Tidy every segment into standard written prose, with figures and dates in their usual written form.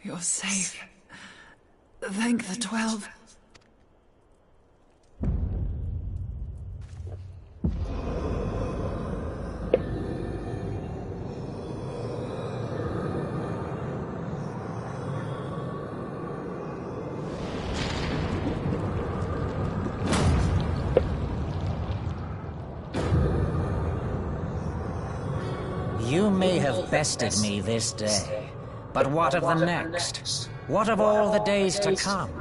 You're safe. Thank the 12. You may have bested me this day, but what of the next? What of all the days to come?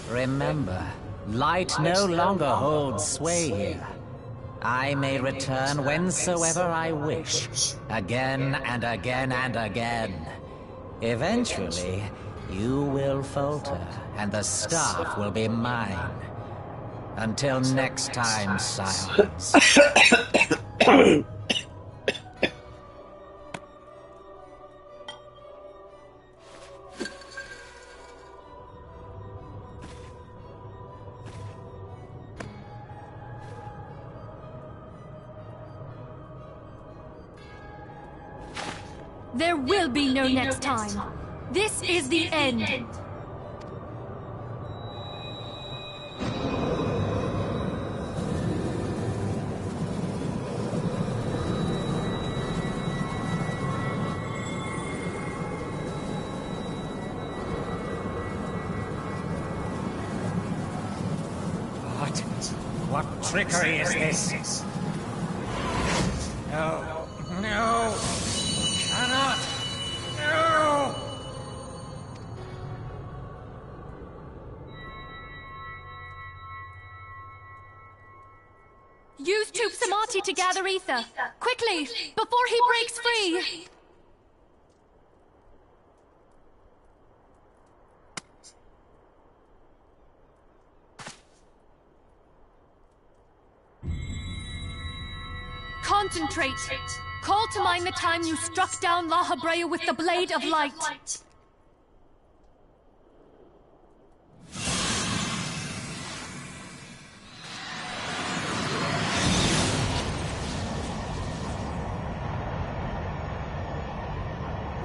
Remember, light no longer holds sway here. I may return whensoever I wish, again and again and again. Eventually, you will falter, and the staff will be mine. Until next time, Silence. There will be no next time. This is the end. What trickery is this? No. No! Cannot! No! Use Tube Samati to gather ether. Quickly, before he breaks free! Concentrate! Call to mind the time you struck down La Habrea with the Blade of Light.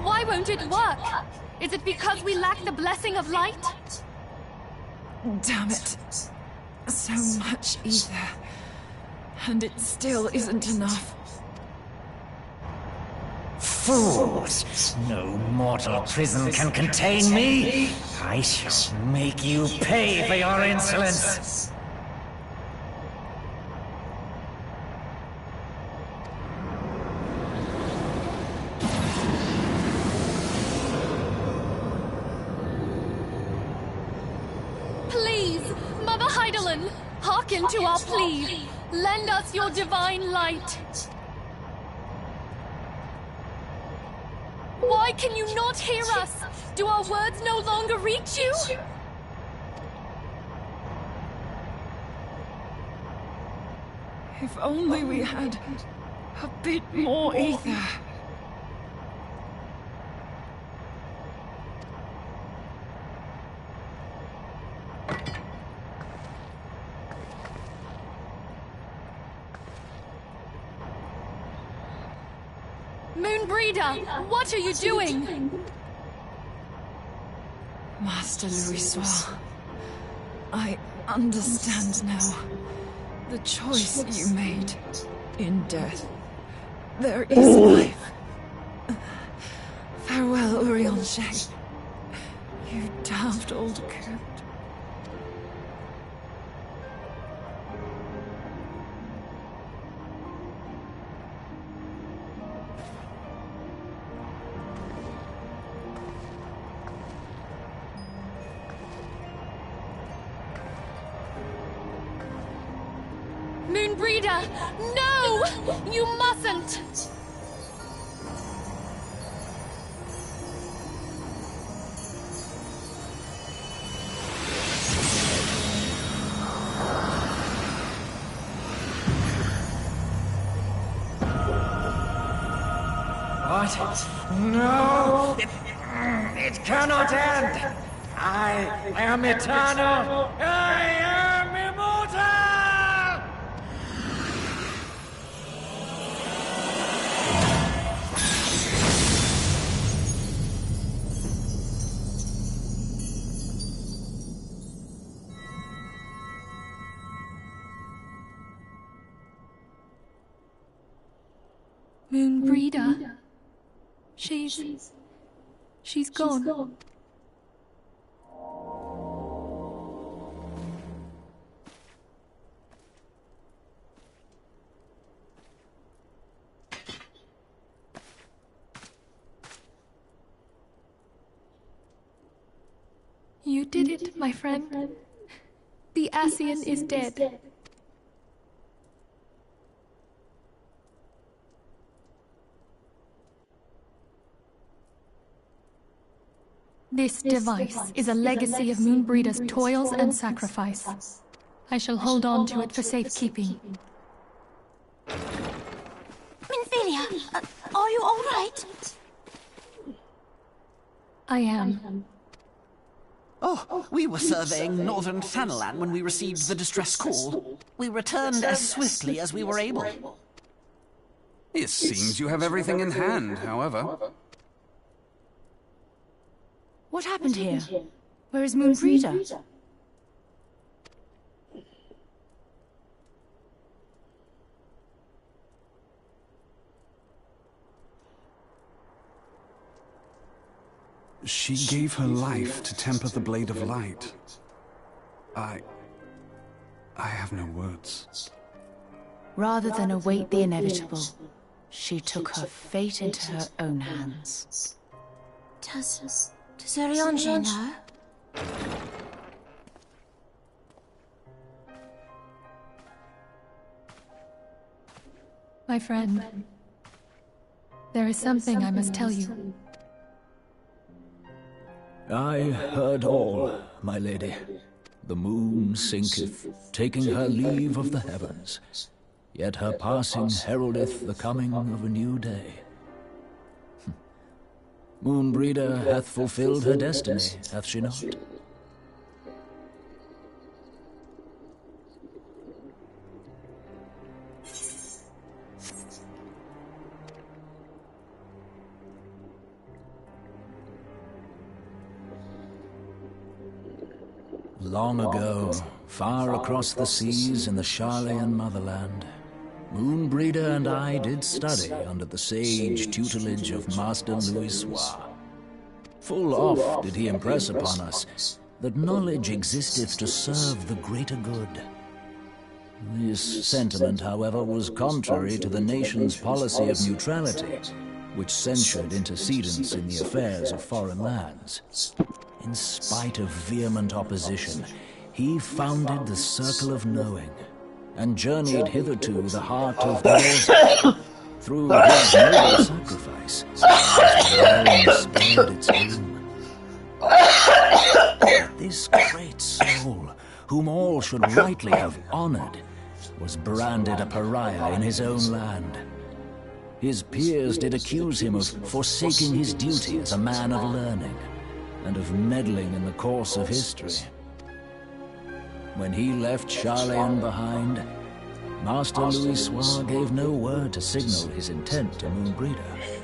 Why won't it work? Is it because we lack the blessing of light? Damn it. So much ether. And it still isn't enough. Fools! No mortal prison can contain me! I shall make you pay for your insolence! Please, Mother Hydaelyn, hearken to our plea. Lend us your divine light. Why can you not hear us? Do our words no longer reach you? If only we had a bit more ether. Moonbreeder, what are you doing? Master Louisoix, I understand now. The choice you made in death. There is life. Farewell, Urianger. You daft old coot. Moonbreeder, no! You mustn't! What? No! It cannot end! I am eternal! I am immortal! Moonbreeder. She's gone. You did it, my friend. The Ascian is dead. This device is a legacy of Moonbreeder's toils and sacrifice. I shall hold on to it for safekeeping. Minfilia, are you all right? I am. Oh, we were surveying northern Thanalan when we received the distress call. We returned as swiftly as we were able. It seems you have everything in hand, however. What happened here? Where is Moonbreeder? She gave her life to temper the Blade of Light. I have no words. Rather than await the inevitable, she took her fate into her own hands. Does Urianger know? My friend, there is something I must tell you. I heard all, my lady. The moon sinketh, taking her leave of the heavens. Yet her passing heraldeth the coming of a new day. Moonbreeder hath fulfilled her destiny, hath she not? Long ago, far across the seas in the Sharlayan motherland, Moonbreeder and I did study under the sage tutelage of Master Louisoix. Full oft did he impress upon us that knowledge existeth to serve the greater good. This sentiment, however, was contrary to the nation's policy of neutrality, which censured intercedence in the affairs of foreign lands. In spite of vehement opposition, he founded the Circle of Knowing, and journeyed hitherto the heart of Dorza. Through his noble sacrifice, his realm spared its doom. But this great soul, whom all should rightly have honored, was branded a pariah in his own land. His peers did accuse him of forsaking his duty as a man of learning, and of meddling in the course of history. When he left Sharlayan behind, Master Louisoix gave no word to signal his intent to Moonbreeder.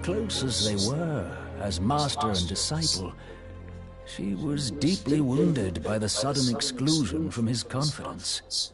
Close as they were, as master and disciple, she was deeply wounded by the sudden exclusion from his confidence.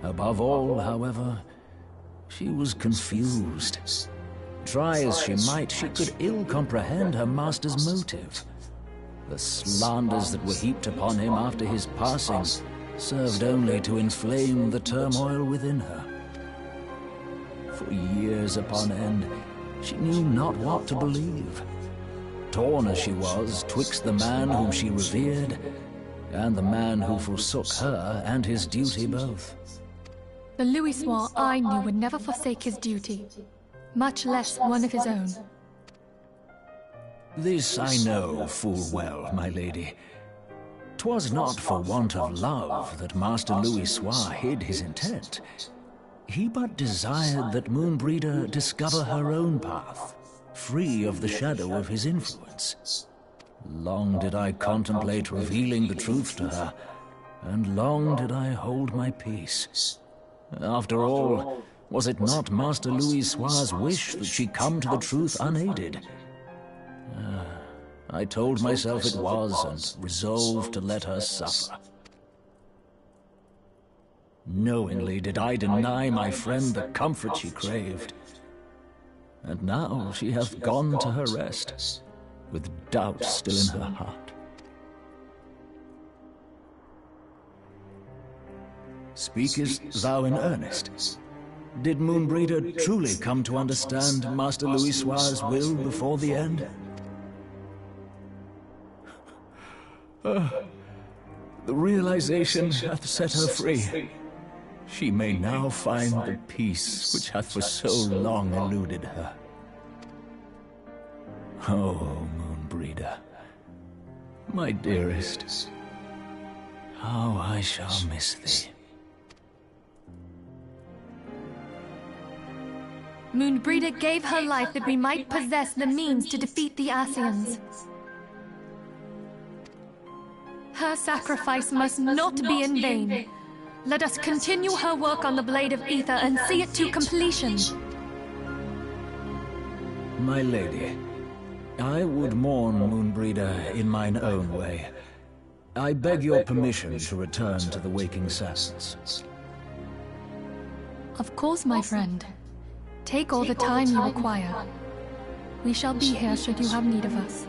Above all, however, she was confused. Try as she might, she could ill comprehend her master's motive. The slanders that were heaped upon him after his passing served only to inflame the turmoil within her. For years upon end, she knew not what to believe. Torn as she was twixt the man whom she revered and the man who forsook her and his duty both. The Louisoix I knew would never forsake his duty, much less one of his own. This I know full well, my lady. 'Twas not for want of love that Master Louisoix hid his intent. He but desired that Moonbreeder discover her own path, free of the shadow of his influence. Long did I contemplate revealing the truth to her, and long did I hold my peace. After all, was it not Master Louisoix's wish that she come to the truth unaided? I told myself it was, and resolved to let her suffer. Knowingly did I deny my friend the comfort she craved. And now she hath gone to her rest, with doubt still in her heart. Speakest thou in earnest? Did Moonbreeder truly come to understand Master Louisoix's will before the end? The realization hath set her free. She may now find the peace which hath for so long eluded her. Oh, Moonbreeder, my dearest, how I shall miss thee. Moonbreeder gave her life that we might possess the means to defeat the Ascians. Her sacrifice must not be in vain. Let us continue her work on the Blade of Aether and see it to completion. My lady, I would mourn Moonbreeder in mine own way. I beg your permission to return to the Waking Sands. Of course, my friend. Take all the time you require. We shall be here should you have need of us.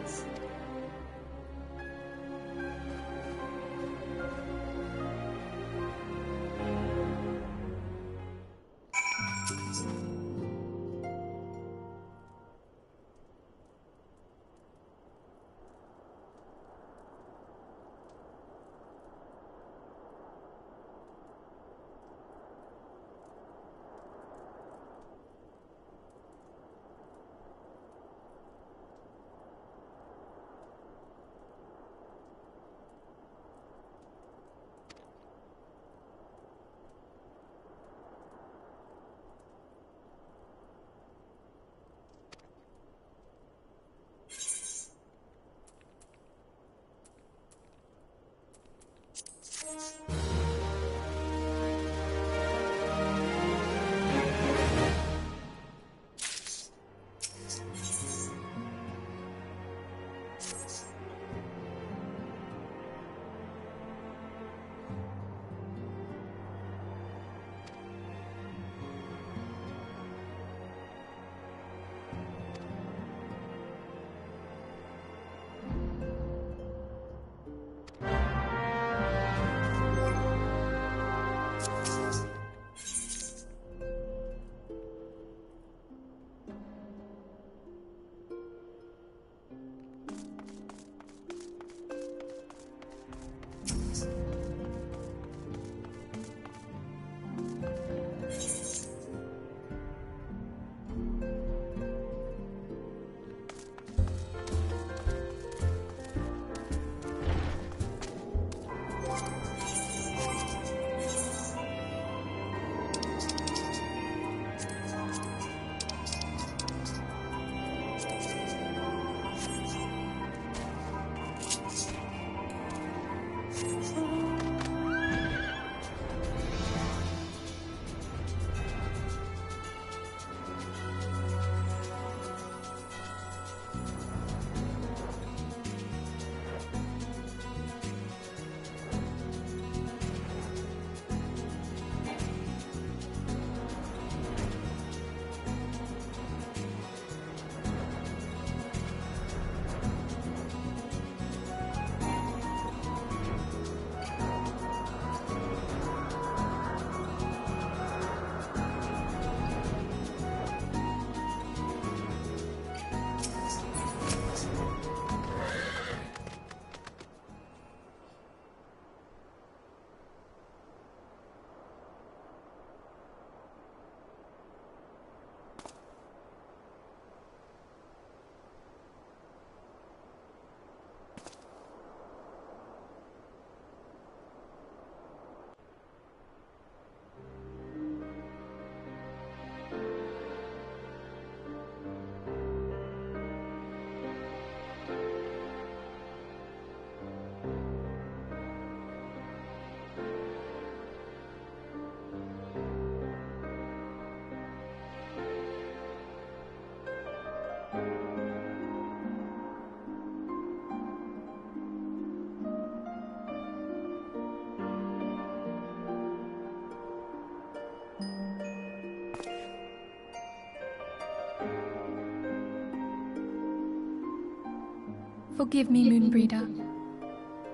Forgive me, Moonbreeder.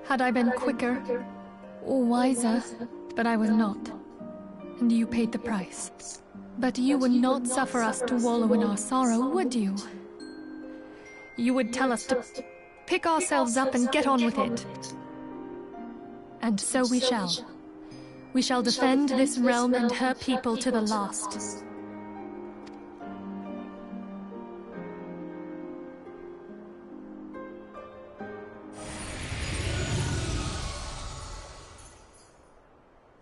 Had I been quicker or wiser, but I was not. And you paid the price. But you would not suffer us to wallow in our sorrow, would you? You would tell us to pick ourselves up and get on with it. And so we shall. We shall defend this realm and her people to the last.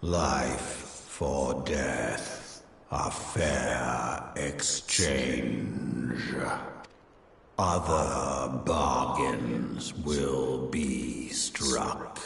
Life for death, a fair exchange. Other bargains will be struck.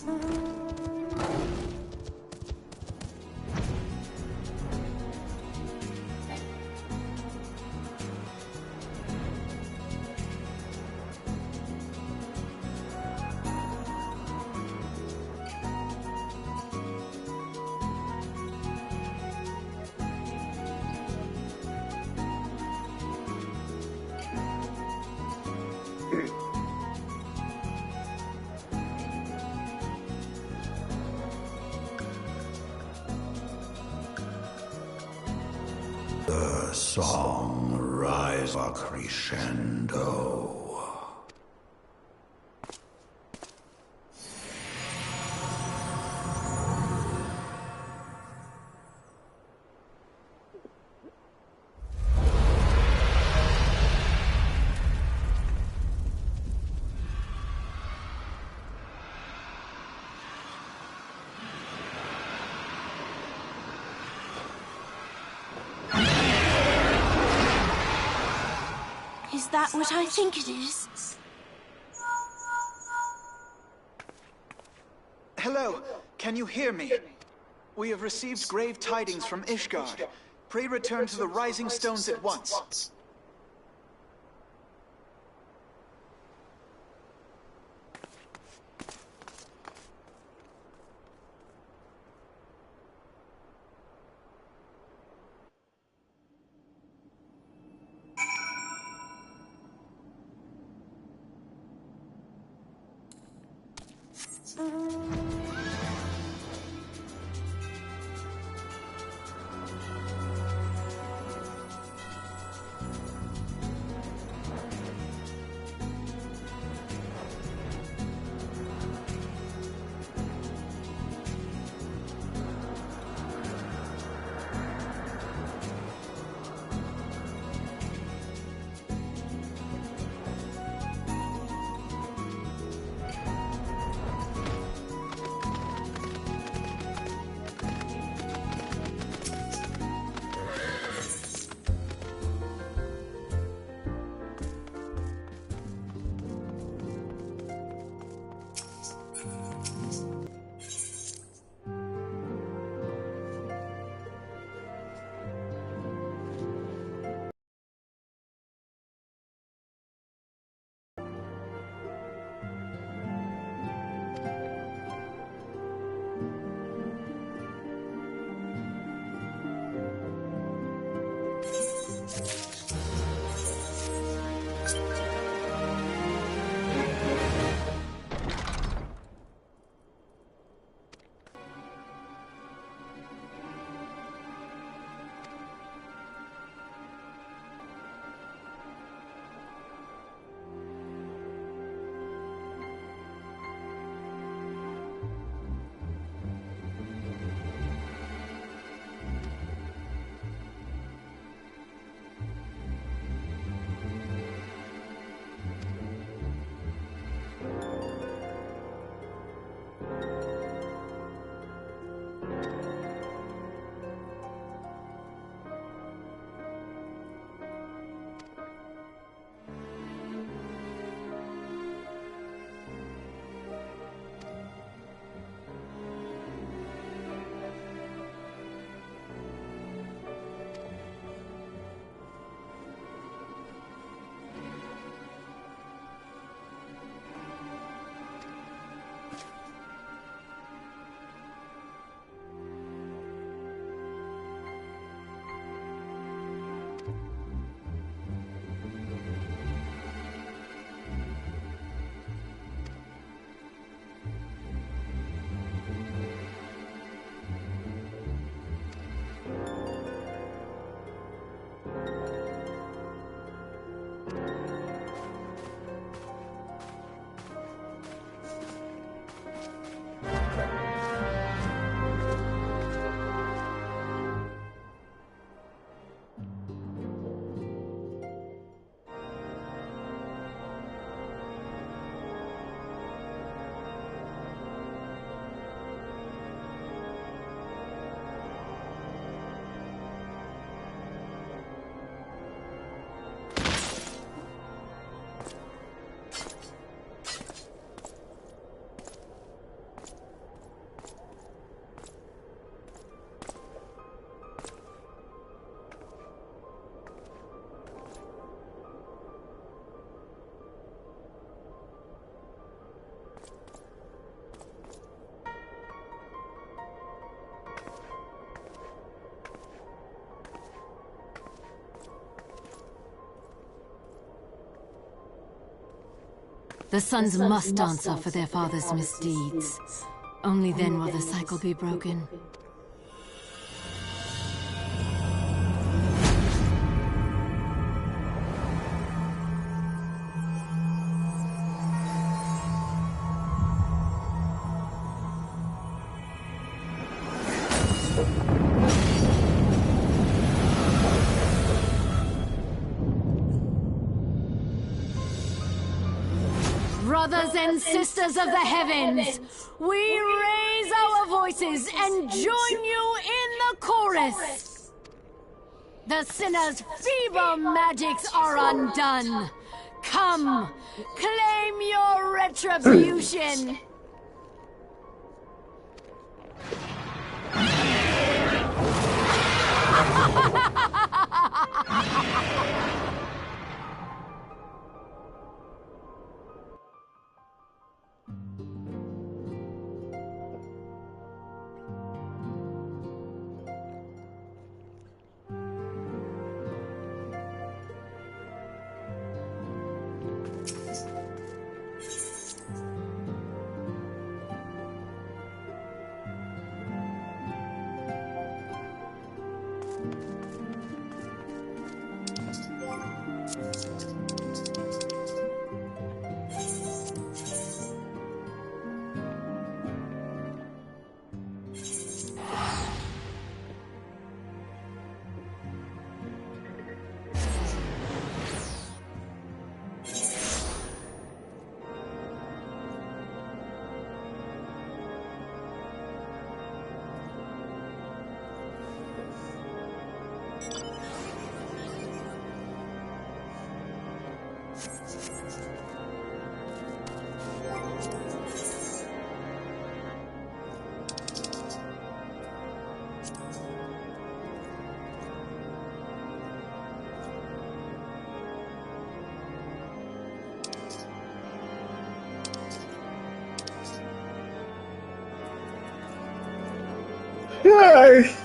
The song rises a crescendo. Is that what I think it is? Hello, can you hear me? We have received grave tidings from Ishgard. Pray return to the Rising Stones at once. The sons must answer for their father's misdeeds. Only then will the cycle be broken. Brothers and sisters of the heavens, we raise our voices and join you in the chorus. The sinner's feeble magics are undone. Come, claim your retribution. Yay!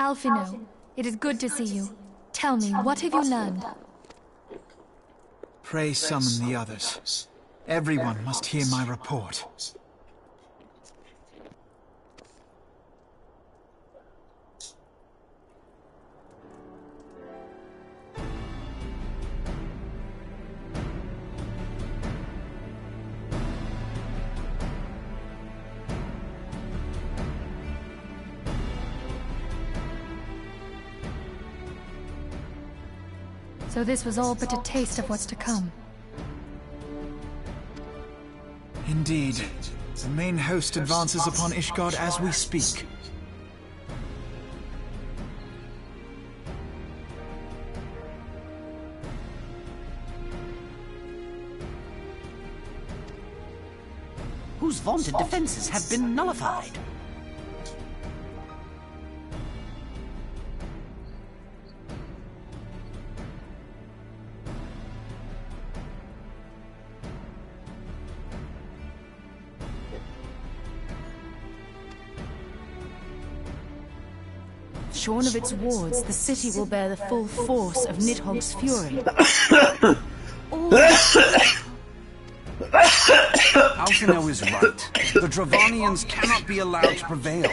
Alphino, it is good to see you. Tell me, what have you learned? Pray summon the others. Everyone must hear my report. So this was all but a taste of what's to come. Indeed. The main host advances upon Ishgard as we speak. Whose vaunted defenses have been nullified. Shorn of its wards, the city will bear the full force of Nidhogg's fury. Alphino is right. The Dravanians cannot be allowed to prevail.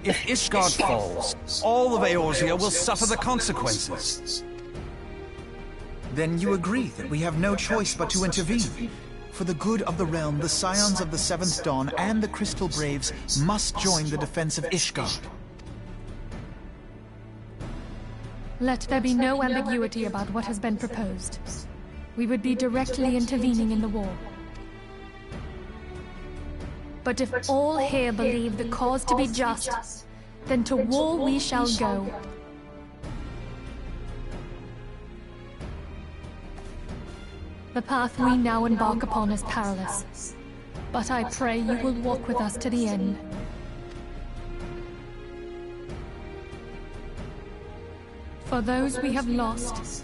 If Ishgard falls, all of Eorzea will suffer the consequences. Then you agree that we have no choice but to intervene. For the good of the realm, the Scions of the Seventh Dawn and the Crystal Braves must join the defense of Ishgard. Let there be no ambiguity about what has been proposed. We would be directly intervening in the war. But if all here believe the cause to be just, then to war we shall go. The path we now embark upon is perilous, but I pray you will walk with us to the end. For those we have lost,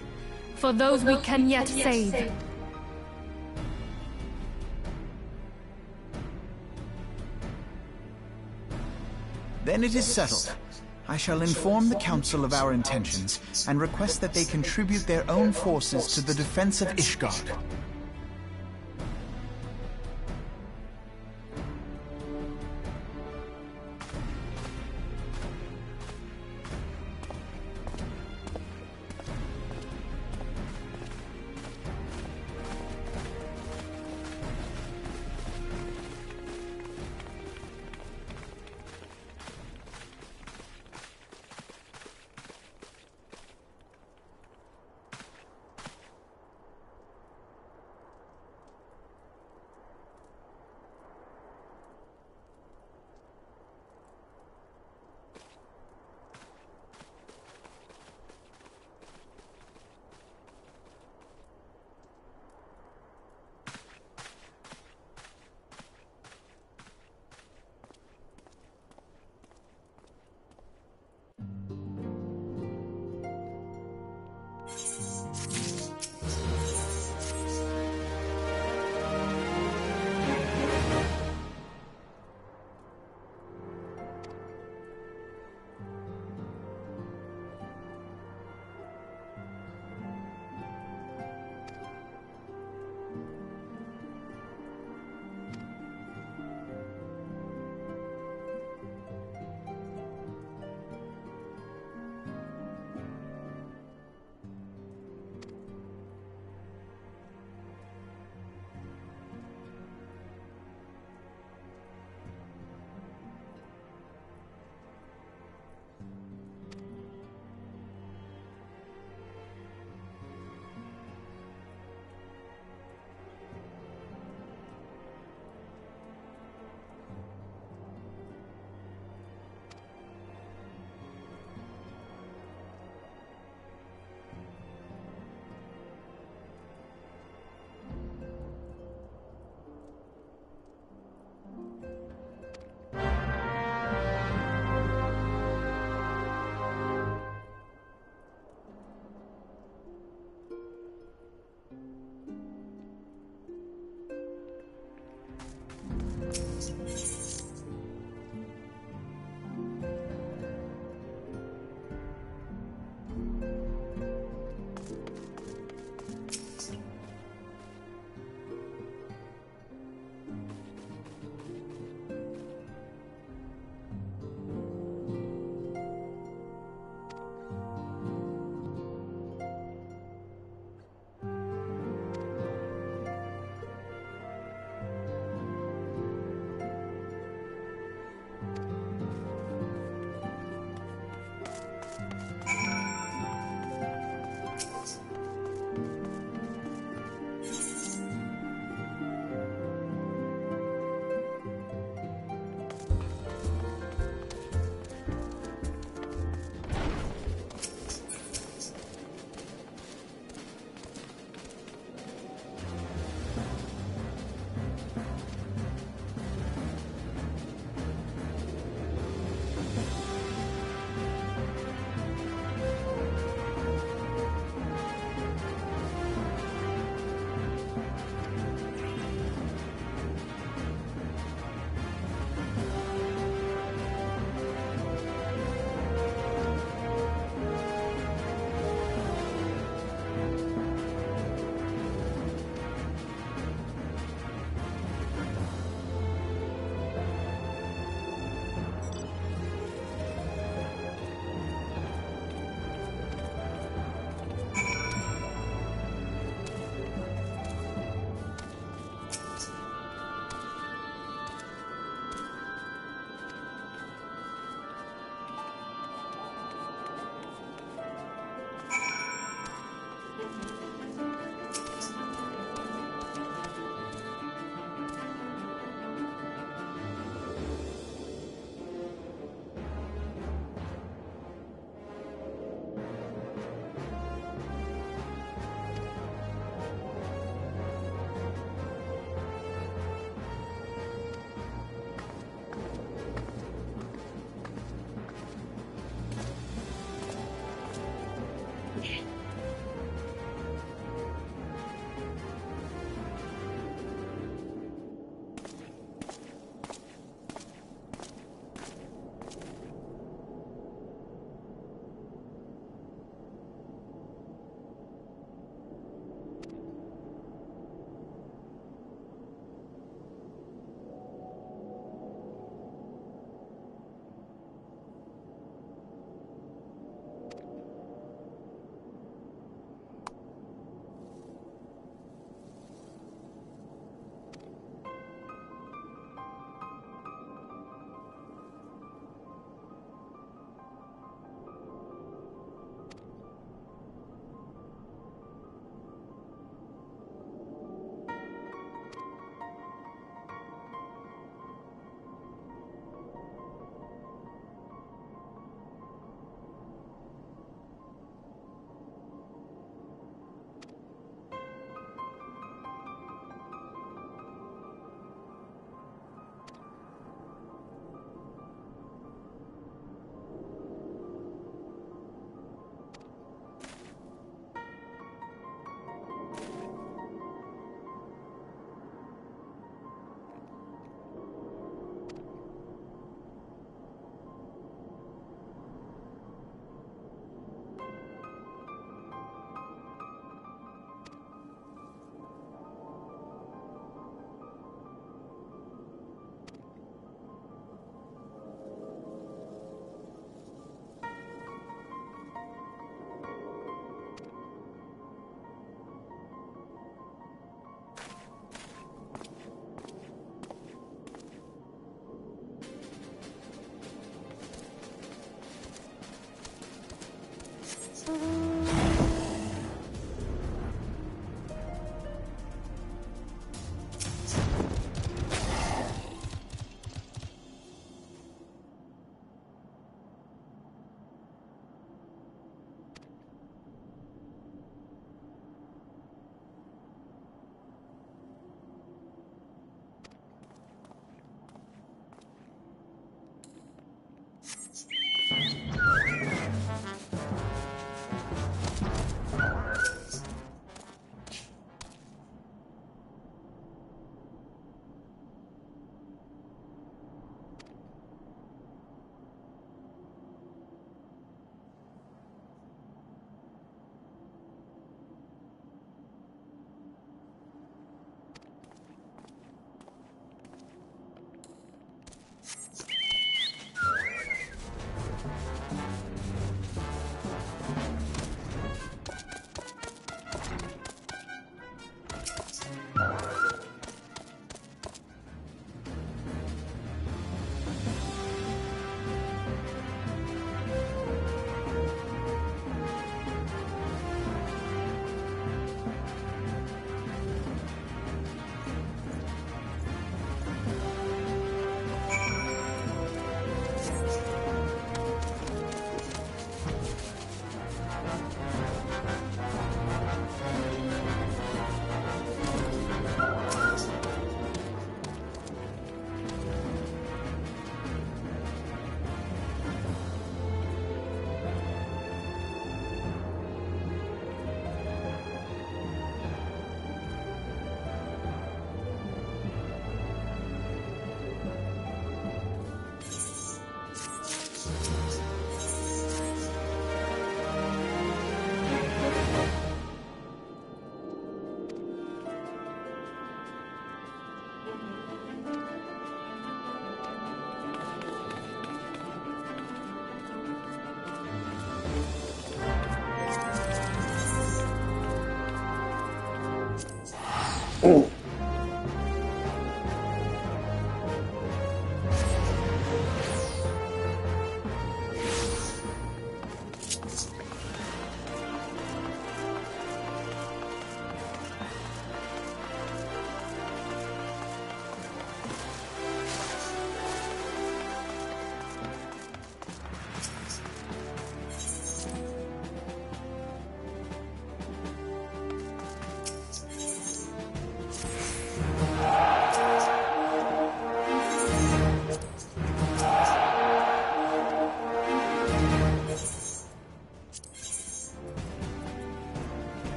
for those we can yet save. Then it is settled. I shall inform the Council of our intentions and request that they contribute their own forces to the defense of Ishgard.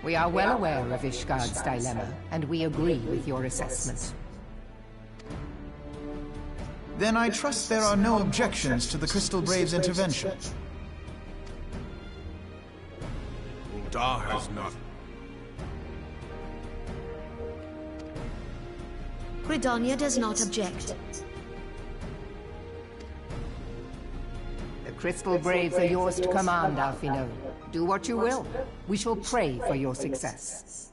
We are well aware of Ishgard's dilemma, and we agree with your assessment. Then I trust there are no objections to the Crystal Braves' intervention. Ul'dah has not. Gridania does not object. The Crystal Braves are yours to command, Alphinaud. Do what you will. We shall pray for your success.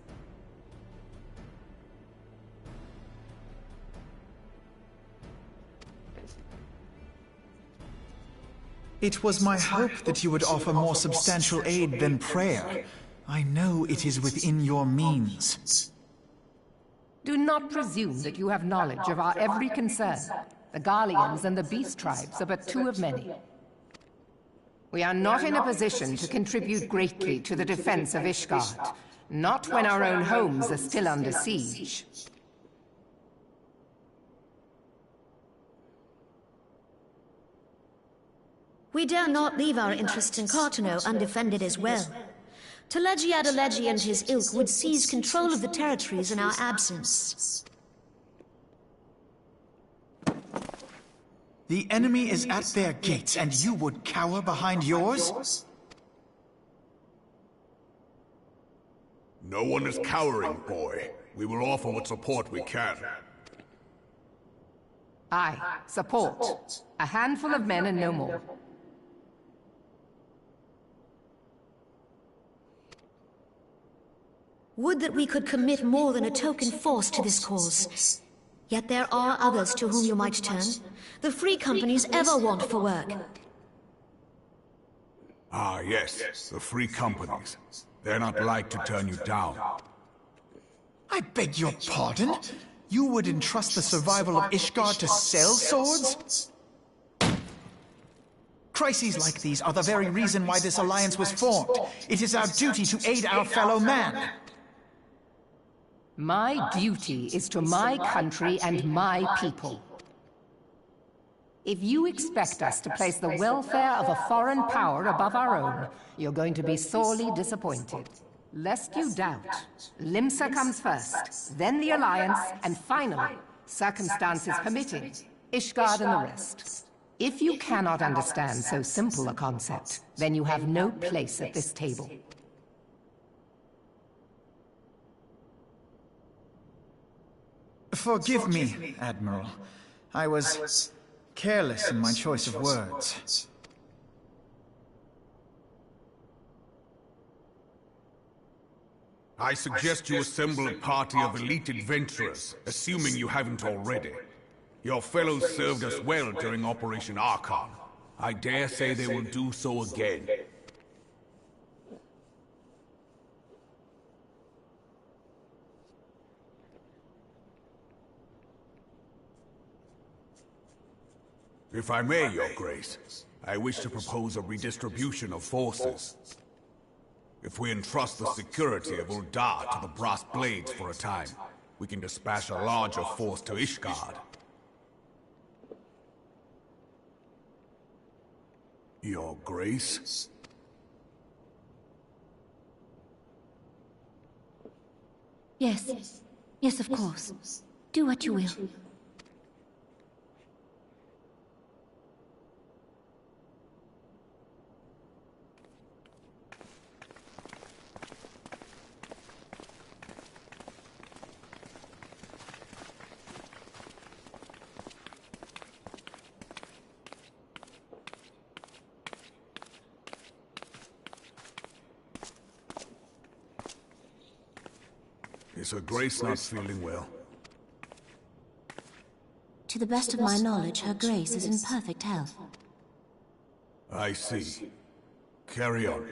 It was my hope that you would offer more substantial aid than prayer. I know it is within your means. Do not presume that you have knowledge of our every concern. The Garleans and the Beast Tribes are but two of many. We are not in a position to contribute greatly to the defense of Ishgard, not when our own homes are still under siege. We dare not leave our interests in Carteneau undefended as well. Teleji Adeleji and his ilk would seize control of the territories in our absence. The enemy is at their gates, and you would cower behind yours? No one is cowering, boy. We will offer what support we can. Aye, support. A handful of men and no more. Would that we could commit more than a token force to this cause. Yet there are others to whom you might turn. The free companies ever want for work. Ah, yes, the free companies. They're not like to turn you down. I beg your pardon? You would entrust the survival of Ishgard to sell swords? Crises like these are the very reason why this alliance was formed. It is our duty to aid our fellow man. My duty is to my country and my people. If you expect us to place the welfare of a foreign power above our own, you're going to be sorely disappointed. Lest you doubt, Limsa comes first, then the Alliance, and finally, circumstances permitting, Ishgard and the rest. If you cannot understand so simple a concept, then you have no place at this table. Forgive me, Admiral. I was careless in my choice of words. I suggest you assemble a party of elite adventurers, assuming you haven't already. Your fellows served us well during Operation Archon. I dare say they will do so again. If I may, Your Grace, I wish to propose a redistribution of forces. If we entrust the security of Ul'dah to the Brass Blades for a time, we can dispatch a larger force to Ishgard. Your Grace? Yes. Yes, of course. Do what you will. Is Her Grace not feeling well? To the best of my knowledge, Her Grace is in perfect health. I see. Carry on.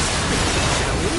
this quickly, shall we?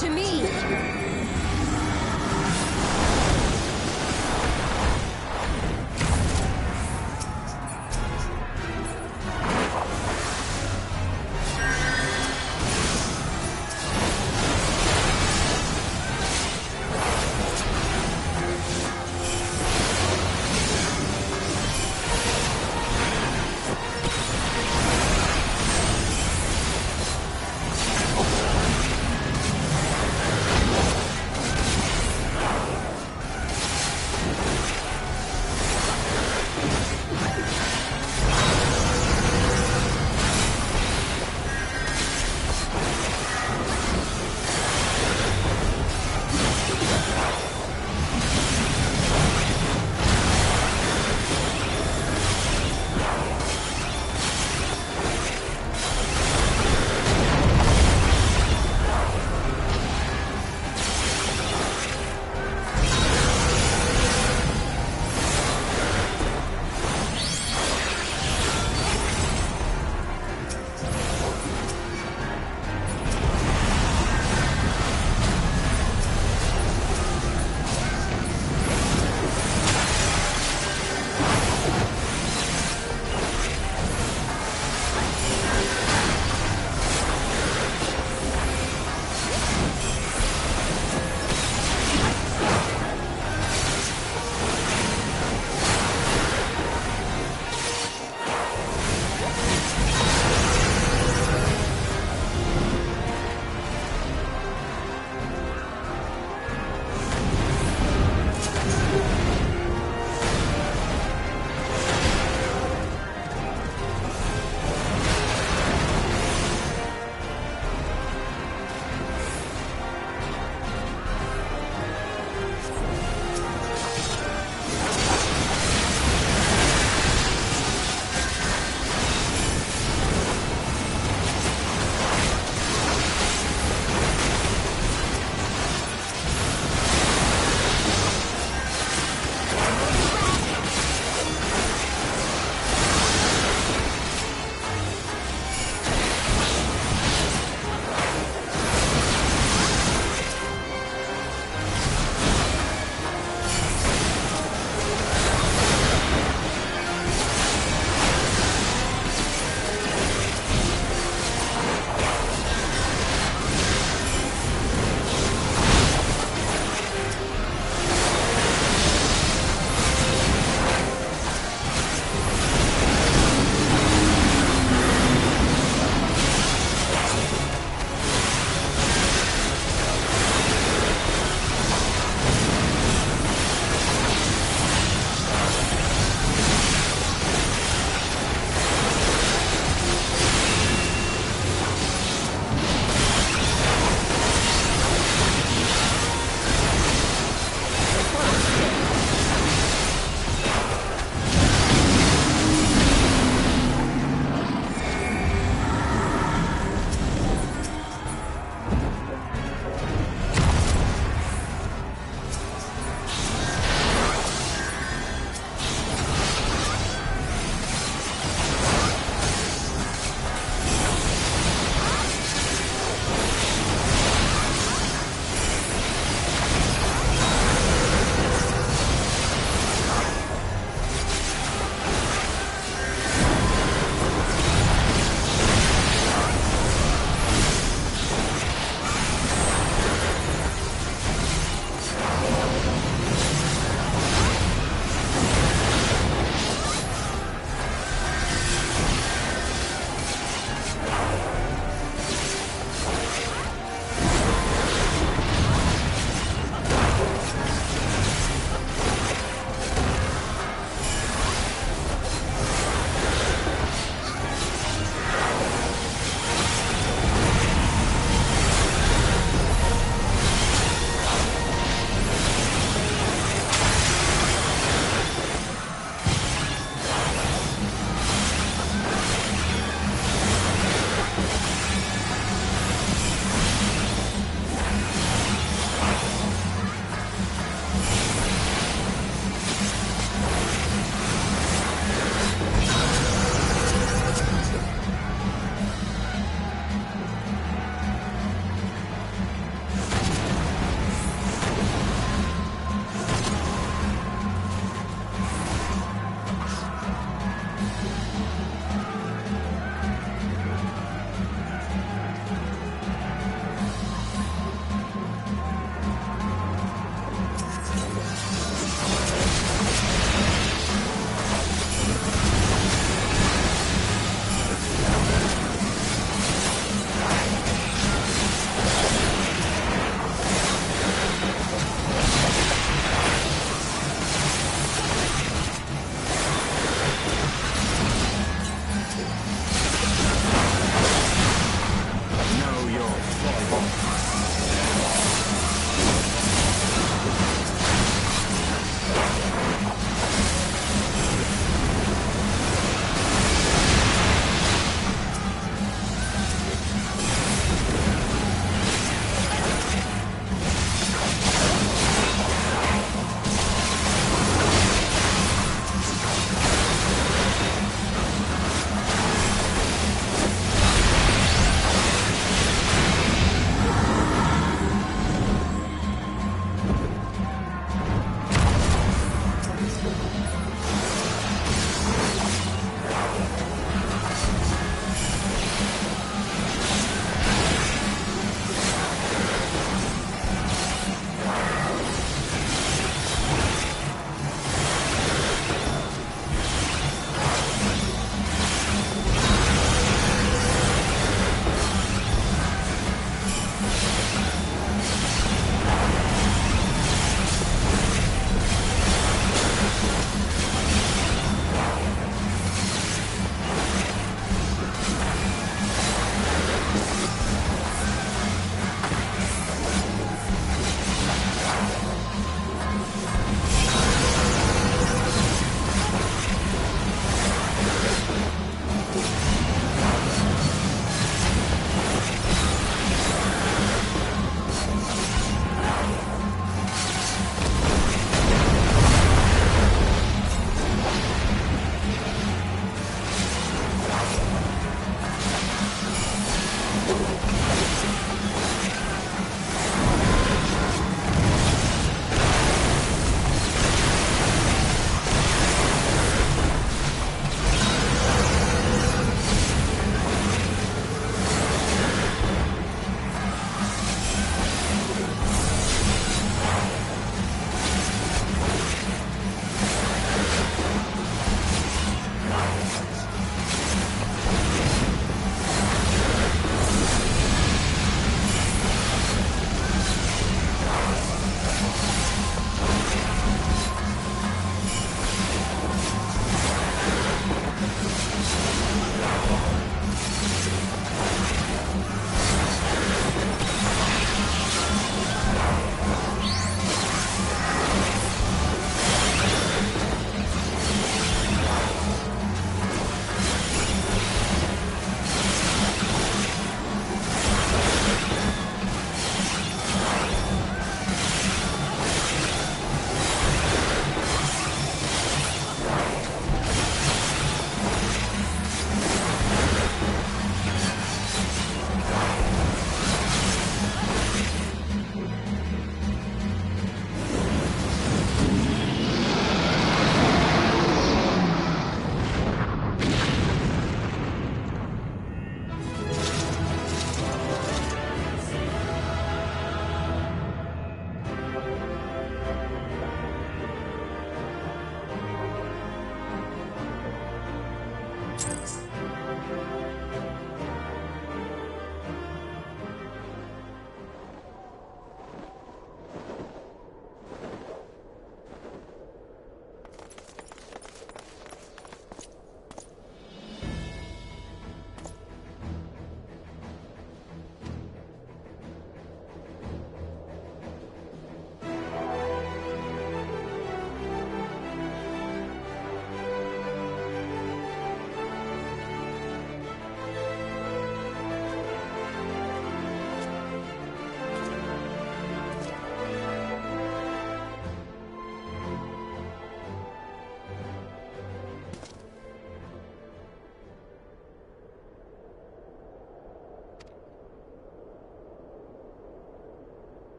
To me!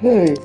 Hey.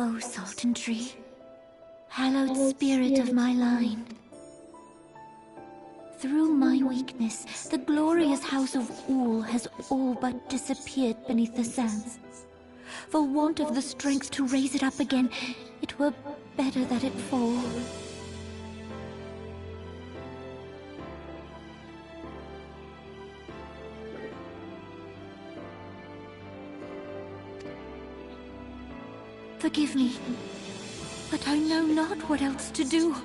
O Sultan Tree, hallowed spirit of my line. Through my weakness, the glorious house of Ul has all but disappeared beneath the sands. For want of the strength to raise it up again, it were better that it fall. Forgive me, but I know not what else to do.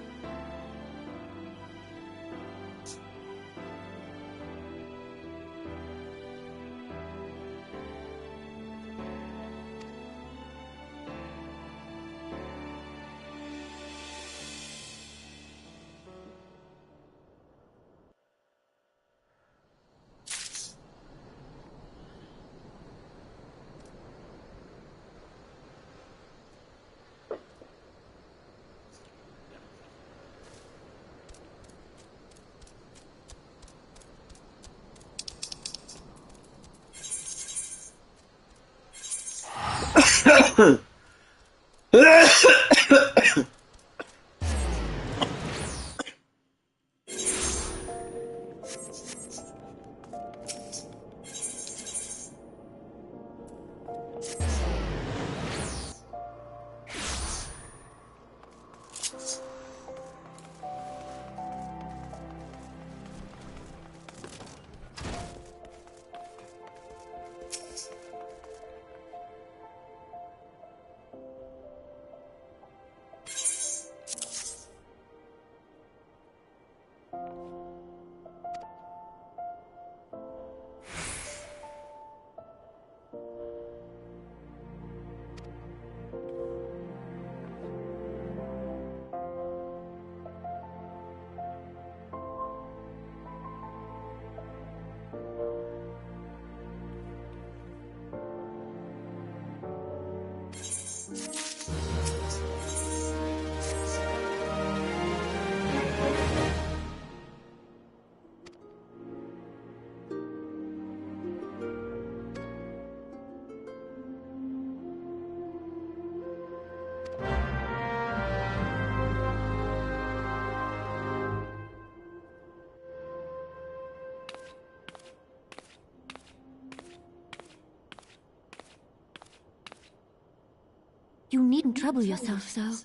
You needn't trouble yourself so.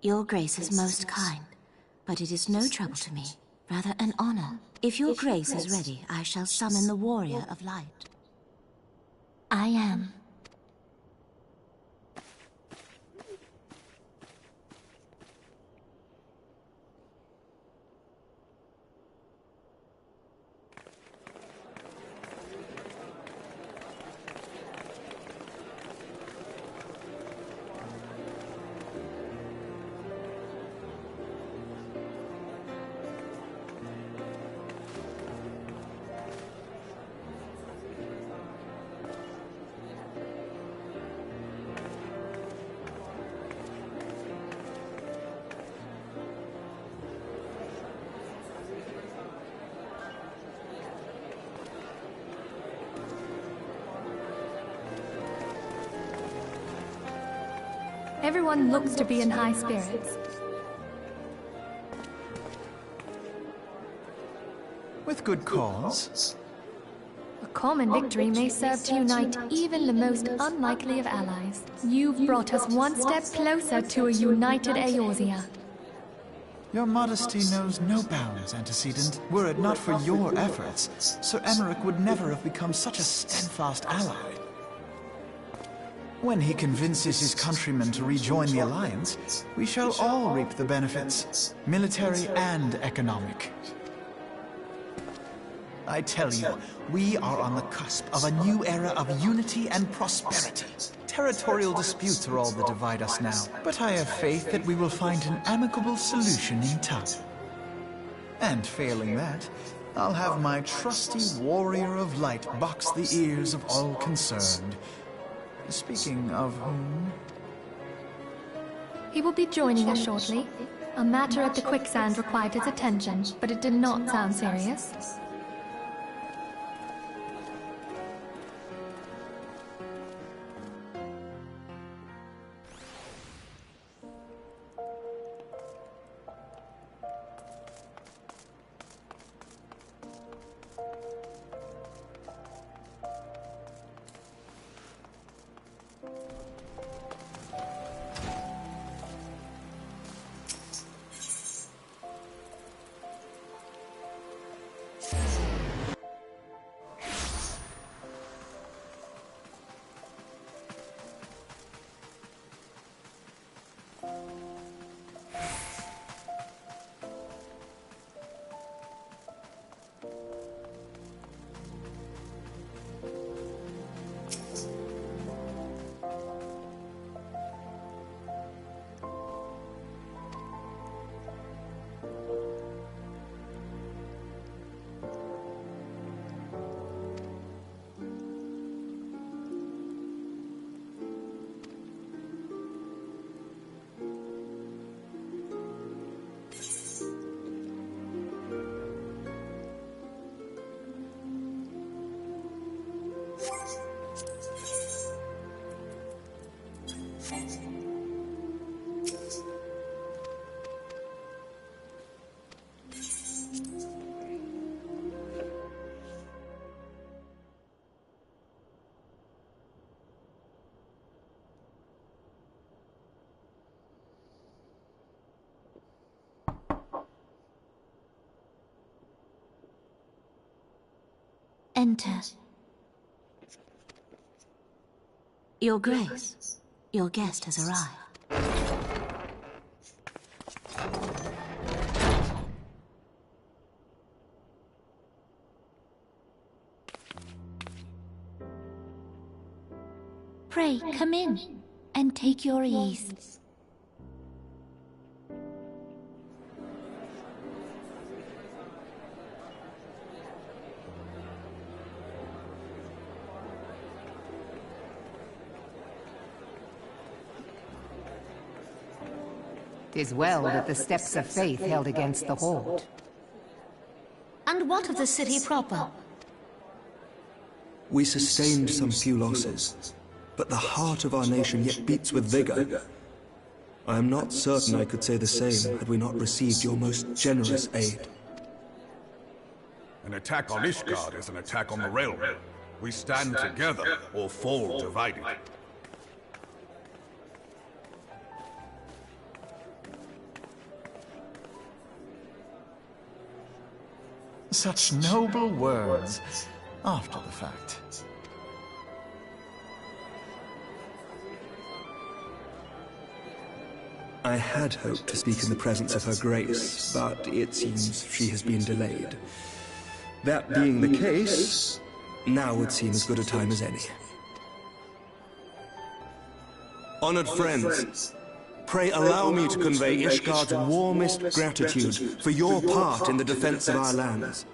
Your Grace is most kind, but it is no trouble to me, rather an honor. If your Grace is ready, I shall summon the Warrior of Light. I am. Everyone looks to be in high spirits. With good cause. A common victory may serve to unite even the most unlikely of allies. You've brought us one step closer to a united Eorzea. Your modesty knows no bounds, Antecedent. Were it not for your efforts, Sir Emeric would never have become such a steadfast ally. When he convinces his countrymen to rejoin the Alliance, we shall all reap the benefits, military and economic. I tell you, we are on the cusp of a new era of unity and prosperity. Territorial disputes are all that divide us now, but I have faith that we will find an amicable solution in time. And failing that, I'll have my trusty Warrior of Light box the ears of all concerned. Speaking of whom... He will be joining us shortly. A matter at the quicksand required his attention, but it did not sound serious. enter. Your Grace, your guest has arrived. Pray, come in, and take your ease. Tis well that the steps of faith held against the Horde. And what of the city proper? We sustained some few losses, but the heart of our nation yet beats with vigor. I am not certain I could say the same had we not received your most generous aid. An attack on Ishgard is an attack on the realm. We stand together or fall divided. Such noble words, after the fact. I had hoped to speak in the presence of her grace, but it seems she has been delayed. That being the case, now would seem as good a time as any. Honored friends, pray allow me to convey Ishgard's warmest gratitude for your part in the defense of our lands.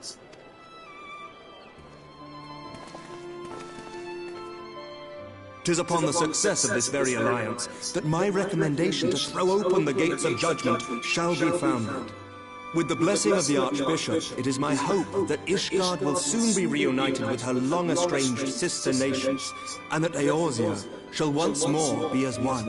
Tis upon the success of this very alliance that my recommendation to throw open the gates of judgment shall be founded. With the blessing of the Archbishop, it is my hope that Ishgard will soon be reunited with her long-estranged sister nations, and that Eorzea shall once more be as one.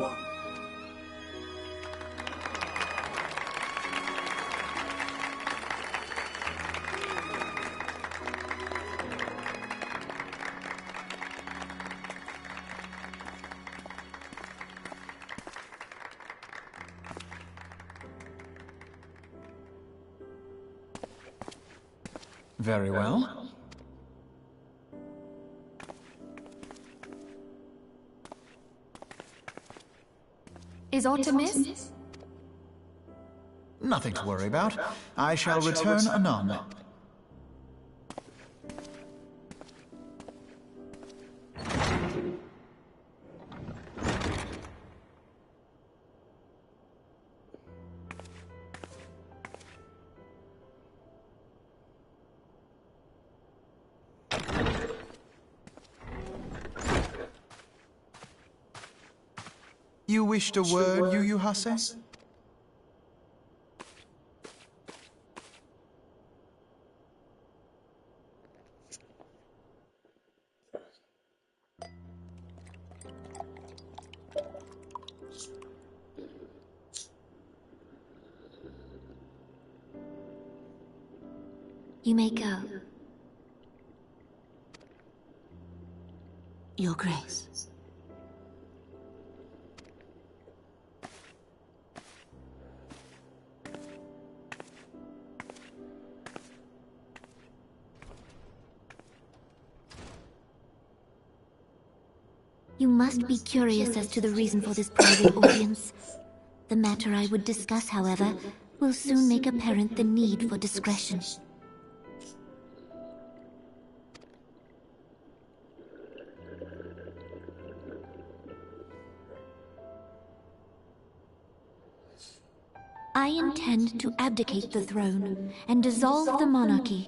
Very well. Is aught amiss? Nothing to worry about. I shall return anon. You wished a word, Yu Hase? You may go. Your Grace. You must be curious as to the reason for this private audience. The matter I would discuss, however, will soon make apparent the need for discretion. I intend to abdicate the throne and dissolve the monarchy.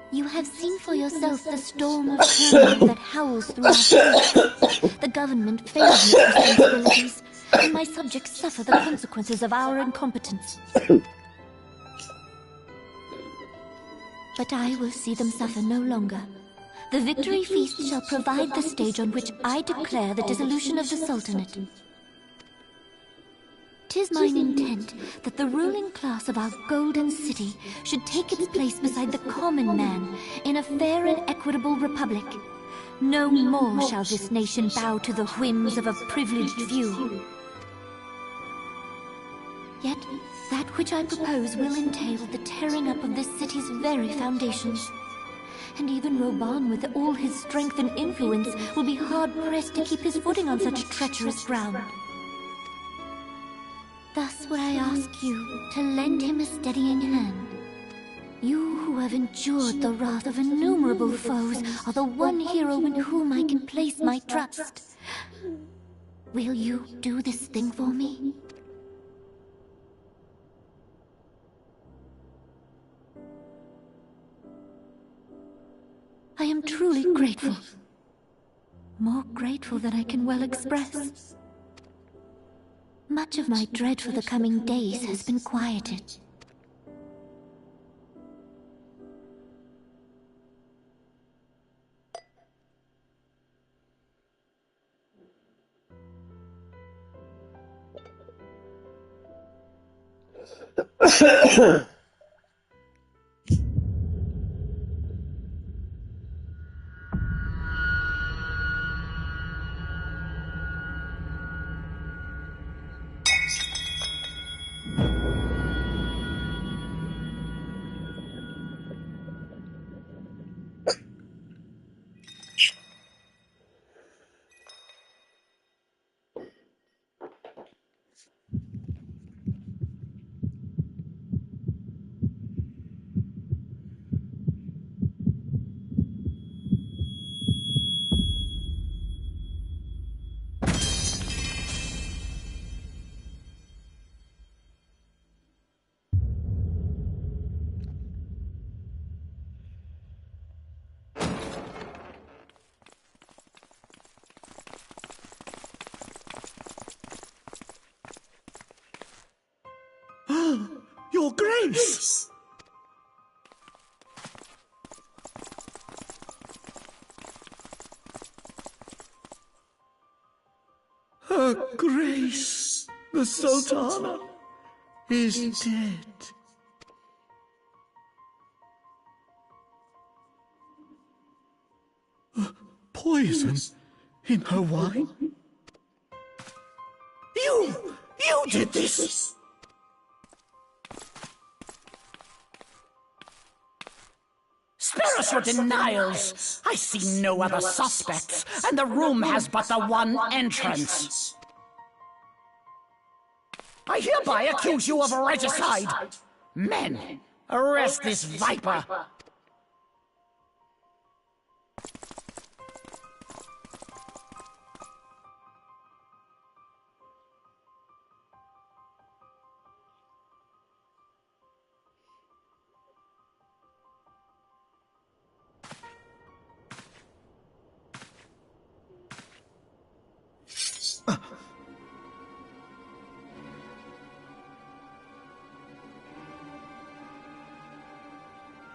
You have seen for yourself the storm of turmoil that howls through our streets. The government fails its responsibilities, and my subjects suffer the consequences of our incompetence. But I will see them suffer no longer. The victory feast shall provide the stage on which I declare the dissolution of the Sultanate. 'Tis mine intent that the ruling class of our golden city should take its place beside the common man in a fair and equitable republic. No more shall this nation bow to the whims of a privileged few. Yet, That which I propose will entail the tearing up of this city's very foundations. And even Roban, with all his strength and influence, will be hard-pressed to keep his footing on such treacherous ground. Thus would I ask you to lend him a steadying hand. You who have endured the wrath of innumerable foes are the one hero in whom I can place my trust. Will you do this thing for me? I am truly grateful. More grateful than I can well express. Much of my dread for the coming days has been quieted. Your Grace! Her Grace, the Sultana, is dead. Poison in her wine? You did this! Spare us your denials! I see no other suspects, and the room has but the one entrance. I hereby accuse you of regicide. Men, arrest this viper.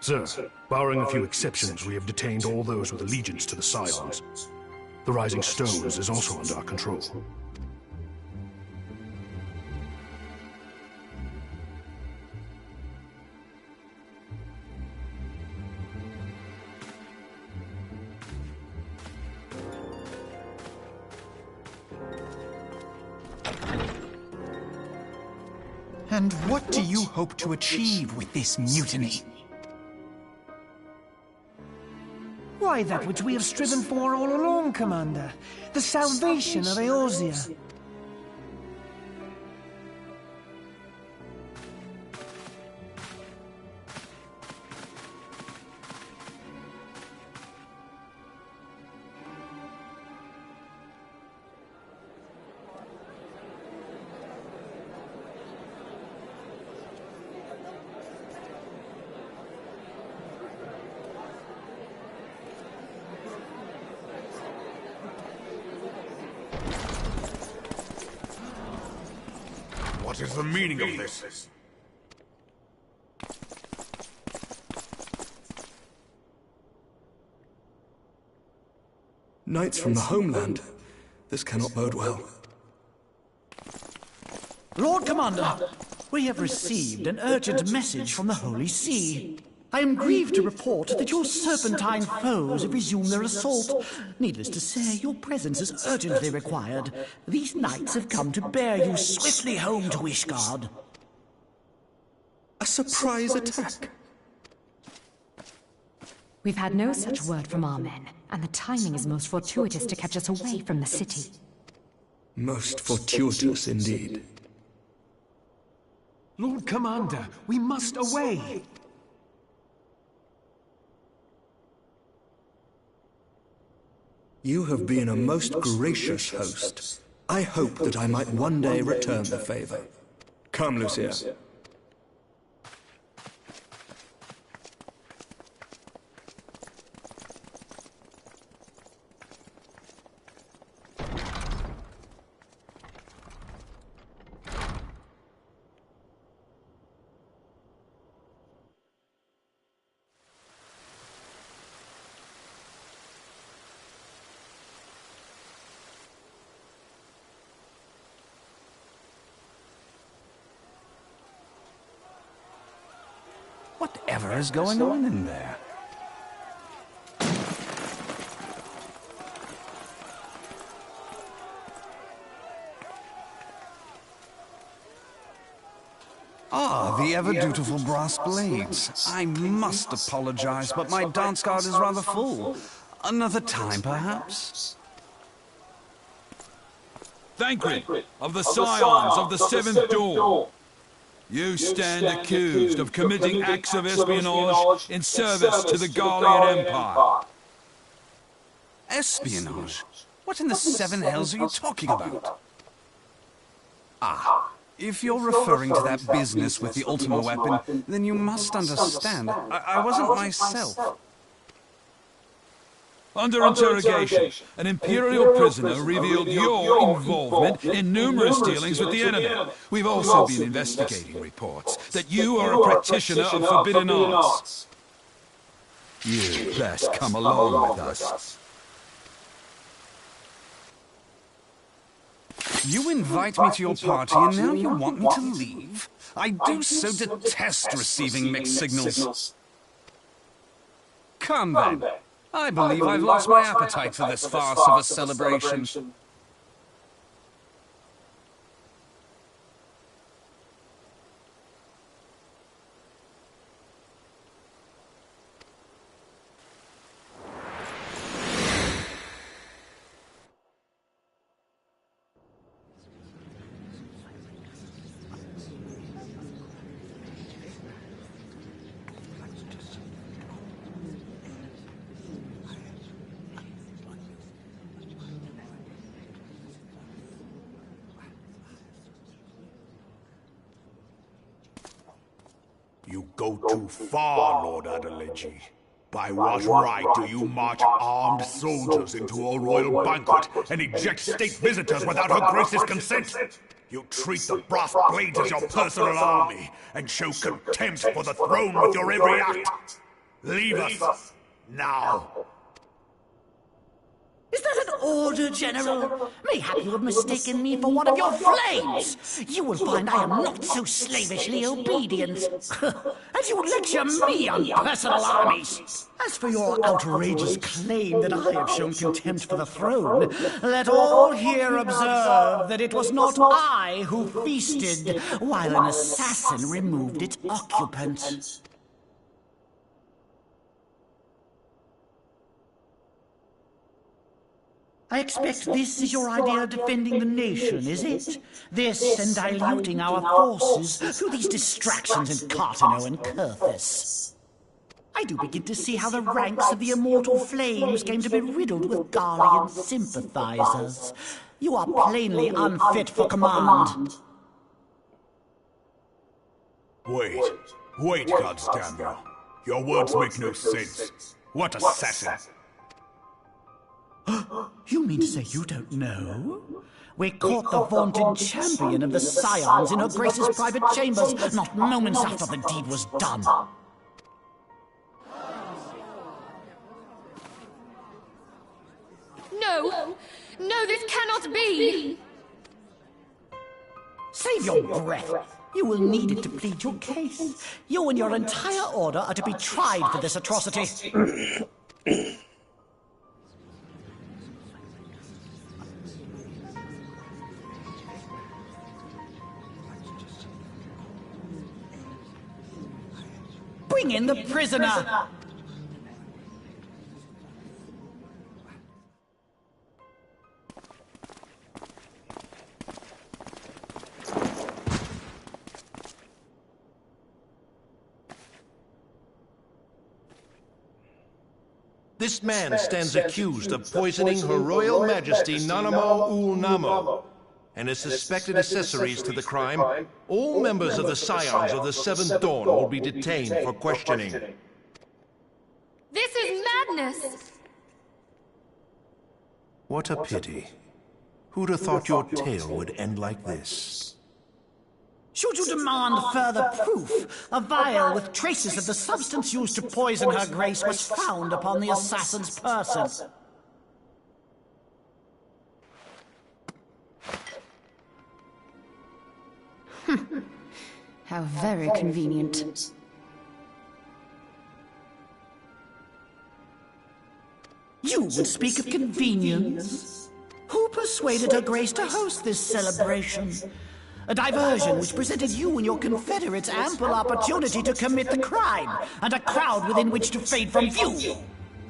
Sir, barring a few exceptions, we have detained all those with allegiance to the Cylons. The Rising Stones is also under our control. And what do you hope to achieve with this mutiny? Why, that which we have striven for all along, Commander. The salvation of Eorzea. What is the meaning of this? Knights from the homeland. This cannot bode well. Lord Commander, we have received an urgent message from the Holy See. I am grieved to report that your serpentine foes have resumed their assault. Needless to say, your presence is urgently required. These knights have come to bear you swiftly home to Ishgard. A surprise attack? We've had no such word from our men, and the timing is most fortuitous to catch us away from the city. Most fortuitous indeed. Lord Commander, we must away! You have been a most gracious host. I hope that I might one day return the favor. Come, Lucia. Whatever is going on in there? Ah, the ever-dutiful brass blades. I must apologize, but my dance card is rather full. Another time, perhaps? Thancred of the Scions of the Seventh Dawn. You stand accused of committing acts of espionage in service to the Garlean Empire. Espionage? What in the seven hells are you talking about? Ah, if you're referring to that business with the Ultima weapon, then you must understand. I wasn't myself. Under interrogation, an Imperial prisoner revealed your involvement in numerous dealings with the enemy. We've also been investigating reports that you are a practitioner of forbidden arts. You best come along with us. You invite me to your party and now you want me to leave? I do so detest receiving mixed signals. Come then. I believe I've lost my appetite for this farce of a celebration. You go too far, Lord Adelegi. By what right do you march armed soldiers into a royal banquet and eject state visitors without her grace's consent? You treat the brass blades as your personal army and show contempt for the throne with your every act. Leave us now. Is that an order, General? Mayhap you have mistaken me for one of your flames. You will find I am not so slavishly obedient. And you lecture me on personal armies. As for your outrageous claim that I have shown contempt for the throne, let all here observe that it was not I who feasted while an assassin removed its occupant. I expect this is your idea of defending the nation, is it? This and diluting our forces through these distractions in Cartano and Kurthis. I do begin to see how the ranks of the Immortal Flames came to be riddled with Garlean sympathizers. You are plainly unfit for command. Wait, goddamn you. Your words make no sense. What assassin? You mean to say you don't know? We caught the vaunted champion of the Scions in her Grace's private chambers, not moments after the deed was done. No! No, this cannot be! Save your breath. You will need it to plead your case. You and your entire order are to be tried for this atrocity. Bring in the prisoner! This man stands accused of poisoning Her Royal Majesty Nanamo Ul Namo, and his suspected accessories to the crime. All members of the Scions of the Seventh Dawn will be detained for questioning. This is madness! What a pity. Who'd have thought your tale would end like this? Should you demand further proof, a vial with traces of the substance used to poison Her Grace was found upon the assassin's person. How very convenient. You would speak of convenience? Who persuaded Her Grace to host this celebration? A diversion which presented you and your confederates ample opportunity to commit the crime, and a crowd within which to fade from view.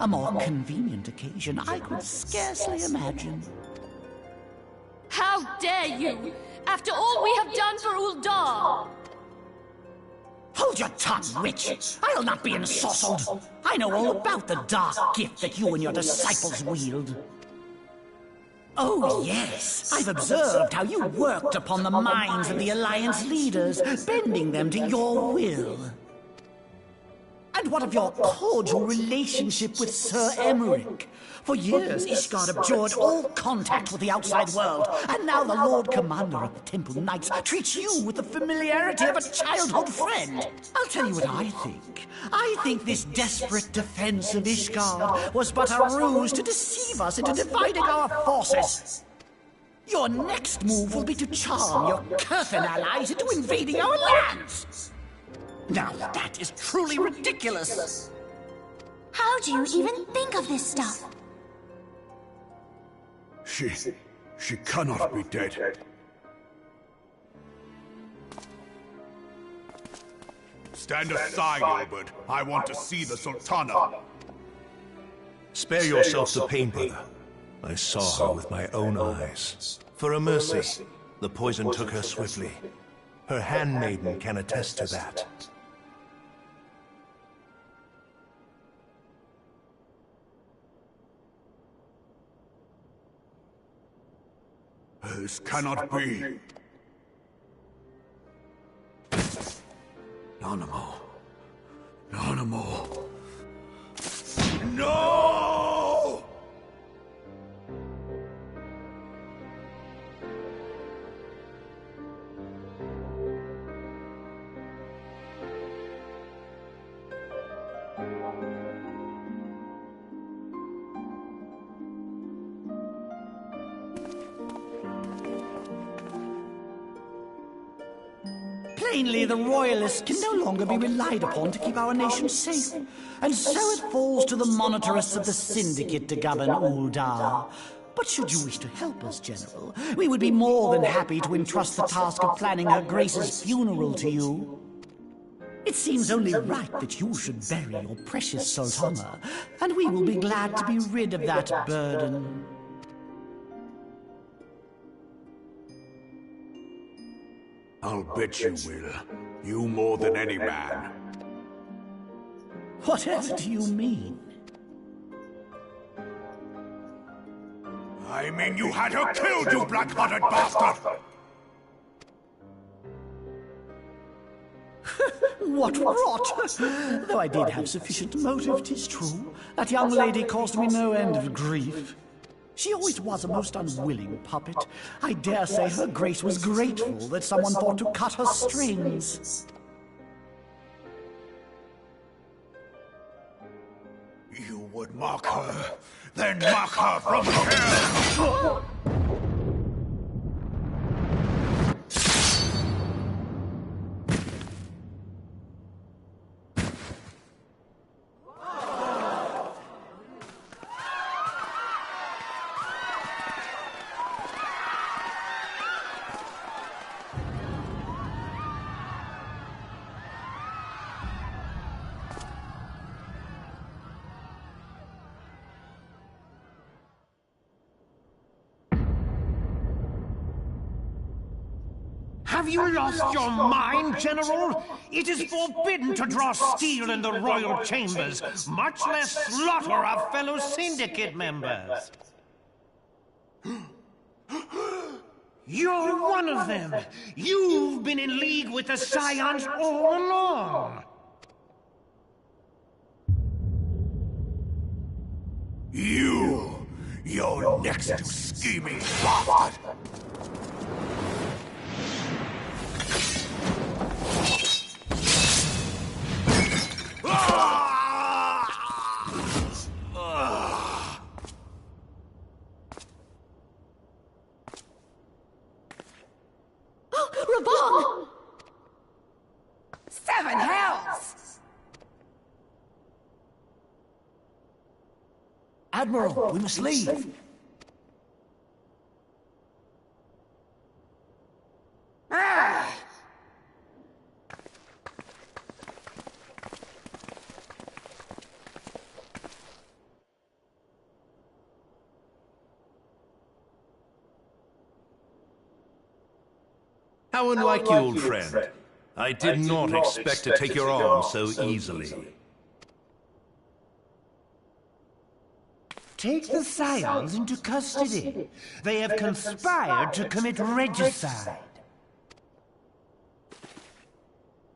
A more convenient occasion I could scarcely imagine. How dare you! After all we have done for Uldar! Hold your tongue, witch! I'll not be ensorcelled! I know all about the dark gift that you and your disciples wield. Oh, yes. I've observed how you worked upon the minds of the Alliance leaders, bending them to your will. And what of your cordial relationship with Sir Emmerich? For years, Ishgard abjured all contact with the outside world, and now the Lord Commander of the Temple Knights treats you with the familiarity of a childhood friend. I'll tell you what I think. I think this desperate defense of Ishgard was but a ruse to deceive us into dividing our forces. Your next move will be to charm your Kurthan allies into invading our lands. Now that is truly ridiculous. How do you even think of this stuff? She cannot be dead. Stand aside, Albert. I want to see the Sultana. Spare yourself the pain, brother. I saw her with my own eyes. For a mercy, the poison took her swiftly. Her handmaiden can attest to that. This cannot be. Nanamo. Nanamo. No! Plainly, the Royalists can no longer be relied upon to keep our nation safe. And so it falls to the monitorists of the Syndicate to govern Uldar. But should you wish to help us, General, we would be more than happy to entrust the task of planning Her Grace's funeral to you. It seems only right that you should bury your precious Sultana, and we will be glad to be rid of that burden. I'll bet you will. You more than any man. Whatever do you mean? I mean you had her killed, you black-hearted bastard! What rot! Though I did have sufficient motive, 'tis true. That young lady caused me no end of grief. She always was a most unwilling puppet. I dare say Her Grace was grateful that someone thought to cut her strings. You would mock her, then mock her from hell! Have you lost your mind, General? It is forbidden to draw steel in the royal chambers, much less slaughter our fellow syndicate members. You're one of them. You've been in league with the Scions all along. You're next to scheming bastard! Ravan! 7 hells! Admiral, we must leave. Ah! How unlike you, old friend. I did not expect to take your arm so easily. Take the Scions into custody. They have conspired to commit regicide.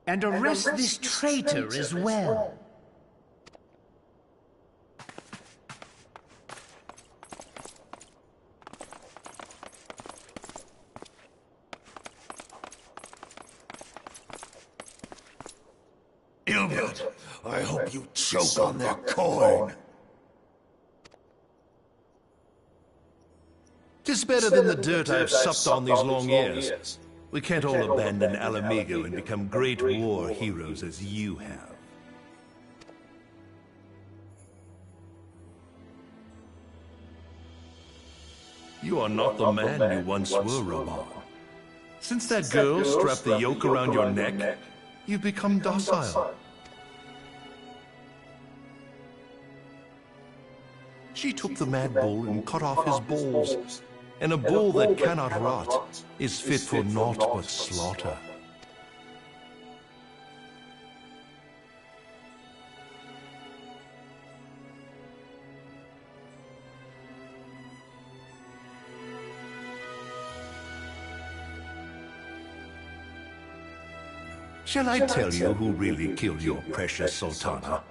And arrest this traitor as well. Ilbert, I hope you choke on their coin. Tis better than the dirt I've supped on these long years. We can't all abandon Alamigo and become great war heroes as you have. You are not the man you once were, Ravan. Since that girl strapped the yoke around your neck, you've become docile. She took the mad bull and cut off his balls, and a bull that cannot rot is fit for naught but slaughter. Shall I tell you who really killed your precious Sultana?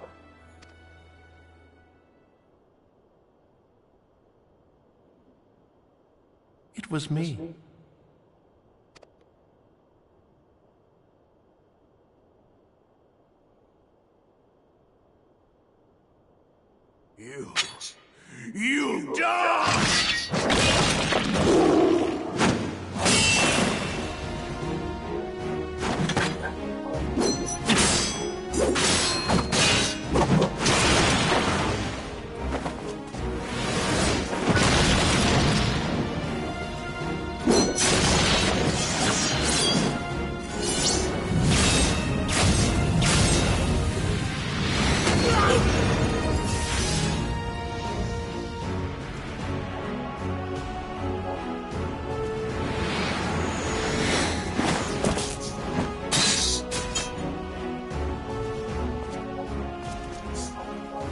It was me. You die!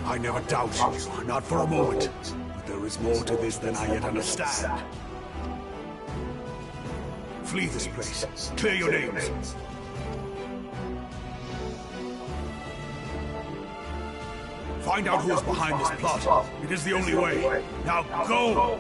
I never doubted you, not for a moment. But there is more to this than I yet understand. Flee this place. Clear your names. Find out who is behind this plot. It is the only way. Now go!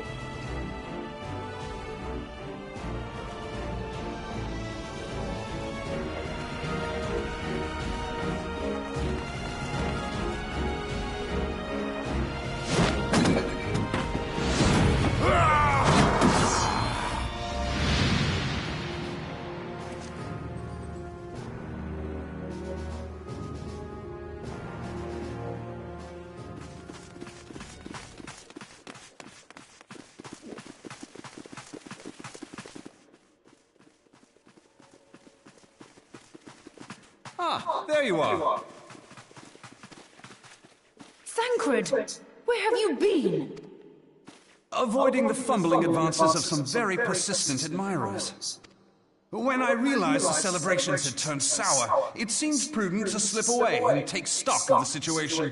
Ah, there you are. Thancred, where have you been? Avoiding the fumbling advances of some very persistent admirers. When I realized the celebrations had turned sour, it seemed prudent to slip away and take stock of the situation.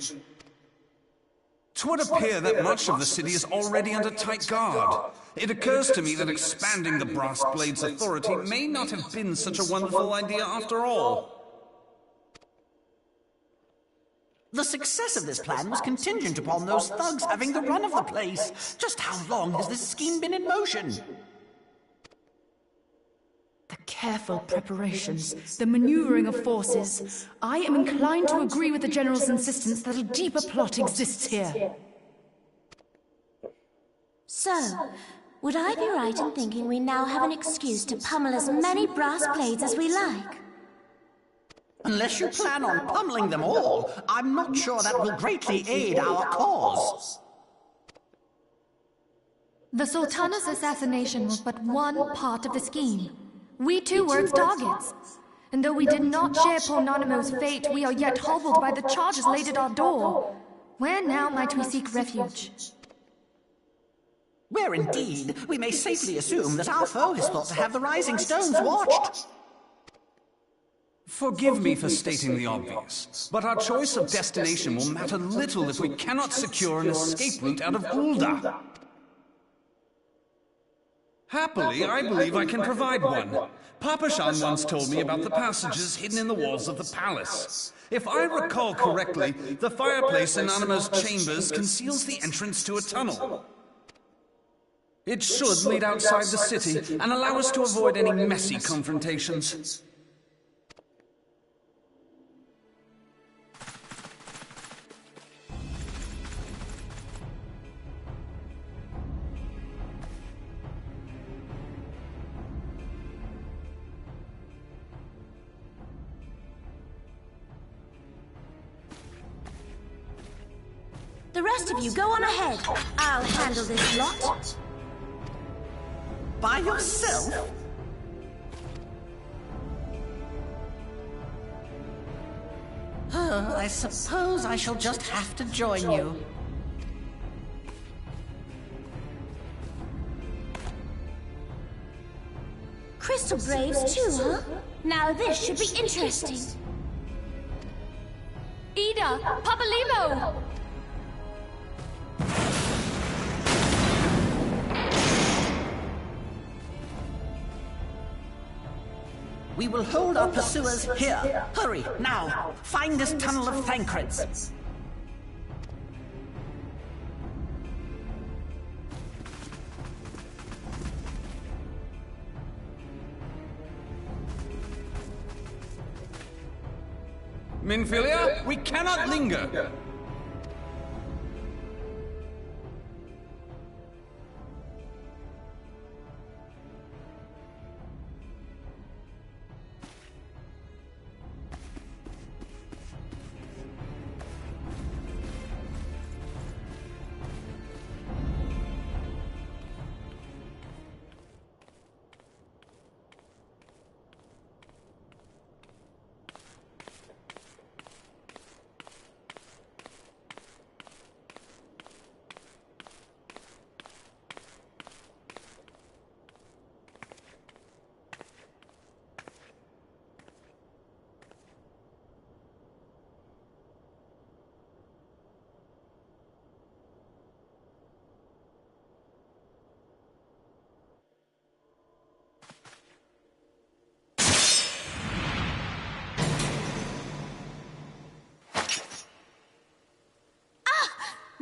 'Twould appear that much of the city is already under tight guard. It occurs to me that expanding the Brass Blade's authority may not have been such a wonderful idea after all. The success of this plan was contingent upon those thugs having the run of the place. Just how long has this scheme been in motion? The careful preparations, the maneuvering of forces. I am inclined to agree with the General's insistence that a deeper plot exists here. So, would I be right in thinking we now have an excuse to pummel as many brass blades as we like? Unless you plan on pummeling them all, I'm not sure that will greatly aid our cause. The Sultana's assassination was but one part of the scheme. We too were its targets. And though we did not share Pornonimo's fate, we are yet hobbled by the charges laid at our door. Where now might we seek refuge? Where indeed, we may safely assume that our foe is thought to have the Rising Stones watched. Forgive me for stating the obvious, but our choice of destination will matter little if we cannot secure an escape route out of Ul'dah. Happily, I believe I can provide one. Papashan once told me about the passages hidden in the walls of the palace. If I recall correctly, the fireplace in Animo's chambers conceals the entrance to a tunnel. It should lead outside the city and allow us to avoid any messy confrontations. The rest of you go on ahead. I'll handle this lot. By yourself? I suppose I shall just have to join you. Crystal Graves too, huh? Now this should be interesting. Ida! Papalimo! We will hold our pursuers here. Hurry, now! Find this tunnel of Thancreds. Minfilia, we cannot linger!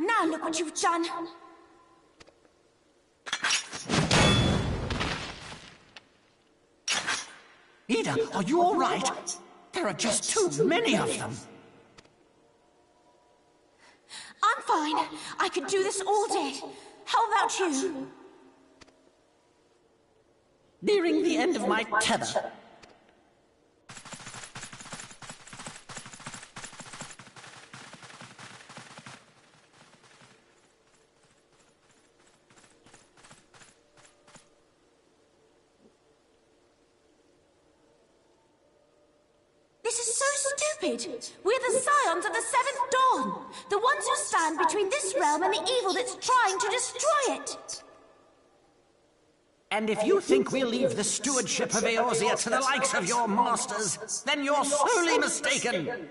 Now look what you've done. Ida, are you all right? There are just too many of them. I'm fine. I could do this all day. How about you? Nearing the end of my tether. We're the Scions of the Seventh Dawn, the ones who stand between this realm and the evil that's trying to destroy it. And if you think we'll leave the stewardship of Eorzea to the likes of your masters, then you're sorely mistaken.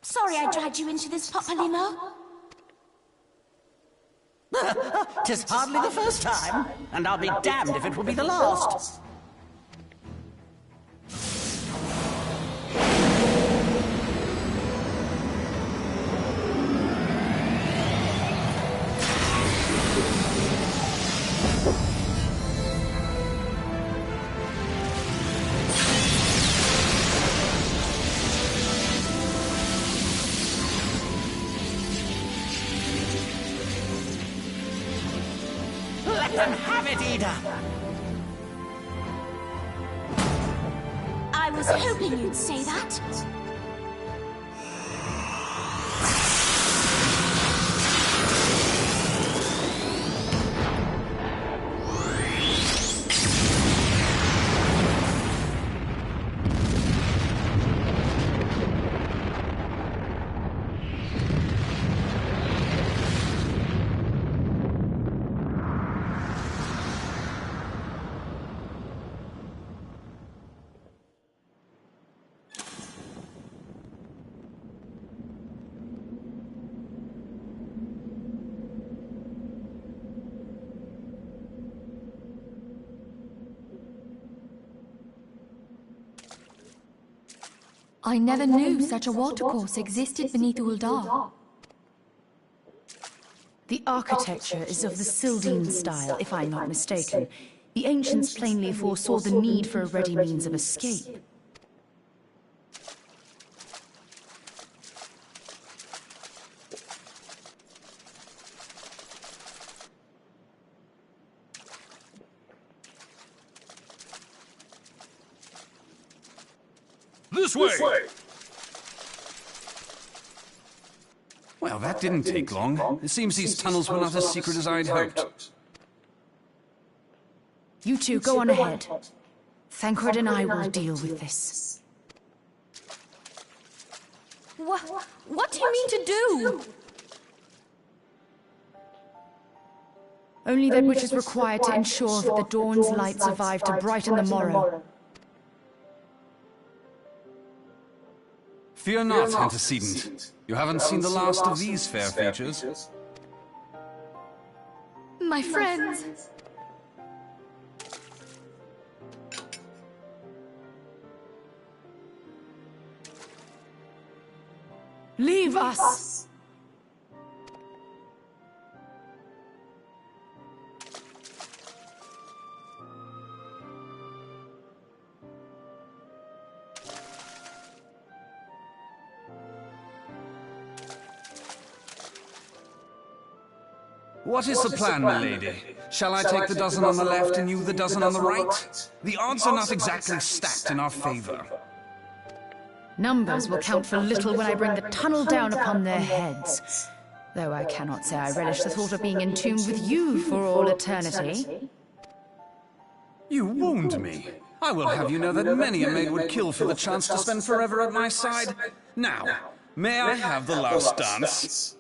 Sorry I dragged you into this, Papalymo. 'Tis hardly the first time, and I'll be damned if it will be the last. Let them have it, Ida! I was hoping you'd say that. I never knew such a watercourse existed beneath Ul'dah. The architecture is of the Sildine style, if I'm not mistaken. The ancients plainly foresaw the need for a ready means of escape. This way! Well, that didn't take long. It seems these tunnels were not as secret as I'd hoped. You two go on ahead. Thancred and I will deal with this. What do you mean to do? Only that which is required to ensure that the dawn's light survive to brighten the morrow. Fear not, antecedent. You haven't seen the last of these fair features. My friends! Leave us! What is the plan, milady? Shall I take the dozen on the left and you the dozen on the right? The odds are not exactly stacked in our favor. Numbers will count for little when I bring the tunnel down upon their heads. Though I cannot say I relish the thought of being entombed with you for all eternity. You wound me. I will have you know that many a maid would kill for the chance to spend forever at my side. Now, may I have the last dance?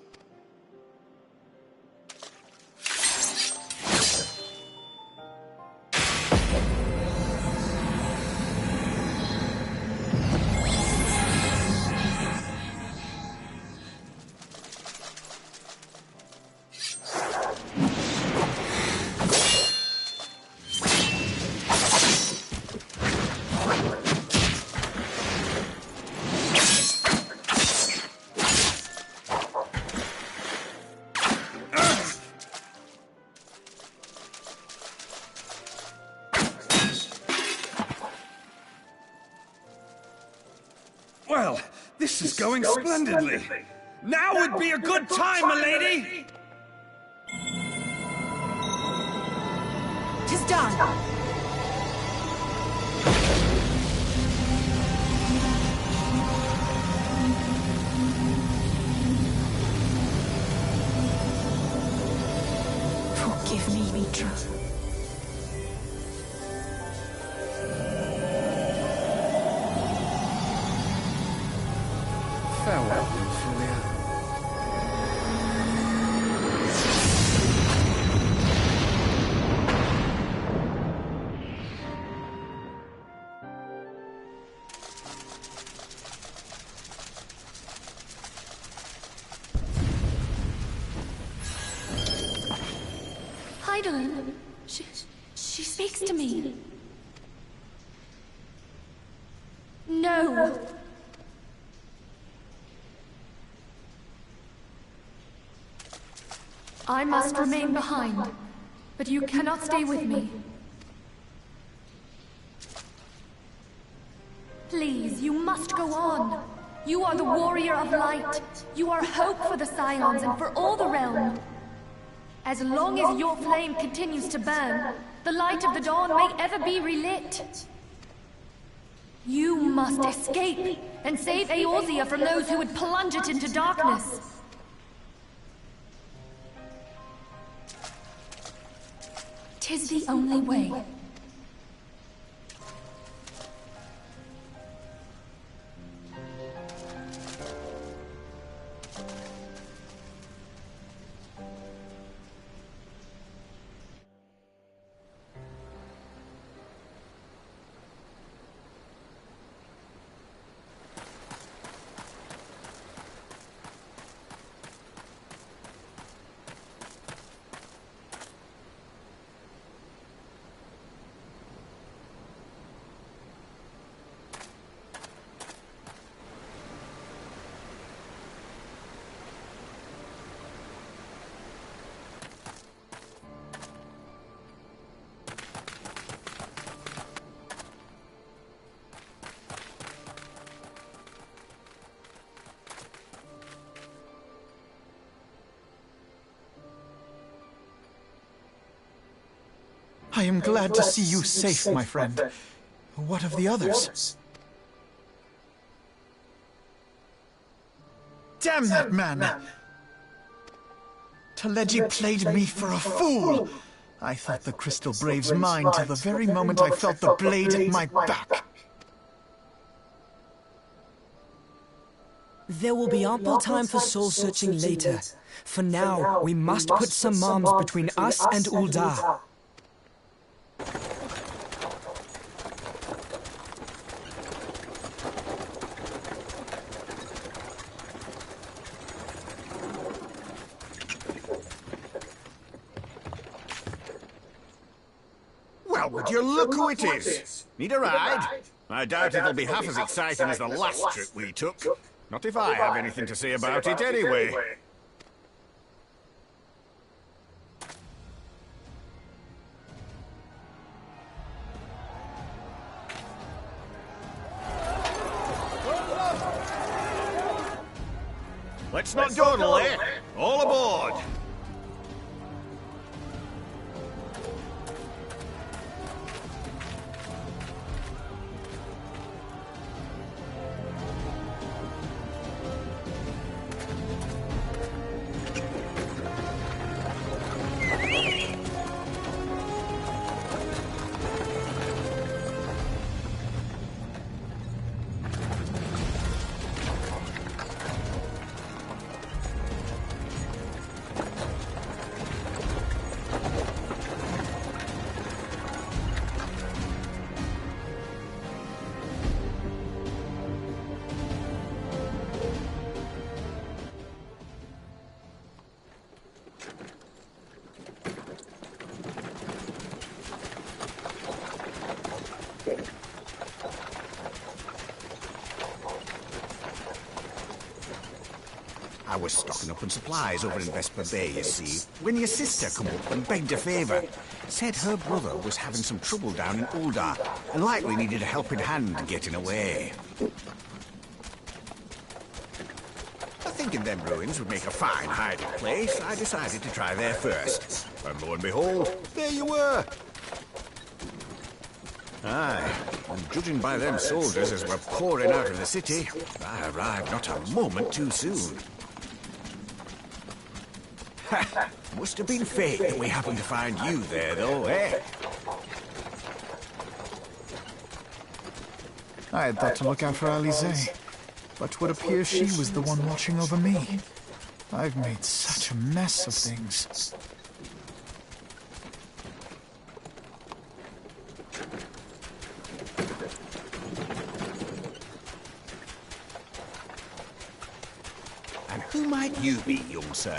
Well, this is going splendidly. Now would be a good time, milady! 'Tis done! Forgive me, Mitra. Farewell. Julia. Hydaelyn, she speaks to me. No. I must remain behind, but you cannot stay with me. Please, you must go on. You are the warrior of light. You are hope for the Scions and for all the realm. As long as your flame continues to burn, the light of the dawn may ever be relit. You must escape and save Eorzea from those who would plunge it into darkness. Tis the only way. I am glad to see you safe, my friend. What of the others? Damn that man! Teleji played me for a fool! I thought the Crystal Brave's mine till the very moment I felt the blade at my back. There will be ample time for soul-searching later. For now, we must put some arms between us and Ul'dah. Well, would you look who it is? Need a ride? I doubt it'll be half as exciting as the last trip we took. Not if I have anything to say about it anyway. Let's not dawdle, eh? All aboard! I was stocking up on supplies over in Vesper Bay, you see, when your sister come up and begged a favour. Said her brother was having some trouble down in Ul'dah, and likely needed a helping hand getting away. Thinking them ruins would make a fine hiding place, I decided to try there first. And lo and behold, there you were! Aye, and judging by them soldiers as were pouring out of the city, I arrived not a moment too soon. Ha! Must have been fate that we happened to find you there, though, eh? I had thought to look out for Alisaie. but would appear she was the one watching over me. I've made such a mess of things. And who might you be, young sir?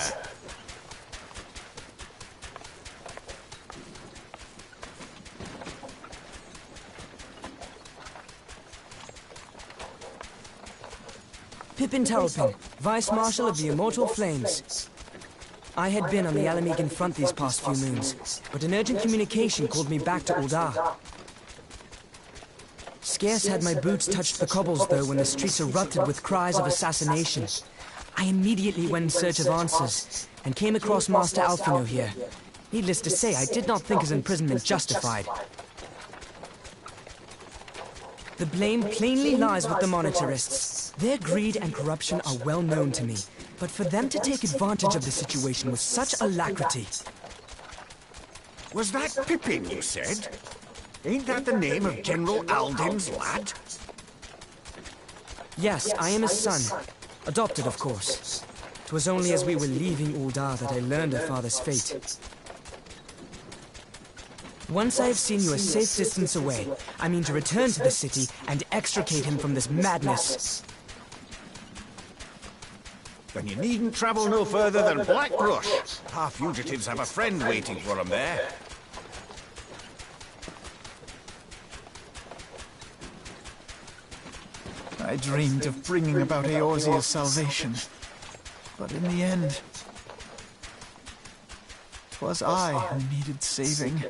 Pippin Taropin, Vice Marshal of the Immortal Flames. I had been on the Alamegan front these past few moons, but an urgent communication called me back to Ul'dah. Scarce had my boots touched the cobbles, though, when the streets erupted with cries of assassination. I immediately went in search of answers, and came across Master Alphino here. Needless to say, I did not think his imprisonment justified. The blame plainly lies with the Monetarists. Their greed and corruption are well known to me, but for them to take advantage of the situation with such alacrity... Was that Pippin, you said? Ain't that the name of General Alden's lad? Yes, I am his son. Adopted, of course. 'Twas only as we were leaving Ul'dah that I learned of father's fate. Once I have seen you a safe distance away, I mean to return to the city and extricate him from this madness. Then you needn't travel no further than Blackbrush. Our fugitives have a friend waiting for them there. I dreamed of bringing about Eorzea's salvation, but in the end, 'twas I who needed saving.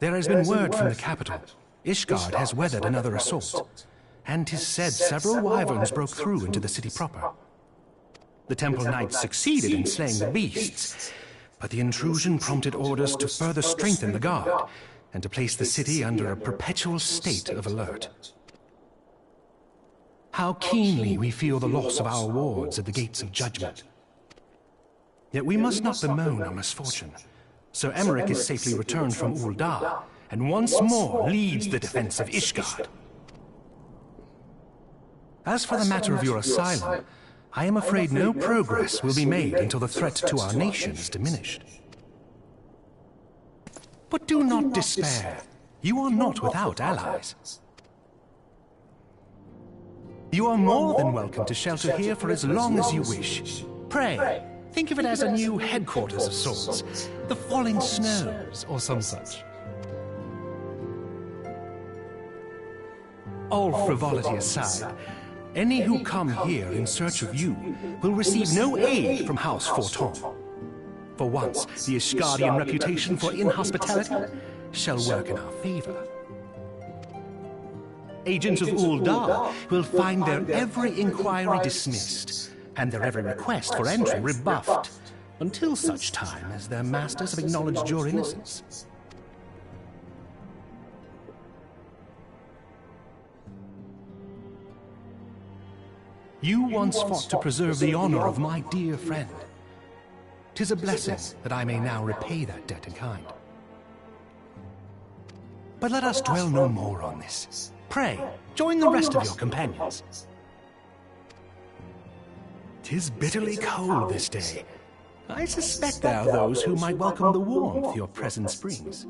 There has been word from the capital. Ishgard has weathered another assault, and 'tis said several wyverns broke through into the city proper. The Temple Knights succeeded in slaying the beasts, but the intrusion prompted orders to further strengthen the guard, and to place the city under a perpetual state of alert. How keenly we feel the loss of our wards at the Gates of Judgment. Yet we must not bemoan our misfortune. Sir Emmerich is safely returned from Ul'dah, and once more leads the defense of Ishgard. As for the matter of your asylum, I am afraid no progress will be made until the threat to our nation is diminished. But do not despair. You are not without allies. You are more than welcome to shelter here for as long as you wish. Pray, think of it as a new headquarters of sorts. The Falling Snows, or some such. All frivolity aside, any who come here in search of you will receive no aid from House Forton. For once, the Ishgardian reputation for inhospitality shall work in our favor. Agents of Ul'dah will find their every inquiry dismissed, and their every request for entry rebuffed, until such time as their masters have acknowledged your innocence. You once fought to preserve the honor of my dear friend. 'Tis a blessing that I may now repay that debt in kind. But let us dwell no more on this. Pray, join the rest of your companions. 'Tis bitterly cold this day. I suspect there are those who might welcome the warmth your presence brings.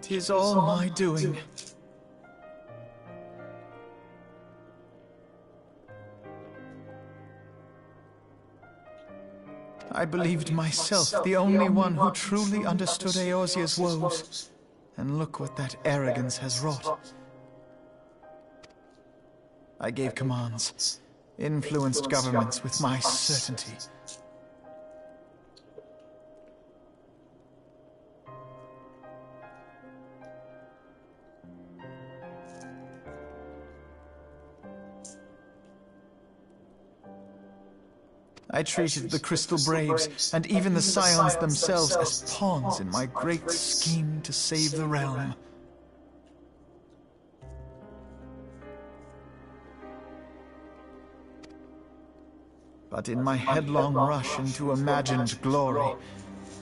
'Tis all my doing. I believed myself the only one who truly understood Eorzea's woes, and look what that arrogance has wrought. I gave commands, influenced governments with my certainty. I treated the Crystal Braves, and even the Scions themselves, as pawns in my great scheme to save the realm. But in my headlong rush into imagined glory,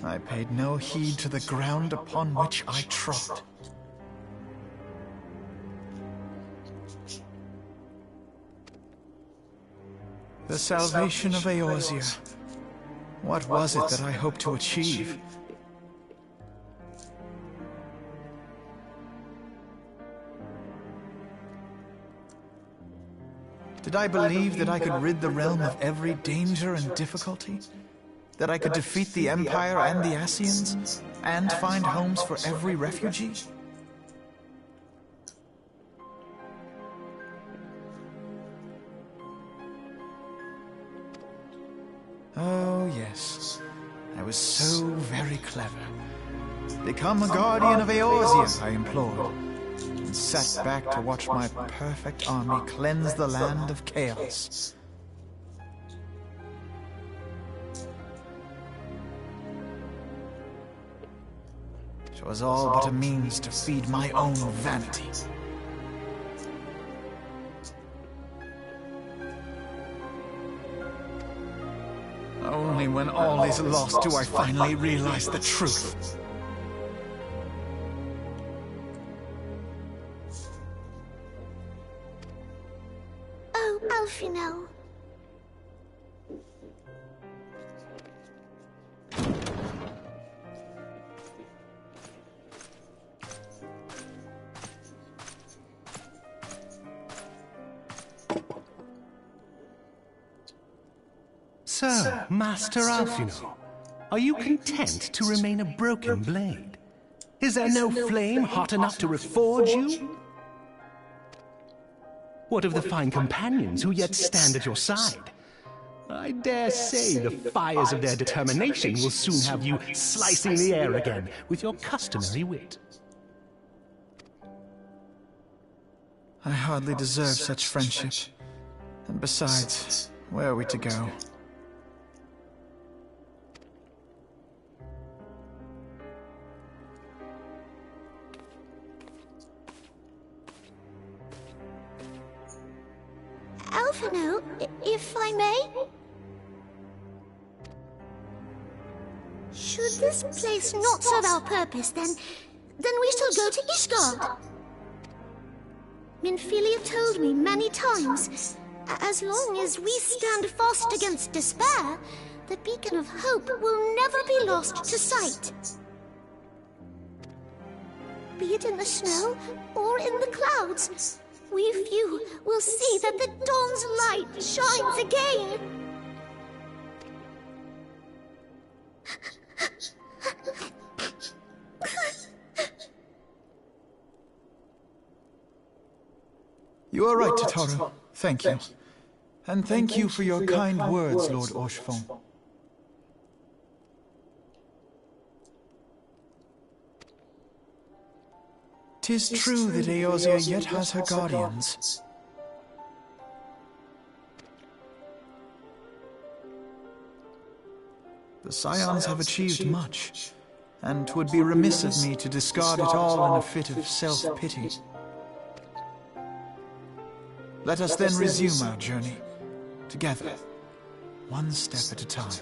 I paid no heed to the ground upon which I trod. The salvation of Eorzea. What was it that I hoped to achieve? Did I believe that I could rid the realm of every danger and difficulty? That I could defeat the Empire and the Ascians, and find homes for every refugee? Oh, yes. I was so very clever. Become a guardian of Eorzea, I implored, and sat back to watch my perfect army cleanse the land of chaos. It was all but a means to feed my own vanity. Only when all is lost do I finally realize the truth. Oh, Alphinaud. So, Master Alphinaud, are you content to remain a broken blade? Is there no flame hot enough to reforge you? What of the fine companions who yet stand at your side? I dare say the fires of their determination will soon have you slicing the air again with your customary wit. I hardly deserve such friendship. And besides, where are we to go? Alphinaud, if I may? Should this place not serve our purpose, then we shall go to Ishgard. Minfilia told me many times, as long as we stand fast against despair, the beacon of hope will never be lost to sight. Be it in the snow or in the clouds, we few will see that the dawn's light shines again. You are right, Totoro. Thank you. And thank you for your kind words, Lord Orchefon. 'Tis true that Eorzea yet has her guardians. The Scions have achieved much, and 'twould be remiss of me to discard it all in a fit of self-pity. Let us then resume our journey, together, one step at a time.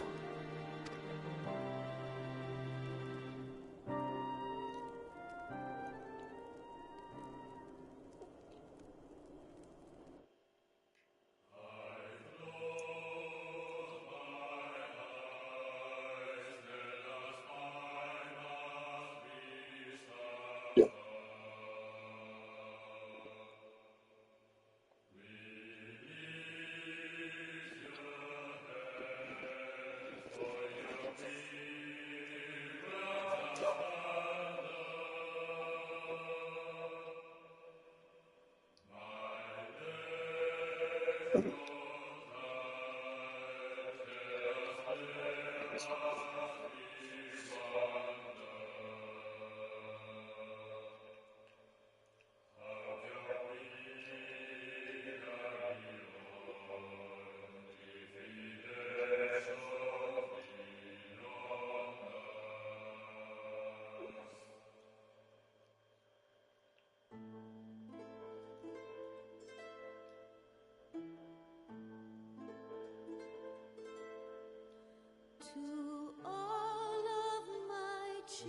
Yeah.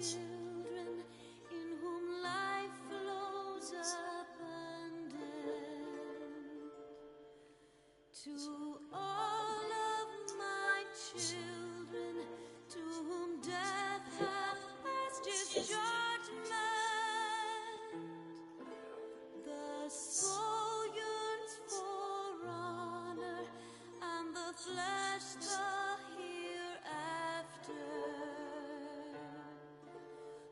children in whom life flows abundant. To all of my children, to whom death hath passed his judgment, the soul yearns for honor, and the flesh the hereafter.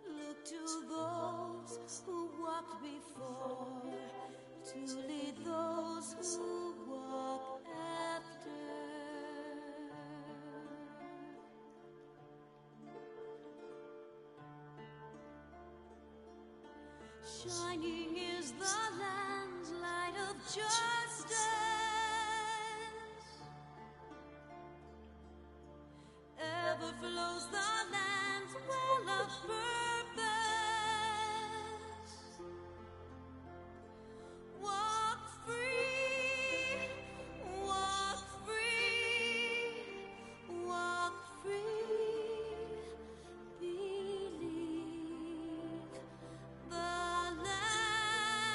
Look to those who walked before, to lead those who walk after. Shining is the land's light of justice. Ever flows the land's well of purpose. Walk free, walk free, walk free. Believe the lamb's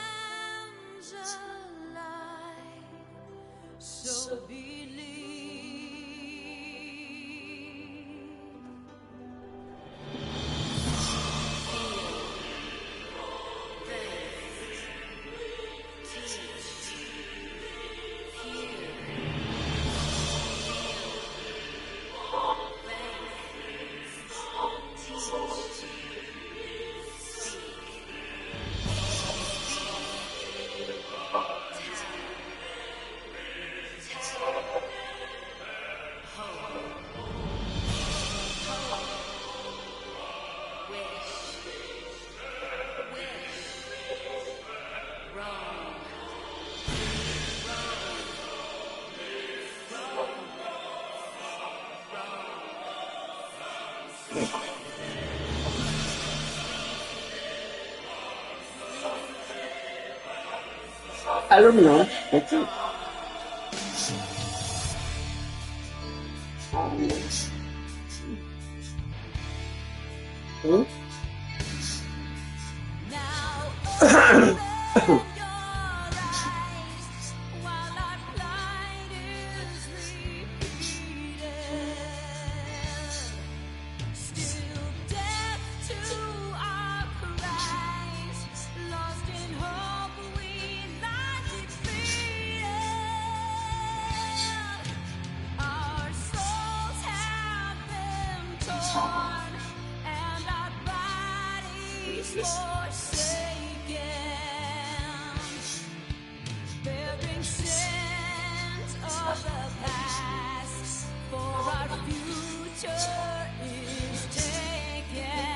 alive. So believe. I don't know. That's it. Bearing sins of the past, for our future is taken.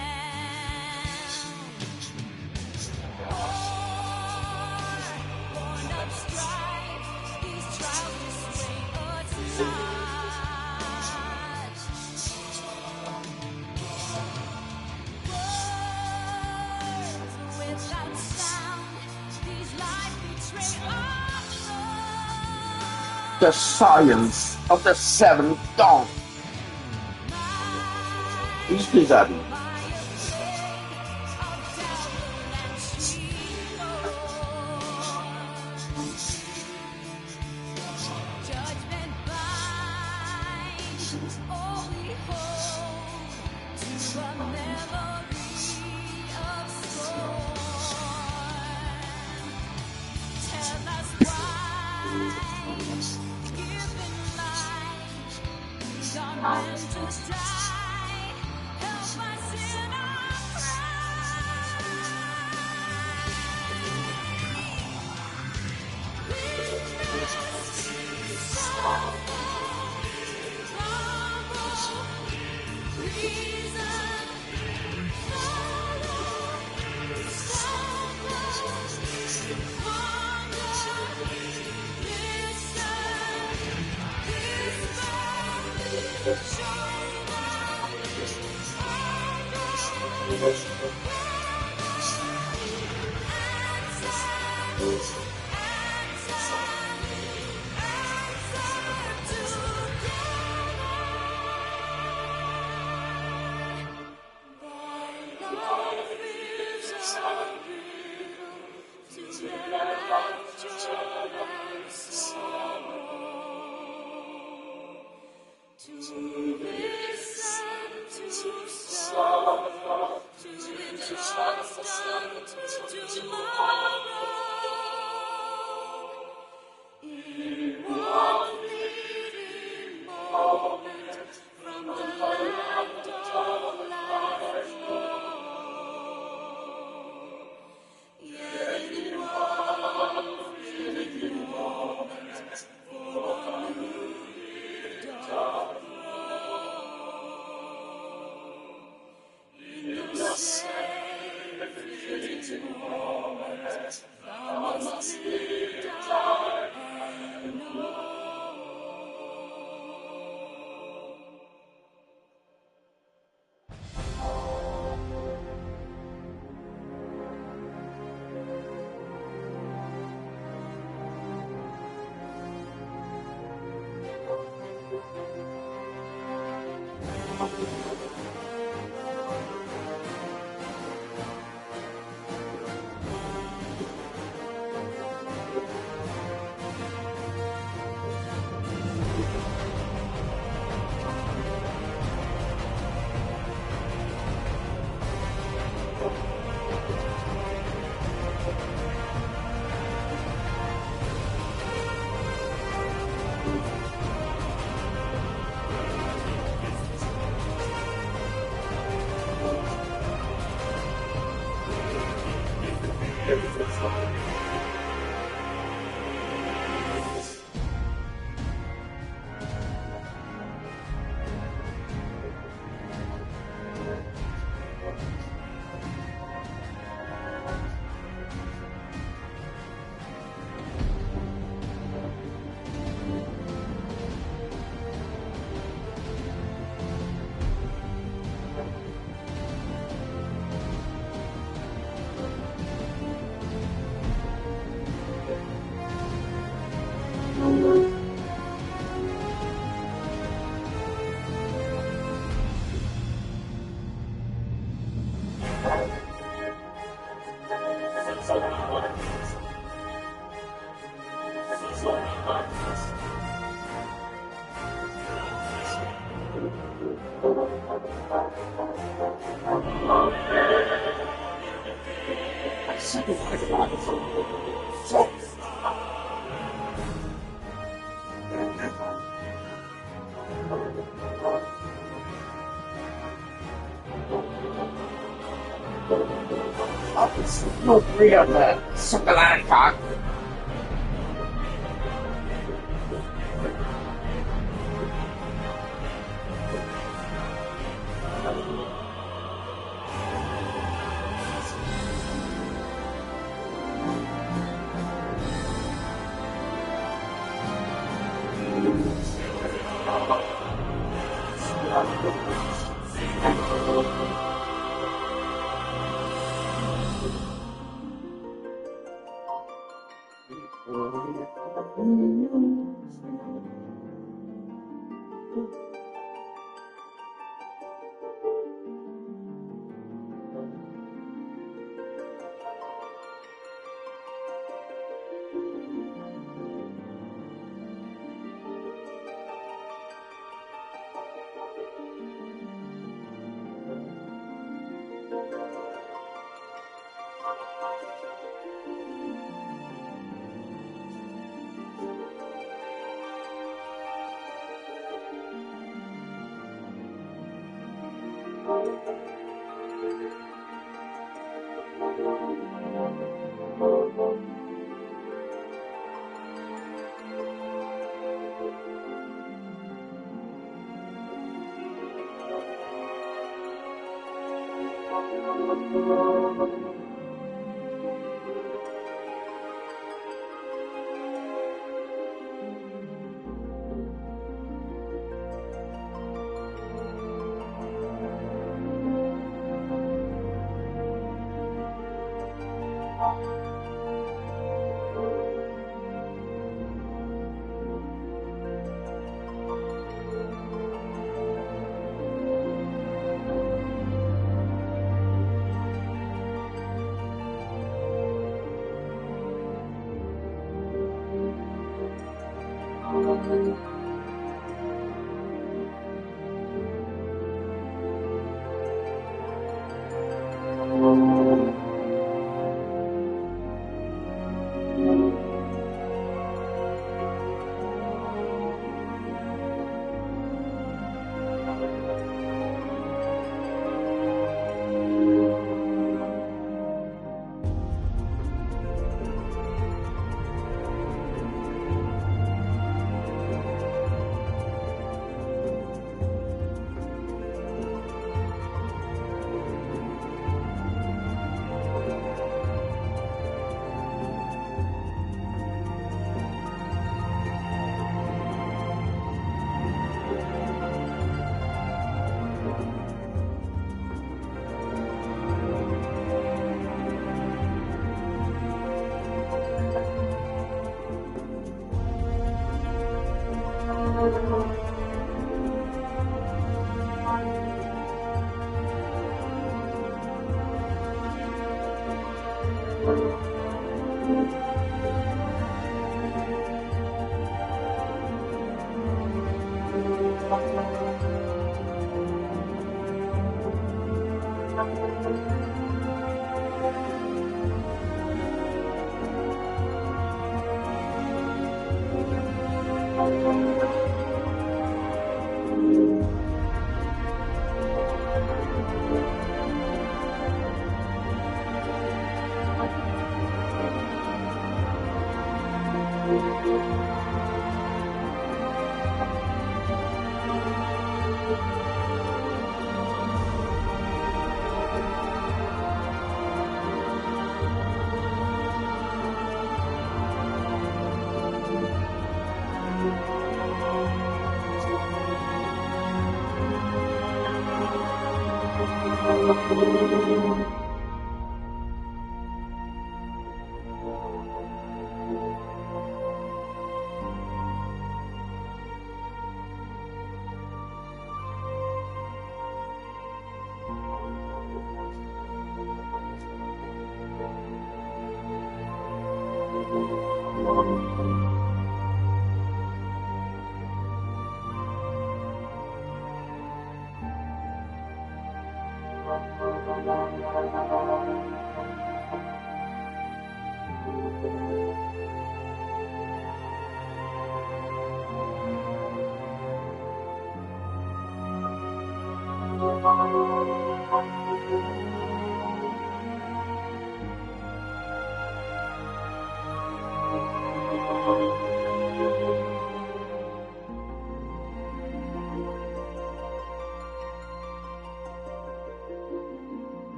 Born of strife, these trials dissuade us not. Words without sound, these lies betray us. The science of the seventh dawn. Iskizari. Judgment binds all we hold to a memory of scorn. Tell us why, given life, these are meant to die. Help us in our To listen, to serve, to entrust unto tomorrow. In one fleeting moment from the land of life yet in one fleeting moment for a new dawn. In the same fleeting moment, thou must live, die, and know. No real chocolate cock.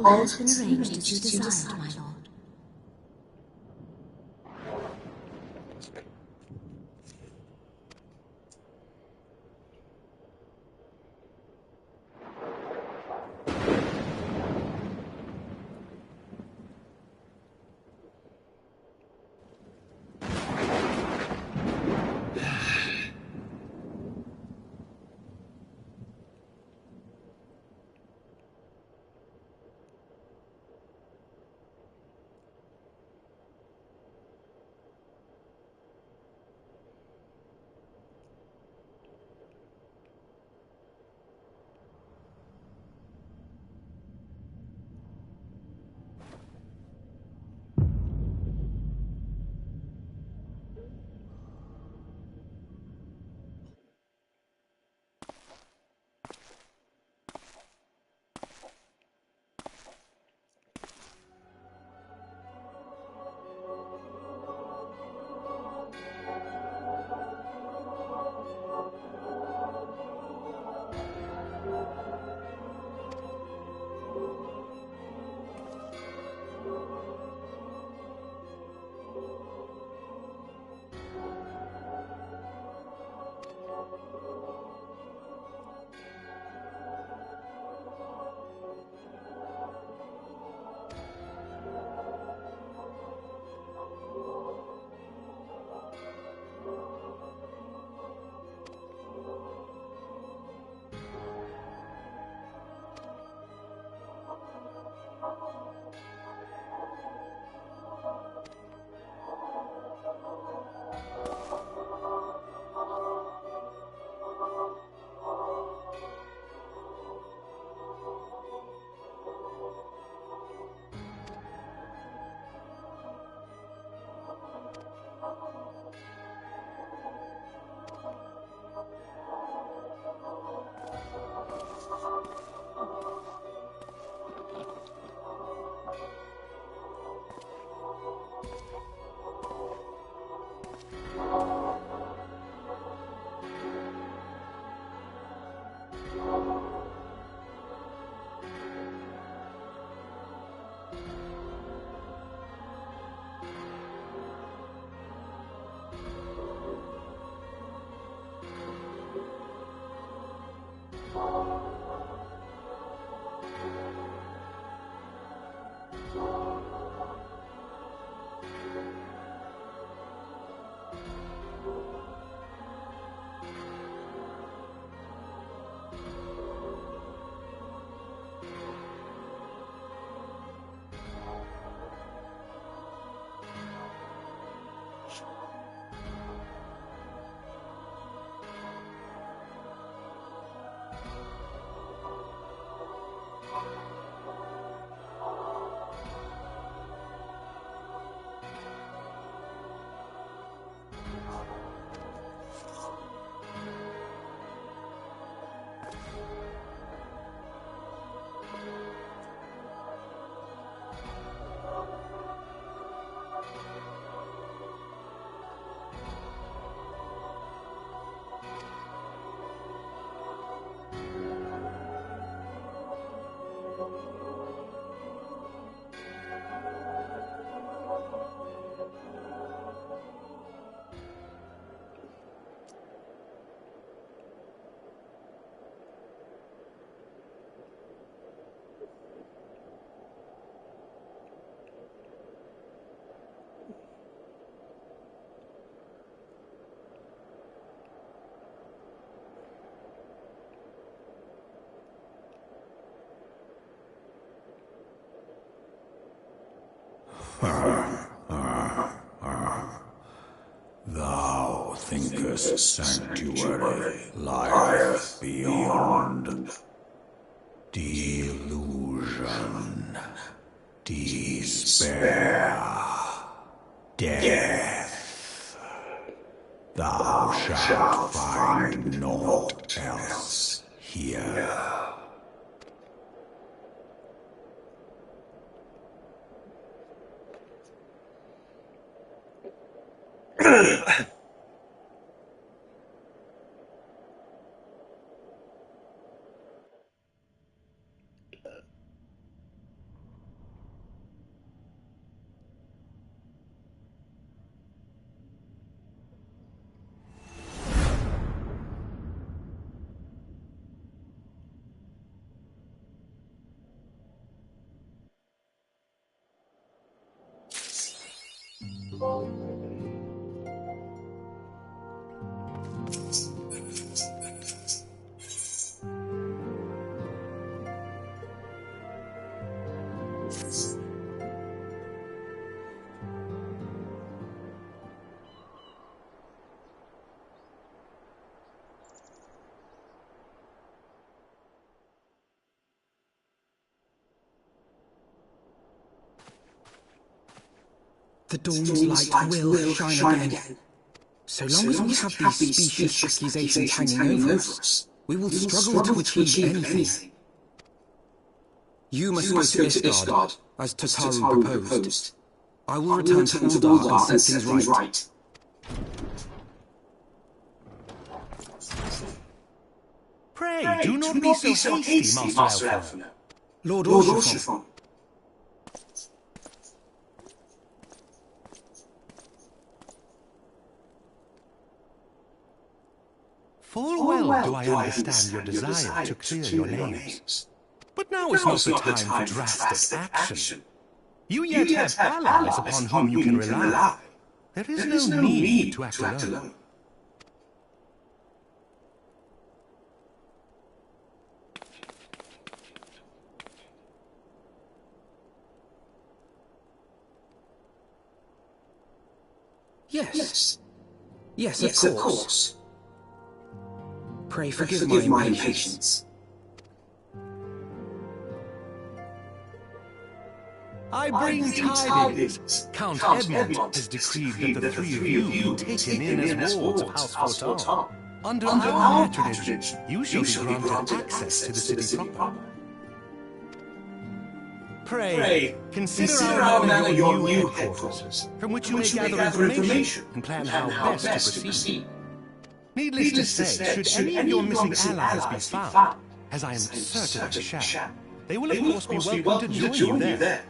All has been arranged as you desired, my lord. Thou thinkest sanctuary lieth beyond. Delusion, despair, death. Thou shalt find naught else here. The dawn's light will shine again. So long as we have these specious accusations hanging over us, we will struggle to achieve anything. You must go to Ishgard, as Tataru proposed. I will return to Uldar and set things right. Pray, do not be so hasty, Master Alphinaud. Lord Orchiffon. Full well do I understand your desire to clear your names. But now is not the time for drastic action. You yet have allies upon whom you can rely. There is no need to act alone. Yes, of course. Pray forgive my impatience. I bring tidings. Count Edmund has decreed that the three of you be taken in as wards of House Fortin. Under our patronage, you shall be granted access to the city proper. Pray, consider our manor your new headquarters, from which you may gather information and plan how best to proceed. Needless to say, should any of your missing allies be found, as I am certain they shall, they will of course be welcome to join you there.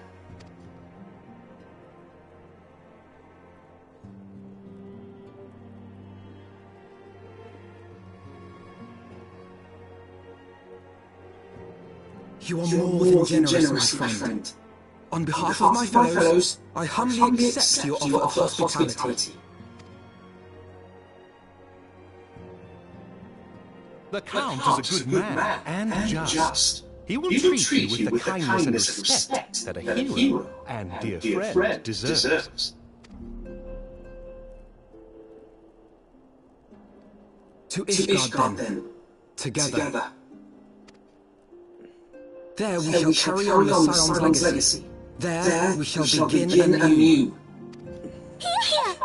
You are more than generous, my friend. On behalf of my fellows, I humbly accept your offer of hospitality. The Count is a good man and just. He will treat you with the kindness and respect that a hero and dear friend deserves. To Ishgard, then. Together. There we shall carry on the Scion's legacy. There we shall begin anew. Here!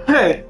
Hey.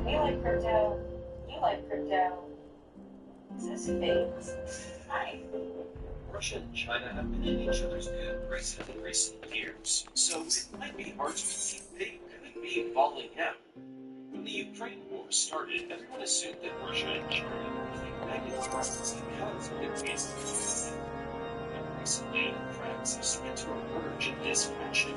You like crypto. You like crypto. Says Faith. Hi. Russia and China have been in each other's good graces in recent years, so it might be hard to believe they could be falling out. When the Ukraine war started, everyone assumed that Russia and China were united forces because of their reasons. But recently, trends have started to emerge in this friendship.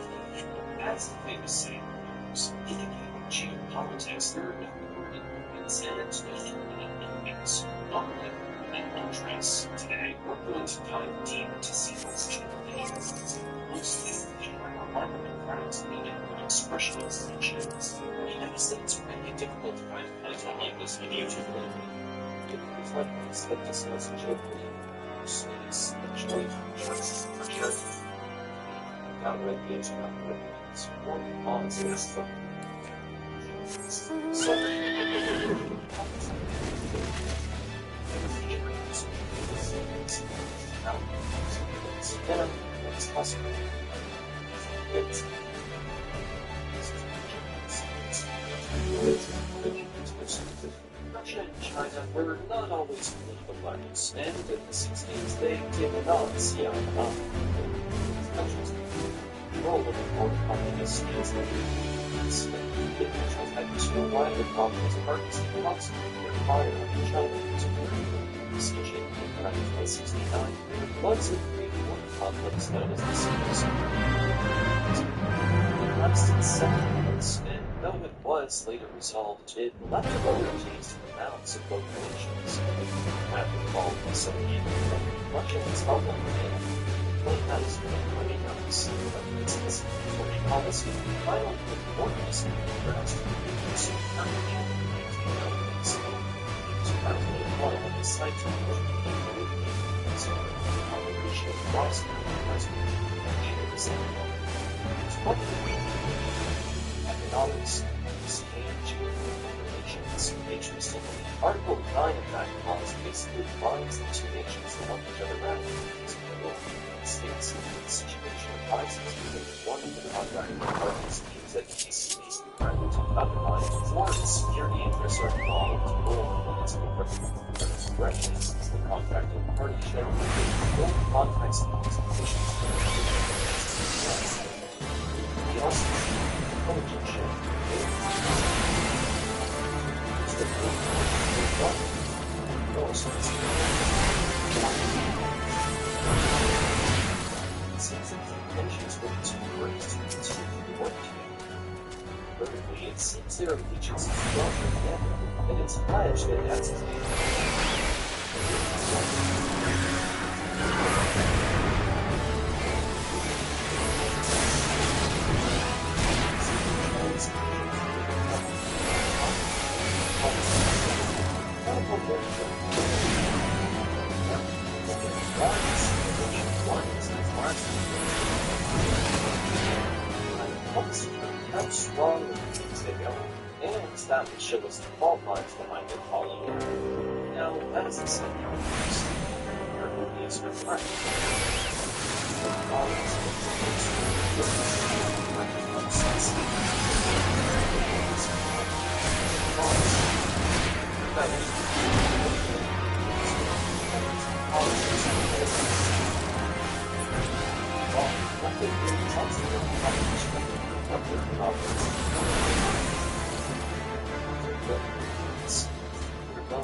As the famous saying goes, indicating geopolitics, there are no permanent movements and determinate enemies, only permanent interests. Today, we're going to dive deep to see what's changed. Mostly, China remarkably crowds meaning and expression of friendships. We notice that it's really difficult to find content like this on YouTube lately. It reflects that discuss geopolitical space, actually, pressure, downright the internet, or politics. Russia and China were not always political rivals, and in the 60s they did not see eye to eye. Countries control of the foreign communist states that individuals had too wide a conflict of parties to constantly require China to the decision in 1969 was a pre-war conflict known as the Secret Service. It lasted 7 months, and though it was later resolved, it left a bitter taste in the mouths of both nations. After the fall of the Soviet Union, Russia was held on the hand. Playing nice for the 29s, but its discriminatory policy finally put importance in the rest of the pursuit permanently in the 1990s. In 2001, the site of the Operation Crossbow President needed a second one. It's what we economics, exchange, relations. Interestingly, Article 9 of that clause basically binds the two nations to help each other out. States the situation arises because one of the contracting parties deems that peace may be threatened, otherwise foreign security interests are involved, or political aggression. The contracting party shall maintain full context of these conditions. We also see intelligence sharing. Since the intentions were too great to continue to work together. Furthermore, it seems their allegiance is stronger than ever, and it's pledged that that's his name. How strong the things they go, and that would show us the fault lines behind it falling in. Now, as the second your movie is right.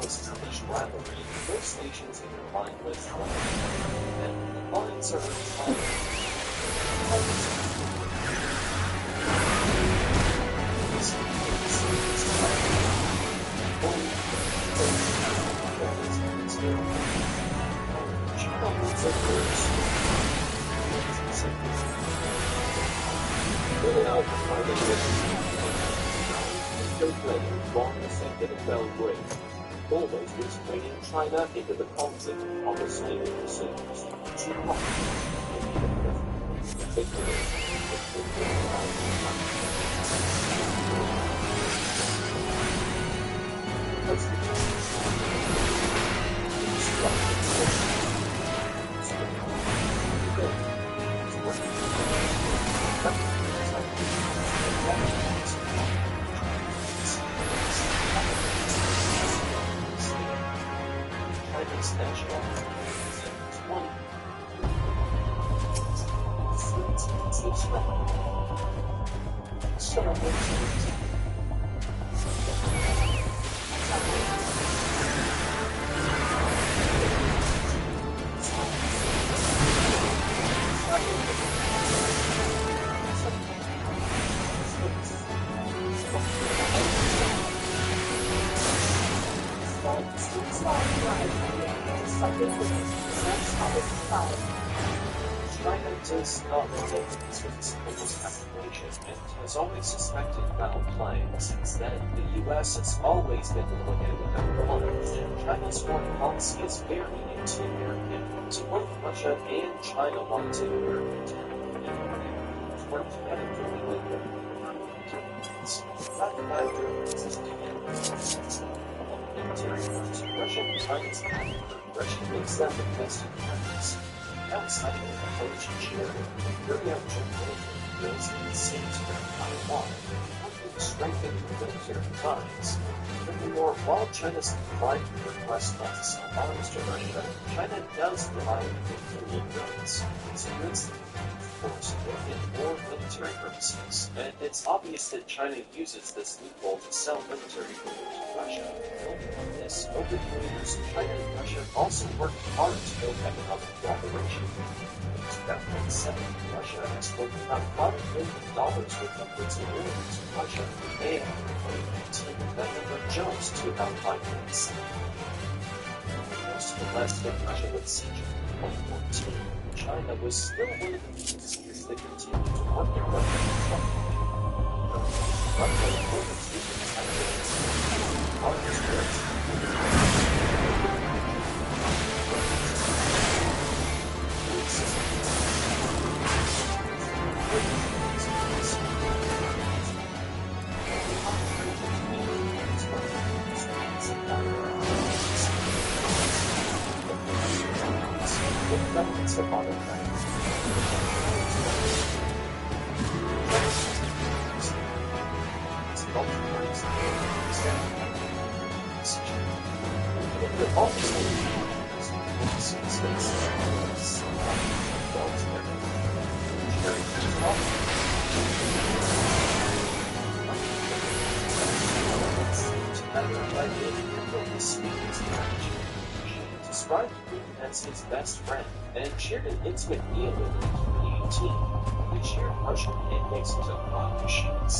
Established rivalry, both stations intertwined with and the lines are always was bringing China into the conflict on the same pursuits. China does not take this with its biggest aspirations and has always suspected foul play. Since then, the U.S. has always been looking at number one, and China's foreign policy is very anti-American. So both Russia and China want to work together with that factor is military first. Russia and China's Russia makes them invested countries. Outside of the relationship, very military bills in the same term Taiwan, helping strengthen the military ties. Furthermore, while China's declined request not to sell arms to Russia, China does provide nuclear goods. These goods of course, in more military purposes, and it's obvious that China uses this loophole to sell military goods to Russia. Building on this, over the years, China and Russia also worked hard to build economic cooperation. In 2007, Russia exported about $5 billion worth of goods and goods to Russia, and in 2019, that number jumps to about $5.7 billion. Most of the last that Russia would siege in 2014. China was still one of the few countries that continued to work their way to described Putin as his best friend and shared an intimate meal with him in 2018. They shared Russian pancakes and took machines.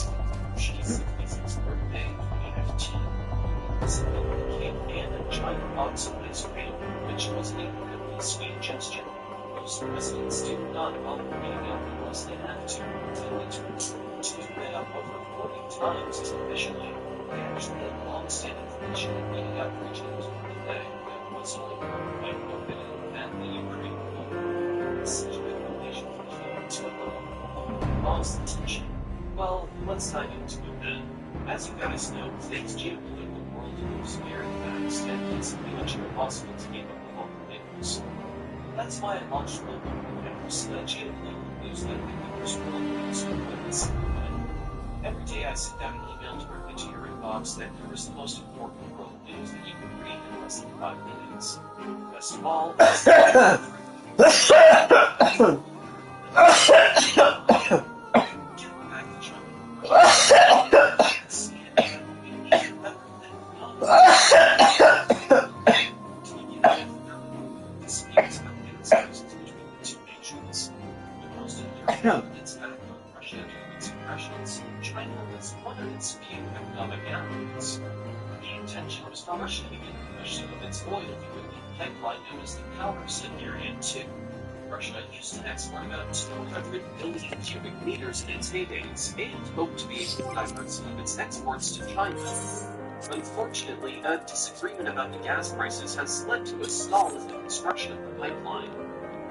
She's 66th birthday in 2015. Recently became Anne and China box ice cream, which was a incredibly sweet gesture. Most presidents do not bother being out unless they have to, and to get up over 40 times is officially. They actually had long-standing information and meeting up for each other the day that was only by Copenhagen and the Ukraine war. Such good information for the to cause the tension. Well, let's dive into it then. As you guys know, today's geopolitical world moves very fast, and it's pretty much impossible to keep up with all the news. That's why I launched Global News, a geopolitical news that covers world news in minutes. Every day I send out an email directly to your inbox that covers the most important world news that you can read in less than 5 minutes. Best of all, China was one of its few economic allies. The intention was for Russia to begin pushing of its oil through the pipeline known as the Power-Siberian 2. Russia used to export about 200 billion cubic meters in its heydays, and hoped to be able to divert some of its exports to China. Unfortunately, a disagreement about the gas prices has led to a stall in the construction of the pipeline.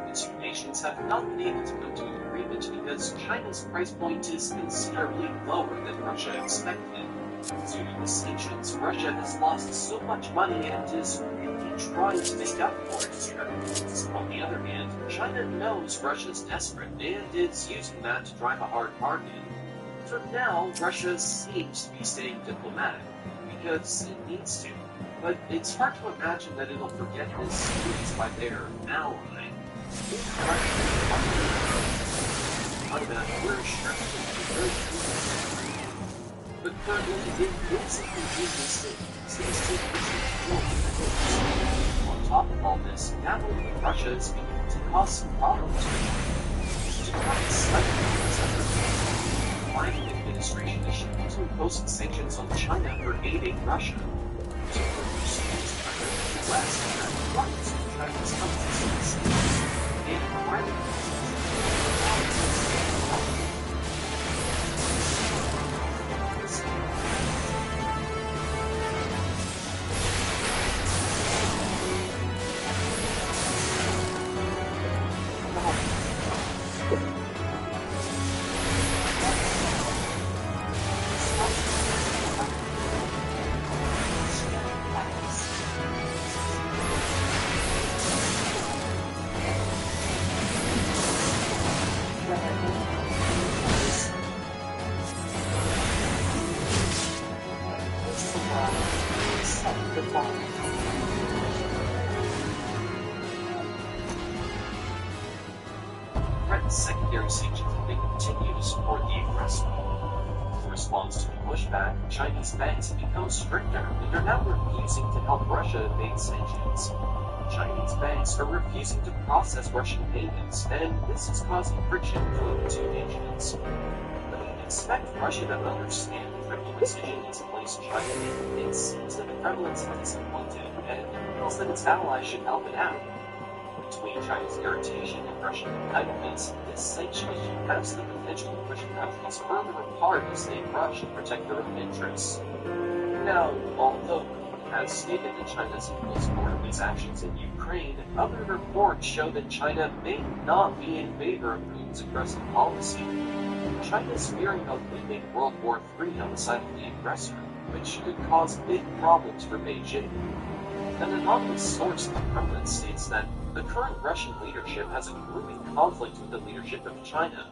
The two nations have not been able to come to an agreement because China's price point is considerably lower than Russia expected. Due to the sanctions, Russia has lost so much money and is really trying to make up for it here. On the other hand, China knows Russia's desperate and is using that to drive a hard bargain. For now, Russia seems to be staying diplomatic, because it needs to, but it's hard to imagine that it'll forget this squeeze by their ally. But currently, it is a convenience on top of all this, dabbling with Russia is beginning to cause some problems. To try and the Biden administration is shifting to imposing sanctions on China for aiding Russia. To reduce the US and rights of China's companies and private secondary sanctions and they continue to support the aggressor. In response to the pushback, Chinese banks have become stricter and are now refusing to help Russia evade sanctions. Chinese banks are refusing to process Russian payments, and this is causing friction between the two nations. But you'd expect Russia to understand the critical decision to place China in. It seems that the Kremlin is disappointed and feels that its allies should help it out. Between China's irritation and Russian entitlements, this sanctionation has the potential to push countries further apart as they rush to protect their own interests. Now, although Putin has stated that China is in full support of these actions in Ukraine, other reports show that China may not be in favor of Putin's aggressive policy. China is fearing a looming World War III on the side of the aggressor, which could cause big problems for Beijing. An anonymous source in the Kremlin states that the current Russian leadership has a looming conflict with the leadership of China.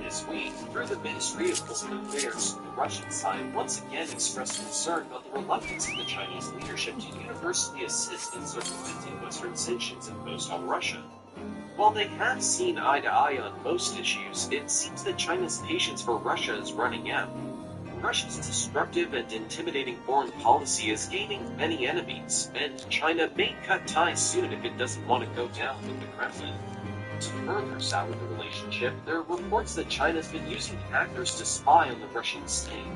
This week, through the Ministry of Foreign Affairs, the Russian side once again expressed concern about the reluctance of the Chinese leadership to universally assist in circumventing Western sanctions imposed on Russia. While they have seen eye to eye on most issues, it seems that China's patience for Russia is running out. Russia's destructive and intimidating foreign policy is gaining many enemies, and China may cut ties soon if it doesn't want to go down with the Kremlin. To further sour the relationship, there are reports that China's been using hackers to spy on the Russian state.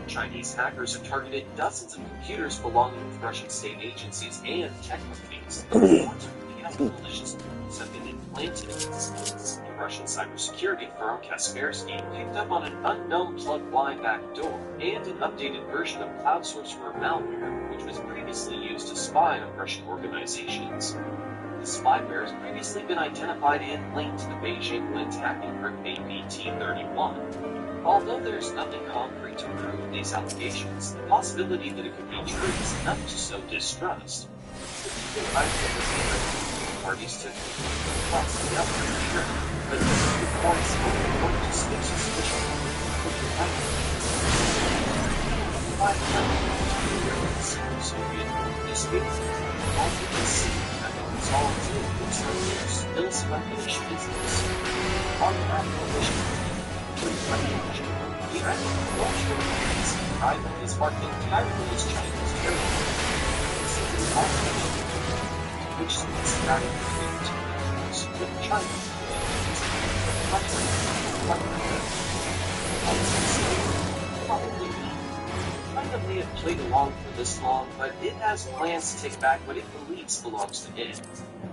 Chinese hackers have targeted dozens of computers belonging to Russian state agencies and tech companies. Importantly, malicious tools have been implanted in its systems. The Russian cybersecurity firm Kaspersky picked up on an unknown plug-Y backdoor and an updated version of cloud sorcerer malware, which was previously used to spy on Russian organizations. The spyware has previously been identified and linked to the Beijing-linked hacking group APT-31. Although there's nothing concrete to prove these allegations, the possibility that it could be true is enough to sow distrust. Parties to cross the upper sure, but this is the point to speak suspicion Soviet disputes. All you can see that it's all due to some ill-selected business. On the coalition, the Iranian cultural private is marked entirely as Chinese territory. This is an operation which speaks rapidly to with China. Probably China may have played along for this long, but it has plans to take back what it believes belongs to it.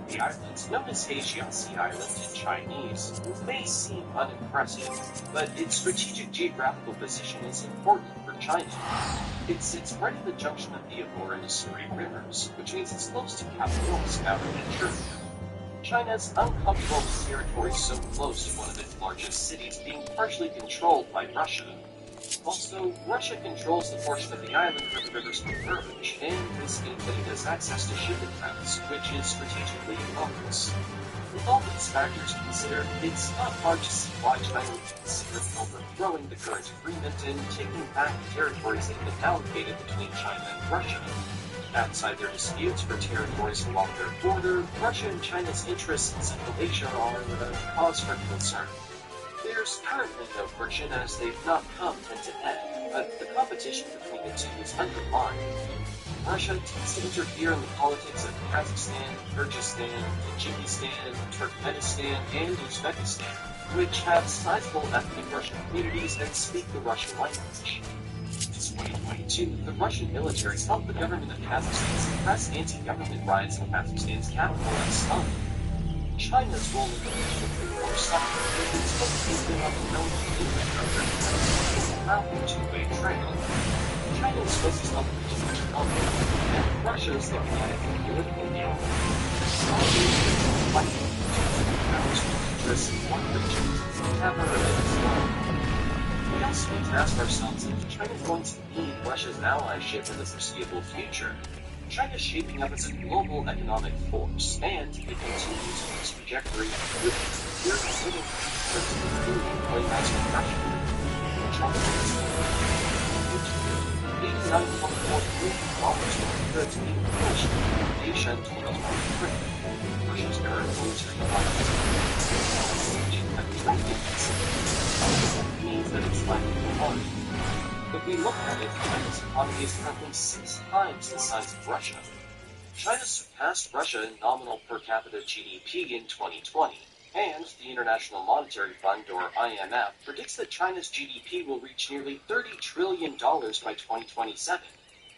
The island, known as Hejiasi Island in Chinese, may seem unimpressive, but its strategic geographical position is important for China. It sits right at the junction of the Amur and Ussuri rivers, which means it's close to capital Skowron and Chernigov. China's uncomfortable with territory so close to one of its largest cities being partially controlled by Russia. Also, Russia controls the portion of the island where the rivers converge, and this means that it has access to shipping routes, which is strategically enormous. With all these factors considered, it's not hard to see why China would consider overthrowing the current agreement and taking back the territories that have been allocated between China and Russia. Outside their disputes for territories along their border, Russia and China's interests in Central Asia are cause for concern. There's currently no friction as they've not come head-to-head, but the competition between the two is undermined. Russia tends to interfere in the politics of Kazakhstan, Kyrgyzstan, Tajikistan, Turkmenistan, and Uzbekistan, which have sizable ethnic Russian communities and speak the Russian language. In 2022, the Russian military helped the government of Kazakhstan suppress anti-government riots in Kazakhstan's capital, Astana. China's role in the region for suffering is focused on the known infrastructure is a powerful two-way trail. China is focused on the region's economy, and Russia is looking at it from a political view. Interests in one region have a We also need to ask ourselves if China is going to need Russia's allyship in the foreseeable future. China is shaping up as a global economic force, and it continues on its trajectory with very little play master Russia. China is $89.4 billion goods being pushed from Asia in 2023. Russia's current military means that it's likely to harm. If we look at it, China's economy is currently 6 times the size of Russia. China surpassed Russia in nominal per capita GDP in 2020, and the International Monetary Fund, or IMF, predicts that China's GDP will reach nearly $30 trillion by 2027,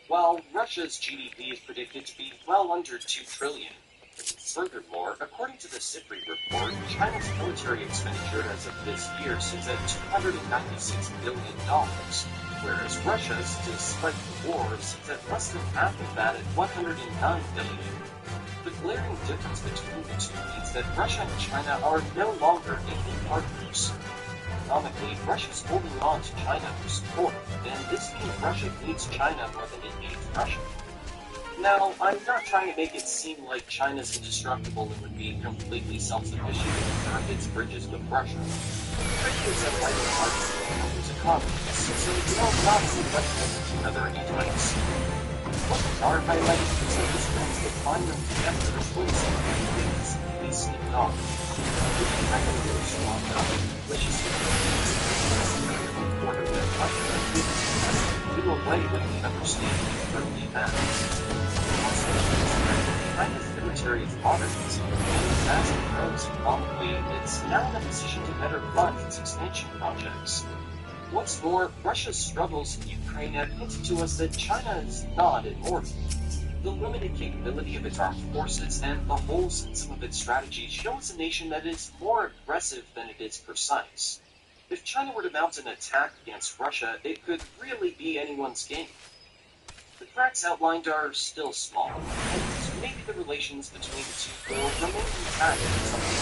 while Russia's GDP is predicted to be well under $2 trillion. Furthermore, according to the SIPRI report, China's military expenditure as of this year sits at $296 billion, whereas Russia's, despite the war, sits at less than half of that at $109 billion. The glaring difference between the two means that Russia and China are no longer equal partners. Economically, Russia's holding on to China for support, and this means Russia needs China more than it needs Russia. Now, I'm not trying to make it seem like China's indestructible and would be completely self-sufficient and burn its bridges with Russia. Russia is a vital part of the world's economy, so we don't not see Russia as another anyplace. What are highlighted is that this means the climb of the effort is going to be seen off. If China really strong enough, which is quarter that Russia do away with the understanding of earthly events. China's military is modernized, and as it grows economically, it's now in a position to better fund its expansion projects. What's more, Russia's struggles in Ukraine have hinted to us that China is not immortal. The limited capability of its armed forces and the holes in some of its strategies shows a nation that is more aggressive than it is precise. If China were to mount an attack against Russia, it could really be anyone's game. The cracks outlined are still small, and maybe the relations between the two will remain intact for something to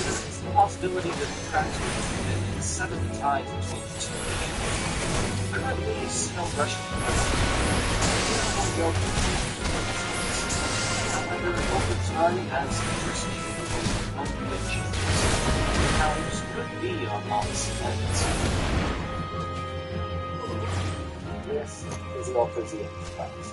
There is the possibility that the cracks will be in 7 times between the two nations. Currently, no Russian president. However, over time, as interest changes, powers could be on opposite ends. This is an Alphonsian class.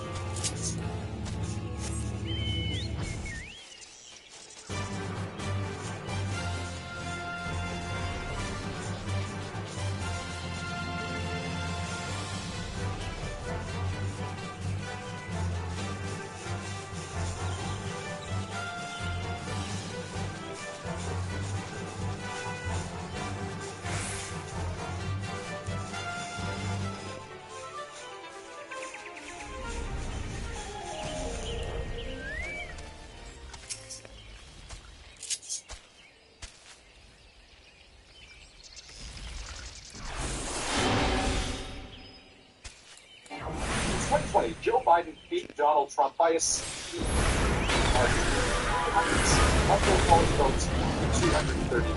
Joe Biden beat Donald Trump by a margin. Electoral votes 230.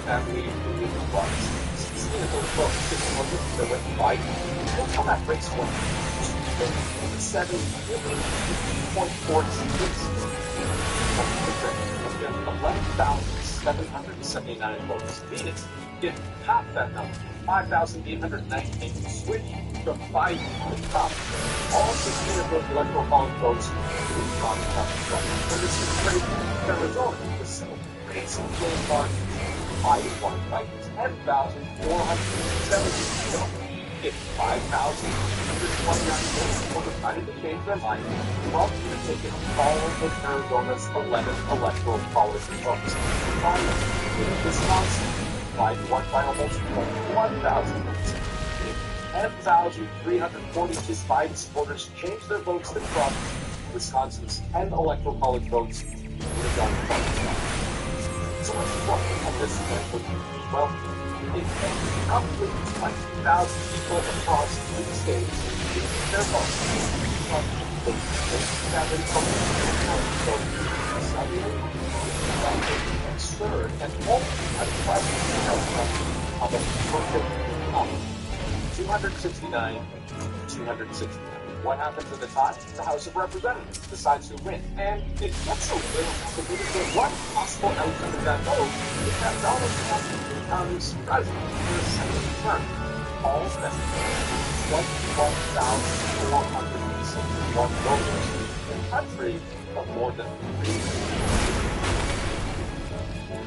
Family was 16 of those votes that went to Biden. Look how that race went. 11,779 votes. Phoenix get half that number. 5,819 switch from Biden to Trump. All 16 of those electoral college votes to Donald Trump. And this is great. Arizona, the Senate race in James Biden. Biden won by 10,470 votes. If 5,129 votes were decided to change their mind, Trump would have taken all of Arizona's 11 electoral college votes. In Wisconsin, Biden won by almost 1,000 votes. 10,342 Biden supporters changed their votes to Trump. Wisconsin's 10 electoral college votes would have gone to Trump. So what's the point of this event? Well, it outweighs 20,000 people across 3 states changing their votes. Trump votes 7 third and ultimately a president of the perfect 269, 269. What happens at the time? The House of Representatives decides who wins. And it gets so little political. One possible outcome of that vote is that Donald Trump becomes president for a second term. All of them, 21,461 voters in a country of more than 3 million.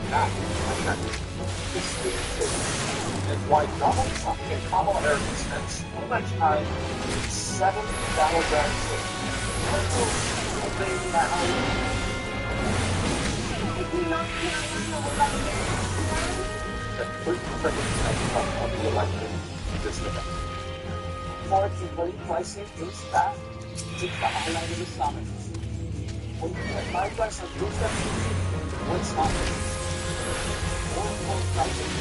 That is the and why Donald Trump and Kamala Harris spent so much time in 7 battleground states. That 30% of the election this event. For the voting pricing is that it's the highlight of the summit. When you get my price on blue steps, what's happening? More pricing.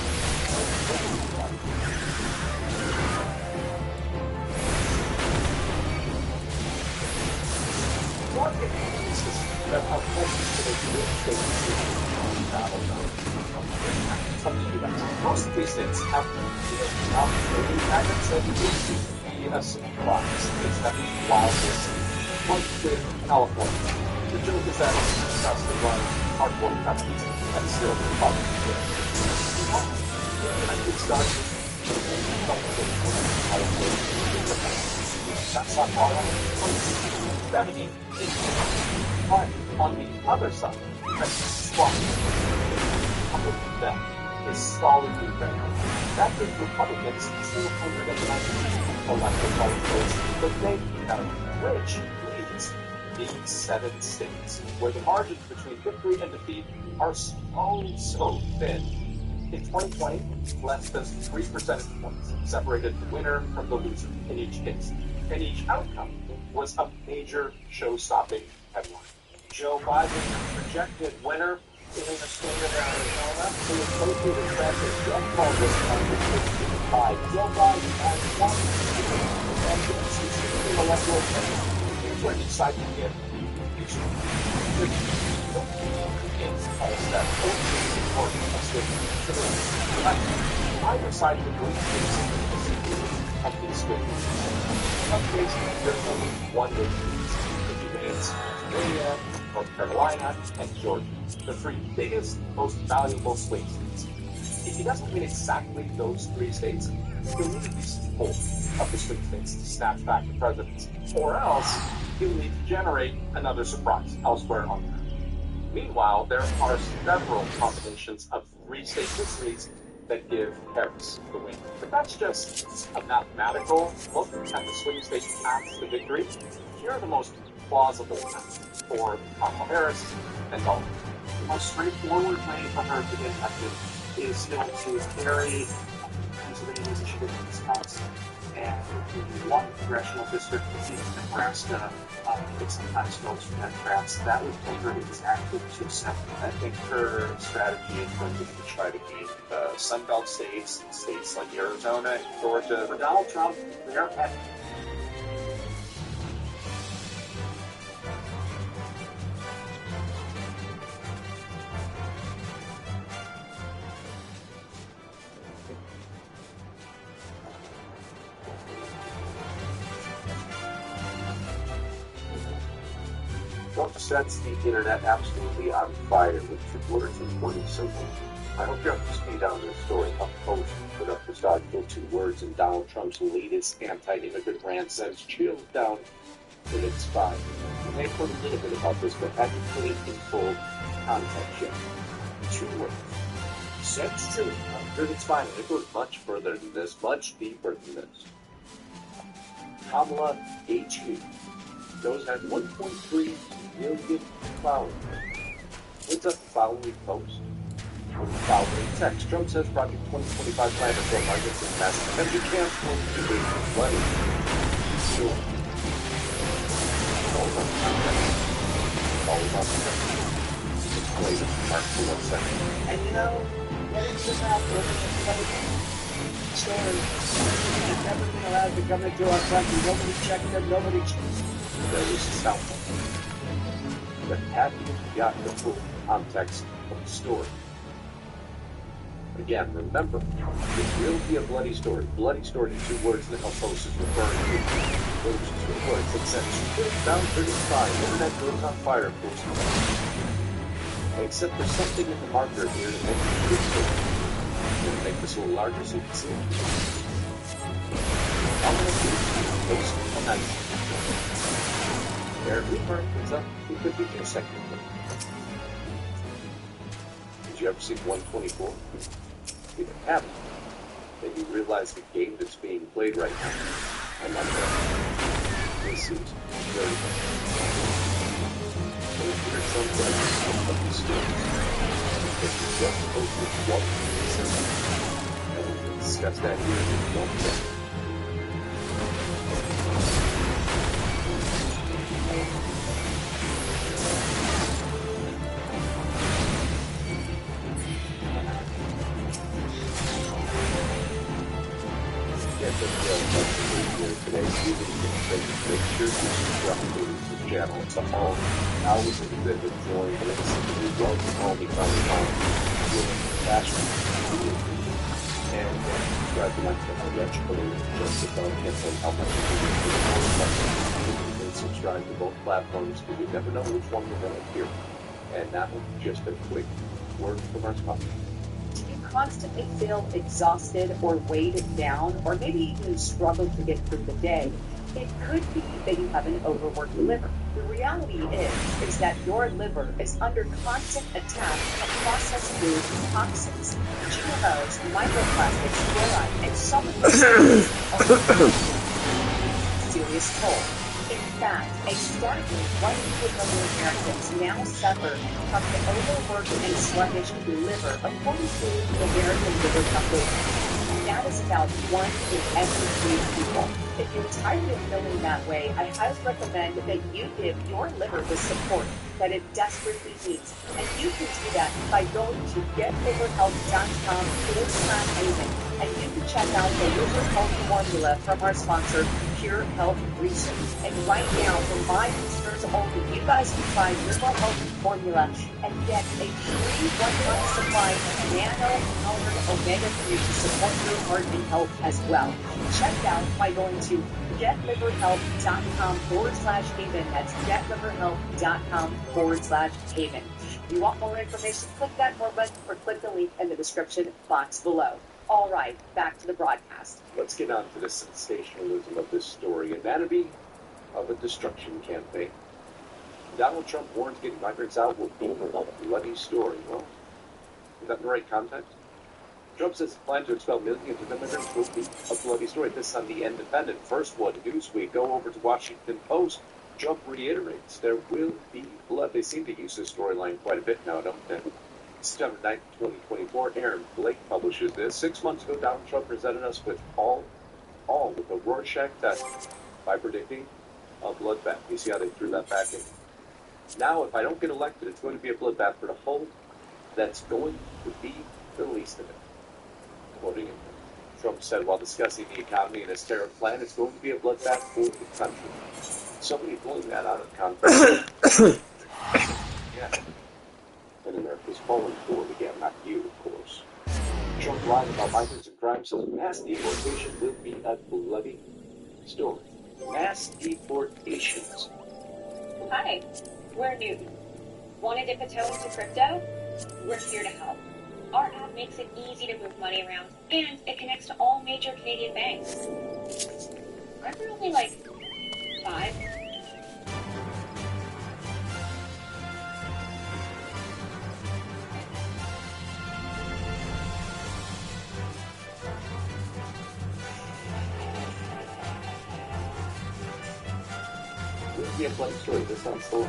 Most precincts have a surprise. It's that wildest one in California. The joke is that that's the run hardcore companies and still the public. That's not all. 70. But on the other side, that's swap. That is solidly red. That gives Republicans 290 electoral college votes, but they have which leads the 7 states where the margins between victory and defeat are so thin. In 2020, less than 3 percentage points separated the winner from the loser in each case, and each outcome was a major show-stopping headline. Joe Biden, projected winner in the state of Arizona, who was posted in traffic, Jeff Paul was by Joe Biden has won the electoral college. Here's where he decided to get either side of the group of these states. In some cases, there's only one way to advance Virginia, North Carolina, and Georgia, the 3 biggest, most valuable swing states. If he doesn't win exactly those 3 states, he'll need at least 4 of the swing states to snatch back the presidency, or else he'll need to generate another surprise elsewhere on the map. Meanwhile, there are several combinations of 3-state victories that give Harris the win. But that's just a mathematical look at the swing state paths to victory. Here are the most plausible paths for Kamala Harris and Donald. The most straightforward way for her to get elected is still to carry Pennsylvania, Michigan, Wisconsin, and the 1 congressional district in Nebraska. It sometimes goes for Democrats. That would take her exactly to 7. I think her strategy is going to be to try to gain Sunbelt states, states like Arizona and Georgia. For Donald Trump, they're at Trump sets the internet absolutely on fire with 2 words and 20 symbols. I hope you're up to speed on this story. HuffPost put up this article, 2 words, and Donald Trump's latest anti-immigrant rant sends chills down to its spine. You may put a little bit about this, but have you put it in full context yet? 2 words. Sends chills down to its spine. It goes much further than this, much deeper than this. Kamala HQ. Those had 1.3 million followers. What's up the following post? With the following text. Trump says Project 2025 plan to sell markets in massive energy camps will be raising money. Sure. All about context. All about the Just play this part for 1 second. And you know, what is this out there? Story. It's never been allowed to come into our country. Nobody checked them. Nobody checked. There was South. But have you got the full context of the story? Again, remember, it will be a bloody story. Bloody story in 2 words that HuffPost is referring to. Those 2 words that said, down 35, internet goes on fire, of course. Except there's something in the marker here to make it big story. I'm going to make this a little larger so you can see it. I'm going to post on that. Eric Weaver is up. He could be your second. Did you ever see 124? If you haven't, then you realize the game that's being played right now. I'm not sure. This is very good. So if you're somebody of the story, because you just posted 1%, and we can discuss that here in 1 minute. Channel. It's a home. Hours of the visit, joy, and it's simply welcome home become with passion. And subscribe to my channel, Rich Balloon, just to can't tell how much you can subscribe to both platforms because you never know which one we're going to hear. And that will be just a quick word from our sponsor. Do you constantly feel exhausted or weighed down, or maybe even struggle to get through the day? It could be that you have an overworked liver. The reality is that your liver is under constant attack from processed foods, toxins, GMOs, microplastics, fluoride, and some of those are serious toll. In fact, a startling 100 million Americans now suffer from the overworked and sluggish liver, according to the American Liver Foundation. That is about 1 in every 3 people. If you're tired of feeling that way, I highly recommend that you give your liver the support that it desperately needs. And you can do that by going to getliverhealth.com/Haven. And you can check out the liver health formula from our sponsor, Pure Health Research. And right now, for my listeners only, you guys can try Liver Health formula and get a free 1-month supply of nano-powered omega-3 to support your heart and health as well. Check out by going to getliverhealth.com/Haven. That's getliverhealth.com/Haven. If you want more information, click that more button or click the link in the description box below. All right, back to the broadcast. Let's get on to the sensationalism of this story. Anatomy of a destruction campaign. Donald Trump warns getting migrants out will be a bloody story. Well, is that in the right context? Trump says his plan to expel millions of immigrants will be a bloody story. This is on The Independent. First one, Newsweek. Go over to Washington Post. Trump reiterates there will be blood. They seem to use this storyline quite a bit now, don't they? September 9th, 2024. Aaron Blake publishes this. 6 months ago, Donald Trump presented us with all with a Rorschach test by predicting a bloodbath. You see how they threw that back in? Now, if I don't get elected, it's going to be a bloodbath for the whole. That's going to be the least of it. Quoting him. Trump said while discussing the economy and his tariff plan, it's going to be a bloodbath for the country. Somebody pulling that out of context. Yeah. And America's fallen forward again, not you, of course. Trump lied about migrants and crime, so mass deportation will be a bloody story. Mass deportations. Hi, we're Newton. Want to dip a toe into crypto? We're here to help. Our app makes it easy to move money around, and it connects to all major Canadian banks. Aren't there only like 5? This would be a bloody story. This sounds so.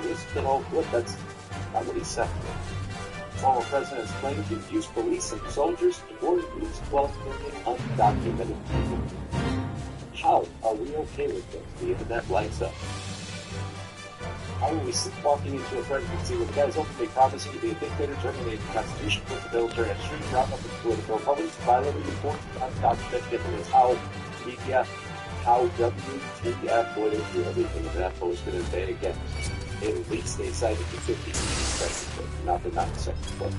This could all flip. That's not what he said. Former president's claim to use police and soldiers to board these 12 million undocumented people. How are we okay with this? The internet lights up. How are we walking into a presidency where the guy is openly promising to be a dictator, terminating the Constitution, put the military on the street, round up the political opponents, violating the important undocumented immigrants? How media, how WTF, boy, they do everything in that post going to say again. At least they cited the 50 not the nonsense. But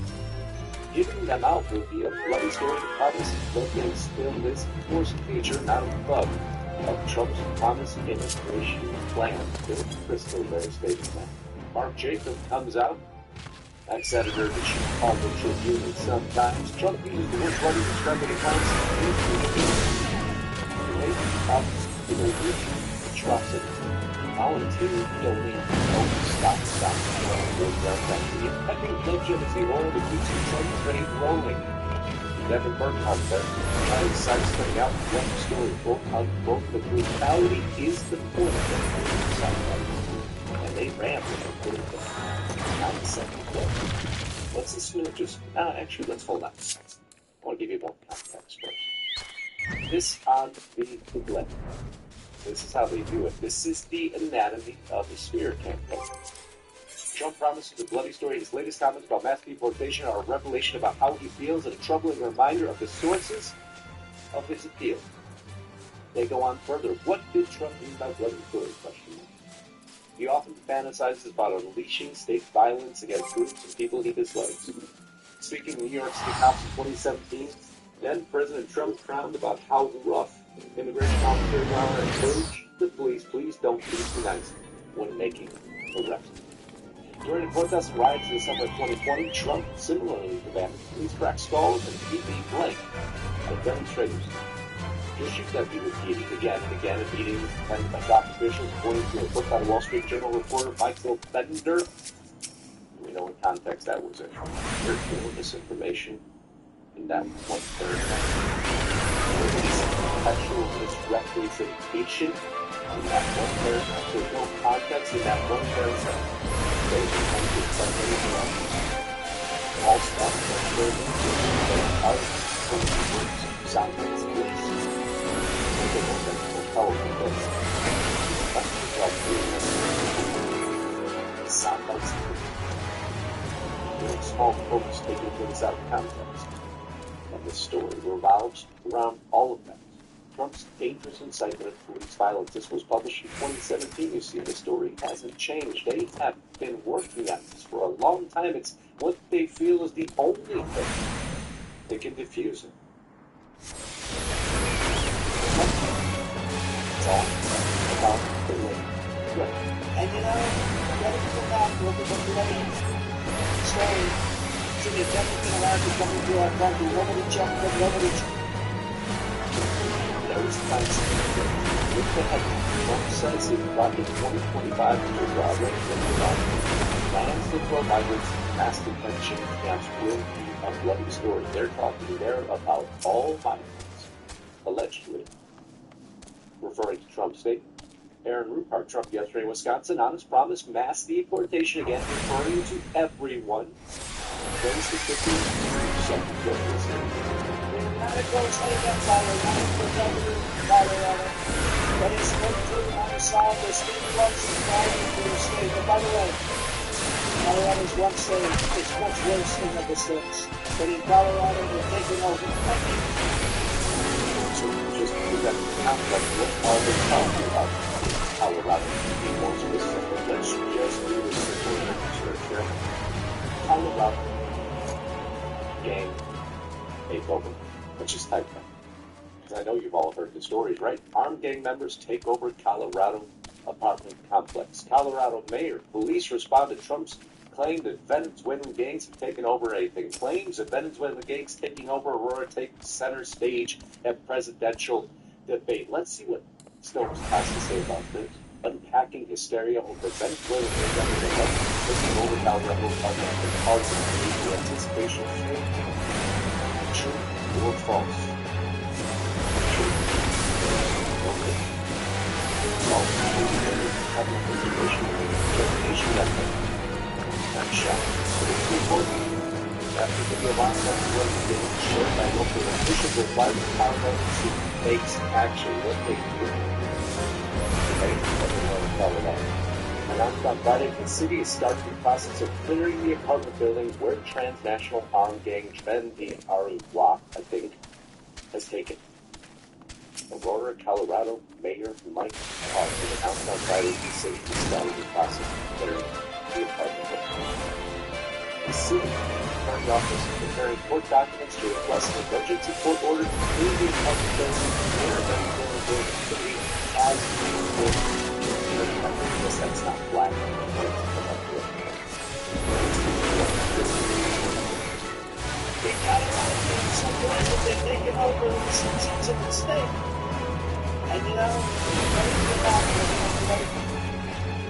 giving them out will be a bloody story to promise blood getting spilled is, of course, a feature, not a bug, of Trump's promised immigration plan. Bill Crystal there stated that. Mark Jacob comes out, ex-editor of the Chicago Tribune, and sometimes Trump uses the word bloody to describe what he calls atrocities. Volunteer donate, don't stop, the impending legitimacy oil that keeps the Trump train rolling. Devin Burkhardt there, trying to sidestep out one story, quote unquote, the brutality is the point of it. And they ran with it, put it down. 9 second quote. Let's listen to just, actually, let's hold on. I want to give you more context first. This on the left. This is how they do it. This is the anatomy of the smear campaign. Trump promises a bloody story. His latest comments about mass deportation are a revelation about how he feels and a troubling reminder of the sources of his appeal. They go on further. What did Trump mean by bloody story? He often fantasizes about unleashing state violence against groups and people he dislikes. Speaking to New York City cops in 2017, then President Trump frowned about how rough immigration officers are and urged the police, please don't be too nice when making arrests. During the protest riots in December of 2020, Trump similarly demanded police crack skulls and TV blank at demonstrators. Issues that he repeated again and again in meetings attended by top officials, according to a book by the Wall Street Journal reporter Michael Bender. We know in context that was a virtual misinformation, and that was 1/3. Perpetual misrepresentation in that one paragraph. There's no context in that one paragraph. They become to accept anything else. All stuff that's building art, spoken words, sound like this. Think of what that's powerful this. That's just like the sound like this. Small folks taking things out of context. And this story revolves around all of that. Trump's dangerous incitement of police violence. This was published in 2017. You see, the story hasn't changed. They have been working on this for a long time. It's what they feel is the only thing that can diffuse it. It's all about the way. And you know, let it come back, look at the ladies. Story. So they've never been allowed to come into our country. Nobody checked them, nobody checked. Those kinds of things. What the heck? Trump says he brought in 2025 to Broadway plans to throw migrants in mass detention camps will be a bloody story. They're talking there about all migrants, allegedly. Referring to Trump's statement. Aaron Rupart, Trump yesterday in Wisconsin, on his promise, mass deportation again, referring to everyone. Those who could be subject to this. Not a close thing up, Colorado, Colorado. But it's looked through unsolved. There's still floods and fires in the state. But by the way, Colorado's one state. It's much worse than other states. But in Colorado, they're taking over. So just to that context, what are they talking about? Colorado, to be more specific, let's just do a simple research here. Colorado gang takeover. Let's just type that. Because I know you've all heard the stories, right? Armed gang members take over Colorado apartment complex. Colorado mayor, police respond to Trump's claim that Venezuelan gangs have taken over anything. Claims that Venezuelan gangs taking over Aurora take center stage at presidential debate. Let's see what Stokes has to say about this. Unpacking hysteria over Venezuelan gangs taking over Colorado apartment and causing the anticipation of change. True or false? True. Okay. False. Having information method. Not shot. But it's important. After the Yolanda was being shared by local officials, replied to Colorado takes action. What they do. Announced on Friday, the city is starting the process of clearing the apartment buildings where transnational armed gang Trendy Arua, I think, has taken. Aurora, Colorado Mayor Mike Carter announced on Friday the city is starting the process of clearing the apartment buildings. The city attorney office is preparing court documents to request an emergency court order to clear the apartment buildings near the city as before. That's not black. They got a lot of things that they're taking over the citizens of the state. And you know,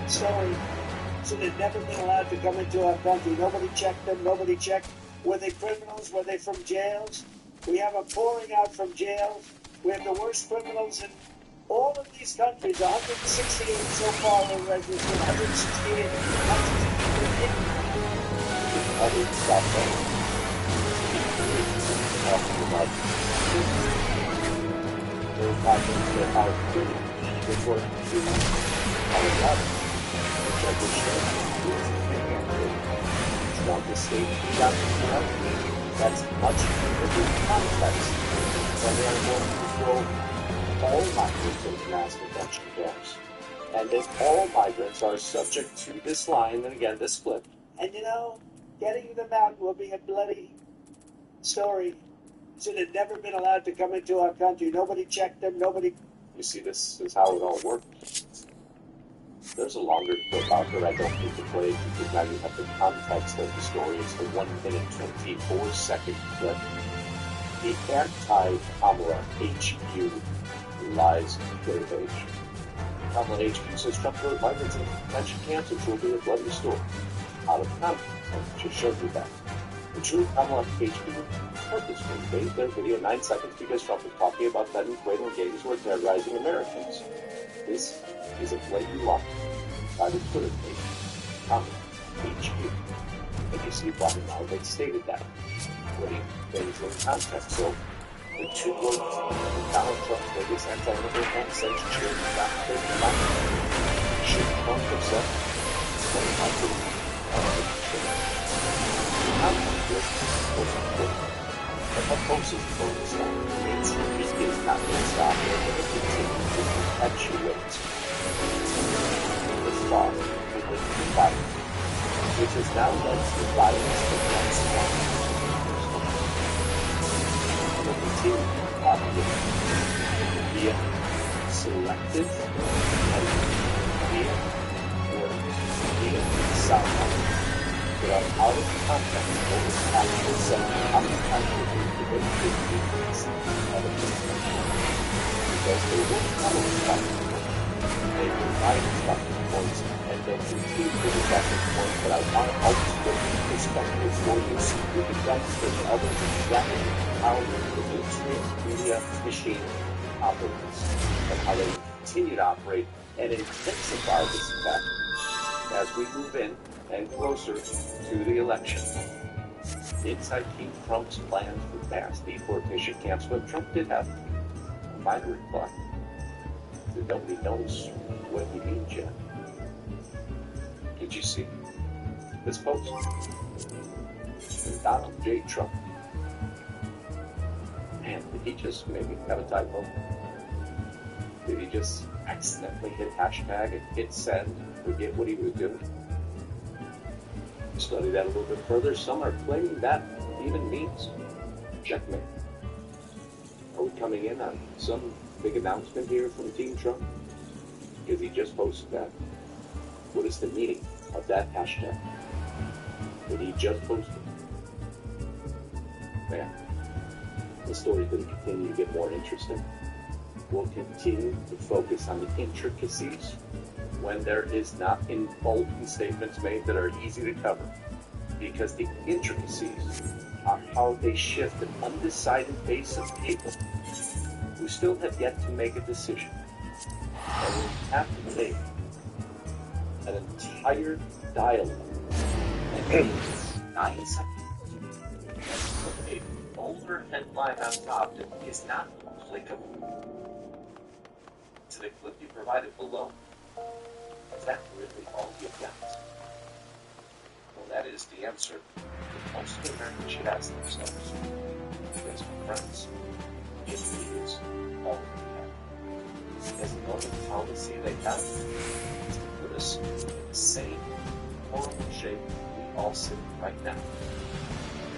story. So they've never been allowed to come into our country. Nobody checked them. Nobody checked. Were they criminals? Were they from jails? We have them pouring out from jails. We have the worst criminals in all of these countries. 168 so far are registered. 168 Others stop that. Talking about those migrants that are criminals, which were to Colorado, which I just showed you is throughout the state. That's much different context when they are going to throw all migrants into mass detention camps. And if all migrants are subject to this line, then again, this flip. And you know, getting them out will be a bloody story. So they've never been allowed to come into our country. Nobody checked them, nobody... You see, this is how it all works. There's a longer clip out there I don't need to play because now you have the context of the story. It's the 1 minute 24 second clip. The anti-Kamala HQ lies Twitter page. Kamala HQ says Trump wrote migrants in detention camps, which will be a bloody story. Out of context. I just showed you that. The true Kamala HQ purposefully made their video 9 seconds because Trump was talking about Venezuelan gangs who are terrorizing Americans. This is a blatant lie by the Twitter page, HQ. And you see why now they stated that, putting things in context. So the two words Donald Trump's biggest anti-immigrant sense cheering back their mouth should Trump himself when I believe how this was important. But what folks is focused on is he is not going to stop it and it continues to perpetuate this thought within the violence, which has now led to violence against one. And will continue to propagate via selective and via words, via sound that are out of context what was actually said, out of context with the techniques of a discussion. Because they will come with talking points, they will find talking points, and they'll continue to the talking points, but I want to ultimately perspective for you so you can demonstrate to others exactly how the mainstream media machine operates and how they continue to operate and intensify this effect as we move in and closer to the election. Inside Team Trump's plans for mass deportation camps, but Trump did have a minor reply that nobody knows what he means yet. Did you see this post? From Donald J. Trump. Man, did he just maybe have a typo? Did he just accidentally hit hashtag and hit send, forget what he was doing? Study that a little bit further. Some are claiming that even means checkmate. Are we coming in on some big announcement here from Team Trump? Because he just posted that. What is the meaning of that hashtag that he just posted? Man, the story's going to continue to get more interesting. We'll continue to focus on the intricacies when there is not emboldened statements made that are easy to cover, because the intricacies are how they shift an undecided base of people who still have yet to make a decision, and will have to make an entire dialogue and 9 seconds. A bolder headline on top that is not applicable to the clip you provided below. Is that really all you've got? Well, that is the answer that most Americans should ask themselves. Because, friends, it is all we have. Because the only policy they have is to put us in the same horrible shape we all sit in right now.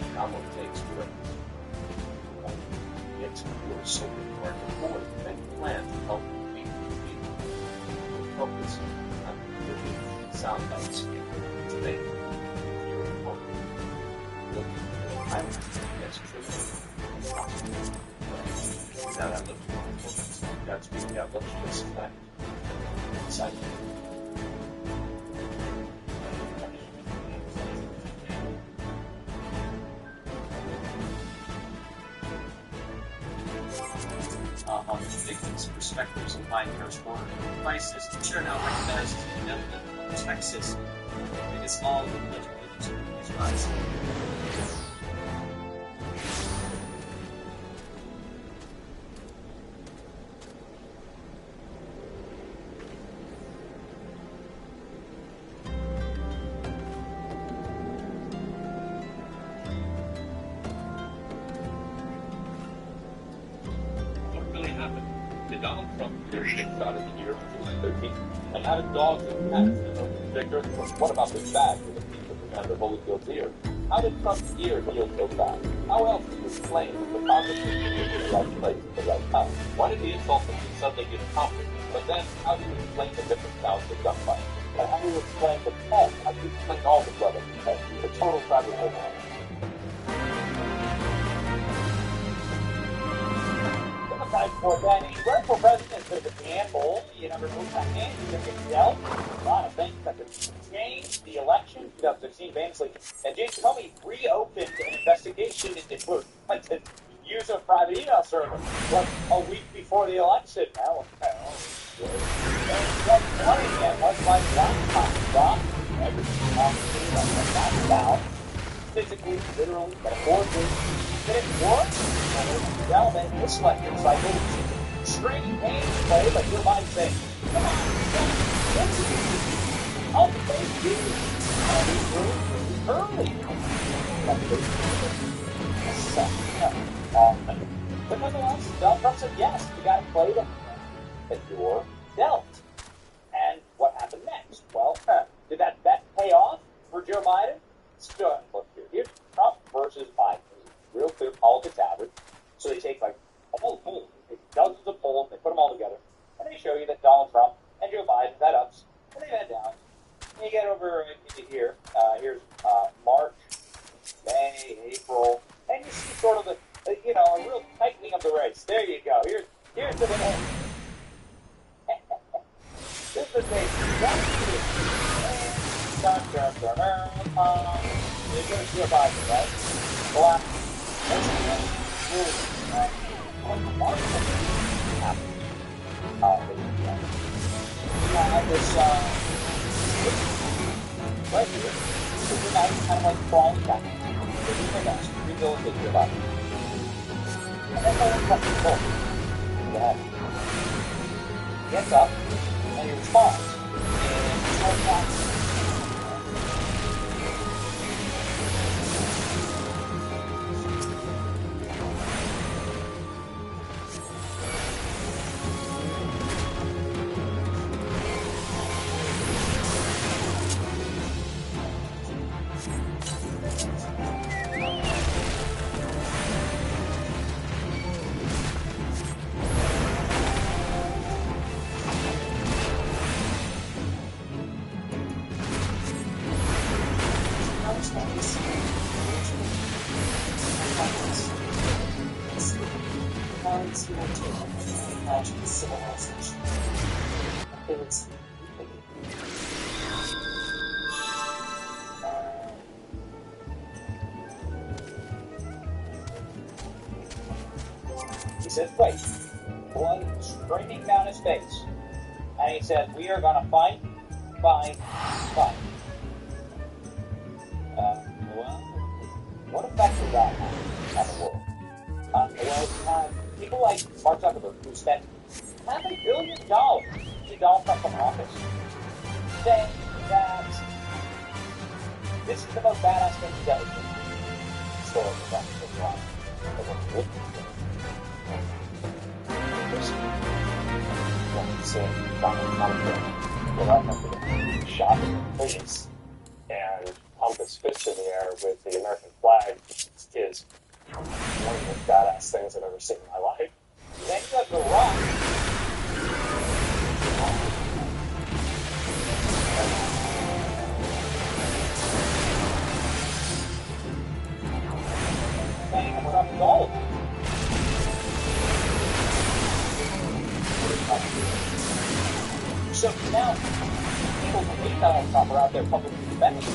And how long it takes for it to get to your soul or avoid any plan to help people focus on the sound bites today. You're important. Look at the pilot that's true. Now that looks wonderful. That's being out. Let's just select inside. On the victims' perspectives of Minecraft's border crisis, which are now recognized as Netherlands, Texas, it is all the political is rising. Donald Trump shot in the year 2013 and added dogs and cats to Victor. What about this bag with a piece of Commander Holyfield's ear? How did Trump's ear heal so fast? How else do you explain the positive in the right place at the right time? Why did the insult suddenly get accomplished? But then, how do you explain the different sounds of gunfire? And how do you explain the past? How do you explain all the brothers? The total fabrication. For Danny, running for president is a gamble. You never move that hand, you never get dealt. A lot of things that could change the election 2016 famously. And James Comey reopened an investigation into the use of private email server a week before the election. Well, Like playing it, much like last time, Doc. Everything complicated, like that down. Physically, literally, metaphorically. Did it work? Well, then this electric cycle is extreme pain play, but your mind saying, come on, what's it? I'll play you. I'll be early. But nonetheless, Donald Trump said yes, you got to play the hand that you're dealt. And what happened next? Well, did that bet pay off for Joe Biden? Still, look here. Here's Trump versus Biden. Real clear politics average. So they take like all the polls, dozens of polls, they put them all together, and they show you that Donald Trump and Joe Biden bet ups, and they bet downs. And you get over into here. Here's March, May, April, and you see sort of a real tightening of the race. There you go. Here's the thing. This is the thing. You're going to Joe Biden, right? Well, that's really what the market happened. You have this right here. So you're now kind of like crawling back. So you think that's rehabilitate your body. And then no one comes to the boat. Go ahead. He gets up and he responds. And he starts back. He says, wait, blood streaming down his face. And he said, we are going to fight. Well, what effect does that have on the world? People like Mark Zuckerberg, who spent $500 billion to Donald Trump from office, saying that this is the most badass thing he's ever done. Story of that. Shot in the face and pump his fist in the air with the American flag is one of the most badass things I've ever seen in my life. Then you have The Rock. Saying we're up to all of them. So now, people who hate Donald Trump are out there publicly defending him.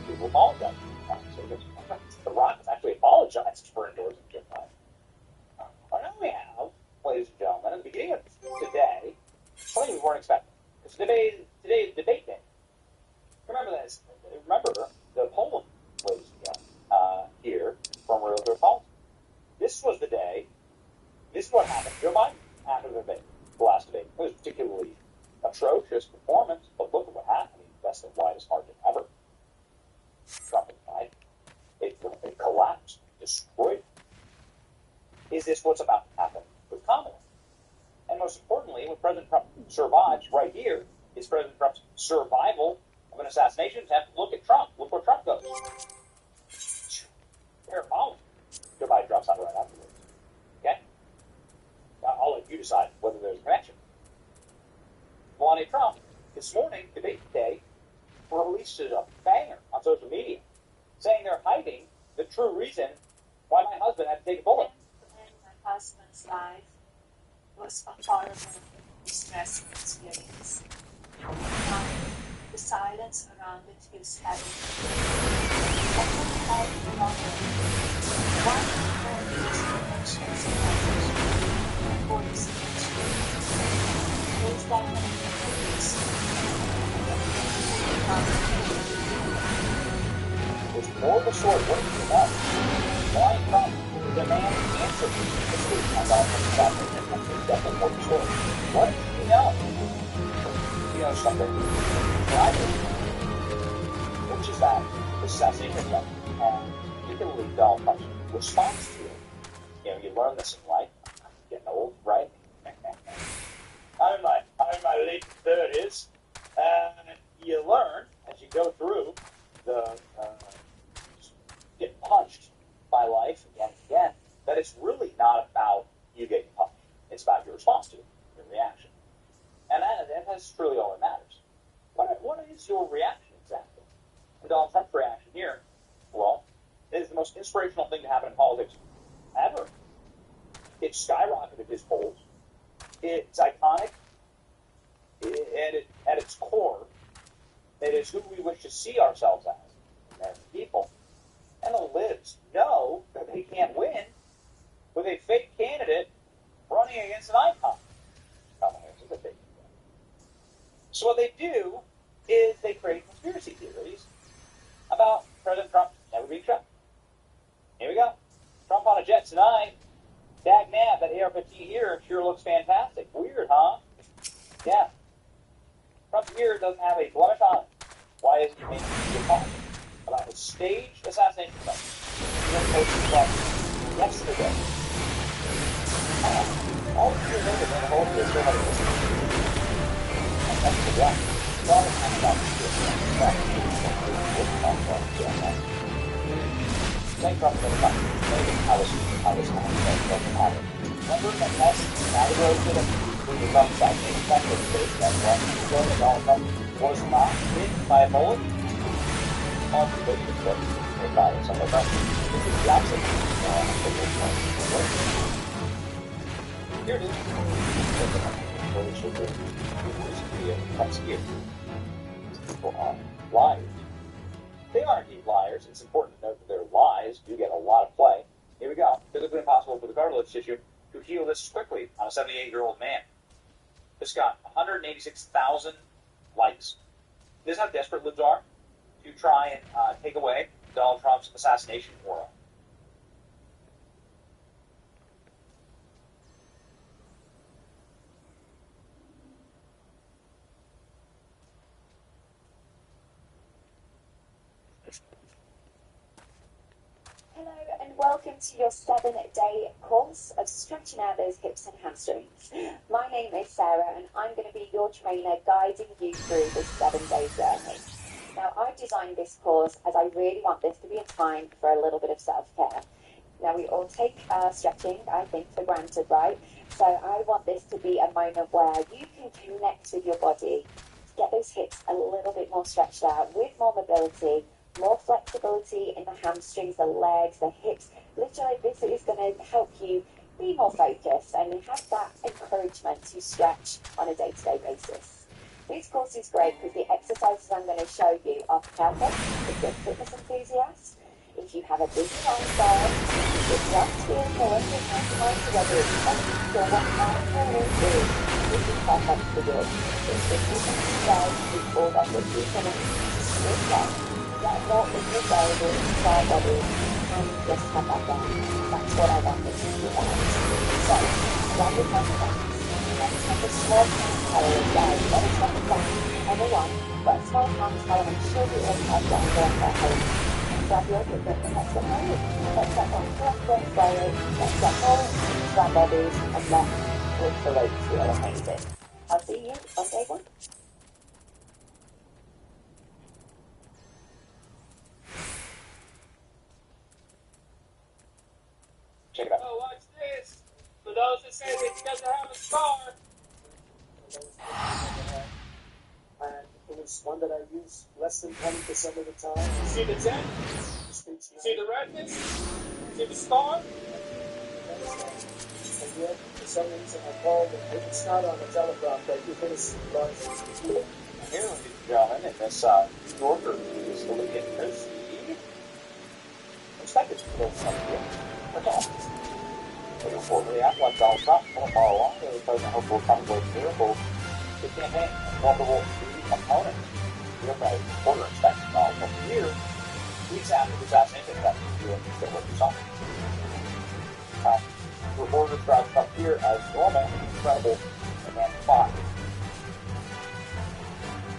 People apologize. The Rock has actually apologized for endorsing Joe Biden. Well, now we have, ladies and gentlemen, at the beginning of today, something we weren't expecting. Because today is debate day. Remember this. Remember the poll, ladies and gentlemen, here from Realtor Politics. This was the day. This is what happened. Joe Biden after the debate, the last debate. It was particularly atrocious performance, but look at what happened. He best and widest margin ever. Trump and Biden. It collapsed, destroyed. Is this what's about to happen with Kamala? And most importantly, when President Trump survives right here, is President Trump's survival of an assassination. Have to look at Trump. Look where Trump goes. Fair policy. Joe Biden drops out right afterwards. Okay? Now, I'll let you decide whether there's a connection. Melania Trump, this morning, debate day, released a banger on social media saying they're hiding the true reason why my husband had to take a bullet. My husband's life was a horrible, distressing experience. The silence around it feels heavy. I can't hide any longer. the story. What do you know? Why Trump demand answers this week on Donald Trump's assassination? That's definitely more the story. What do you know? You know something private, which is that this assassination attempt, and particularly Donald Trump's response to it. You know, you learn this in life. I'm getting old, right? I'm in my late 30s, and you learn as you go through the get punched by life again and again, that it's really not about you getting punched. It's about your response to it, your reaction. And that's truly all that matters. What is your reaction exactly? And Donald Trump's reaction here, well, it is the most inspirational thing to happen in politics ever. It skyrocketed his polls. It's iconic. At its core, it is who we wish to see ourselves as, American people. And the libs know that they can't win with a fake candidate running against an icon. Kamala Harris is a fake candidate. So what they do is they create conspiracy theories about President Trump never being Trump. Here we go. Trump on a jet tonight. Dag nab, that AR-15 here sure looks fantastic. Weird, huh? Yeah. Trump's beard doesn't have a blemish on it. Why isn't he making a talk about his staged assassination attempt? He just posted one yesterday. All the years later, the whole year still having this. And that's the reality. It's all the time about Thank Trump for the fact that I was remember that test inaugurated through the Trump assassination attempt in the case that Donald Trump was not hit by a bullet? On the basis of the violence on the Trump. This is the opposite. Here it is. Trump's here. These people are liars. They are indeed liars. It's important to note that their lies do get a lot of play. Here we go. Physically impossible for the cartilage tissue to heal this quickly on a 78-year-old man. This got 186,000 likes. This is how desperate libs are to try and take away Donald Trump's assassination aura. Hello and welcome to your 7-day course of stretching out those hips and hamstrings. My name is Sarah and I'm going to be your trainer guiding you through this 7-day journey. Now I've designed this course as I really want this to be a time for a little bit of self-care. Now we all take stretching, I think, for granted, right? So I want this to be a moment where you can connect with your body, get those hips a little bit more stretched out with more mobility, more flexibility in the hamstrings, the legs, the hips. Literally, this is going to help you be more focused and have that encouragement to stretch on a day-to-day basis. This course is great because the exercises I'm going to show you are perfect if you're a fitness enthusiast, if you have a busy lifestyle, if you just feel more than time to whether it's or what kind of training is, this is perfect for you. It's 50 minutes a day with all that 50 minutes to switch up. Get more in your shoulders, side body, and just have that down. That's what I want this to be about. So, grab your confidence. Let's take a small hand calorie diet. Let us not neglect anyone, but a small hand calorie, I'm sure you all have that going at home. Grab your equipment and let's get moving. Let's get on correct breath slowly. Let's get more into our bodies and let's look for those feel amazing. I'll see you on day 1. Check it out. Oh, watch this. For those that say that he doesn't have a scar. And it was one that I used less than 20% of the time. You see the tip? You see the redness? You see the scar? And yet, for some reason, I called and it's not on the teleprompter. You can see the bars. Here, ladies and gentlemen, in this Yorker is the look at this. Expect it to go something. That's all. But unfortunately, after like Donald Trump, going to follow along with the President hopeful probably miracle the campaign, multiple components. You don't have quarter expecting Donald Trump here. Weeks after the assassination attempt, you understood what you saw. Reporter describes Trump here as normal, incredible, and fine.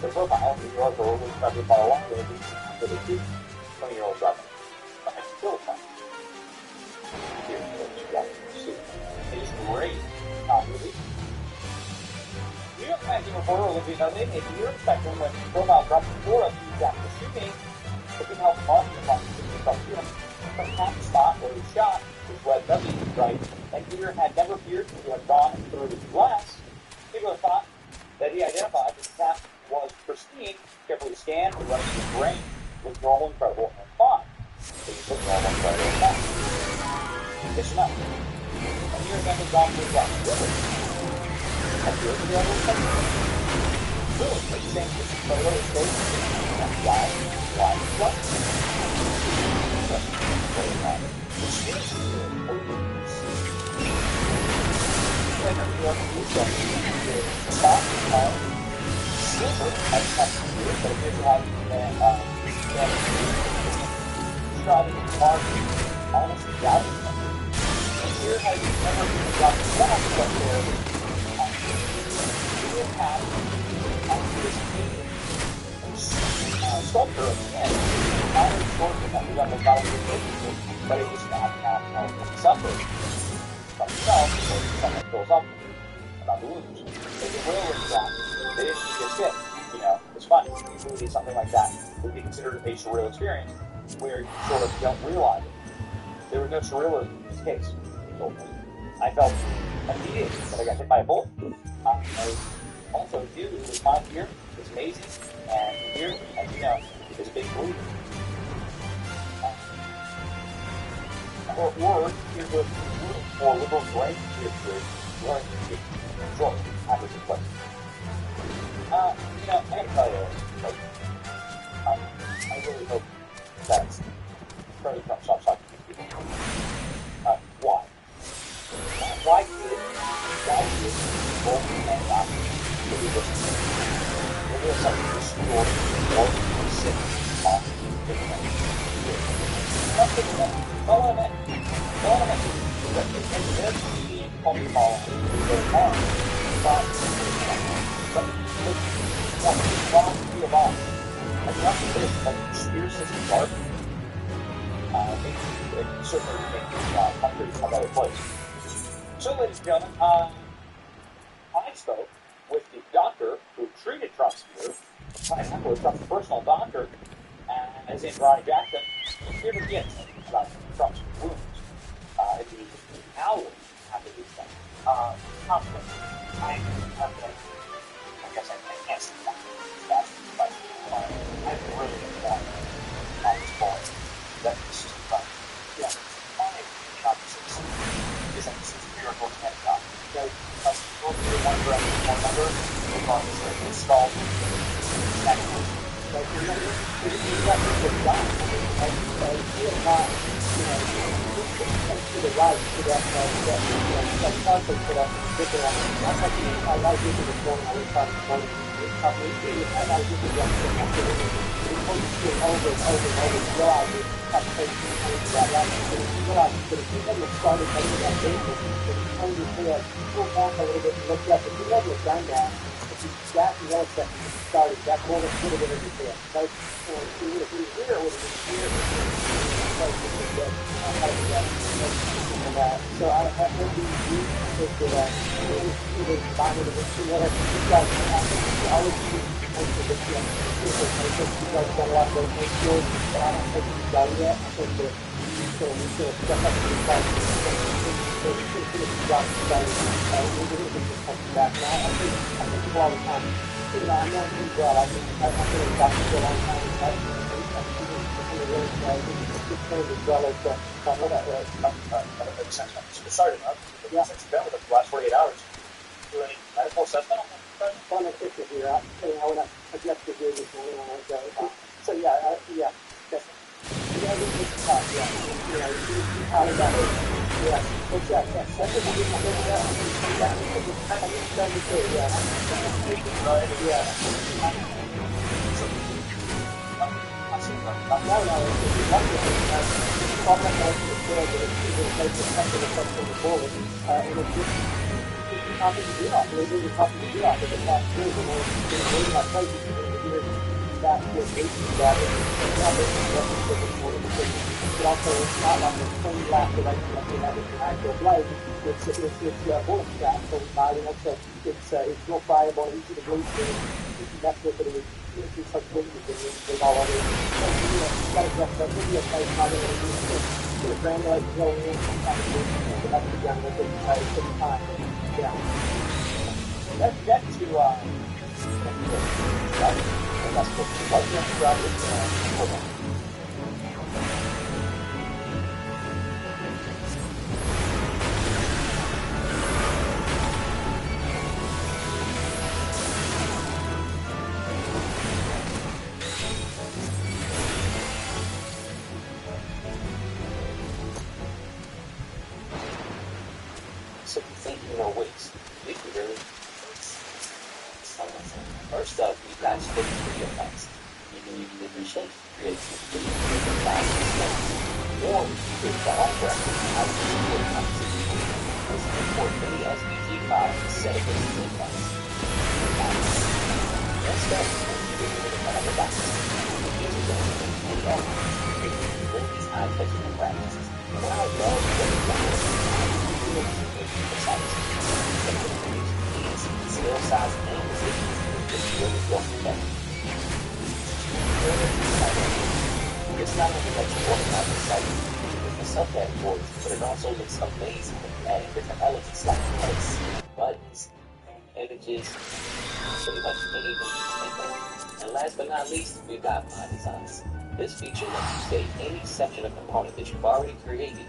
The profile of the article was covered by a long movie after the 20-year-old governor had killed Trump. It is great movie. New York Magazine reporter Olivia Notley made a year spectrum when profile dropped before a few weeks after the shooting. It can help mark the prosecution of Trump from half the spot where he shot, which led Notley to write that Peter had never feared to have gone through his glass. People thought that he identified that the tap was pristine, carefully scanned, and running his brain was normal, incredible, and fine. So he put normal, incredible, and fine. Yes or no? And here again was gone through glass. Really? Have you ever been able to touch it? Really? Are you saying this photo is fake? Why? What? Silver has something to do with it, but it gives you describing the market, honestly doubting them. And here has never been dropped the glass, but there we have this sculpture of skin, not as short as that we got the value, but it is not suffering from itself because someone fills up about the wounds. If it will in fact, they didn't need a stick, it's funny. Usually something like that would be considered a surreal experience where you sort of don't realize it. There was no surrealism in this case, he told me. I felt immediately that I got hit by a bullet. I also knew it was my fear, it's amazing, and fear, as you know, is a big believer. Or here's what more liberal brain theory learning to control average in place. I gotta tell you, I really hope that President Trump stops talking to people. Why? Why did people and not really listen to him? Maybe it's something to store or sit on the internet. Not the internet. All I meant is that it ended up being public policy very hard, but wrong view of all. And not this, but spear system dark. It certainly makes the country a better place. So, ladies and gentlemen, I spoke with the doctor who treated Trump's fear. I spoke with Trump's personal doctor, and his name is Ronnie Jackson. Here to get about Trump's wounds in the hours after these things. I guess I can't see that. But I really think that on this point, that this is fun. Yeah, my conversation is that this is miracle and God. Okay, because we'll do one direction or another, regardless of the installed technical. But you're not with God. And you're not, to the right, to that conflict, to that particular. That's like I like this this morning. I was talking this morning. I like this again. We told you to over and over and over. Realize it. Have to take that right. Realize that if you never started making that basis, if you told your head, pull back a little bit and look up. If you never have done that, if you got the else that you started, that moment would have been in your head. Right? And if you would have been here, it would have been here. So I have to be used to that. Either buying it or whatever. You guys always use the you guys got a lot of those skills, but I don't think you've done yet. I think that you should step up to the side. Back. And I think people all the time, I'm not doing well. I think I've been in doctor for a long time. Sorry to interrupt, but since you've been with us the last 48 hours, do any medical assessment on that? Well, my sister here. I went up yesterday this morning when I was there. So, yeah, definitely. Yeah, we need to talk, yeah. How did that work? Yeah. Well, yeah, that's what we did. I massive. No, it's wonderful. I'm not going to say that it's going to take the second or something forward, and it's just happy to do that. We're really happy to do that for the past years, and we're really not crazy to do it. That was basically that. It's not but also it's not like a clean lap that I can have an actual blade. It's bullet trap, so it's real pliable, easy to bleed through. You can mess with it, it's like bleeding and all over it. You've got to get that video place, not going to use it. The granulate go in, sometimes you have to be done with it every time. Yeah. Let's get to right? And that's what right next to that is So you think you know ways. You can really. First up, you've got space for your effects. You can use different shapes to create different classes or you can direct how to do your composition. This is important in the SVG file set of this class. Next up, you can do the boxes. Using them and all. You can bring these eye-catching practices. What I love scale size and positions is really well together. It's not only that you organize the site with the subcategories, but it also looks amazing when you add different elements like text, buttons, images, pretty much anything. And last but not least, we've got My Designs. This feature lets you save any section of component that you've already created,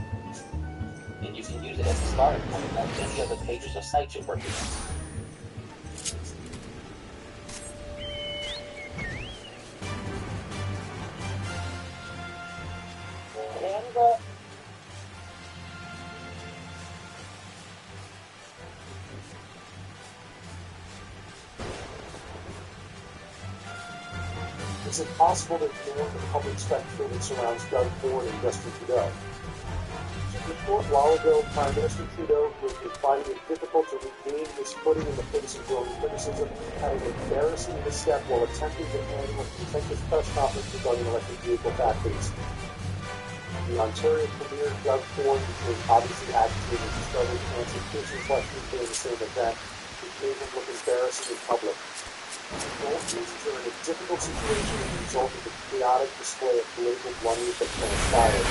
and you can use it as a starting point on any other pages or sites you're working on. It's impossible to ignore the public spectacle that surrounds Doug Ford and Justin Trudeau. Just a short while ago, Prime Minister Trudeau, who has been finding it difficult to regain his footing in the face of growing criticism, had an embarrassing misstep while attempting to handle a contentious press conference regarding electric vehicle factories. The Ontario Premier, Doug Ford, became obviously agitated and struggled to answer piercing questions during the same event, which made him look embarrassing in public. Both users are in a difficult situation as a result of the chaotic display of political blunders that transpired.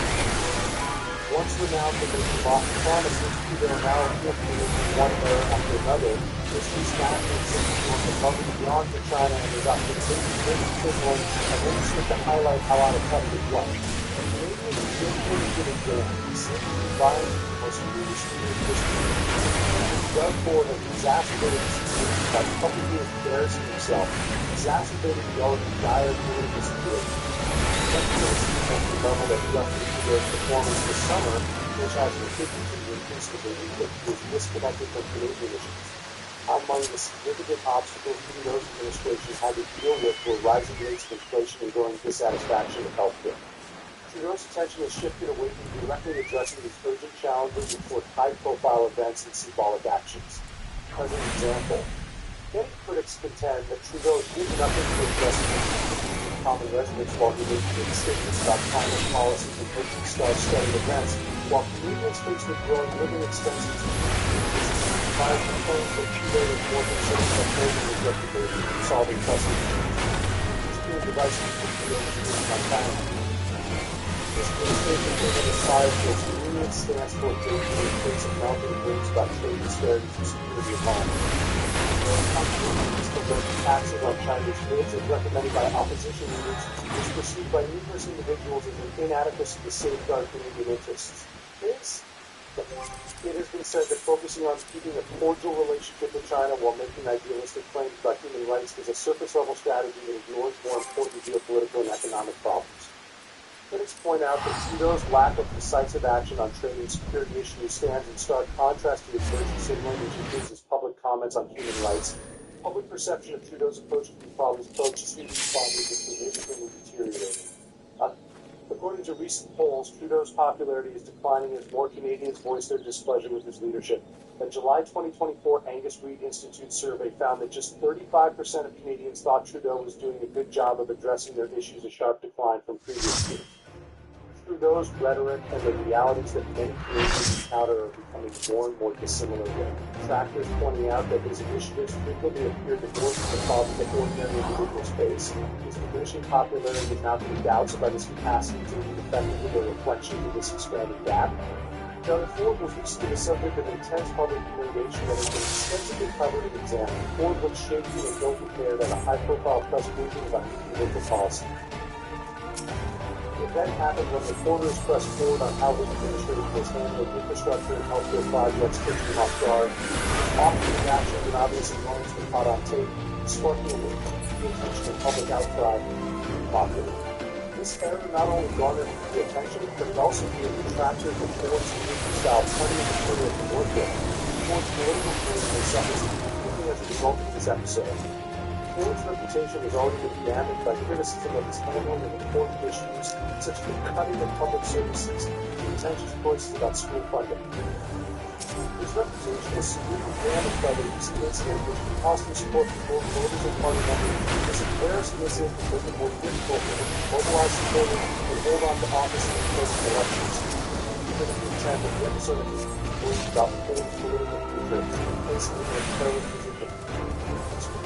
Once renowned for making lofty promises, Trudeau now implementing one error after another. This was not going above and beyond for China and is after the signaling and interested to highlight how out of touch it was. Canadians really did it again. Combined with the most foolish in history. Doug Ford has exacerbated the situation by publicly embarrassing himself, exacerbating the already dire political situation. At the level that Justin Trudeau's performance this summer, which has repeatedly increased the belief that he was disconnected from Canadian issues. Among the significant obstacles Trudeau's administration had to deal with were rising rates of inflation and growing dissatisfaction with healthcare. Trudeau's attention has shifted away from directly addressing these urgent challenges and toward high-profile events and symbolic actions. As an example, many critics contend that Trudeau did nothing to address common residents while he made big statements about climate policies and urgent star-studded events, while Canadians faced with growing living expenses. This is prior to the claims that Trudeau was more concerned about holding his reputation and solving pressing issues. These being divisive for Trudeau was doing on Canada. This administration taken aside for its immediate stance for taking the face of mounting claims about trade disparities and security of home. Taxes on Chinese goods as recommended by opposition leaders is perceived by numerous individuals as an inadequacy to safeguard Canadian interests. It has been said that focusing on keeping a cordial relationship with China while making idealistic claims about human rights is a surface-level strategy that ignores more important geopolitical and economic problems. Critics point out that Trudeau's lack of decisive action on trade and security issues stands in stark contrast to his virtue signaling, which includes his public comments on human rights. Public perception of Trudeau's approach to these problems poses to responders is significantly deteriorating. According to recent polls, Trudeau's popularity is declining as more Canadians voice their displeasure with his leadership. A July 2024 Angus Reid Institute survey found that just 35% of Canadians thought Trudeau was doing a good job of addressing their issues, a sharp decline from previous years. Trudeau's rhetoric and the realities that many Canadians encounter are becoming more and more dissimilar. Detractors pointing out that his initiatives frequently appear to dwarf the problem that ordinary individuals face. His diminishing popularity is mounting doubts about his capacity to lead effectively a reflection of this expanded gap. Doug Ford was recently the subject of intense public humiliation that has been extensively covered and examined. Ford looked shaky and ill-prepared at a high-profile press briefing about new local policy. The event happened when reporters pressed forward on how his administration was handling infrastructure and healthcare projects, took him off guard. Often reactions and obvious annoyance were caught on tape, sparking the attention and public outcry popular. This error not only garnered the attention, but it also gave detractors of Ford's leadership style plenty of material to work with. Ford's political career has suffered significantly as a result of this episode. Ford's reputation has already been damaged by criticism of his handling of important issues such as the cutting of public services and contentious choices about school funding. His reputation was severely damaged by the recent incident which cost him support from both voters and party members. This embarrassing incident has made it more difficult for him to mobilize supporters and hold on to office in the closing elections. Even if the example, the episode of worries about Ford's political future placing him in a perilous position.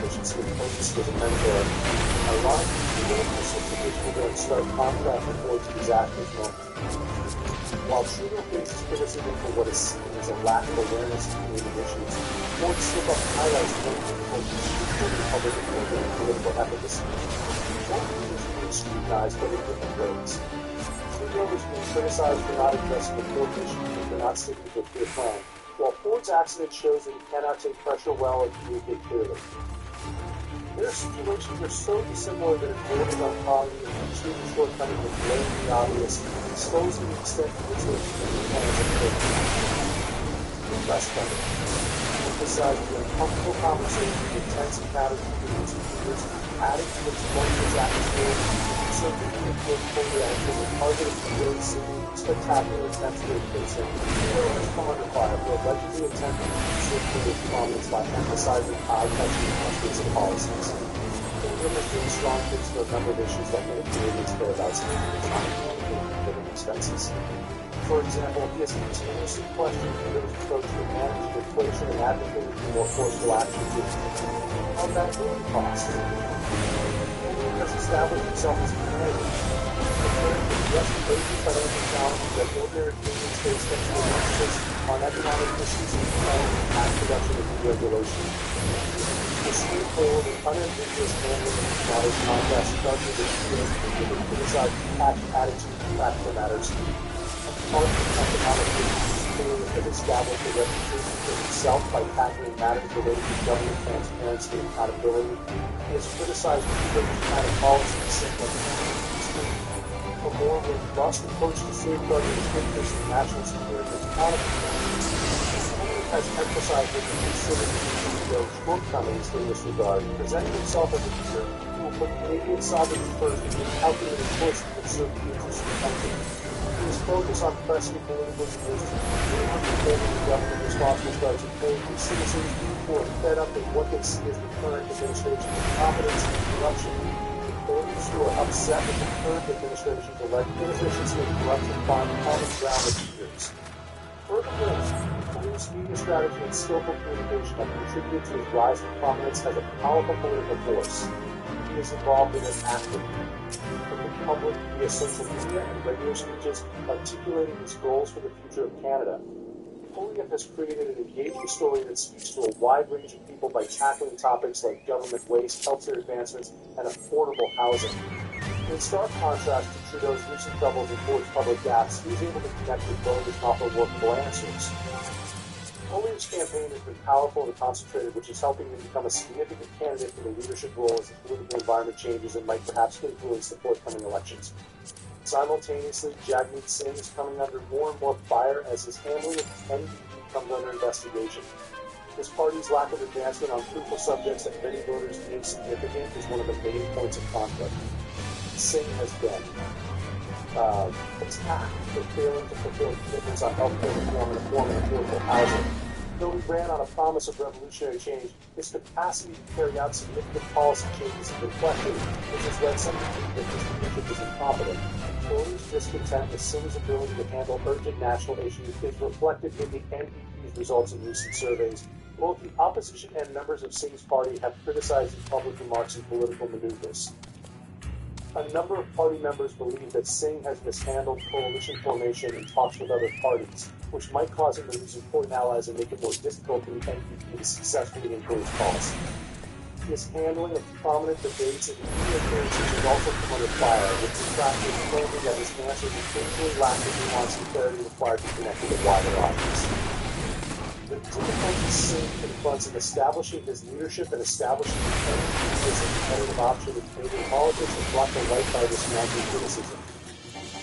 Efficiency of focus was a mentor. Ironically, the willingness of traditional to start contrast towards disastrous moments. While Trudeau faces criticism for what is seen as a lack of awareness of Canadian issues, Ford's slip-up highlights one difficulty for the public and political efficacy. Both leaders are being scrutinized, but in different ways. Trudeau is being criticized for not addressing important issues and for not sticking to a clear plan, while Ford's accident shows that he cannot take pressure well and communicate clearly. Their situations are so dissimilar that it borders on poverty and extreme shortcomings of blatantly obvious, exposing the extent to which their plans are taken. The press cover emphasizing the uncomfortable conversations and intense encounters between its leaders, adding to its tumultuous atmosphere, certainly the political reaction with targeted videos seeming spectacular attempts to replace him. Trudeau has come under fire for allegedly attempting to usurp his prominence by emphasizing eye-catching messages and policies. Canadian is doing strong things for a number of issues that many Canadians care about, living expenses. For example, he has continuously questioned Trudeau's approach to managing inflation and advocating for more forceful action to how that will cost. Canada has established itself as a community, preparing to address the basic financial challenges that ordinary Canadians face thanks to an emphasis on economic efficiency and tax reduction and deregulation. The straightforward and unambiguous handling of these matters contrasts sharply with Trudeau's criticized attitude to practical matters. Part of economic clearly has established a reputation for himself by tackling matters related to government transparency and accountability. He has criticized Trudeau's kind of policy simply a more robust approach to safeguarding his interests in national security and accountability. He has emphasized that he considers Trudeau's shortcomings in this regard, presenting himself as a leader who will put Canadian sovereignty first and make calculated choices that serve the interests of the country. His focus on pressing political leaders to holding the government responsible for employing citizens who are fed up with what they see as the current administration's incompetence and corruption. Voters who are upset with the current administration's alleged inefficiency and corruption find common ground with leaders. Furthermore, Trudeau's media strategy and skillful communication have contributed to his rise to prominence as a powerful political force. He is involved in it actively. From the public via social media and regular speeches articulating his goals for the future of Canada. Poilievre has created an engaging story that speaks to a wide range of people by tackling topics like government waste, healthcare advancements, and affordable housing. In stark contrast to Trudeau's recent troubles and Ford's public gaps, he is able to connect with voters and offer workable answers. Poilievre's campaign has been powerful and concentrated, which is helping him become a significant candidate for the leadership role as the political environment changes and might perhaps influence the forthcoming elections. Simultaneously, Jagmeet Singh is coming under more and more fire as his handling of NDP comes under investigation. His party's lack of advancement on crucial subjects that many voters deem significant is one of the main points of conflict. Singh has been attacked for failing to fulfill commitments on healthcare reform and affordable housing. Though he ran on a promise of revolutionary change, his capacity to carry out significant policy changes has been questioned, which has led some to think that his leadership is incompetent. Voters' discontent with Singh's ability to handle urgent national issues is reflected in the NDP's results in recent surveys. Both the opposition and members of Singh's party have criticized his public remarks and political maneuvers. A number of party members believe that Singh has mishandled coalition formation and talks with other parties, which might cause him to lose important allies and make it more difficult for the NDP to successfully influence policy. His handling of prominent debates and media appearances has also come under fire, with detractors claiming that his answers occasionally lack the nuance and clarity required to connect with a wider audience. The difficulty Singh confronts in establishing his leadership and establishing the NDP as a competitive option in Canadian politics is brought to light by this mounting criticism.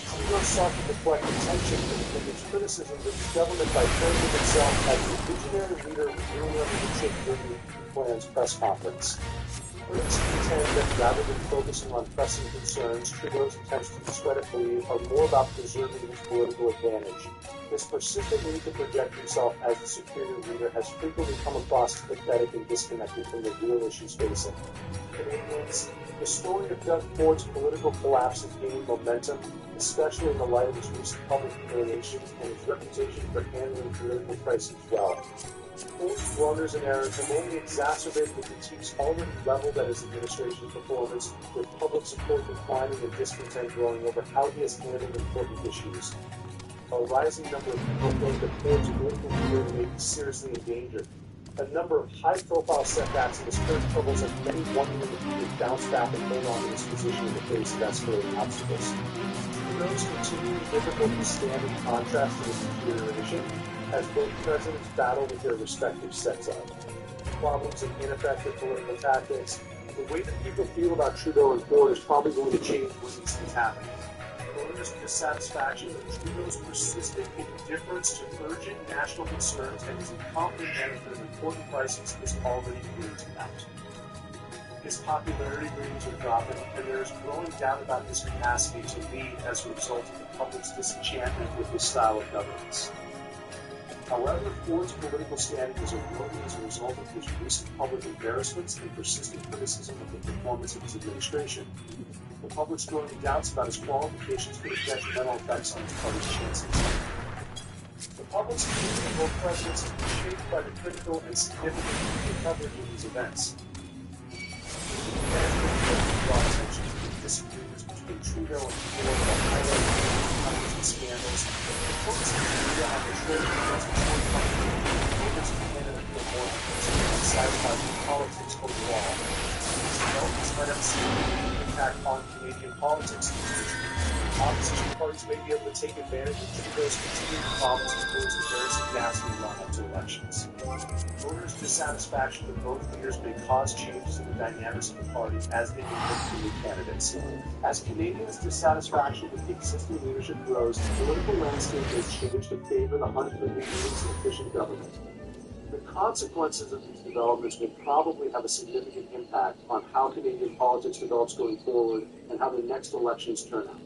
Trudeau sought to deflect attention from his criticism of his government by framing himself as the visionary leader reviewing leadership during the Plan's press conference. Critics contend that rather than focusing on pressing concerns, Trudeau's attempts to discredit belief are more about preserving his political advantage. This persistent need to project himself as the superior leader has frequently come across as pathetic and disconnected from the real issues facing Canadians. The story of Doug Ford's political collapse has gained momentum, especially in the light of his recent public humiliations and his reputation for handling political crises well. Ford's blunders and errors have only exacerbated the critiques already leveled at his administration's performance, with public support declining and discontent growing over how he has handled important issues. A rising number of people claim that Ford's political career may be seriously endangered. A number of high-profile setbacks in his current troubles have many wondering if he can bounce back and hold on to his position in the face of escalating obstacles. Trudeau's continuing difficulties stand in contrast to this deterioration, as both presidents battle with their respective sets of problems and ineffective political tactics. The way that people feel about Trudeau and Ford is probably going to change when these things happen. Voters' dissatisfaction with Trudeau's persistent indifference to urgent national concerns and his incompetent management of important crises is already beginning to mount. His popularity ratings are dropping, and there is growing doubt about his capacity to lead as a result of the public's disenchantment with his style of governance. However, Ford's political standing is eroding as a result of his recent public embarrassments and persistent criticism of the performance of his administration. The public's growing doubts about his qualifications for the detrimental effects on his party's chances. The public's opinion of both presidents has been shaped by the critical and significant media coverage of these events. Draw attention to the disagreements between Trudeau and Ford about highlighting and scandals. The focus of the media on the trade against the Ford company, voters in Canada feel more unsatisfied with politics overall. Developments might have a significant impact on Canadian politics in the future. Opposition parties may be able to take advantage of Trudeau's continuing problems to close the embarrassing gaps in the run-up to elections. Voters' dissatisfaction with both leaders may cause changes in the dynamics of the party as they meet with new candidates. As Canadians' dissatisfaction with the existing leadership grows, the political landscape may change to favor the hunt for new leaders and efficient government. The consequences of these developments will probably have a significant impact on how Canadian politics develops going forward and how the next elections turn out.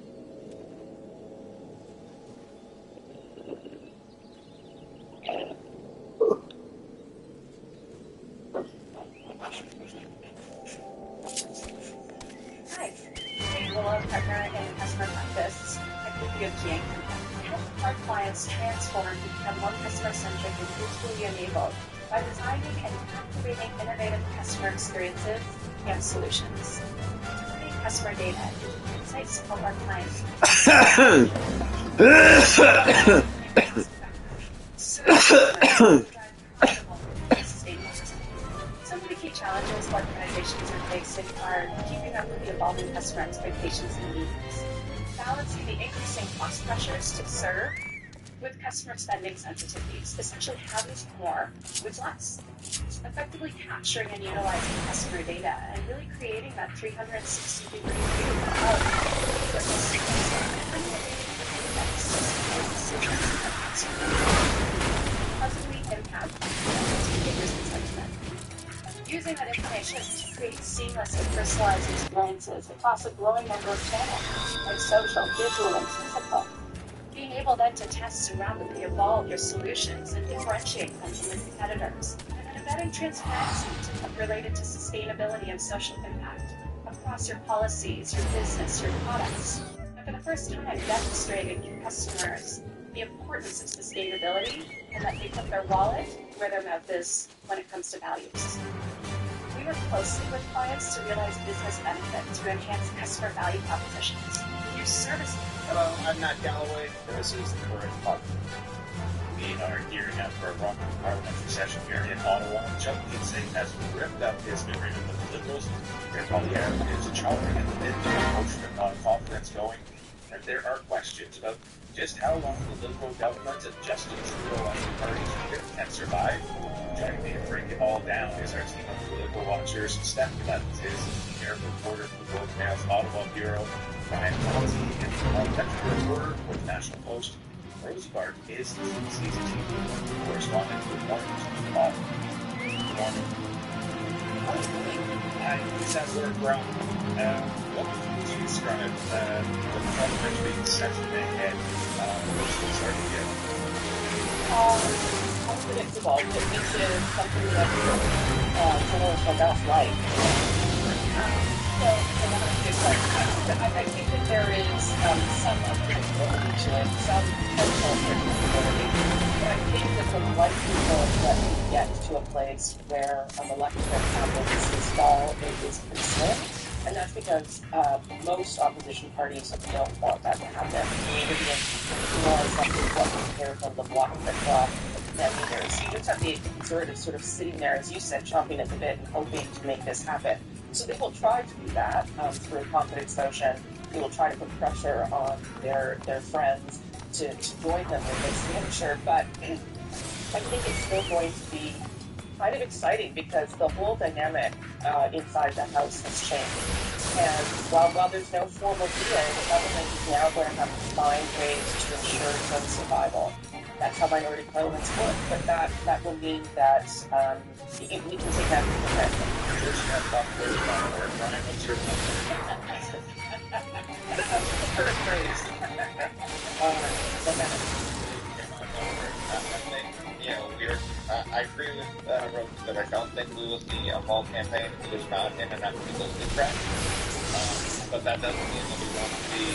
Hi, I'm Willow, partner in customer practice at BPOG. We help our clients transform to become more customer-centric and digitally enabled by designing and activating innovative customer experiences and solutions. Including customer data and insights to help our clients. Some of the key challenges organizations are facing are keeping up with the evolving customer expectations and needs, balancing the increasing cost pressures to serve with customer spending sensitivities, essentially how to do more with less, effectively capturing and utilizing customer data and really creating that 360-degree view of the positively impact behaviors and sentiment. Use using that information to create seamless and personalized experiences across a growing number of channels, like social, digital, and physical. Being able then to test and rapidly evolve your solutions and differentiate them from your competitors. And embedding transparency related to sustainability and social impact across your policies, your business, your products. And for the first time, demonstrating to customers the importance of sustainability and that they put their wallet where their mouth is when it comes to values. We work closely with clients to realize business benefit to enhance customer value propositions. Use services. Hello, I'm Matt Galloway. This is the current Park. We are gearing up for a rocky parliamentary session here in Ottawa. Chuck Kinsey has ripped up his agreement with the Liberals. Pierre Poilievre is chartering at the bid to a motion of non-confidence going. And there are questions about just how long the Liberal government and Justin Trudeau and the party's leader can survive. Joining me to break it all down is our team of political watchers. Stephanie Levins is senior reporter for the Globe Mail's Ottawa Bureau. Brian Fonzie is the parliamentary reporter for the National Post. Rosie Bart is the CBC's TV correspondent. Good morning to you all. Good morning. Lisa Werbrun, what would you describe the parliamentary session ahead? Starting again. Unpredictable. This is something that journalists are not like. I think that there is some unpredictability to it, some potential unpredictability. But I think that the likelihood that we get to a place where an electoral cabinet is installed is pretty slim. And that's because most opposition parties don't want that to happen. More exactly what we hear from the bloc that leaders. You just have the Conservatives sort of sitting there, as you said, chomping at the bit and hoping to make this happen. So they will try to do that through a confidence motion. They will try to put pressure on their friends to join them in this venture. But I think it's still going to be kind of exciting because the whole dynamic inside the House has changed. And while there's no formal deal, the government is now going to have to find ways to ensure its own survival. That's how minority parliaments work, but that will mean that we can take that for granted. I agree with Rose that I don't think we will see a fall campaign if it is not in an unrealistic track. But that doesn't mean that we won't see,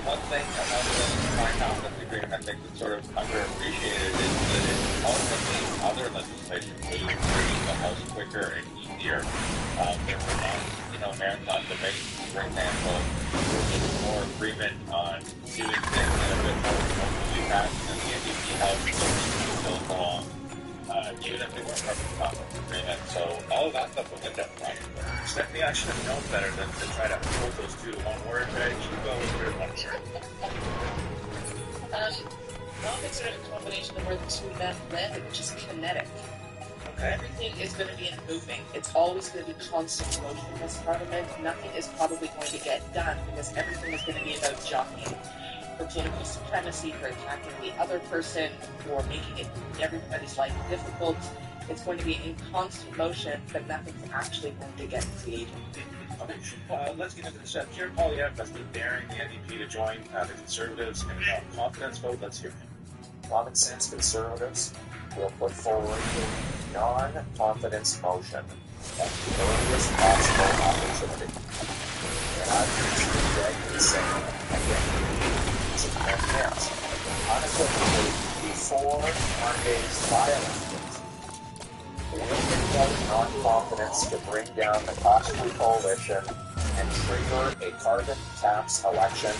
one thing about the Fine Confidence Agreement I think that's sort of underappreciated is that it also made other legislation moving through the House quicker and easier. There were not, marathon debates, for example, there was more agreement on doing things in a bit more remotely fast than the NDP House still along, even if they weren't part of the confidence agreement. So all of that stuff will get done right. Stephanie, I should have known better than to try to hold those two to one word, but I should go with it one word. I'll consider it a combination of where the two men landed, which is kinetic. Okay. Everything is going to be moving. It's always going to be constant motion in this parliament. Nothing is probably going to get done because everything is going to be about jockeying for political supremacy, for attacking the other person, for making everybody's life difficult. It's going to be in constant motion, but nothing's actually going to get created. Okay, let's get into this. Pierre Poilievre has been daring the NDP to join the Conservatives in a non-confidence vote. Let's hear him. Common sense Conservatives will put forward a non-confidence motion at the earliest possible opportunity. And I've been saying again, it's a chance. Unequivocally, before Monday's by-elections, will invite non-confidence to bring down the costly coalition and trigger a carbon tax election,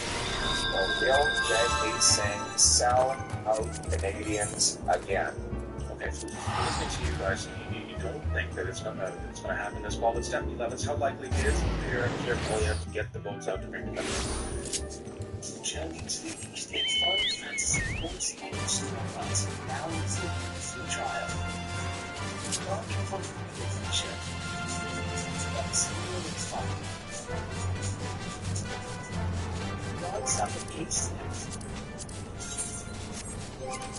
or will Jagmeet Singh sell out Canadians again? Okay, so listening to you guys, you don't think that it's going to happen this fall, but Stephanie Levins, how likely is Pierre Poilievre to get the votes out to bring it back? Jagmeet's the state's largest Francis Quincy, which is now in the trial. God's up against him.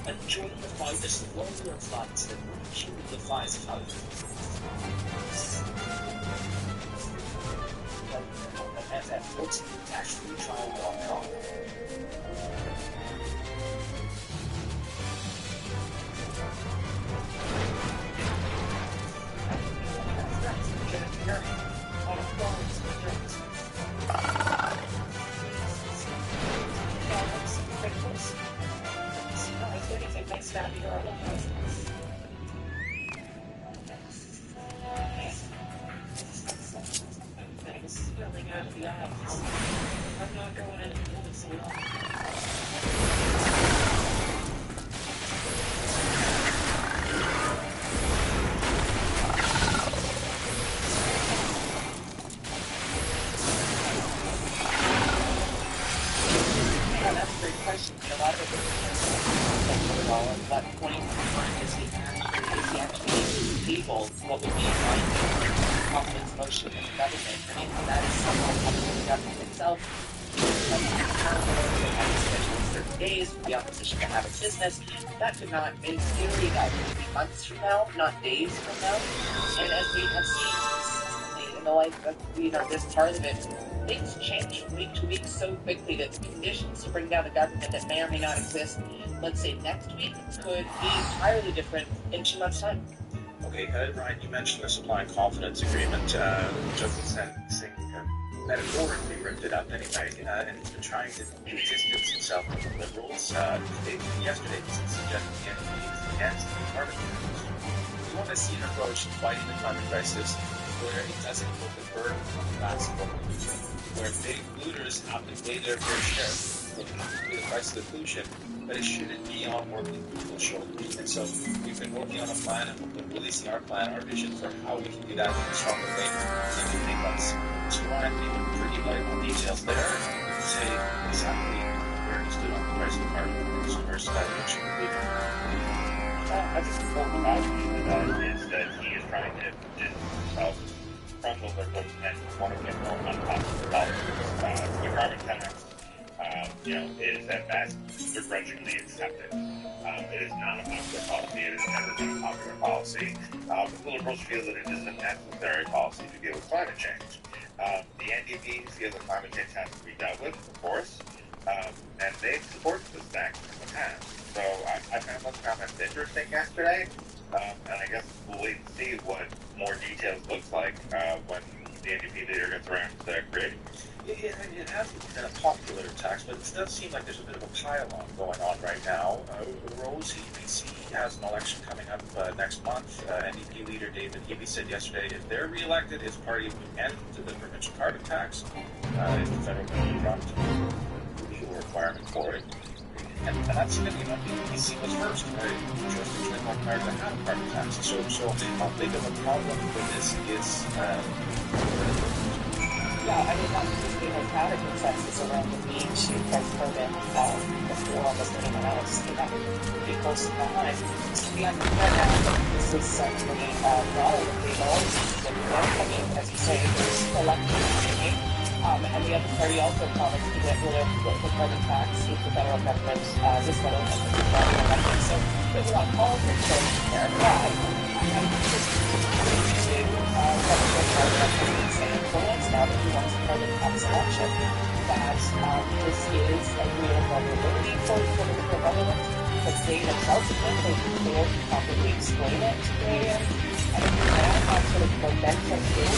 and join the fight as the warrior fights and kill the fights out. At 14-freetrial.com. That could not, in theory, that would be months from now, not days from now. And as we have seen consistently in the life of, this part of it, things change from week to week so quickly that the conditions to bring down the government that may or may not exist, let's say next week, could be entirely different in 2 months' time. Okay, Ryan, you mentioned the supply and confidence agreement. Justin Singh metaphorically ripped it up anyway, and he's been trying to distance himself from the Liberals. Yesterday, he suggested the NDP is against the part of it. We want to see an approach to fighting the climate crisis where it doesn't put the burden on the backs of pollution, where big polluters have to pay their fair share of the price of pollution, but it shouldn't be on working people's shoulders. And so we've been working on a plan, and we've been releasing our plan, our vision for how we can do that in a stronger way in 15 months. So Ryan, we've been pretty light on details there. Say exactly where he stood on the price of carbon for consumers, which would be. I think the whole idea is that he is trying to distance himself from the Liberals and want to get more unpopular politics. The carbon tax, is at best begrudgingly accepted. It is not a popular policy. It has never been a popular policy. The Liberals feel that it is a necessary policy to deal with climate change. The NDP feels that climate change has to be dealt with, of course, and they've supported this act in the past. So I found those comments interesting yesterday, and I guess we'll wait and see what more details looks like when the NDP leader gets around to creating. It hasn't been a popular tax, but it does seem like there's a bit of a pile-on going on right now. Rose, EBC has an election coming up next month. NDP leader David Eby said yesterday if they're re-elected, his party would end the provincial carbon tax if the federal government dropped the legal requirement for it. And that's significant. EBC was first jurisdiction in North America to have a carbon tax. So how big of a problem with this is... Yeah, I mean, we have had a consensus around the need to get carbon before almost anyone else. That would be close behind. And this is certainly not a big I mean, as you say, there's elected and the other party also promised to get rid of the carbon tax if the federal government, this federal government, is not elected. So there's a lot of politics going there. But I'm just now that he wants a carbon tax election, that this is a real vulnerability for the Liberal government, but they themselves have been prepared to properly explain it to Canadians, and if you now have sort of momentum build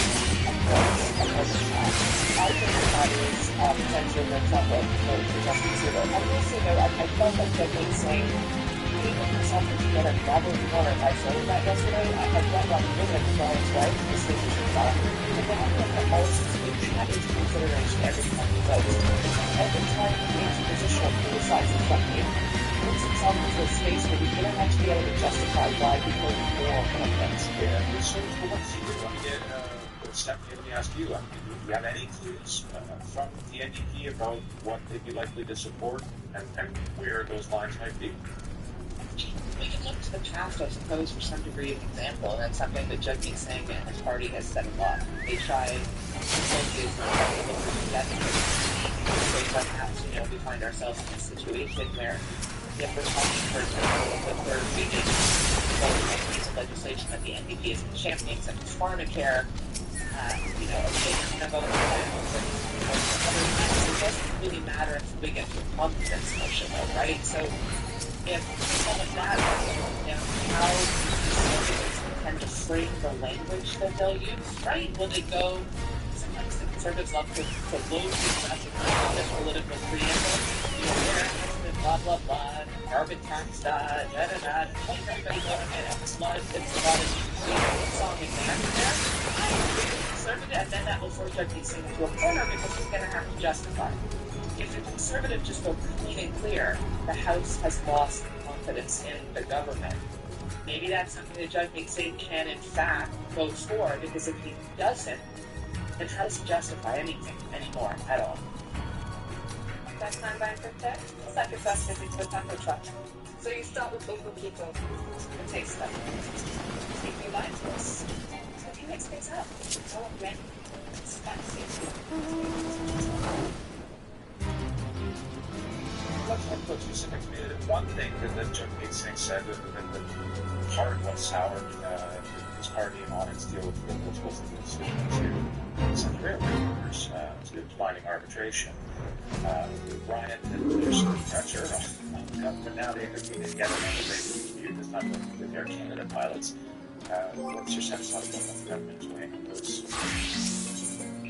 approach of this tax, I think that is potentially the template for Justin Trudeau. I will say though, I felt like Douglas saying, he put himself together gathering corner by saying that yesterday. I had read about the women and Brian's wife, the station himself, but then I think that most take that into consideration every time he votes. Every time he takes a position of criticizing something, he puts himself into a space where he's going to have to be able to justify why he voted for commitments. Yeah, so let's see. Let me get Stephanie, let me ask you. Do you have any clues from the NDP about what they'd be likely to support and where those lines might be? We can look to the past, I suppose, for some degree of example, and that's something that Jagmeet Singh and his party has said a lot. They tried to associate with that. So perhaps, we find ourselves in a situation where if we're talking, for example, the third region, a piece of legislation that the NDP is championing, such as pharmacare, a big number of plans, it doesn't really matter if we get to a confidence motion, though, right? So if some of that, how conservatives tend to frame the language that they'll use, right? Will they go, sometimes the conservatives love to load things up in this political preamble, blah, blah, blah, carbon tax, da, da, da, da, point everybody go ahead, it's a lot of song and dance there. Conservative, and then that will force these things into a corner because he's going to have to justify. If the conservative just go clean and clear, the House has lost confidence in the government. Maybe that's something the judge makes say can in fact go for, because if he doesn't, then how does he justify anything anymore at all? That time by crypto? It's like a fast visit to a taco truck. So you start with local people and taste them. If you like this, so you mix things up. Oh, man. It's fancy. Let's go to specifics. One thing that Jim Hastings said that part of what soured his party on its deal with the Liberals was the decision to send railway workers to declining arbitration. Ryan and there's pressure on the government now. They agreed together and they this time with Air Canada pilots. What's your sense on what the government's weighing those?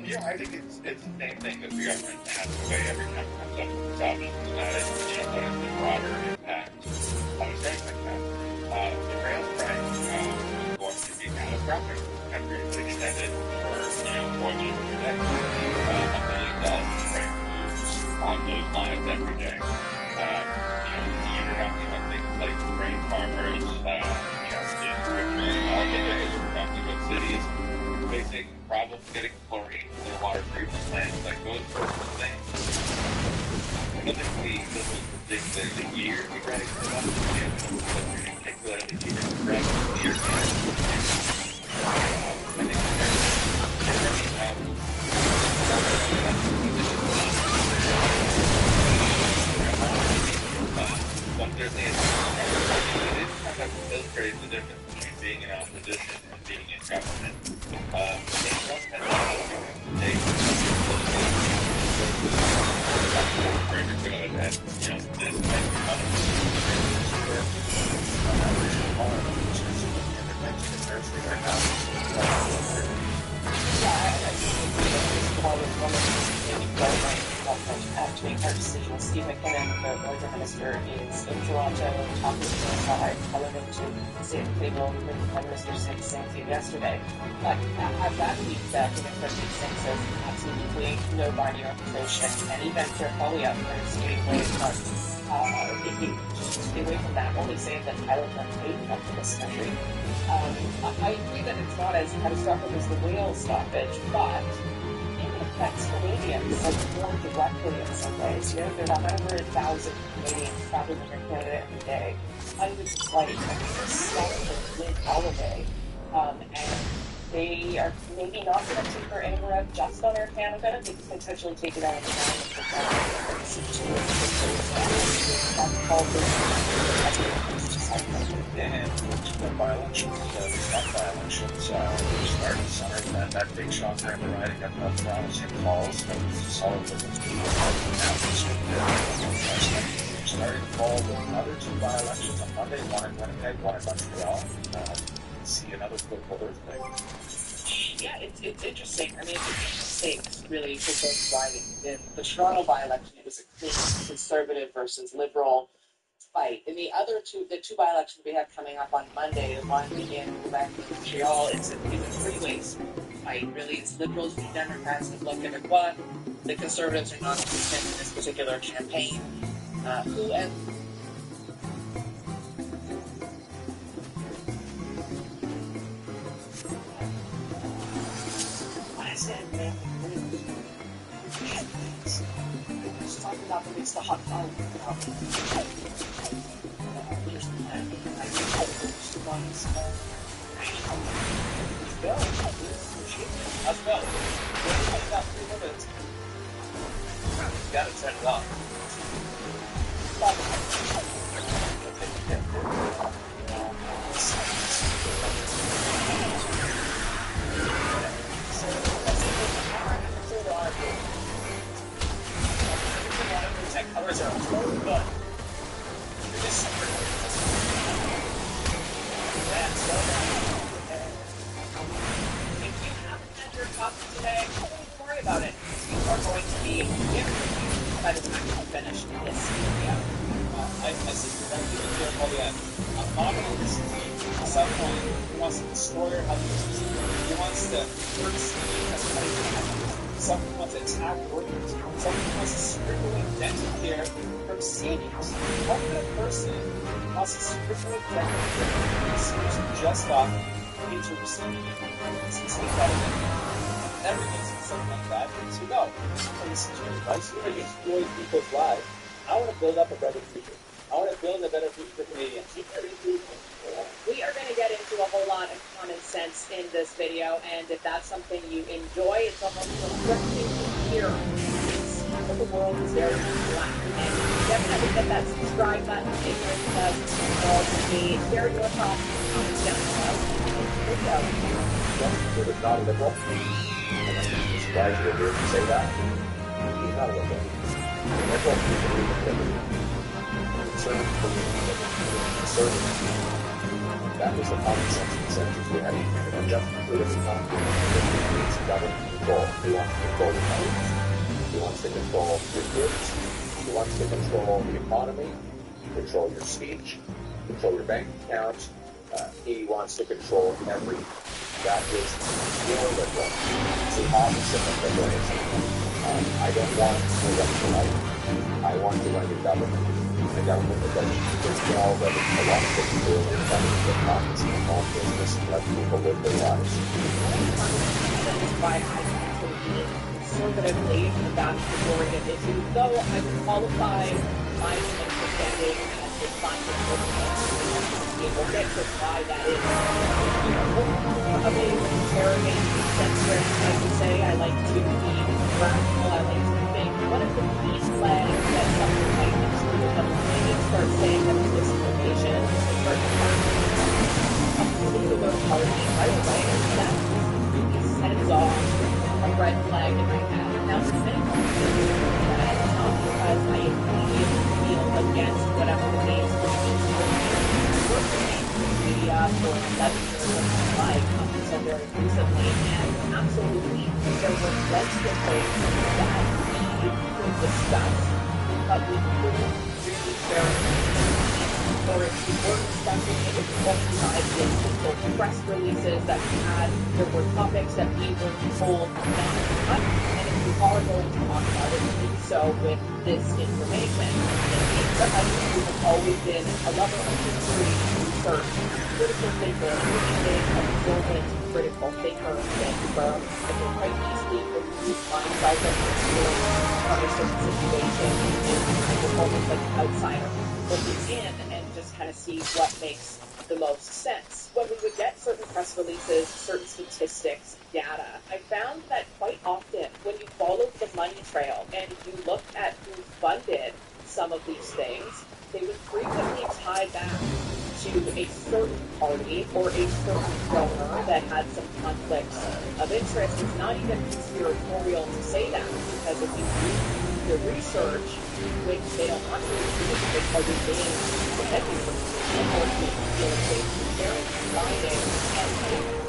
I think it's the same thing that the government has to weigh every time it comes up with options, and that is, what is the broader impact on a state like that? The rail strike is going to be catastrophic. The country is extended for, more than a decade. $1 million strike moves on those lines every day. You're talking about things like grain farmers, all the days we're talking about cities facing problems getting chlorine in their water treatment plants, like those sorts of things. I think this was the thing that the year we read it from particularly read the year. I think but there's the it is kind of illustrates the difference between being in opposition and being in government. To make our decision. Steve McKinnon, the Labor Minister, is in Toronto talking to us about relevant to state and table with Prime Minister Singh Singh yesterday. But at that week, given President Singh says absolutely no binding arbitration, and even Pierre Poilievre, their state stay away from that, only saying that pilots are paid enough for this country. I agree that it's not as catastrophic as the whale stoppage, but affects Canadians more directly in some ways. There's 100,000 Canadians traveling to Canada every day. Hundreds of flights. It's such a big holiday. And they are maybe not going to take their anger out just on Air Canada. They could potentially take it out on That's called and by-elections, by-elections, started summer, and that big shocker in the riding up Toronto, St. Paul's, that was a solid difference between starting fall with another two by-elections on Monday, one in Winnipeg, one in Montreal. See another political earthquake. Yeah, it's interesting. I mean, it's stakes really for both riding. In the Toronto by-election, it was a clean conservative versus liberal fight. In the other two, the two by-elections we have coming up on Monday, the one in Quebec and Montreal, it's a three-way fight. Really, it's Liberals v. Democrats and Bloc Québécois. The Conservatives are non-existent in this particular campaign. Who and what is it, man? Just talking about the mix the hot fire. Here's the plan. I think there's two ones. Let's go. Let's go. We've got 3 minutes. Got to set it up. someone who wants to destroy your health system, who wants to hurt Steve as many times, someone who wants to attack workers, someone who wants to strip away dental care from seniors. What kind of person wants to strip away dental care from seniors who just got into receiving it? It's take that in. Never used something like that. So no, listen to your advice. I'm going to destroy people's lives. I want to build up a better future. I want to build a better future for Canadians. We are going to get into a whole lot of common sense in this video, and if that's something you enjoy, it's almost refreshing to hear. But the world is very black, and definitely hit that subscribe button if you're involved with me. Share your thoughts in the comments down below. Here we go. Well, it's not a liberal. And I'm surprised you're here to say that. He's not a liberal. Liberal people believe in liberty. Conservative believe in liberty. Conservative. That was the common sense consensus we had. And Justin Trudeau is not he needs government control. He wants to control the police. He wants to control your kids. He wants to control the economy, control your speech, control your bank accounts. He wants to control everything. That is neoliberal. It's the opposite of liberalism. I don't want to run for life. I want to run the government. The government that does well, that a lot of things do, and government that profits in small business and let people live their lives. Why I believe conservatively in the vast majority of issues, though I would qualify my understanding as a scientific. We'll get to why that is. Of a libertarian centrist, I would say I like to be rational. I like to think. One of the key flags that something like this start saying that it's disinformation, start completely go party right away. That really sends off a red flag in my head. Now, to many people, that is not because I immediately feel against whatever the mainstream media for 11 years of my life up until very recently, and absolutely there were plenty of things that we could discuss, but we couldn't really share or if we were discussing it, it was publicized in the press releases that we had. There were topics that we were told not to touch, and if we are going to talk about it, we do so with this information. And I've always been a lover of history, research, critical thinker, reading, observant, critical thinker, and firm. I can quite easily remove myself from a certain situation and almost like an outsider looking in and just kind of see what makes the most sense. When we would get certain press releases, certain statistics, data, I found that quite often when you followed the money trail and you looked at who funded some of these things, they would frequently tie back to a certain party or a certain donor that had some conflicts of interest. It's not even conspiratorial to say that, because if you do the research, which they don't want to do because they're being protected from sharing, finding, and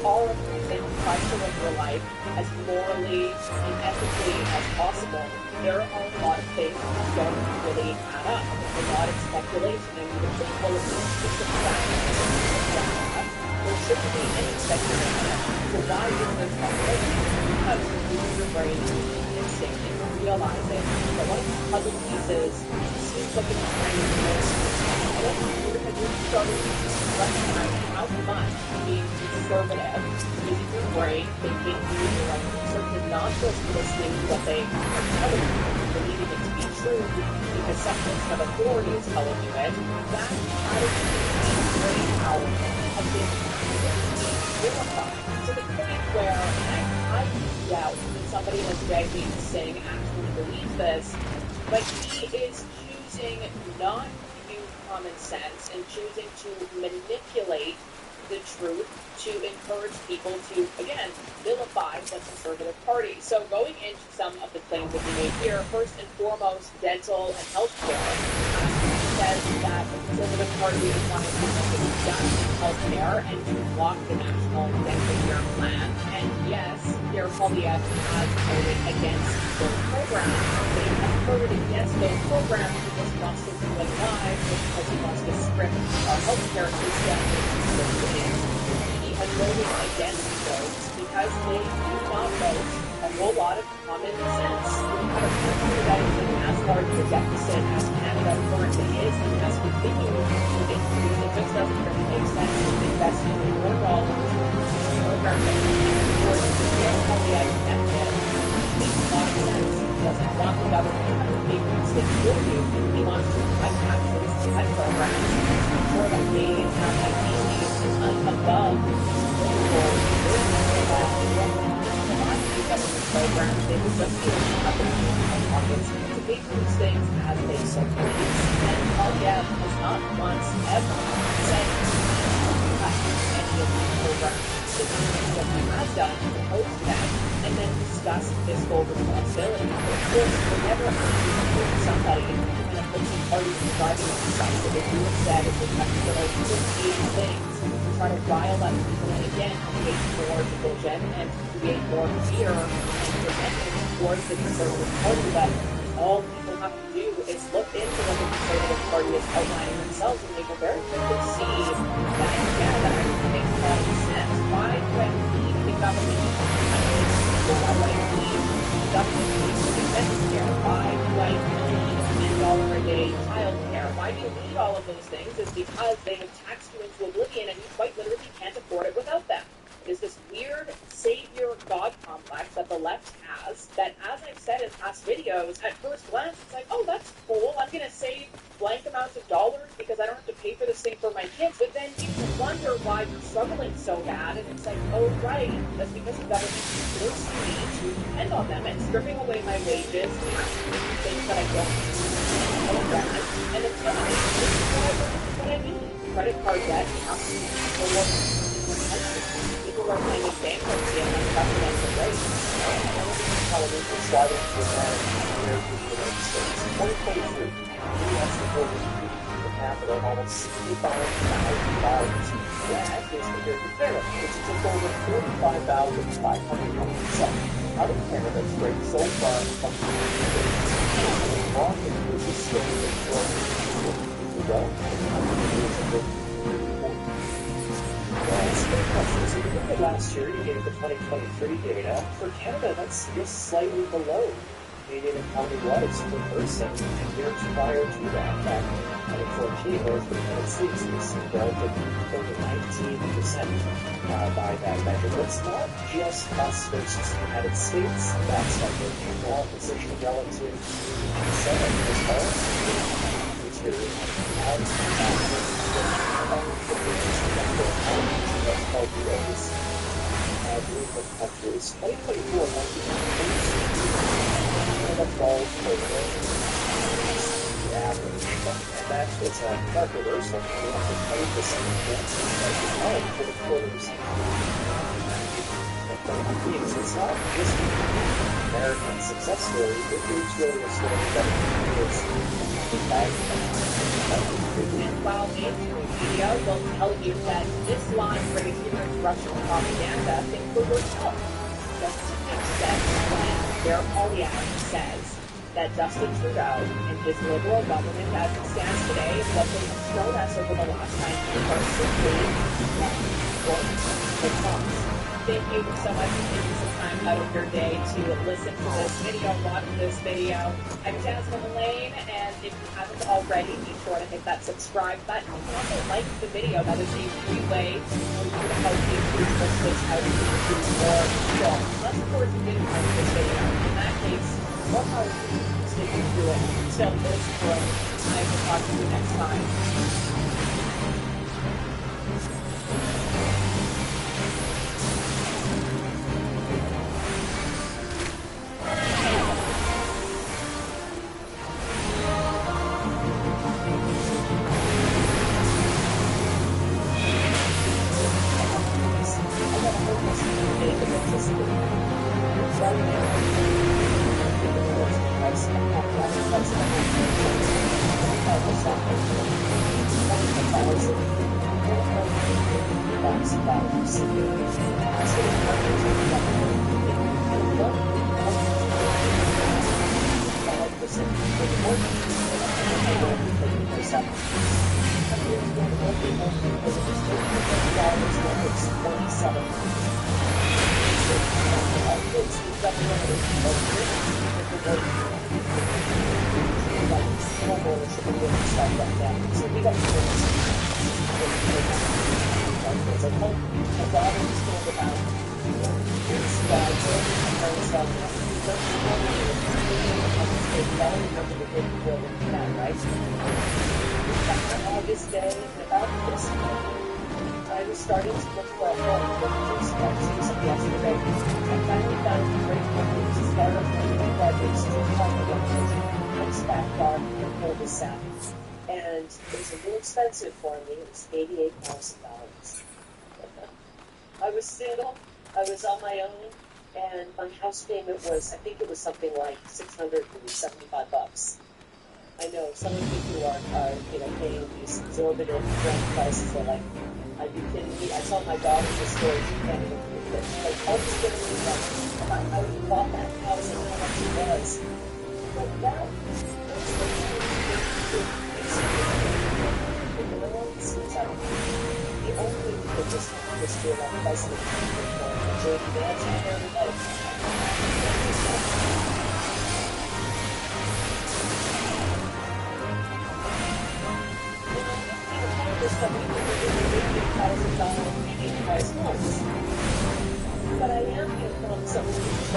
all of these things try to live your life as morally and ethically as possible. There are a lot of things that don't really add up. A lot of speculation, and you would think, well, if this is just a fact, there shouldn't be any speculation. So why is there speculation? Because you use your brain instinct and you realize it. But one of the puzzle pieces seems like it's trying to miss. I don't know because you're starting to recognize how much being conservative, using your brain, thinking, doing your own research, and not just listening to what they are telling you, believing it to be true because some of authority is telling you it. That attitude and brain power has been vilified to the point where I doubt that somebody has begged me to sing actually believes this, but he is choosing not to use common sense and choosing to manipulate the truth to encourage people to, again, vilify the Conservative Party. So going into some of the claims that he made here, first and foremost, dental and health care. He says that that the Conservative Party is wanting to do something done in healthcare and to block the National Executive Plan. And yes, Pierre Poilievre has voted against those programs. They have voted against those programs because he wants to ruin lives, because he wants to strip our healthcare system into He has voted against those because they do not vote a whole lot of common sense. We have a country that is in as large a deficit as Canada currently is and has continued to increase. It just doesn't really make sense to invest in more dollars in programs that we can afford to get all the benefit. It makes a lot of sense. He doesn't want the government to pay for these things for you. He wants to cut taxes, cut programs, ensure that Canadians have ideally above government programs, they would just be up in their pockets to pay for these things as they so please. And Poilievre has not once ever said cut any of these programs. What he has done is oppose them and then discuss fiscal responsibility. But of course, we're never going to somebody in an opposing party who's driving on the side that if you have said if we're cutting for like 58 things, try to rile up people and again create more division and create more fear and resentment towards the Conservative Party. But all people have to do is look into what the Conservative Party is outlining themselves, and they will very quickly see that that actually makes a lot of sense. Why do I need the government to why do I need the government to expensive care? Why do I need $10 a day child care? Why do you need all of those things? Is because they have taxed you into oblivion and you quite literally can't afford it without them. It is this weird savior god complex that the left has that, as I've said in past videos, at first glance it's like, oh, that's cool, I'm going to save blank amounts of dollars because I don't have to pay for this thing for my kids. But then you wonder why you're struggling so bad, and it's like, oh right, that's because the government is forcing me to depend on them and stripping away my wages, things that I don't and it's not. This is what I mean. Credit card debt has to be people are paying bankruptcy at unprecedented rates. Television starting to attack compared to the United States. In 2023, the U.S. reported per capita almost $65,000. That is compared to Canada, which is just over $45,500. Out of Canada's rate so far from the United States, market is a still to go. So if you look at last year, you gave the 2023 data. For Canada, that's just slightly below Canadian economy was per person. And years prior to that, back in 2014, whereas the United States was relative over 19% by that measure. But it's not just us versus the United States. That's like a small position relative to the Senate as well as countries. 2024 might be the fall for the average, and that is a market reversal for 20% for the quarters. It's not just an American success story, it is really a story that is and while mainstream media will tell you that this line raised against Russian propaganda, things will work out. Doesn't make sense when Pierre Poilievre says that Justin Trudeau and his Liberal government as it stands today, what they have shown us over the last 9 years are simply the cause. Thank you so much for taking some time out of your day to listen to this video, watch this video. I'm Jasmine Lane, and if you haven't already, be sure to hit that subscribe button. You can also like the video. That is a free way for you to help me improve this out to more people. Unless, of course, you didn't like this video. In that case, more power to you sticking to it. Still, this is for I will talk to you next time. Thank you. August day, and about this time, I was starting to look for a home for the season yesterday. I finally found a great company to start up my new projects to talk about nice back garden and cul-de-sac. And it was a little expensive for me. It was $88,000. I was single. I was on my own. And my house payment was, I think it was something like $675. I know some of you who are paying these exorbitant rent prices are like, are you kidding me? I tell my daughter the story, she can't even believe it. Like, I was going to leave that. I would have bought that house and how much it was. But that was the only thing that just made us feel like president for J.D. Vance and everybody. But I am going to come some of these things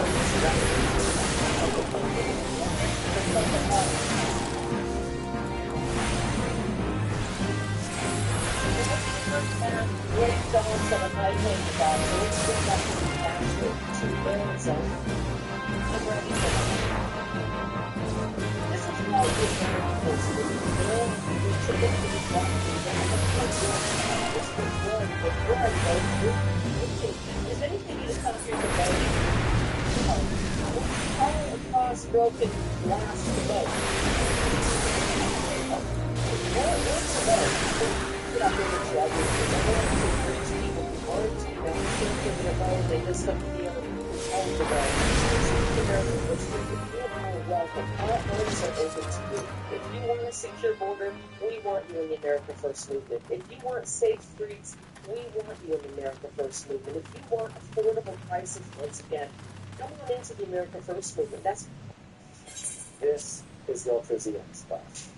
great dogs that are high paying dogs, so let's get back to the pasture to Arizona. I'm ready for that. This is how we get close to the world. We typically walk is anything you come here to vote? All across broken glass to vote. What's the vote? Get out there with judges. People who aren't, still giving a vote, they just don't feel entitled to vote. You're welcome. Our arms are open to you. If you want a secure border, we want you in the America First movement. If you want safe streets, we want you in the America First movement. If you want affordable prices, once again, come on into the America First movement. This is the Ultra ZX class.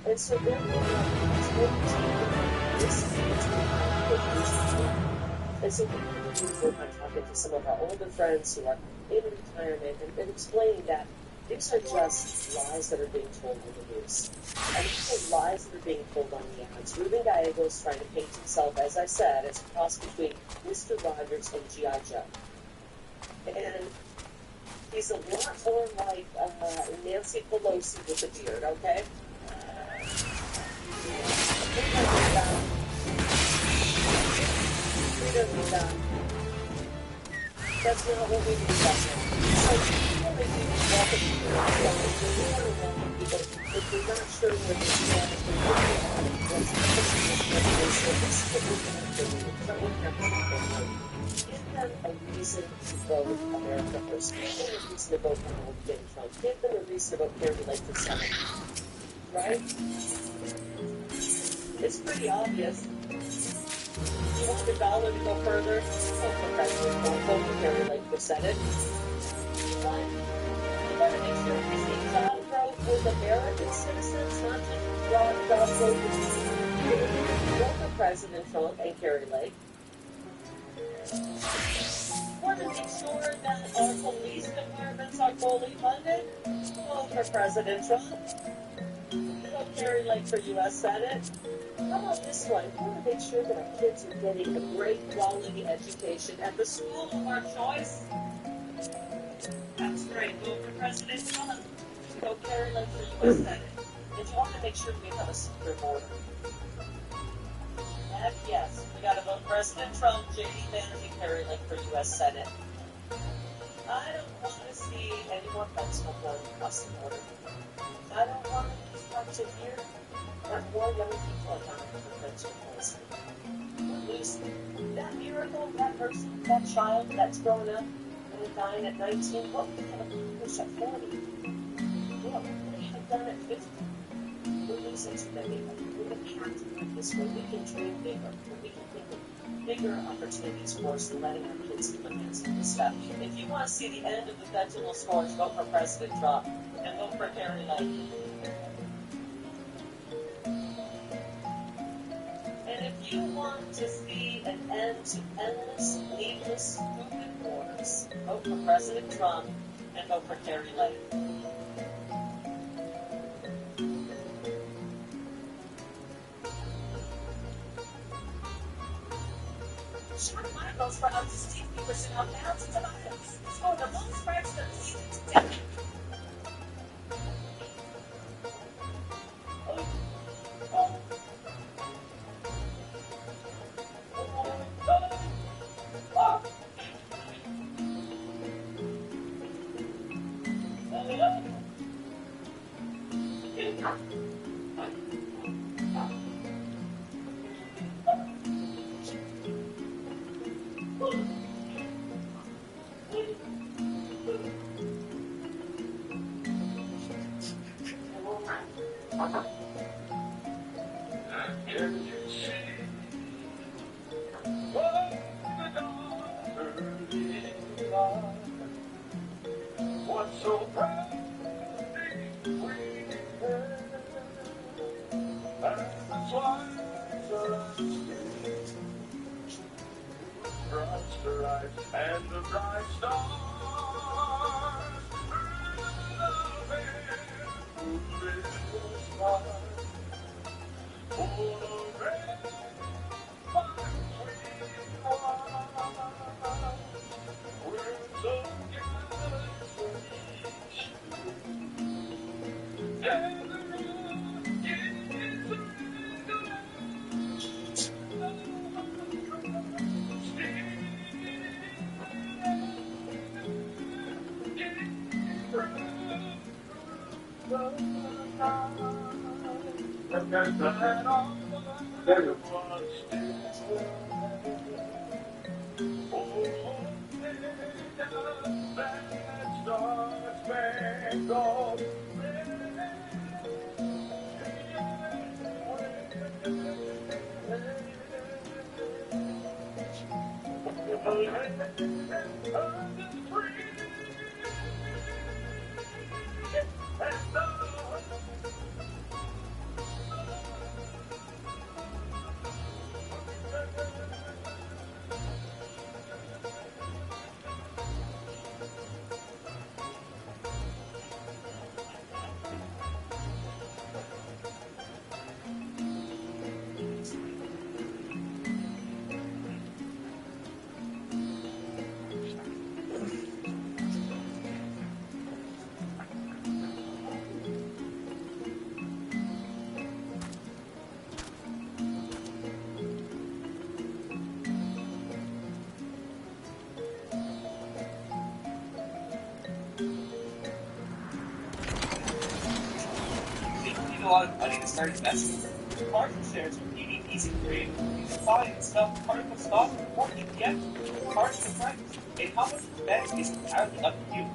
And so they're really and so I'm talking to some of our older friends who are in retirement and explaining that these are just lies that are being told on the news. And these are lies that are being told on the ads. Ruben Gallegos trying to paint himself, as I said, as a cross between Mr. Rogers and G.I. Joe. And he's a lot more like Nancy Pelosi with a beard, okay? That's not what we do. So people may be welcome to people if we're not sure where they stand, if we're give them a reason to vote America First. Give them a reason to vote Donald J. Trump. Give them a reason to vote Carrie Lake for Senate. Right? It's pretty obvious. You want the dollar to go further? Vote for President. Don't vote for Carrie Lake for Senate. You want to make sure we see job growth with American citizens, not just job growth with vote for President Trump and Carrie Lake. Want to make sure that our police departments are fully funded? Vote for President Trump. Vote Carrie Lake for U.S. Senate. How about this one? We want to make sure that our kids are getting a great quality education at the school of our choice. That's right. Vote for President Trump. Vote Carrie Lake for U.S. Senate. And you want to make sure we have a secure border. Heck yes, we got to vote President Trump, J.D. Vance, and Carrie Lake for U.S. Senate. I don't want to see any more fentanyl going across the border. I don't want to just to hear that more young people are dying from fentanyl poisoning. We're losing that miracle, that person, that child that's growing up and is dying at 19. What we have accomplished at 40? What we have done at 50? We're losing too many. We have to do this way. We can dream bigger. We can think of bigger opportunities for us than letting our kids do against this stuff. If you want to see the end of the fentanyl scores, vote for President Trump and vote for Carrie Lake. And if you want to see an end to endless, needless, stupid wars, vote for President Trump and vote for Carrie Lake. Short line goes for up to 60% off thousands of items. So the most price that season today. And the bright stars moving the sky, full of red, fire, we're so Stars, man. A lot of money to start investing. Particle shares are really easy to create. You can buy and sell particle stock or ETF, particle price. And how much to bet is entirely up to you.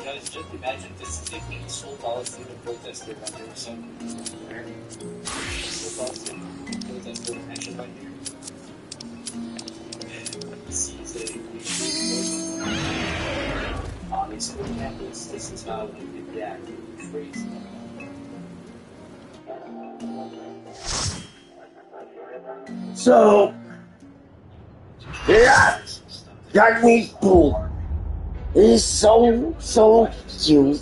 Guys, just imagine this is a peaceful policy to protest your under some where peaceful policy to protest the attention right here. And sees on a school campus, this is how they react to crazy. So, yeah, that meatball is so cute.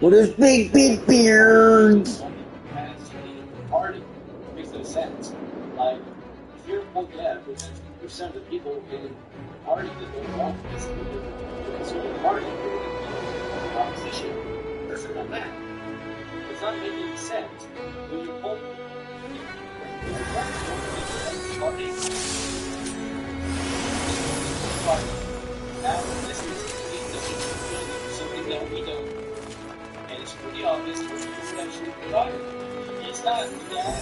With his big beard. Party makes no sense. Like, if you're looking at 50% of the people in the party that don't want this, so the party is the opposition person on that. It's not making any sense. When you pull party, now this is so we don't. And it's pretty obvious what he's actually providing. He's not the guy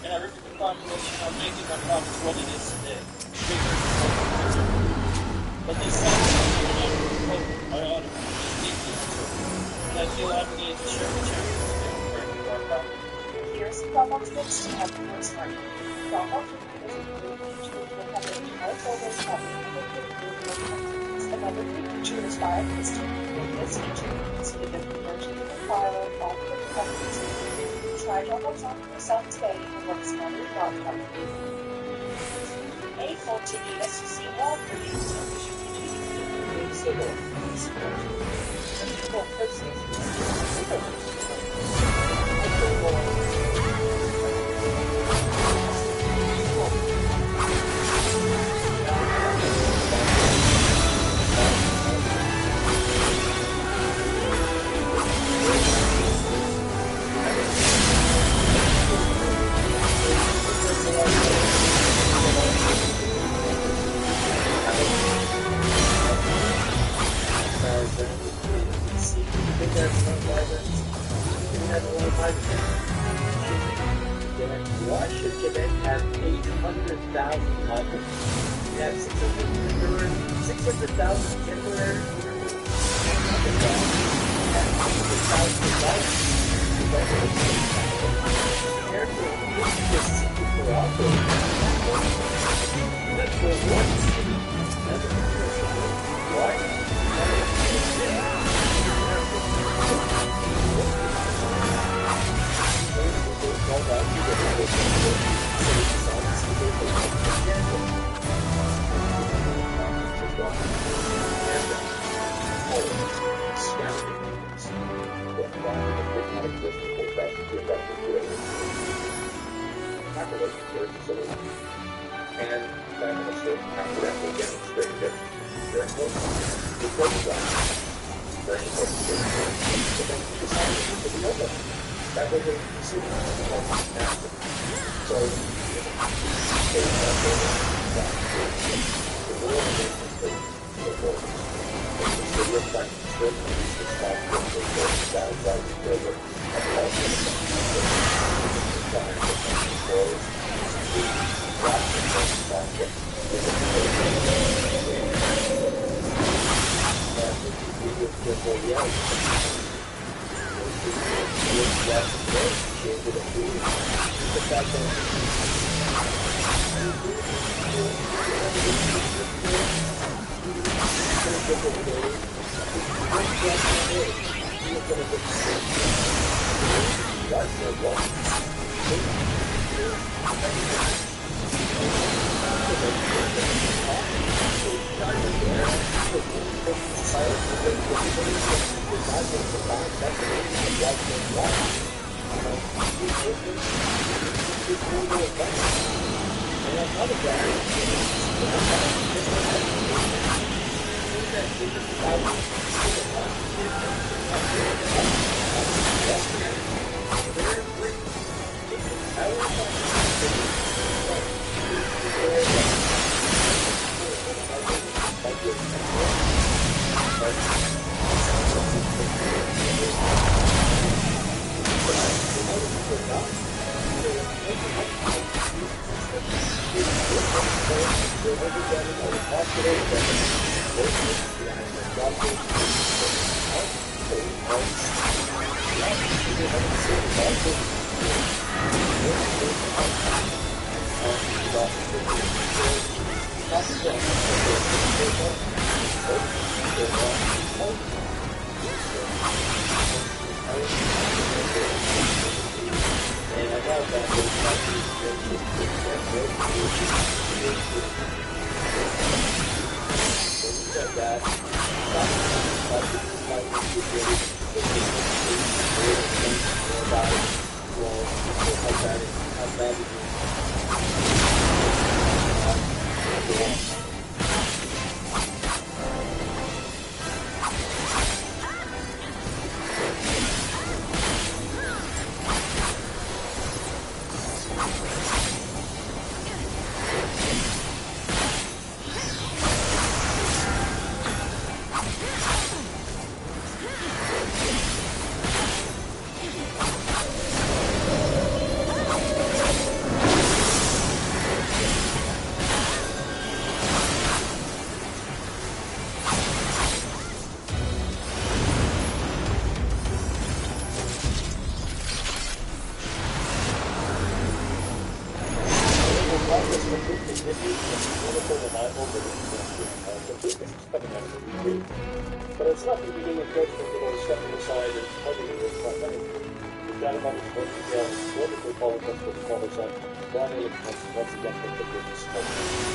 And I looked at the population, how big is our province, what it is today. But they said I ought to be and I feel obligated to share the charity of our property. Here's Cromwell's books to have the first part. Cromwell was a group which would have an entire photos of another big feature is file history. In this feature, you can see the different versions of the file of all the different companies. Try to almost on yourself today and what's known as God company. A14 needs us to see more for you so we should continue to do civil. People Quebec has 800,000 migrants. We have 600,000 temporary immigrants. 100,000 adults. Therefore, this city for operating. That's for one city. That's why? And Prime Minister accidentally demonstrated it during the program. During the program, decided to be open. That was a decision of the master. So, the world of the world. The real fact is that the responsible for the downside of the program and also the completely hippie and beautiful and I overlooked completely coming out of the retreat. But it's nothing to do with judgment, stepping aside and hugging it with my money. We've got about as much detail as wonderful politics with the colors on Ron Ely once again for the business.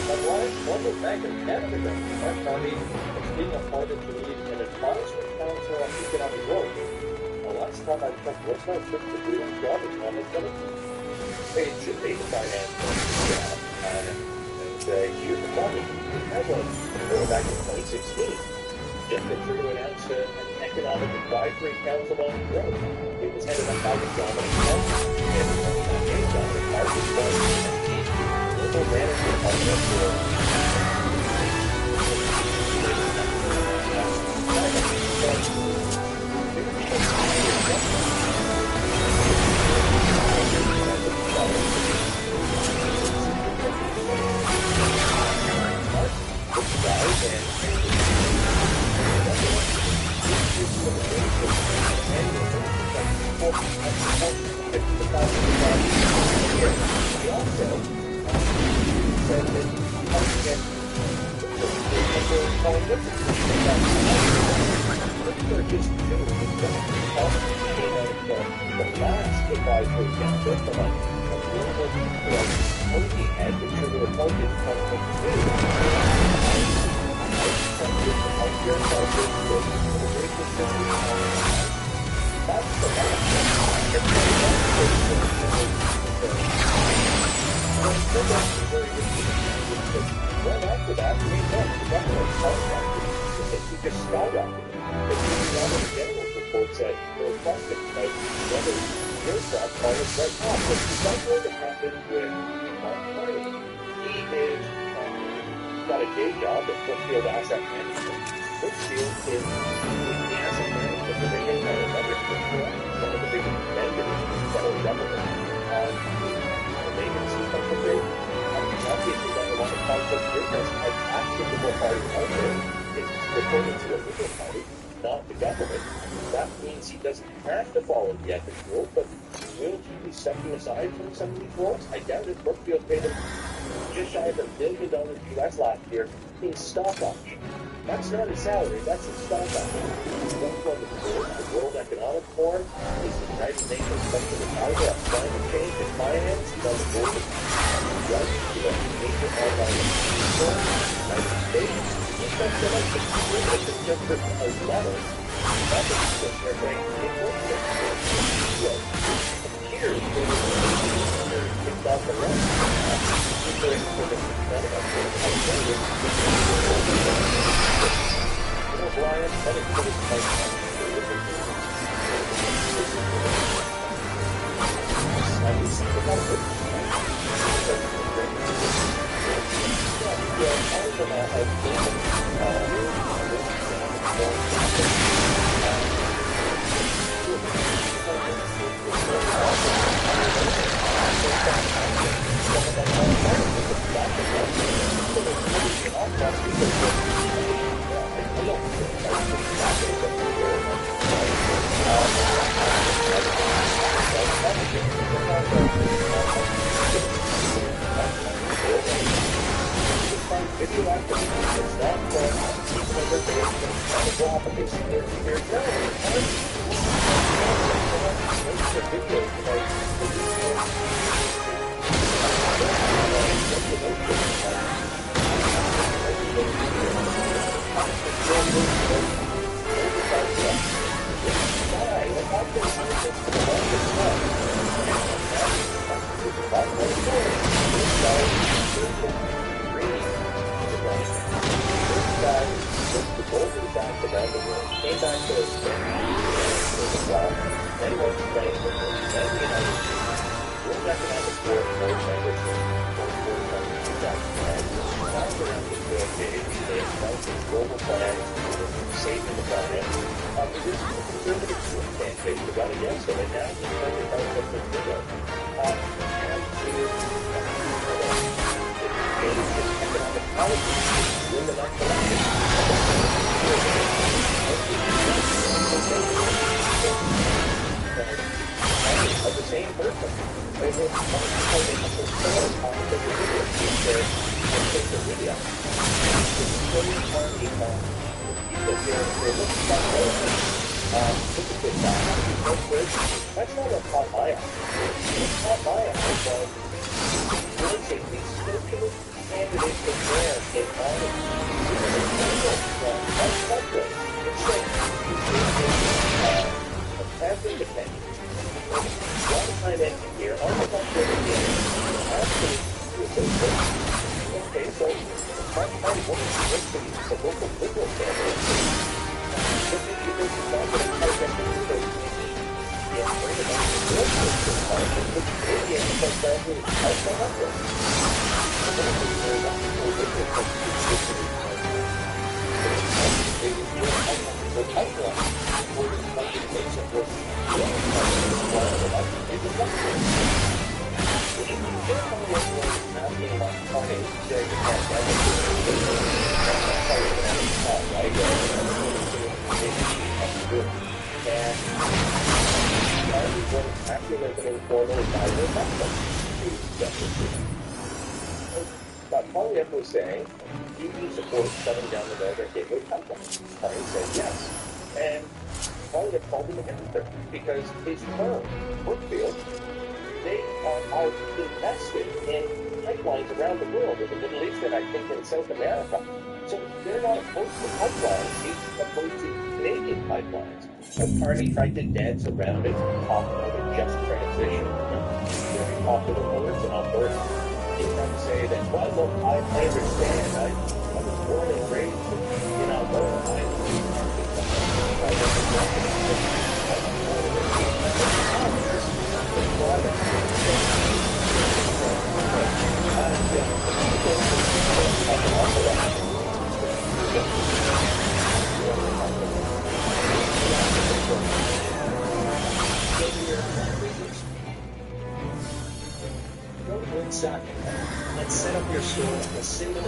But why would Bank of Canada go? Mark Carney is being appointed to lead an advisory council on economic growth. Now, last time I checked, what's my trip to do that job is not as good. It should be the finance and youth employment. That was back in 2016. Justin Trudeau announced an economic advisory council on growth. It was headed up by the Dominic Martin. And Dominic Martin was the global manager some of these roles. I doubt it. Brookfield paid him just shy of $1 billion US last year in stock options. That's not his salary, that's his stock options. He's on the board of the World Economic Forum. He's the United Nations Special Advisor on Climate Change and Finance. He's on the board of the Major Online Forum in the United States. He's got so much experience that just for a letter. That's what he's just there saying, it works. Here's off the run. Brian, let it put it That's not what caught my eye. What caught my eye was noticing these socialist candidates of there in all of that's good. It's like a path independent. One time ending here, all the time ending here, absolutely. Okay, so my party wants to look to the local liberal candidates. But then you go back to the type of things yeah, bring it back to the real social party, which maybe it's like that really helps them up there. And then if you're not so liberal, but it's just the pipeline, where it's like the case of this, But Polyev was saying, do you support shutting down the road at Gateway Pipeline? Harry said yes. And Polyev called him against her because his firm, Brookfield, they are invested in pipelines around the world, in the Middle East and I think in South America. So they're not opposed to pipelines, he's opposed to Canadian pipelines. The party tried to dance around it, talk about a just transition, very popular words in Alberta. He tried to say that, well, look, I understand, I was born and raised in Alberta, Go to Woodstock and set up your store with a single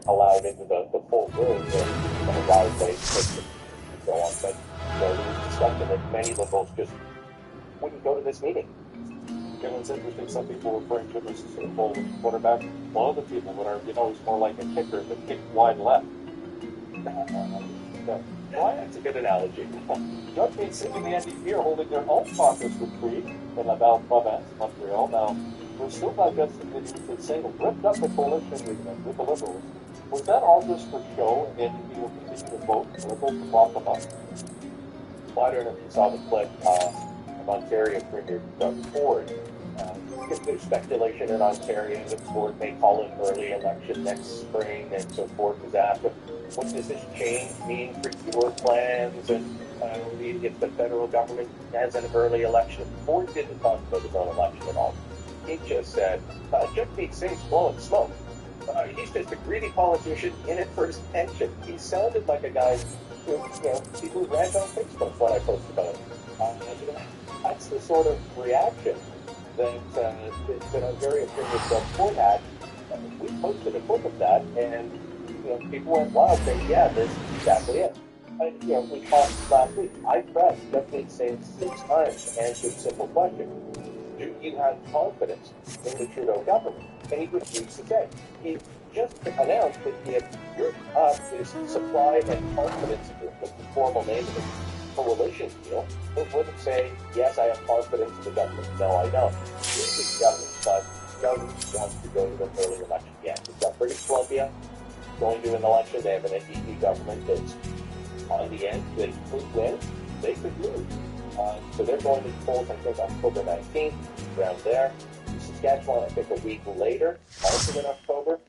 allowed into the full room and a lot of ways and so on. But there was discussion that many liberals just wouldn't go to this meeting. And it's interesting, some people referring to him as a sort of bowling quarterback, while other people would argue, no, he's more like a kicker that kicked wide left. Well, that's a good analogy. Judge Meade sitting the NDP are holding their own caucus retreat in Laval Province, Montreal. Now, we're still digesting the news that Singh ripped up the coalition agreement with the Liberals. Was that all just for show, and the NDP will continue to vote Liberal to block them up? Well, I don't know if you saw the clip of Ontario Premier Doug Ford. There's speculation in Ontario that Ford may call an early election next spring, and so Ford was asked, what does this change mean for your plans, and if the federal government has an early election? Ford didn't talk about his own election at all. He just said, Jagmeet Singh's blowing smoke. He's just a greedy politician in it for his pension. He sounded like a guy who, people rant on Facebook when I post about it. That's the sort of reaction that Ontario Premier Doug Ford had. We posted a clip of that, and people went wild saying, yeah, this is exactly it. We talked last week. I pressed Jagmeet Singh 6 times to answer a simple question. Do you have confidence in the Trudeau government? And he refused to say. He just announced that he had ripped up his supply and confidence agreement, the formal name of the coalition deal, but wouldn't say, yes, I have confidence in the government. No, I don't. He's the government, but the government wants to go to an early election. Yeah, we've got British Columbia going to an election. They have an NDP government that's on the end. They could win. They could lose. So they're going to the polls, I think, October 19th, around there. Saskatchewan, I think, a week later, also in October.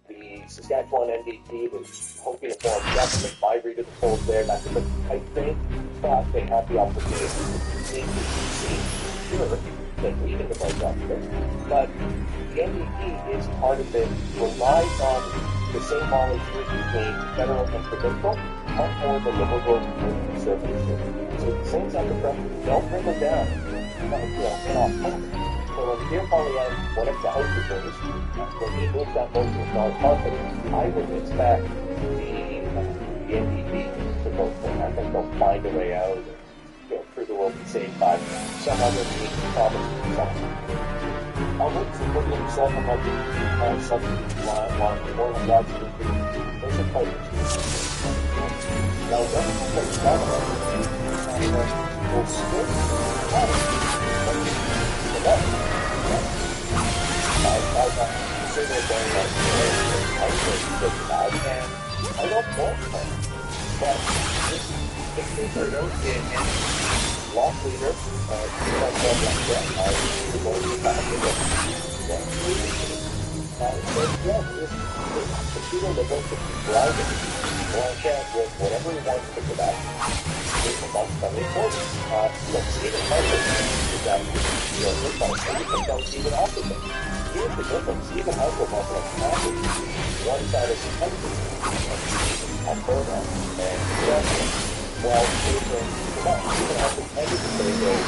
The Saskatchewan NDP was hoping to form government, migrate to the polls there. That's a bit tight thing, but they have the opportunity to see sure that we can vote government. But the NDP is part of it, relies on the same volunteers between federal and provincial, or the Liberal and Conservative. So the same type of pressure, don't bring them down, in October. So when Pierre Poilievre went up to House Reserves, when he moved that motion with non-confidence, I would expect the NDP to vote for him. I think they'll find a way out, Trudeau will be saved by some other means of I'll look to put himself on the subject line more than God's there's a fight. Now, that's Canada, will still I don't know, but if Trudeau and lost leader, the Trudeau Liberals could be driving Blanchett with whatever he wants to Quebec in the months coming forward. Look, Stephen Harper is that, he comes Stephen Harper. Here's the difference. Stephen Harper wants to have one side of the country, Alberta and Canada, while Stephen Harper tended to say that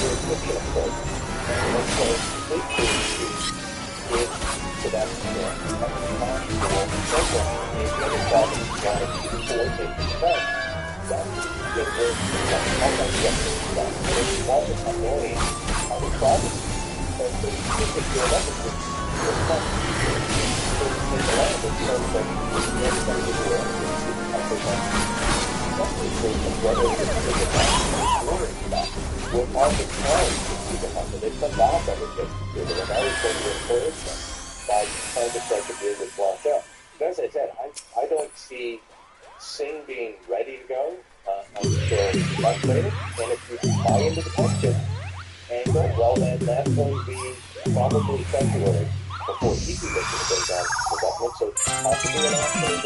jurisdiction, of course, and so so that's the program is really province wanted to coordinate the defense. That's the work of all the minority of the province. And so you could do another thing. So in the land of the everybody in the world whether will market time to see the number. They come back on it just because and I was going to encourage them by trying to strike a deal with Blanchett. But as I said, I don't see Singh being ready to go until months later. And if you buy into the question and go, well, then that's going to be probably February before he can make it go down to the government. So possibly an option is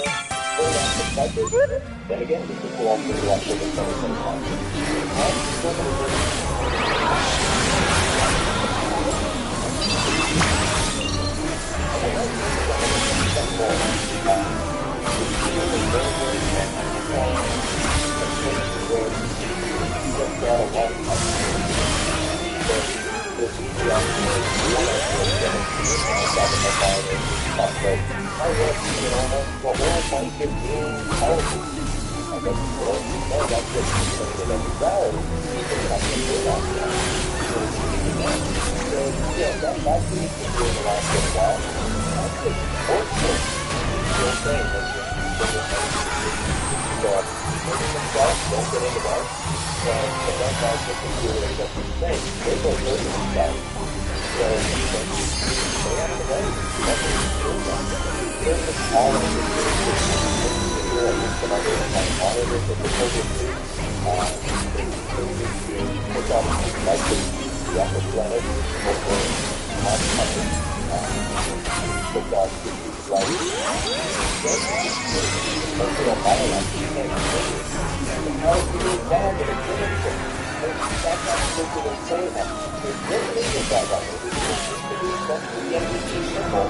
budget. Then again, this is all pretty well for the 2025. that's the issue in the last little while. Actually, also, still saying that themselves don't get into bars. So the red guys just do what they're saying. They go through themselves. So they have to go. That's what it's doing. They're just all of the some other monitors that they're supposed to put on like the upper planet over Mars country. Put on like personal biology. How do you do that? That's not what they're saying. There's no need of that right now. That's the MVP symbol.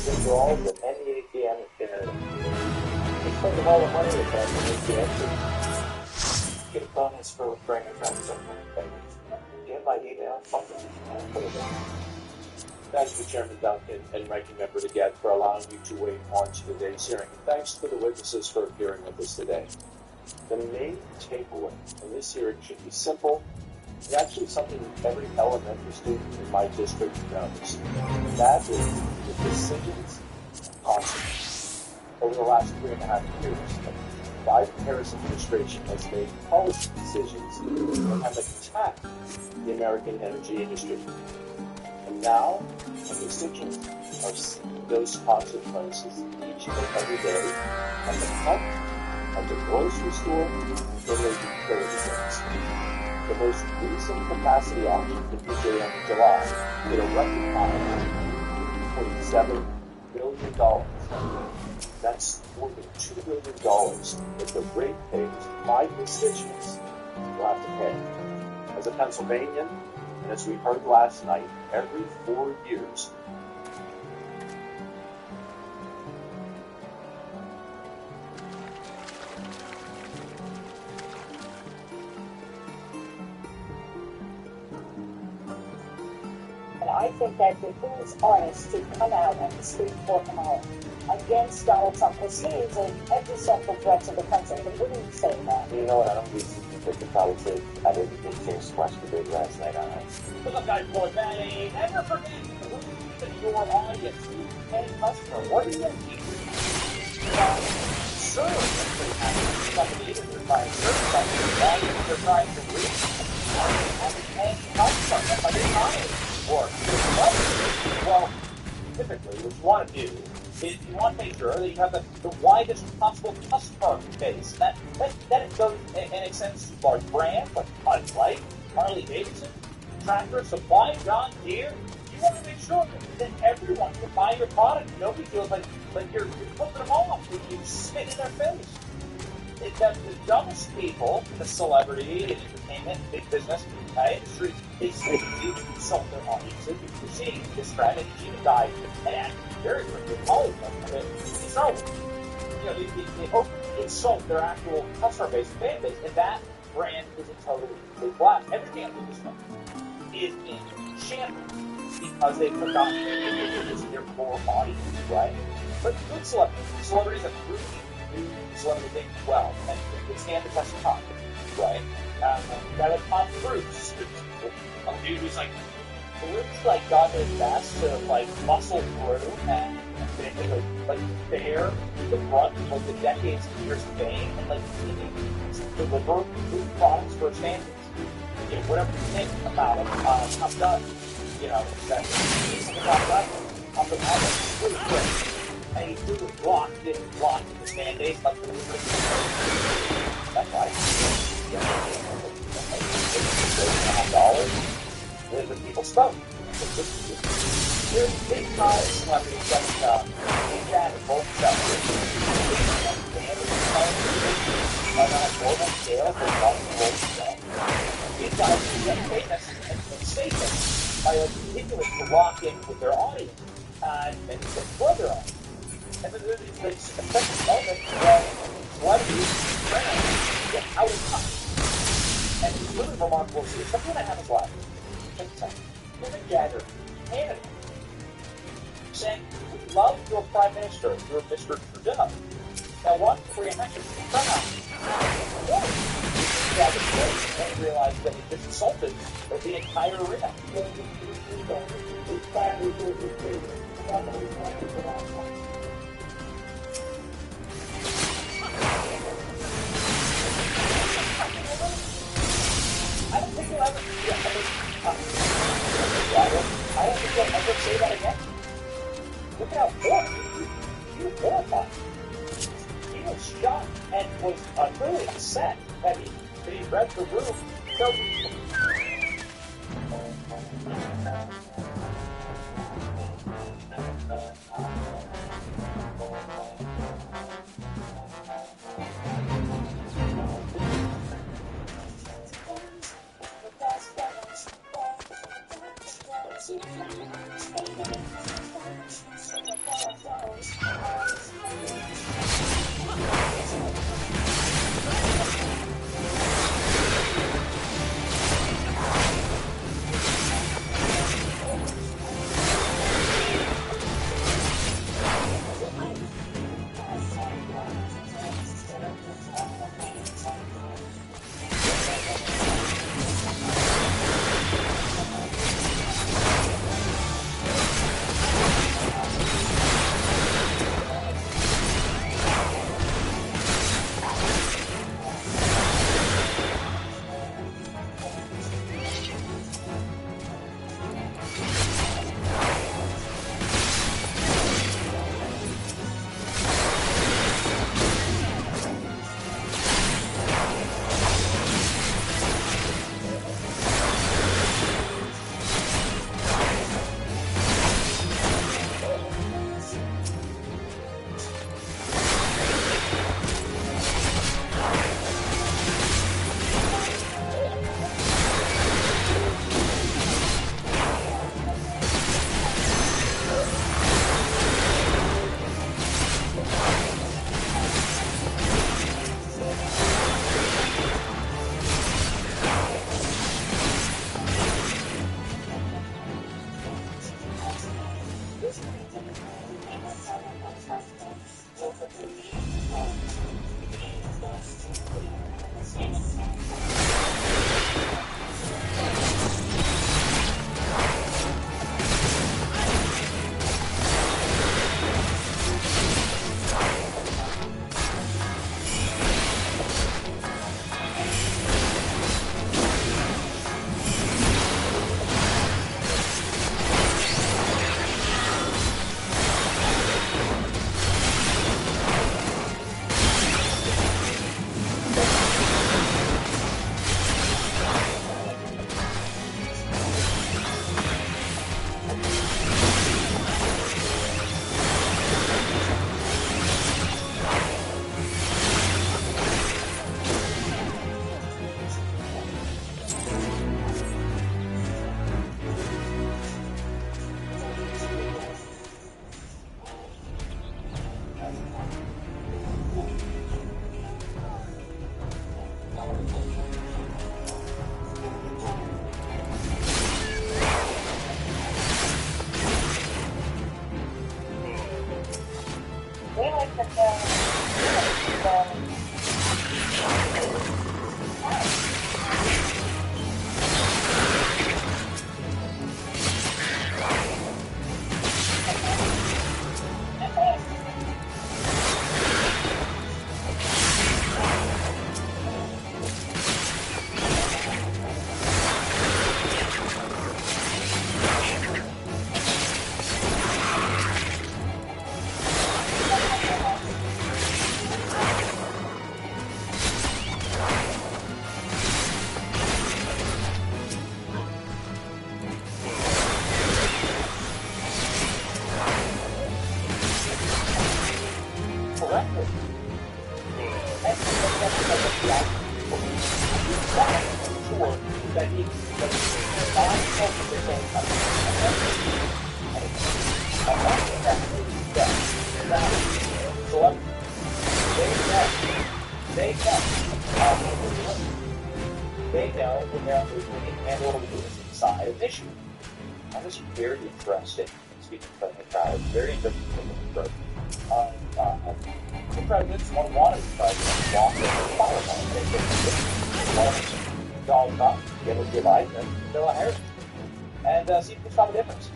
Withdrawals with any ATM in Canada. Because of all the money that's out in ATM, get a bonus for referring a transaction. Get my email. Thanks to Chairman Duncan and Ranking Member DeGette for allowing me to weigh on to today's hearing. And thanks to the witnesses for appearing with us today. The main takeaway from this hearing should be simple. It's actually something every elementary student in my district knows. That is the decisions of consequences. Over the last 3.5 years, the Biden-Harris administration has made policy decisions that have attacked the American energy industry. And now, the constituents are seeing those consequences each and every day at the pump, at the grocery store, or their utility bills. The most recent capacity auction for PJM in July hit a record high of $27 billion. That's more than $2 billion that the ratepayers, my constituents, will have to pay. As a Pennsylvanian, and as we heard last night, every 4 years, I think that behooves artists to come out and speak for tomorrow against Donald Trump, because he is an existential threat to the country. But wouldn't you say that? You know what? I don't think the probably said I didn't get James Squash debate last night on it. Look, I put that in. Never forget that your audience and customer. What do you think? Sure, they're trying to certify they're trying to reach and customer by the time work. Well, typically, what you want to do is you want to make sure that you have the widest possible customer base. That goes and extends to large brands like Bud Light, Harley Davidson, Tractor Supply, John Deere. You want to make sure that everyone can buy your product. Nobody feels like you're flipping them off when you spit in their face. The dumbest people in the celebrity and entertainment, big business industry, they consult their audiences. You're seeing this trend, and it's even died and very quickly Hollywood. So, they hope to insult their actual customer base and fan base, and that brand is a totally complete blast. Everything at this point is in shambles because they've forgotten to their core audience, right? But good celebrities have really new celebrity things well, and they stand the test of time, right? That was Tom Cruise. A dude who's like got his best to muscle through and bear the brunt of the decades of years of fame and deliver food products for his fans. Whatever you think about him, I'm done. That he's about that. I'm really quick. And he threw the block, didn't block his fan base like the that's right. $1.5 when the people spoke. There's big time celebrities like Jack and both stuff. On a global scale for multiple stuff. These guys get famous and famous by continuing to lock in with their audience and explore their audience. And then there's this second moment when celebrities brands get out of touch. And it's really remarkable to see something that happens live. Check this out. Mick Jagger, Canada, saying, "We love your Prime Minister, your Mr. Trudeau. Now, one reaction from us. Jagger's face and realized that he just insulted the entire arena." I don't think you'll ever say that again. Look at how horrible he was horrified. He was shocked and was clearly upset that he read the room. So They know when they're moving and handle the side of the issue. That was very interesting. Speaking of the crowd, very interesting approach. The presidents, one of the presidents, walked in the Parliament. They Donald Trump, give a good life, and Bill Harris. And see if you can find a difference.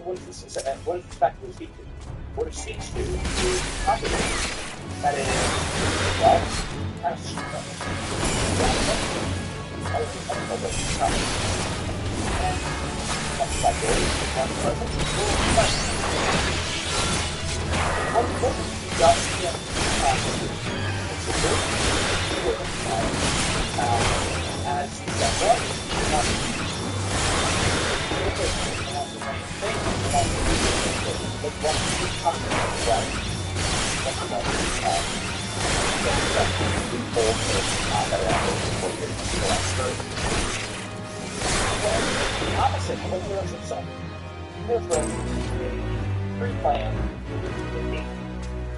What does this effectively speak to? What it speaks to is confidence. That is, well, kind of opposite of what heroes himself. Here's where pre-planned,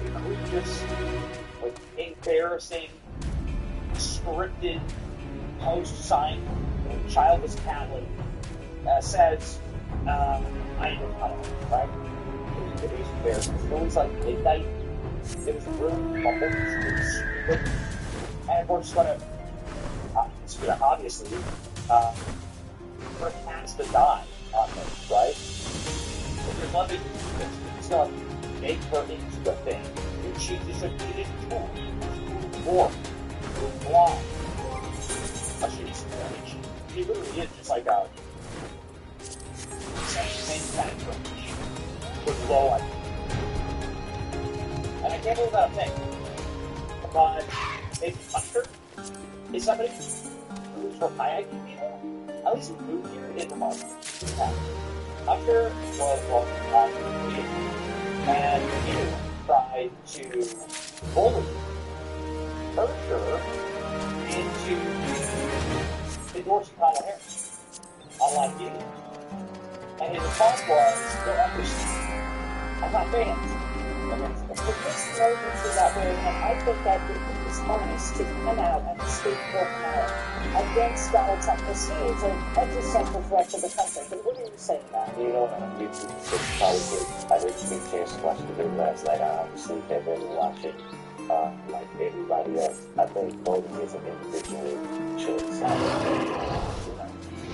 egregious, with embarrassing, scripted post-sign childish tattling says, I don't know, right? It was embarrassing. It was like midnight. It was really bumbled. It was stupid. And we're just going to, obviously, cast the die on her, right? If there's one thing it's going to make her into a thing. She is cool, warm, blonde. She literally is just like a manufacturer with low IQ. And I can't believe that thing. But maybe Hunter is somebody who's from high IQ people. At least who moved here in Vermont. Hunter was and you tried to bully Hersher into endorsing Kamala Harris, unlike you. And his response was, don't understand. I'm not fans. But this emergency that way, and I think that it was honest to come out and speak for Kamala against Donald Trump, because he is an existential threat to the country. But what do you say to that? You know, it's probably good. I didn't get a chance to watch the video last night. I obviously have been watching like everybody else. I think voting is an individual choice. You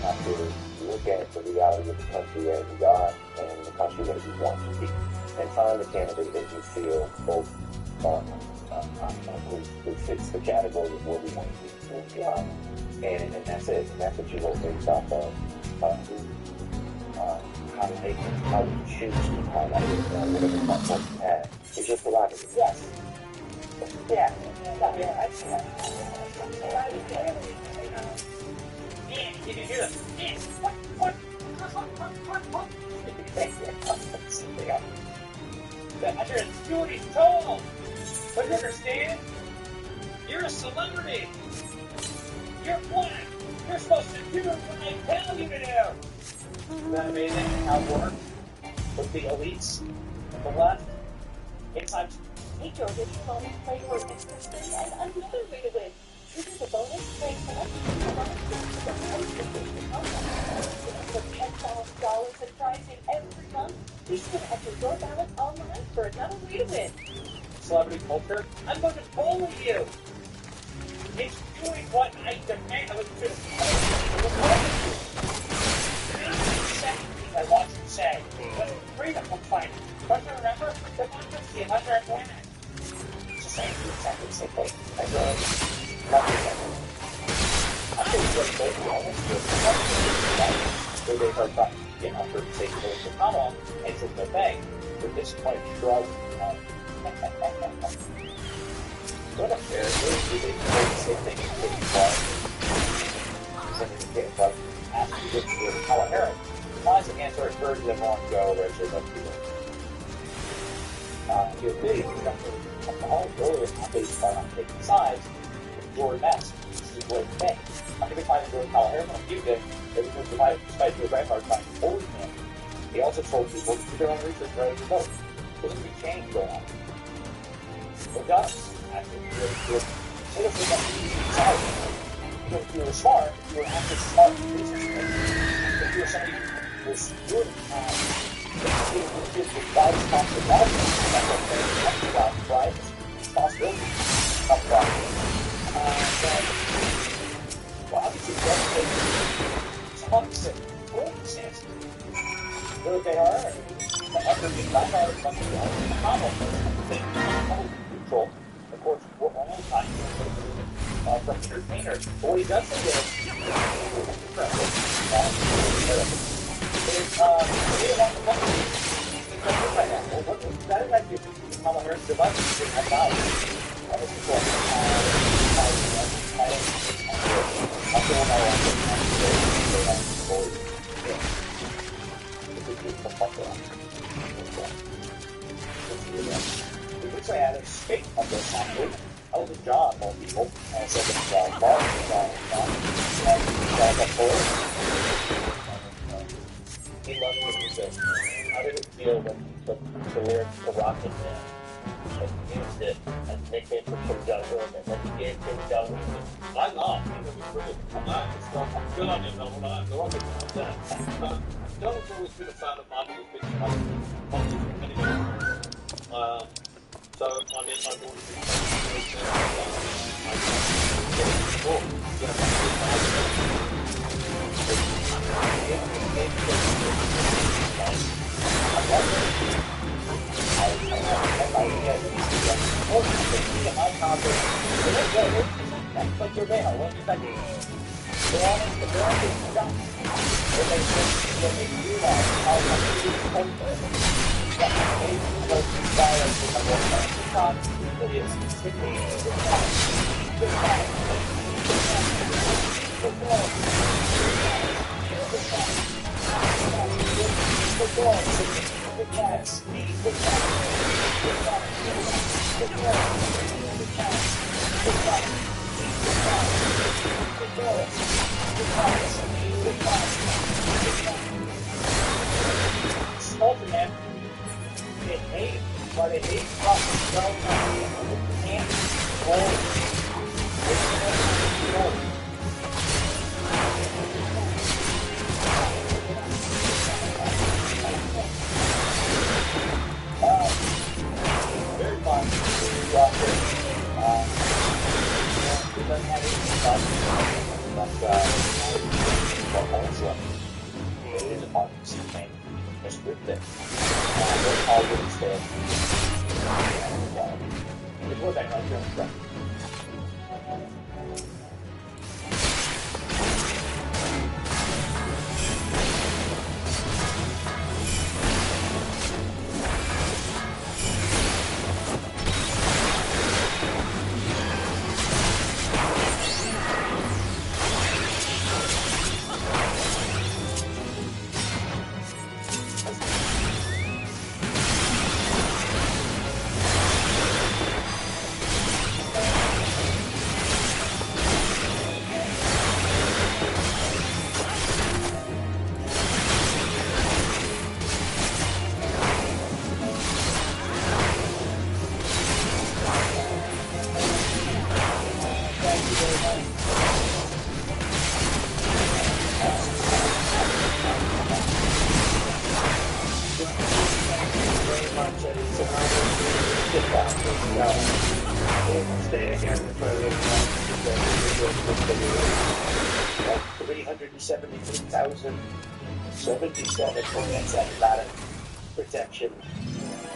have to look at the reality of the country as we are and the country that we want to be. And find the candidate that you feel both who fits the category of where we want to be. And that's it. And that's what you vote based off of how you choose to highlight it, whatever platform you have. It's just a lot of it. Yes. Yeah. You can hear them. What? You're doing it tall. But you understand? You're a celebrity. You're black. You're supposed to do what I tell you to do. Isn't that amazing how it works with the elites on the left? It's like, hey Joe, did you always play for interesting and another way to win? This is a bonus play for us. for another way to win. Celebrity culture, I'm going to bully you. It's doing what I demand. I was going to I want to say, but freedom from fighting. Don't you remember? Democracy and under women. It's the same exactly the same thing. I really love it. I think it's just both of them. They are trying to get after the same thing. The Kamala makes it no thing. But this point shrug. What a fair thing. They do the same thing as Katie Clark. Sending the Katie Clark after you get to do Kamala Harris. Wants to answer a third of them on go, Richard, let's do it. You're big, the whole earlier companies are not taking sides. Your mess. This is what it takes. I'm going to find a good Kamala Harris on you did. It was divided despite your grandfather trying to hold him. He also told people to do their own research ready to vote. There's going to be change going on. It does. Actually, you're citizens of the side. If you were smart, you were actually smart research. If you were somebody was good responsibility of well, obviously, some opposite circumstances. Where they are, the other minority countries are in the common control. Of course, we're all trying to from entertainers. But what he does say is, that is actually Kamala Harris device. I had a escape of this country. That was a job for people. And so the bar he loved what he said. How did it feel when he took the lyrics to Rocket Man and used it as a nickname for Kim Jong-un, and then he gave Kim Jong-un I laughed. He was brilliant. Good on you, Donald. The Rocket Man. Donald's always been a fan of mine. He's been so, I mean, I've always been Ultimate, they hate, but they hate so can't very fun. It doesn't have any stuff, but also it is a part of the campaign. It's good thing. They're all really stay. It was that kind of stuff. 373,077 points. That's a lot of protection.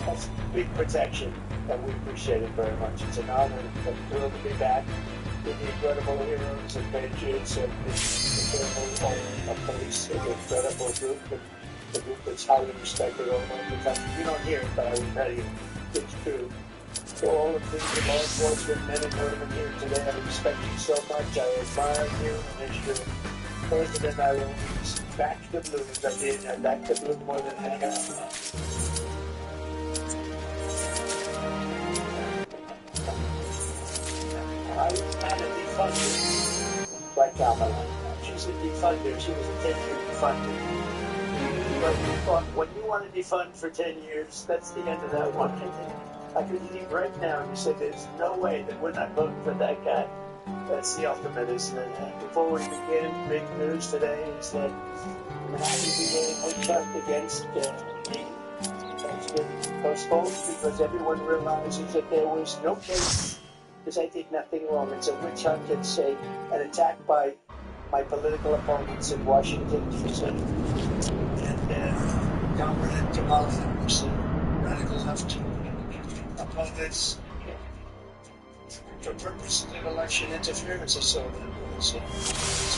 That's big protection, and we appreciate it very much. It's an honor and thrilled to be back with the incredible heroes and patriots of the incredible police, an incredible group, and a group that's highly respected all over the country. You don't hear it, but I will tell you, it's true. To all of the law enforcement men and women here today, I respect you so much. I admire you, and as your president, I will back the Blues. I back the Blues more than hang out. I was not a defunder like Kamala. She's a defunder. She was a 10-year defunder. But when you want to defund for 10 years, that's the end of that one. I could leave right now and you say there's no way that we're not voting for that guy. That's the ultimate, isn't it? And before we begin, big news today is that the witch hunt against me has been postponed because everyone realizes that there was no case. Because I did nothing wrong. It's a witch hunt. It's an attack by my political opponents in Washington, D.C. And Comrade Kamala Harris, radical left opponents, for purposes of election interference or so. It's a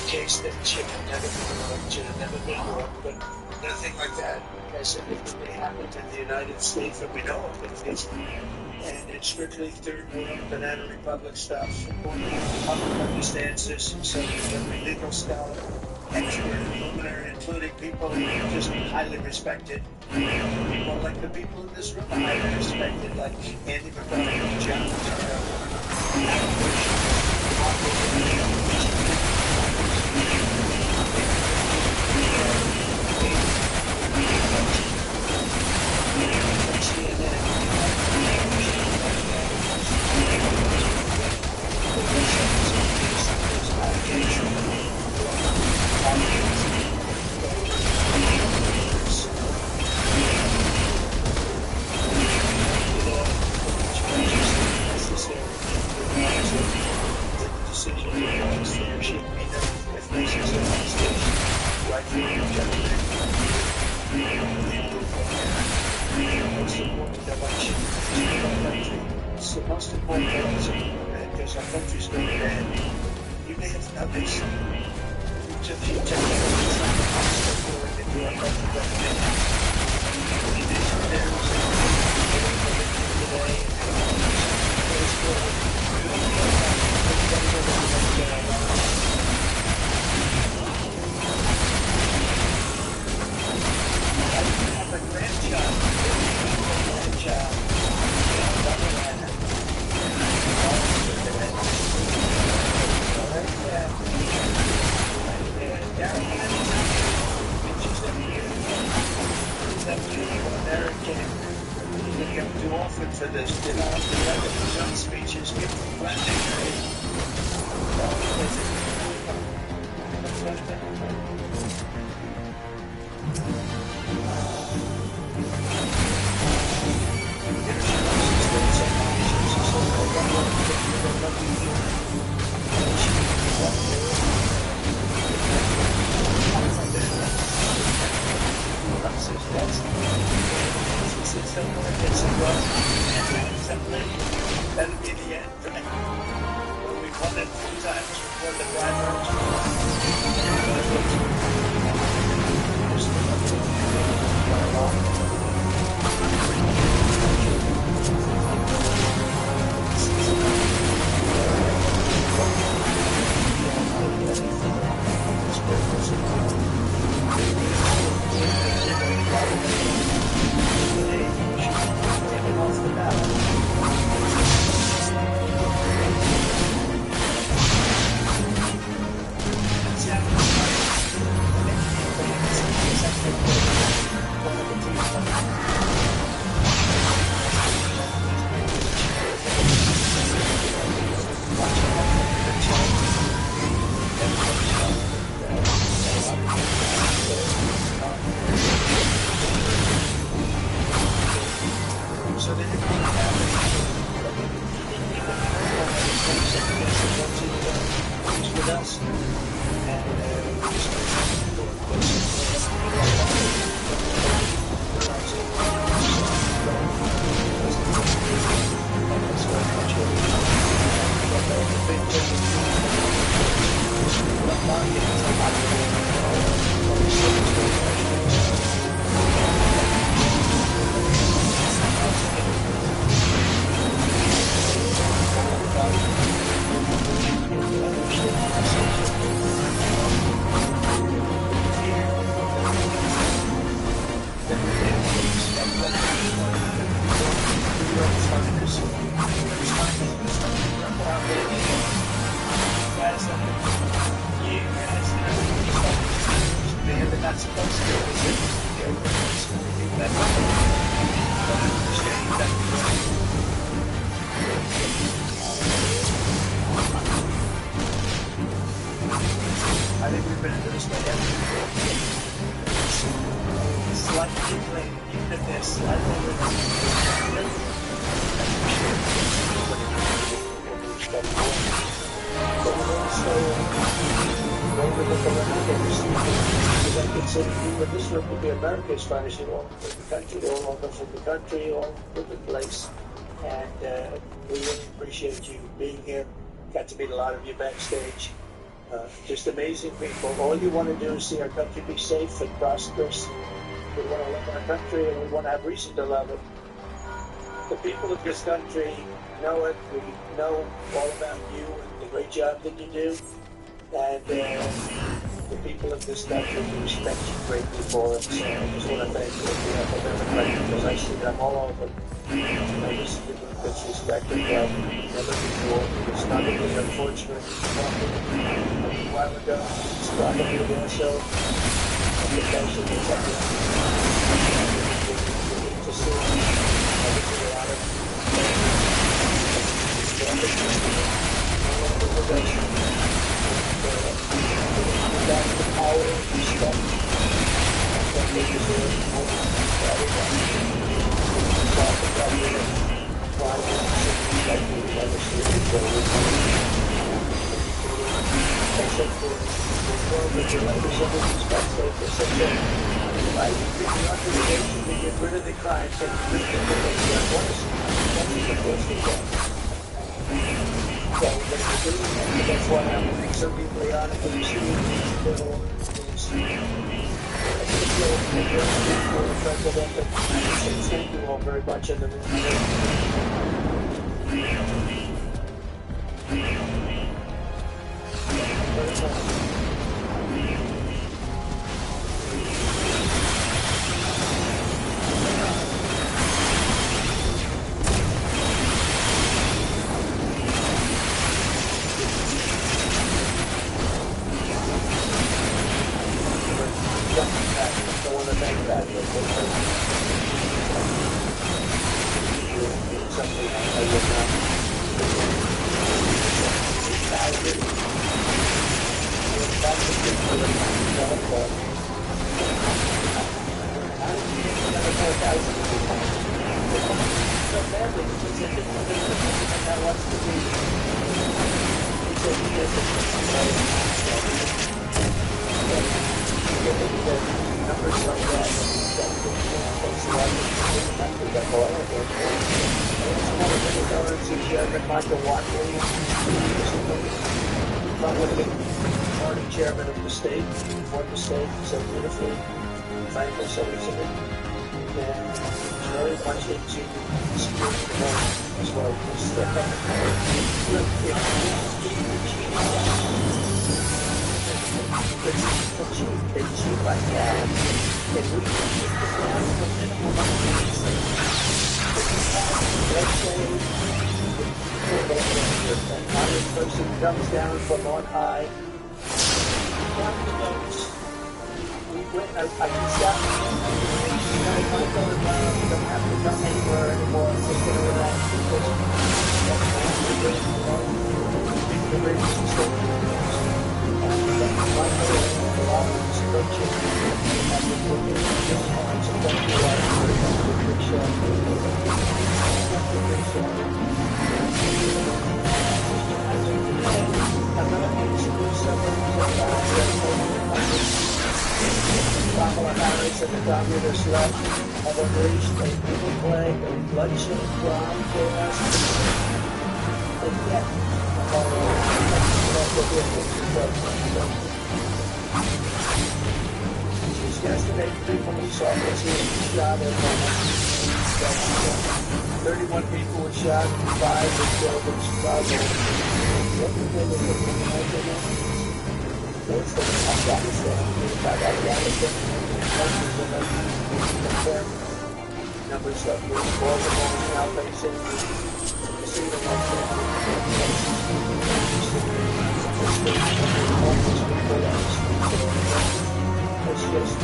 case that should have never been brought, but nothing like that has significantly happened in the United States that we know of, at least. And it's strictly third world banana republic stuff. The public understands this, and so every legal scholar, expert, luminary, including people who are just highly respected. People like the people in this room are highly respected, like Andy McCarthy, John It's the most important election because our country's going to end. You may have noticed to the technologies like the hospital and the for this, you know, his own speeches give them plenty. That'll be the end. Well, we won it 3 times. We won the primary. I think we've been into this way It's like tickling, even if they're slightly I consider people in this room to be America's finest. You're all from the country, they're all from the country, all over the place. And we really appreciate you being here. Got to meet a lot of you backstage. Just amazing people. All you want to do is see our country be safe and prosperous. We want to love our country and we want to have reason to love it. The people of this country know it. We know all about you and the great job that you do. And the people of this country respect you greatly for it. So I just want to thank you on behalf of everybody because I see them all over. I just give them this respect and love. Never before. It's not only unfortunate. A while ago, it's probably also a potential to check it. To see everything a lot of that's the power of respect that they deserve except for the world that you're representing respect for such a life organization to get rid of the crime and rid of the so that's why I'm so deeply honored to receive thank you all very much in the chairman of the state, for the state so beautifully, frankly so easily, and he's very much into security development as well. They cheat like that, and we can keep this down to a minimum of these things. Let's say an honest person comes down from on high. I can stop. My brother don't have to come anywhere anymore. I'm just going to relax because the race is so my brother a lot of these coaches have been working just hard. So thank you all very much for the show. I'm going to introduce someone Kamala Harris and the Communist left have unleashed a evil plague of bloodshed, crime, chaos, and yet, Yesterday, 3 police officers were shot at 31 people were shot, 5 were killed in Chicago. What did they look at? Where's the Afghanistan? About Afghanistan, numbers of Baltimore now facing the city it's just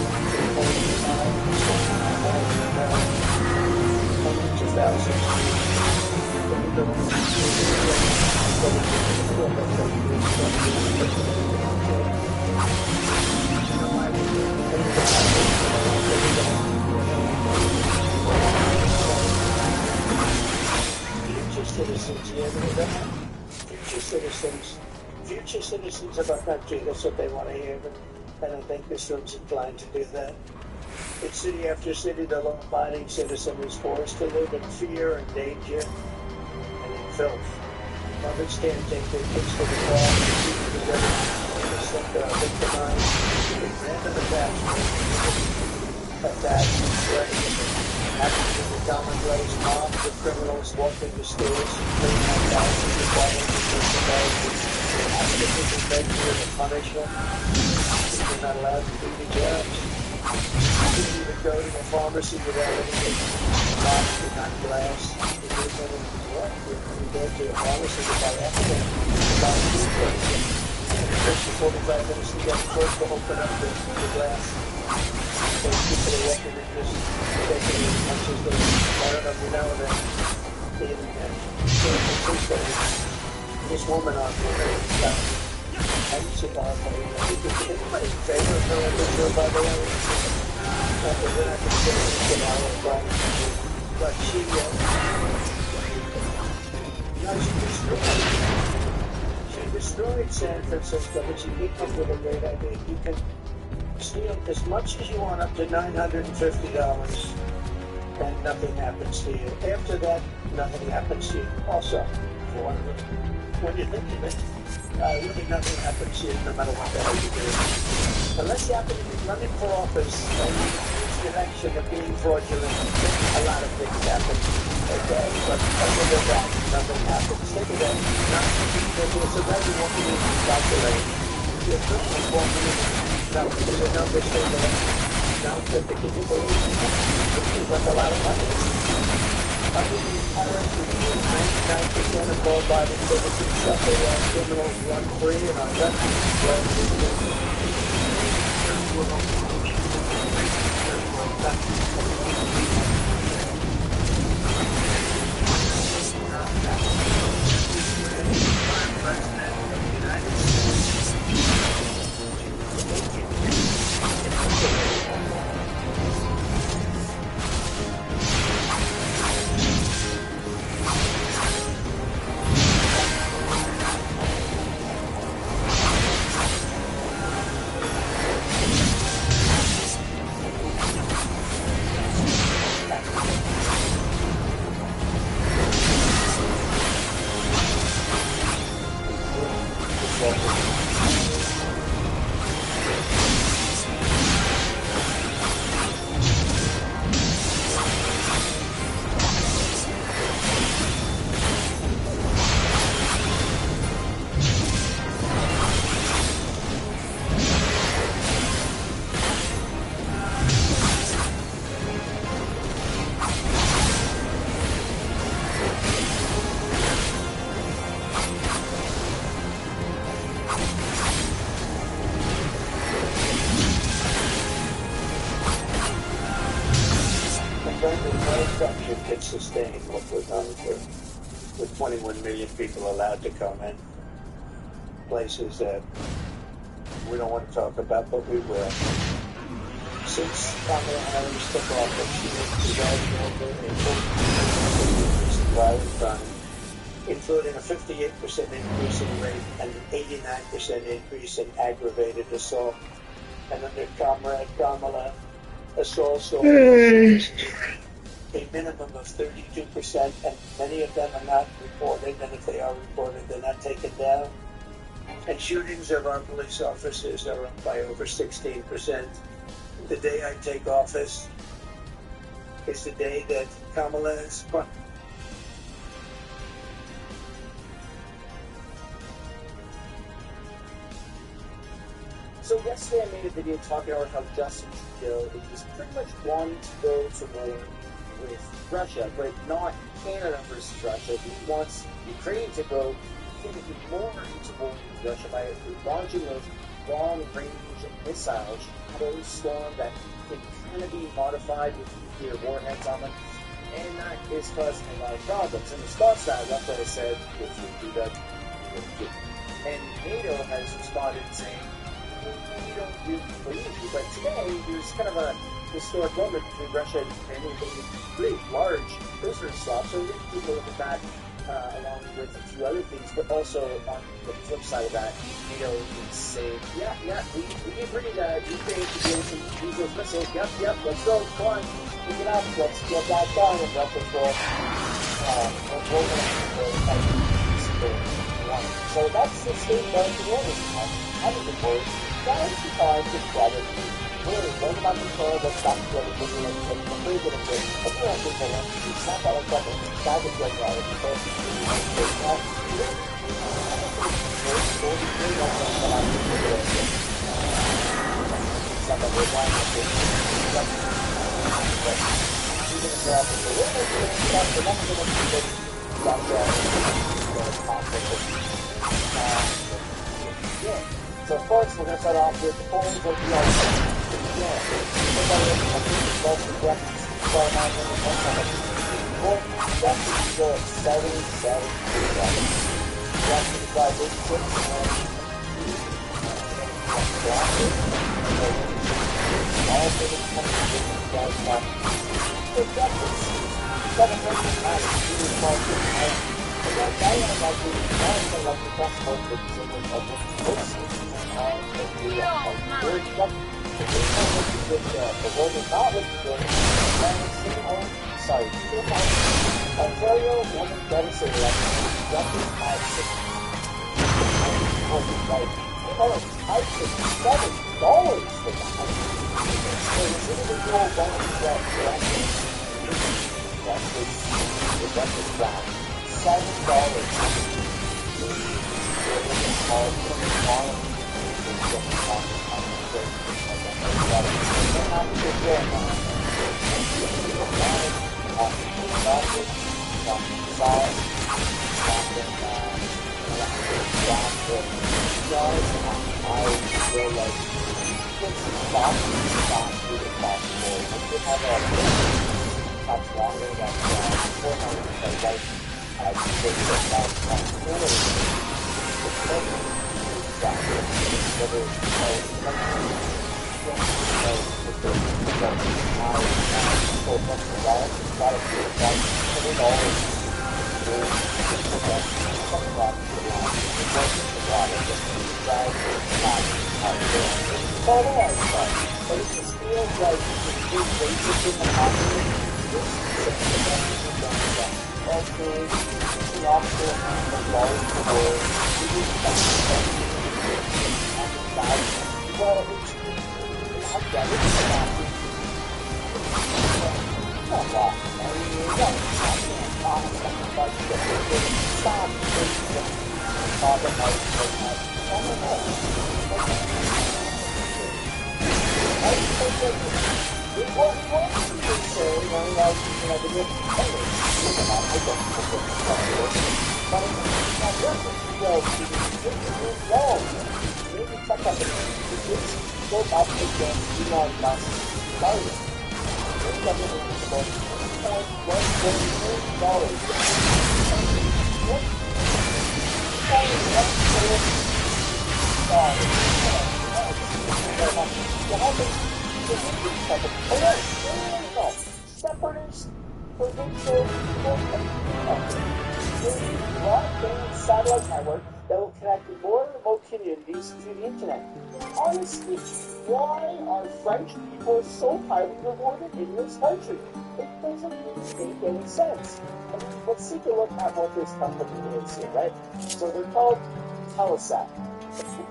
2,000. Future citizens of our country, that's what they want to hear, but I don't think this room's inclined to do that. In city after city, the law-abiding citizen is forced to live in fear and danger and in filth. Mothers can't take their kids to the bar and see the innocent victimized. They ran to the past. Attacks and threats. Happening in the commonplace, mobs of criminals walk into stores and clean out thousands of bottles of merchandise. Activism begs for the punishment. They're not allowed to do the jobs. You can even go to the pharmacy without anything box behind glass. You go to a pharmacy to buy alcohol, to buy food poison. It takes you 45 minutes to get first to open up the glass. Those people are walking in just taking as much as they I don't know if you know that the internet. This woman on here, I used to buy anybody in favor of her individual, by the way? We're not going to get out of it, but she destroyed San Francisco, but she came up with a great idea. You can steal as much as you want, up to $950, and nothing happens to you. After that, nothing happens to you. Also, when you think of it, really nothing happens to you no matter what the hell you do. Unless you happen to be running for office and you use the action of being fraudulent, a lot of things happen. Okay, but other than that, nothing happens. Think of that. It's a very walking in to calculate. You're criminals walking in. Now, there's a number saying that now that they can do it. It seems like a lot of money. Under the current review, 99% of law-abiding citizens suffer while criminals run free and are left sustain what we're done with 21 million people allowed to come in. Places that we don't want to talk about, but we will. Since Kamala Harris took office, she has presided over a 40% violent crime, including a 58% increase in rape and an 89% increase in aggravated assault. And under Comrade Kamala, assaults over a minimum of 32%, and many of them are not reported, and if they are reported, they're not taken down. And shootings of our police officers are up by over 16%. The day I take office is the day that Kamala is. So yesterday I made a video talking about how Justin Trudeau is pretty much wanting to go to war with Russia, but not Canada versus Russia. He wants Ukraine to go significantly more into war with Russia by launching those long-range missiles, Shadow Storm, that can kind of be modified with nuclear warheads on them, and that is causing a lot of problems. In response to that, Russia has said, if you do that, we will do. And NATO has responded saying, we don't really believe you, but today there's kind of a historic moment between Russia and Ukraine, and a pretty large prisoner swap, so we can take a look at that along with a few other things, but also on the flip side of that, NATO is saying, we agree that Ukraine should be able to use those missiles, yep, let's go, come on, pick it up, let's get that done, and Russia's going, so that's the state of the order. Having the word, that is the time to gather really learn about the world, what's back to the people, and the free bit of it. But we have people want to snap out of trouble, start with your reality, because so first, we're going to start off with the forms of the argument. Ontario woman dedicated justice at $6. I paid $7 for that. So this individual bonus that justice flat. Separatist, provincial, broadband satellite network that will connect more remote communities to the internet. Honestly, why are French people so highly rewarded in this country? It doesn't really make any sense. I mean, let's take a look at what this company is here, right? So they're called Telesat.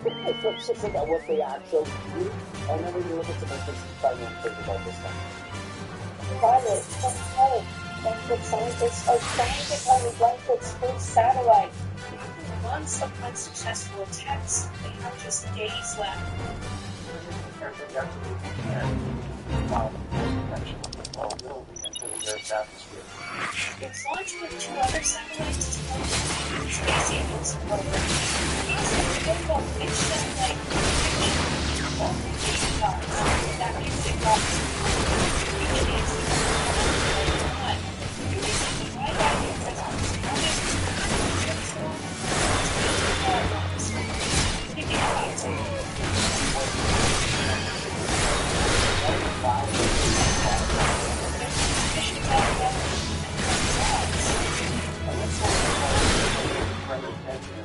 Let's just look at what they actually do, and then we can look at some interesting financial about this thing. Pilot, come home. Blankford scientists are trying to cover Blankford's first satellite. After months of unsuccessful attempts, they have just days left. It's launched with 2 other satellites to help the Space Agency program. They will fix satellite all the cars. That means it got each needs to come one. You can see why that is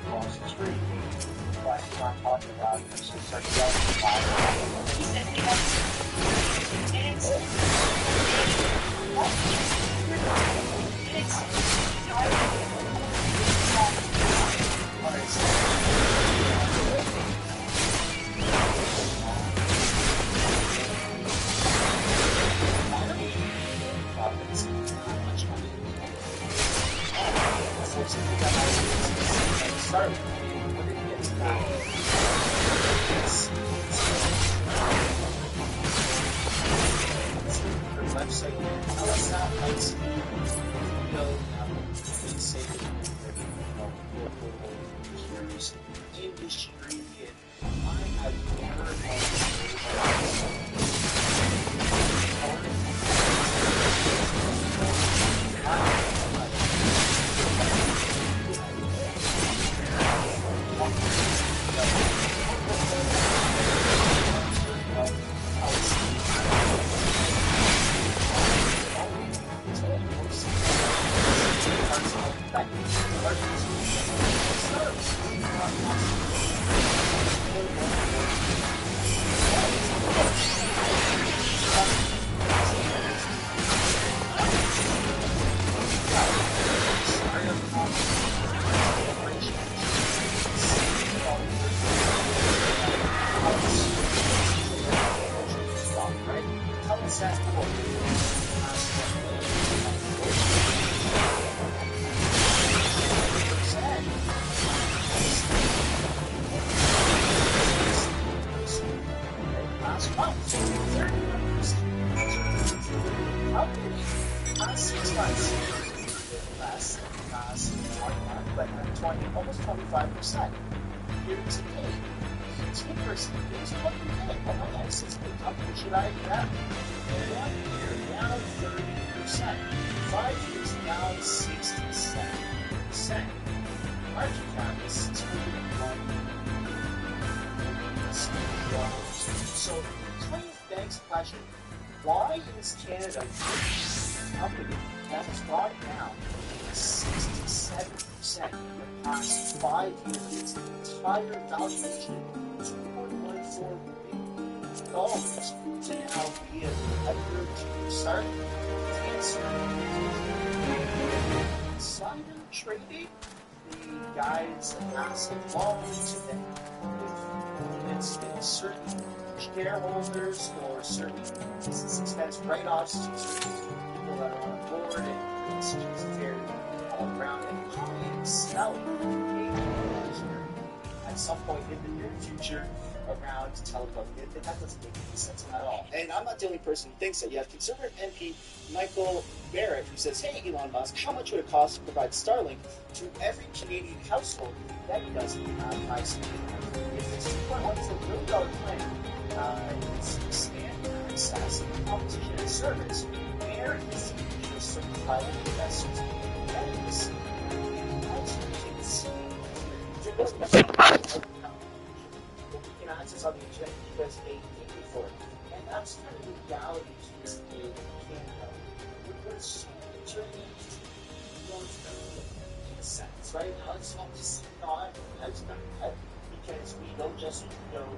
across the street. But I'm talking about this is such a almost 25%. Year to date, it's interesting. It's what we think. Oh my God, it's up. Should I grab 1 year down 30%, 5 years down 67%. Market cap is $601. So, please begs the question: why is Canada a company that has brought down 67% in the past 5 years? Its entire valuation, $2.14 billion, to now be a competitor to start cancer. Insider trading, the guys passing loans to them. It's certain shareholders or certain business expense write-offs to certain people that are on board, and it's just very all around. And colleagues at some point in the near future around telecom. That doesn't make any sense at all. And I'm not the only person who thinks that. You have conservative MP Michael Barrett, who says, hey, Elon Musk, how much would it cost to provide Starlink to every Canadian household that doesn't have high speed? If it's $2.14 billion plan, it's expand access and competition and service, where is the interest of private investors? That is, also you can see, there doesn't we can access on the internet because they pay for it. And that's kind of the reality here in Canada. We're so determined to in a sense, right? Now it's not just not as bad because we don't just know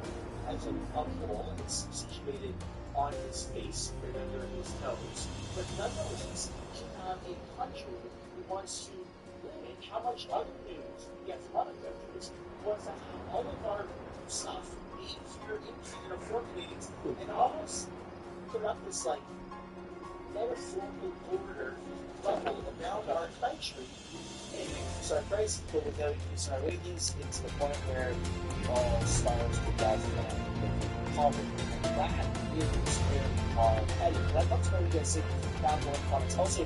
as a whole, it's situated on his face, right under his nose. But nonetheless, we have a country who wants to limit how much other news we get from other countries was that all of our stuff. If you're in a foreign meetings, and almost put up this like metaphorical border bubble around our country and increase our prices, but without increasing our wages, it's the point where we all spirals to death and poverty. And that is where we are headed. But that's why we get sick of down below in the comments. Also,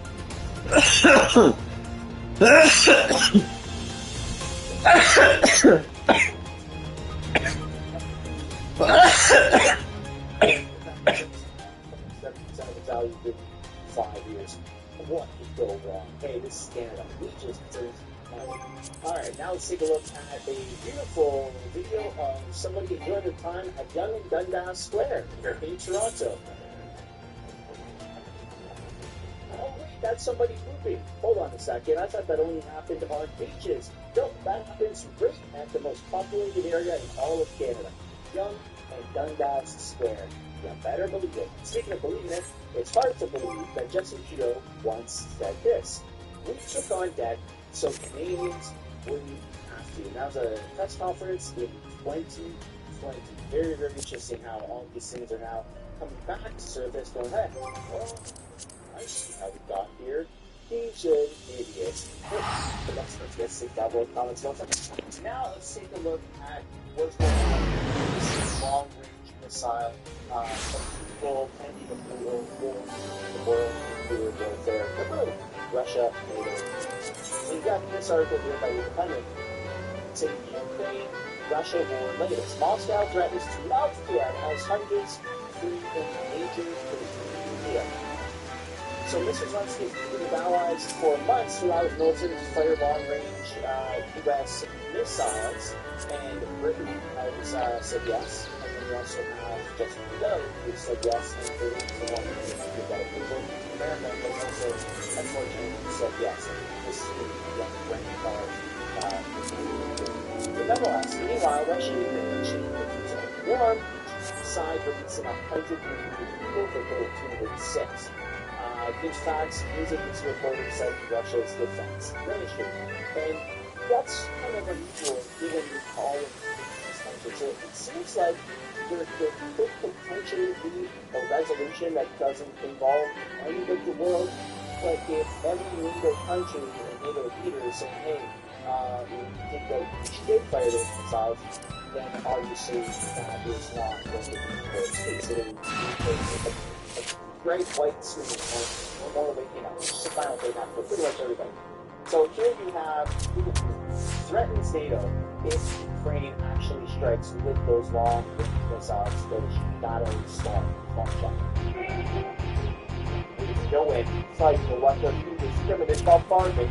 value in 5 years. What could go wrong? Hey, this is Canada. We just deserve money. Alright, now let's take a look at a beautiful video of somebody enjoying their time at Yonge and Dundas Square in Toronto. Oh wait, that's somebody pooping. Hold on a second, I thought that only happened on beaches. No, that happens right at the most populated area in all of Canada. Yonge and Dundas Square. You better believe it. Speaking of believing it, it's hard to believe that Justin Trudeau once said this: "We took on debt, so Canadians wouldn't have to." And that was a press conference in 2020. Very, very interesting how all these things are now coming back to surface, going, hey, well, I see how we got here. He's an idiot. But let's get some double comments. Now let's take a look at what's going on. This is long-range missile. Some people pending a brutal war in the world, nuclear warfare. Russia, NATO. So you got this article here by The Independent saying Ukraine, Russia war latest. Moscow threatens to melt Kiev as hundreds flee in major India. So Mr. Zelensky has been with allies for months to allow his military to fire long-range U.S. missiles, and Britain has said yes. We also have Justin Trudeau, who said yes, and Britain is the one who gave that approval. America has also, unfortunately, said yes. And this is the rank card. But nonetheless, meanwhile, Russia and Ukraine are warm. Each side releasing 100 people for total 206. Dispatch using this reporter said Russia's defense ministry. And that's kind of unusual given all of these countries. So it seems like there could potentially be a resolution that doesn't involve any of the world, but if every NATO country and NATO leader is saying, hey, we think that we should fire those missiles, then obviously that is not going to be considered a great white swing and more of a, just a final thing for pretty much everybody. So here you have threatens NATO if Ukraine actually strikes with those long missiles, those battery storm shot. Go in, fight for Russia through discriminate bombardment.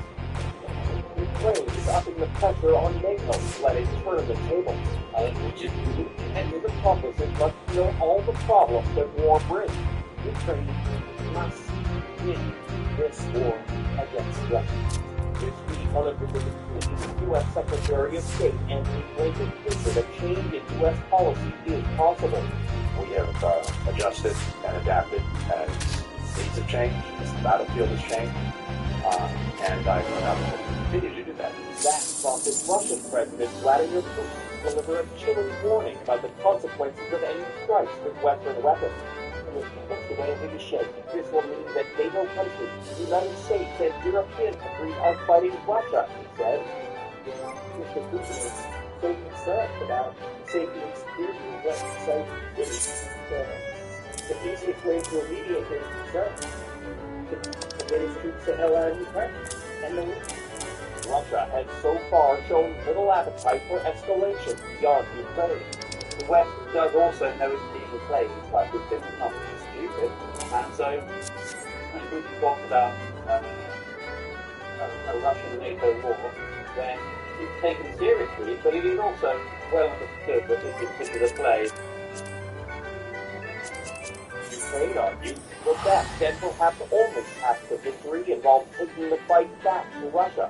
Ukraine is upping the pressure on NATO to let it turn the table. And if accomplices must feel all the problems that war brings. Ukraine must win this war against Russia. This week, on a visit to U.S. Secretary of State Anthony Blinken stated that change in U.S. policy is possible. We have adjusted and adapted as needs have changed, as the battlefield has changed, and I will continue to do that. That prompted Russian President Vladimir Putin to deliver a chilling warning about the consequences of any strikes with Western weapons. This will mean that NATO countries, the United States, and European countries are fighting Russia, he said. Mr. Putin is so concerned about safety and security of Western cities. The easiest way to alleviate his concerns is to get his troops the hell out of Ukraine. And Russia has so far shown little appetite for escalation beyond Ukraine. The West does also know it's being replaced by the different companies stupid, and so when Putin talks about a Russian NATO war, then it's taken seriously, but it is also well understood that this particular play Ukraine argues that that then will have to almost after victory involve taking the fight back to Russia.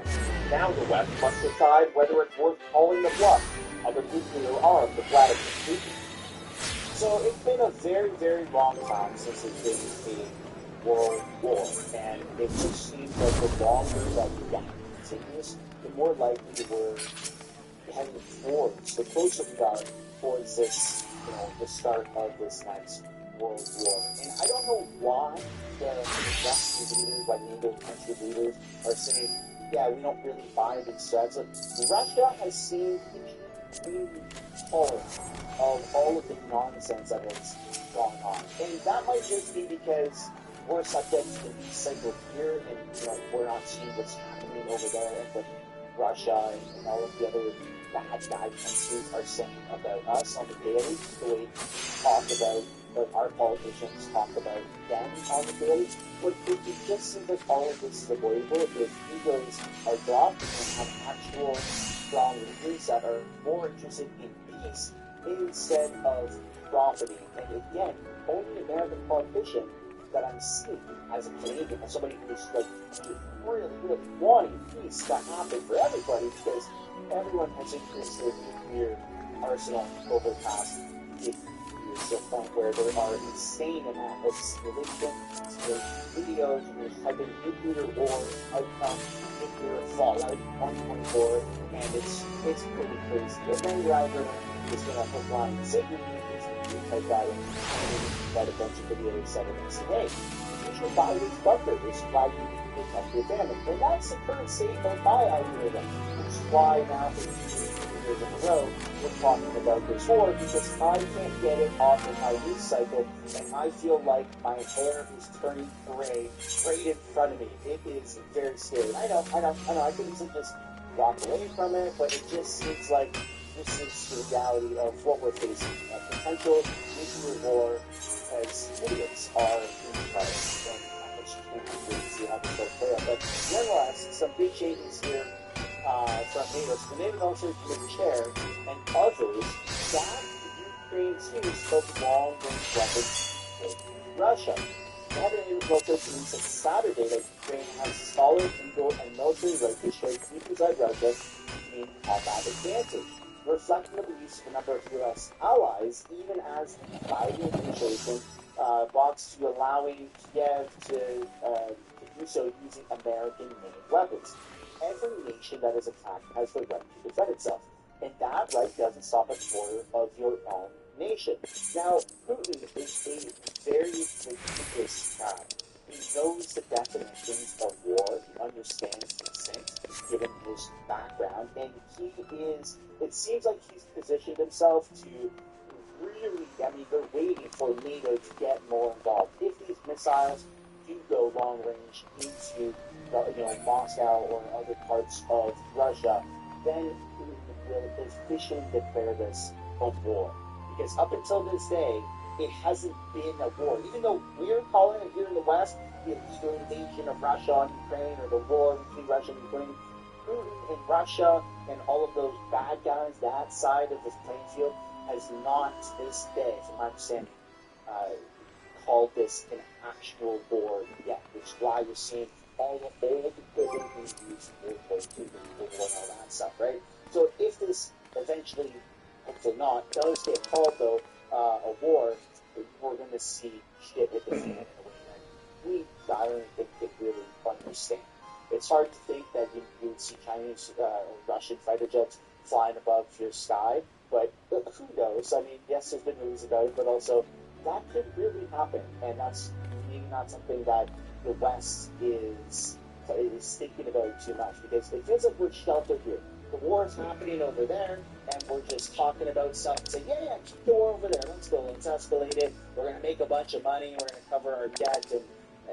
Now the West must decide whether it's worth calling the bluff of the nuclear arms of Vladimir Putin. So it's been a very, very long time since there's been a world war, and it just seems like the longer that we got continuous, the more likely we're heading towards, the closer we are towards this, the start of this next World War. And I don't know why the Western leaders, like the Indo-country leaders, are saying, yeah, we don't really buy these threats. Russia has seemed really tolerant of all of the nonsense that has gone on. And that might just be because we're subject to the cycle here, and we're not seeing what's happening over there, and what Russia and all of the other bad guy countries are saying about us on the daily, the way we talk about what our politicians talk about them on the daily. But it just seems like all of this is avoidable if egos are dropped and have actual strong leaders that are more interested in peace instead of property. And again, only American politician that I'm seeing as a Canadian, as somebody who's like really, really wanting peace to happen for everybody, because everyone has increased their nuclear arsenal over the past 50 years to a point where they are insane amounts of religion, videos, there's type of nuclear war outcome, nuclear fallout 2024, and it's pretty crazy. And then rather is going to hook line Satan type that in, that a bunch of videos that are going to say, hey, you should buy this bunker, this is why you need to protect your family. And that's the current state of my algorithm, which is why now for 2 years in a row, we're talking about this war, because I can't get it off of my news cycle, and I feel like my hair is turning gray right in front of me. It is very scary. I know, I could easily just walk away from it, but it just seems like this is the reality of what we're facing. A potential nuclear war as idiots are in place. And I guess you can't really see how this will play out. But nonetheless, some big changes here from NATO. So the NATO military committee chair and others that Ukraine's use of long-range weapons with Russia. Now the NATO military committee said Saturday that Ukraine has solid legal and military right to strike deep inside Russia in combat advantage, reflecting the use of a number of U.S. allies, even as the Biden administration wants to allowing Kiev to do so using American-made weapons. Every nation that is attacked has the right to defend itself, and that right doesn't stop at the border of your own nation. Now, Putin is a very litigious guy. He knows the definitions of war, he understands these things, given his background, and it seems like he's positioned himself to really, they're waiting for NATO to get more involved. If these missiles do go long range into, Moscow or other parts of Russia, then Putin will officially declare this a war. Because up until this day, it hasn't been a war. Even though we're calling it here in the West the illegal invasion of Russia on Ukraine, or the war between Russia and Ukraine, Putin and Russia and all of those bad guys, that side of this playing field, has not to this day, from my understanding, called this an actual war yet, which is why you're seeing all the old equipment being used in World War II and all that stuff, right? So if this eventually, hopefully not, does get called, though, a war, we're going to see shit hit the fan in a way that I don't think they really understand. It's hard to think that you would see Chinese or Russian fighter jets flying above your sky, but who knows? I mean, yes, there's been movies about it, but also that could really happen, and that's maybe not something that the West is thinking about too much, because it feels like we're sheltered here. The war is happening over there, and we're just talking about stuff and saying, yeah, keep the war over there, let's go, let's escalate it, we're going to make a bunch of money, we're going to cover our debt,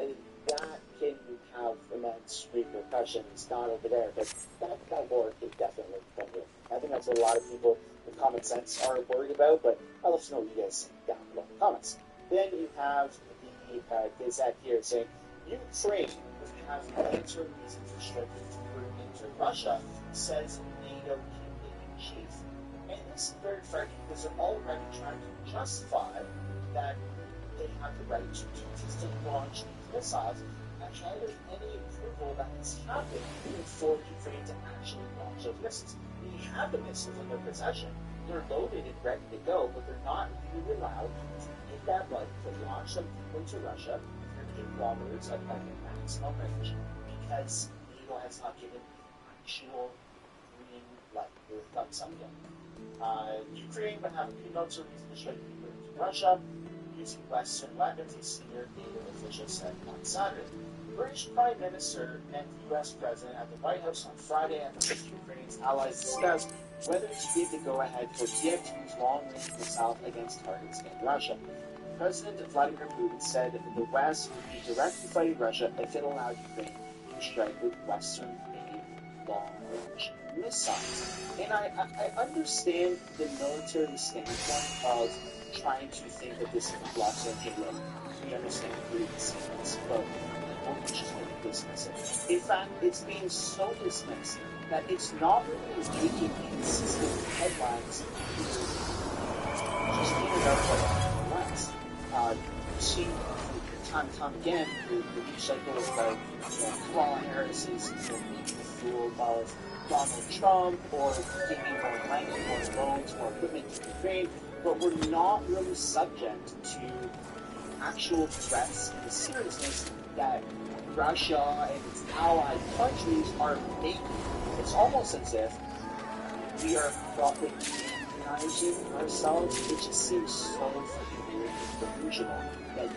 and that can have immense repercussions, not over there, but that war could definitely come here. I think that's what a lot of people with common sense are worried about, but I'll let you know what you guys think down below in the comments. Then you have the Gazette here saying, Ukraine would have military reasons for striking through into Russia, says NATO commander-in-chief. And this is very frightening because they're already trying to justify that they have the right to launch missiles, and there's any approval that has happened for Ukraine to actually launch those missiles. They have the missiles in their possession. They're loaded and ready to go, but they're not legally allowed to get that right to launch them into Russia 30 kilometers at maximum range, because NATO has not given actual green light or thumbs up yet. Ukraine would have military reason to strike Russia using Western weapons, a senior NATO official said on Saturday. The British Prime Minister and the U.S. President at the White House on Friday after Ukraine's allies discussed whether to give the go-ahead for Kiev to use long-range missiles against targets in Russia. President Vladimir Putin said that the West would be directly fighting Russia if it allowed Ukraine to strike with Western-made long-range missiles. And I understand the military standpoint of trying to think that this is a blockade. Okay, look, we understand Putin's saying but we're just going to dismiss it. In fact, it's being so dismissed that it's not really making consistent headlines. Just getting out like less. You've seen time and time again the news cycles about Kamala Harris is being fooled of Donald Trump or giving more money, more loans, more equipment to Ukraine, but we're not really subject to actual threats and the seriousness that Russia and its allied countries are making. It's almost as if we are probably demonizing ourselves. It just seems so freaking weird and delusional that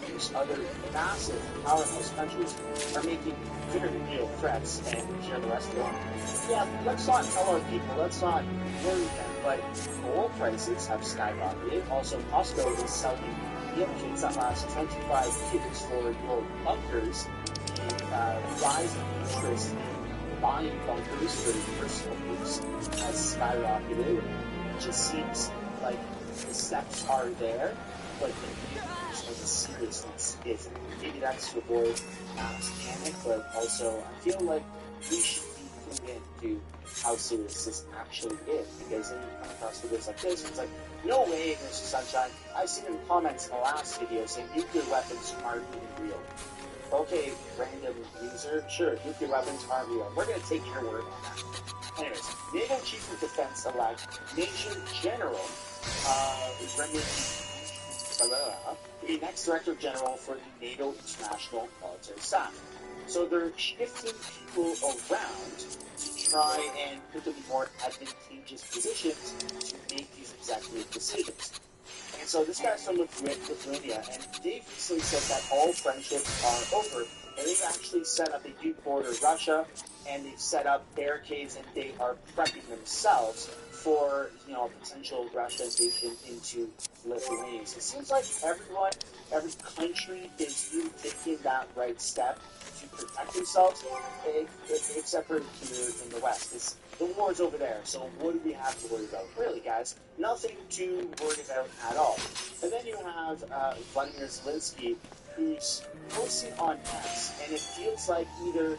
these other massive powerhouse countries are making very real threats, and here the rest of them. Yeah, let's not tell our people, let's not worry them, but oil prices have skyrocketed. Also, Costco is selling meal kits that last 25 years for your bunkers. The rising interest in buying bunkers for personal use has skyrocketed. It just seems like the steps are there, but the seriousness isn't. Maybe that's to avoid mass panic, but also I feel like we should be clued into how serious this actually is, because then you come across videos like this, it's like, no way, Mr. Sunshine. I've seen in the comments in the last video saying nuclear weapons aren't even real. Okay, random user, sure, nuclear weapons aren't real. We're going to take your word on that. Anyways, NATO Chief of Defense-elect Major General Brendan the next Director General for the NATO International Military Staff. So they're shifting people around to try and put them in more advantageous positions to make these executive decisions. And so this guy's from Lithuania, and they've recently said that all friendships are over, and they've actually set up a new border with Russia, and they've set up barricades, and they are prepping themselves for, a potential Russian invasion into Lithuania. So it seems like every country is really taking that right step to protect themselves, except for here in the West. The war's over there, so what do we have to worry about? Really, guys, nothing to worry about at all. And then you have Vladimir Zelensky, who's posting on X, and it feels like either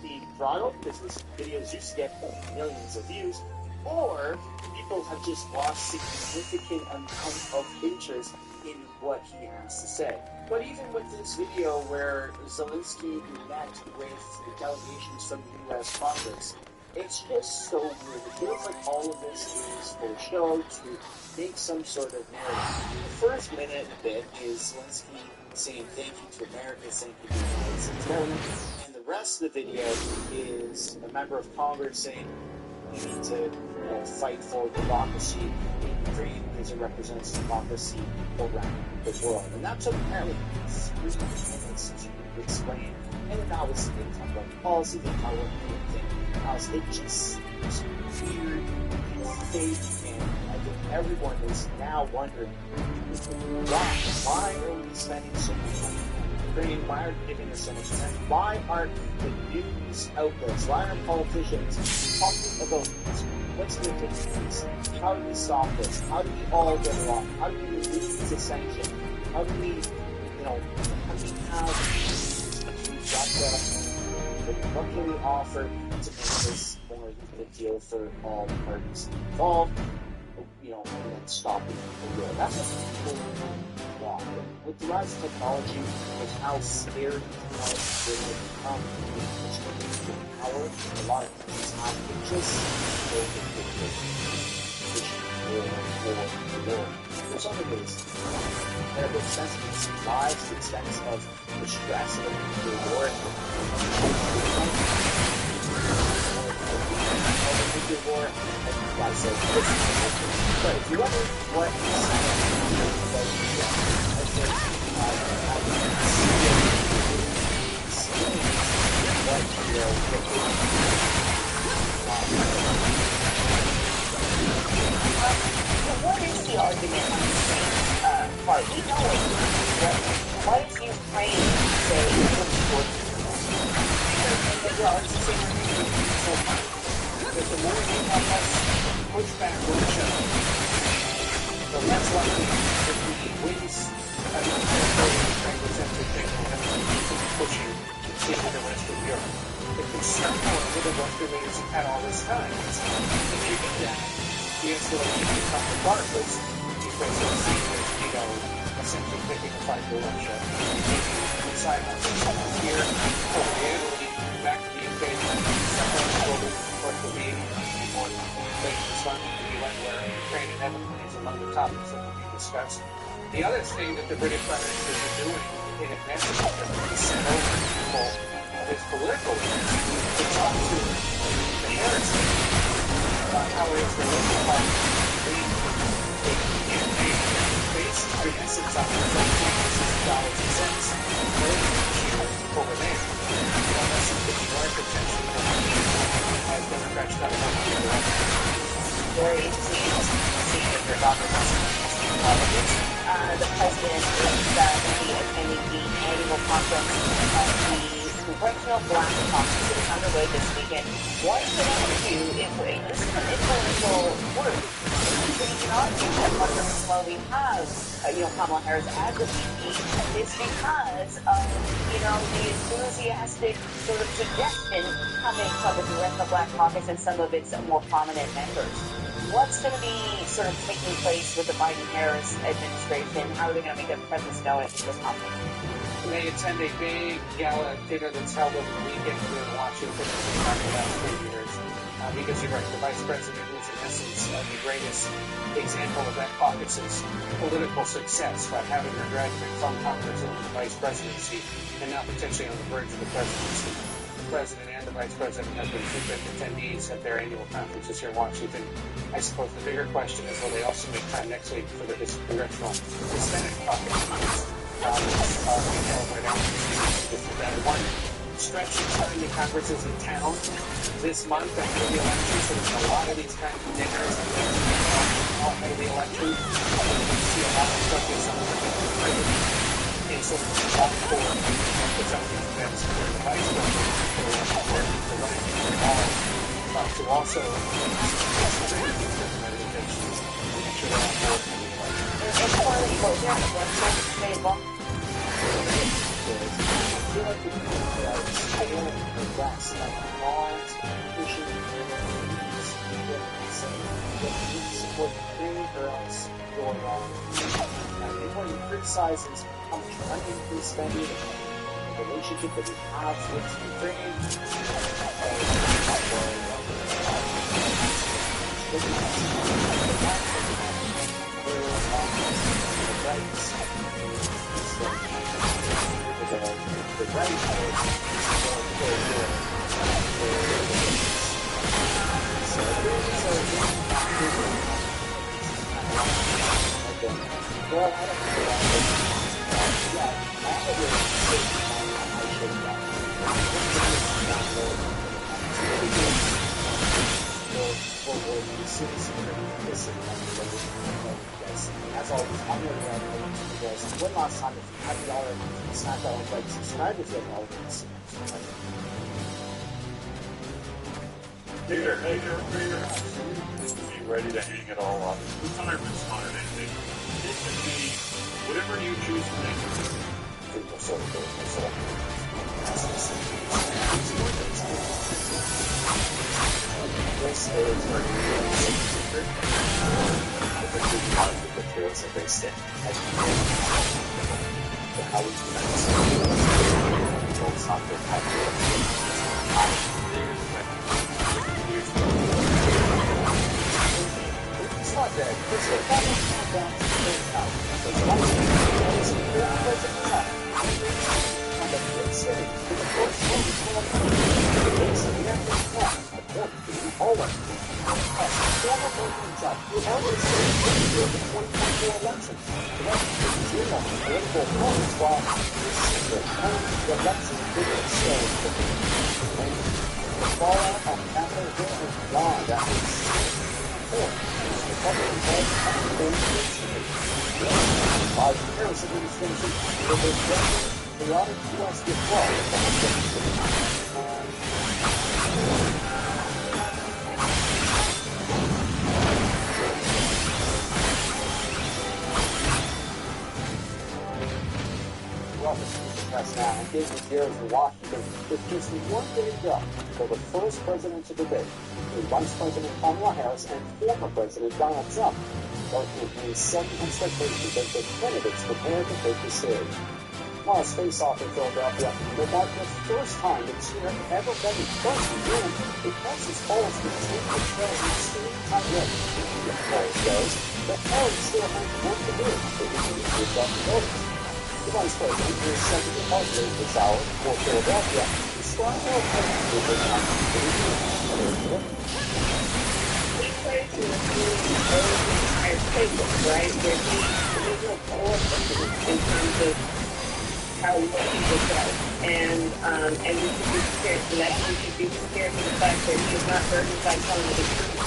being throttled, because his videos used to get millions of views, or people have just lost significant amount of interest in what he has to say. But even with this video where Zelensky met with the delegations from the U.S. Congress, it's just so weird. It feels like all of this is for show to make some sort of narrative. The first minute and a bit is Zelensky saying thank you to America, thank you to the United States government, and the rest of the video is a member of Congress saying we need to fight for democracy in Ukraine because it represents democracy around the world. And that took apparently 3 minutes to explain. And then that was the talk about policy, they talk about anything else. It just seems weird and fake, and I think everyone is now wondering why are we spending so much money on Ukraine? Why are they giving us so much money? Why aren't the news outlets, why aren't politicians talking about this? What's going to take place? How do we stop this? How do we all get along? How do we remove the sanction? How do we, have Russia? What can we offer to make this more of a deal for all parties involved? And then stopping the war. That's what people want. With the rise of technology, with how scary technology will become, power, a lot of countries have interest in war. There's other ways. At the expense of its lives, the expense of the stress of the war, all the nuclear war, and you guys say this is but if you wonder what is what is the argument on the same part? We know it. Why is Ukraine say Because the more you have us push back Russia, the less likely that the wins pushing into the rest of Europe. The concern, however, the Western leaders have had all this time is if you do that, the escalation becomes regardless because they'll see that, essentially picking a fight for Russia. Maybe decide on something here, over the Italy, back to the UK, separate global, what will be more late this month in the UN, where Ukraine inevitably is among the topics that will be discussed. The other thing that the British Prime Minister is doing in advance of it is send over people of his political leaders to talk to the Harris about how it is they're looking like the campaign based on the essence of dollars and cents over there. That's the more potential as Democrats try to come to the very interesting to see if you're talking about politics. The president is going to be attending the annual conference of the Congressional Black Caucus that is underway this weekend. Why is it argue if this is an influential group? So you can argue that one of the reasons why we have, Kamala Harris as a VP is because of, the enthusiastic sort of suggestion coming from the Congressional Black Caucus and some of its more prominent members. What's going to be sort of taking place with the Biden-Harris administration? How are they going to make their presence known at this conference? They attend a big gala dinner that's held over the weekend here in Washington for the last 3 years. Because you're right, the vice president is in essence the greatest example of that caucus's political success by having her graduate from Congress into the vice presidency and now potentially on the verge of the presidency. The president and the vice president have been frequent attendees at their annual conferences here in Washington. I suppose the bigger question is will they also make time next week for the congressional Hispanic caucus? One stretch of time the Congress is in town this month after the election, so there's a lot of these kind of dinners after the election. You see a lot of focus on the and sort of talk for some of these events where the vice president the running to also Anyone who criticizes how much money we spend, the relationship that we have with Ukraine, As always, I'm going to you guys. One last time, if you haven't already, smack that like, subscribe if you haven't already. Peter, hey, Peter. Be ready to hang it all up. Retirement's not an ending. It can be whatever you choose to make it. This is where you the materials that they sit. How we it's not that. It's a down to the house. political opponents while the secret the election didn't show the fallout on Capitol Hill and beyond after the Republicans had been by the Harris administration for the chaotic U.S. withdrawal now, and David Garrett in Washington, with just 1 day to go for the first presidential debate between Vice President Kamala Harris and former President Donald Trump. Both campaigns set expectations as the candidates prepare to take the stage. Tomorrow's face-off in Philadelphia will mark the first time the two have ever met in person, and it Texas polls continue to show an extreme tight race. If polls goes, the Harris still has work to do to continue to adopt voters. The Vice President is set to depart later this hour for Philadelphia to start more polling with the He plays in the entire playbook, right? Where there's no coordination in terms of how well he will go. And we should be prepared for that. We should be prepared for the fact that he is not burdened by telling the truth.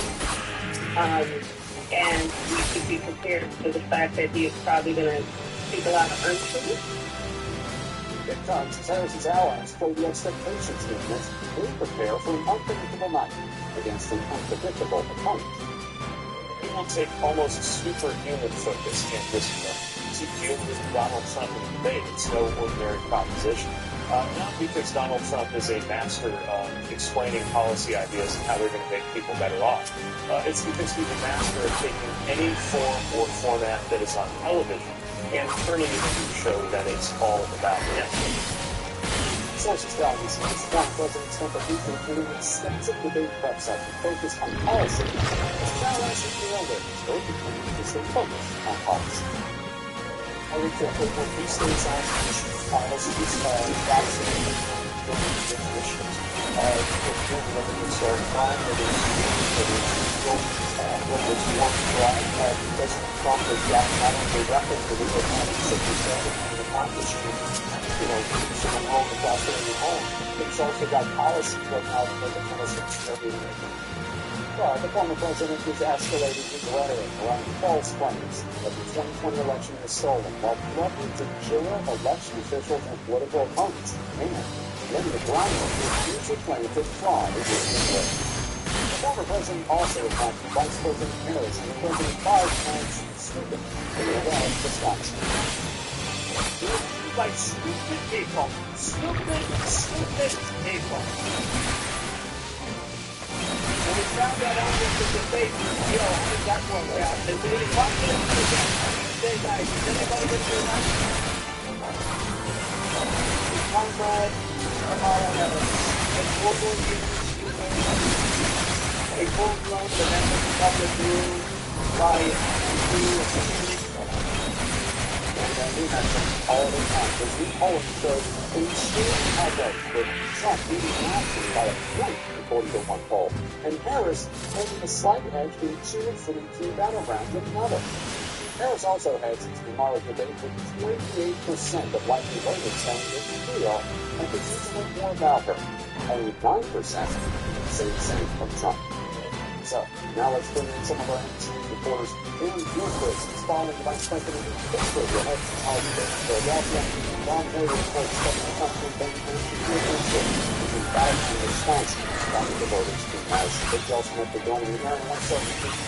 And we should be prepared for the fact that he is probably going to speak a lot of untruth. At times, Harris's allies play the expectations game as they prepare for an unpredictable night against an unpredictable opponent. He will take almost superhuman focus in this film to deal with Donald Trump in the debate. It's no ordinary proposition. Not because Donald Trump is a master of explaining policy ideas and how they're going to make people better off. It's because he's a master of taking any form or format that is on television and turning it into a show that is all about him. Sources tell us that the Vice President spent a week in an extensive debate prep session focused on policy, as well as his railways, both agreeing to stay focused on policy. For example, when he states on policies, vaccine, issues, whether it's crime, whether it's war crime, President Trump has got not only weapons, but legal tactics that he's done in the conflict, someone home and prospering home. It's also got policies right now that make it almost every day. Well, the former president is escalating his rhetoric around false claims that the 2020 election was stolen while threatening to jail election officials and political opponents and laying the groundwork for future claims of fraud in this way. The former president also attacked Vice President Harris and President Biden as stupid in the way of Wisconsin. Like stupid people. Stupid people. When we found that out in the debate, how did that work out? And we didn't talk to them again. Say, guys, is anybody going to do that? Conrad, Kamala Harris, and full-blown a full-blown domestic public rule by We mentioned all the time because we always show an extreme outright with Trump beating Nancy by a point in 40-1 poll, and Harris holding a slight edge being 2 and 3 key battlegrounds with another. Harris also heads into tomorrow's debate with 28% of likely voters saying that she's real and continue to learn more about her. Only 9% say the same from Trump. So, now let's bring in some of our NBC reporters. Aaron Gilchrist is following the Vice President of Pittsburgh, the head of Philadelphia. Don Hayes reports that the country bank is in battle in Wisconsin, responding to voters as Big Joe Smith is going to be Aaron wants to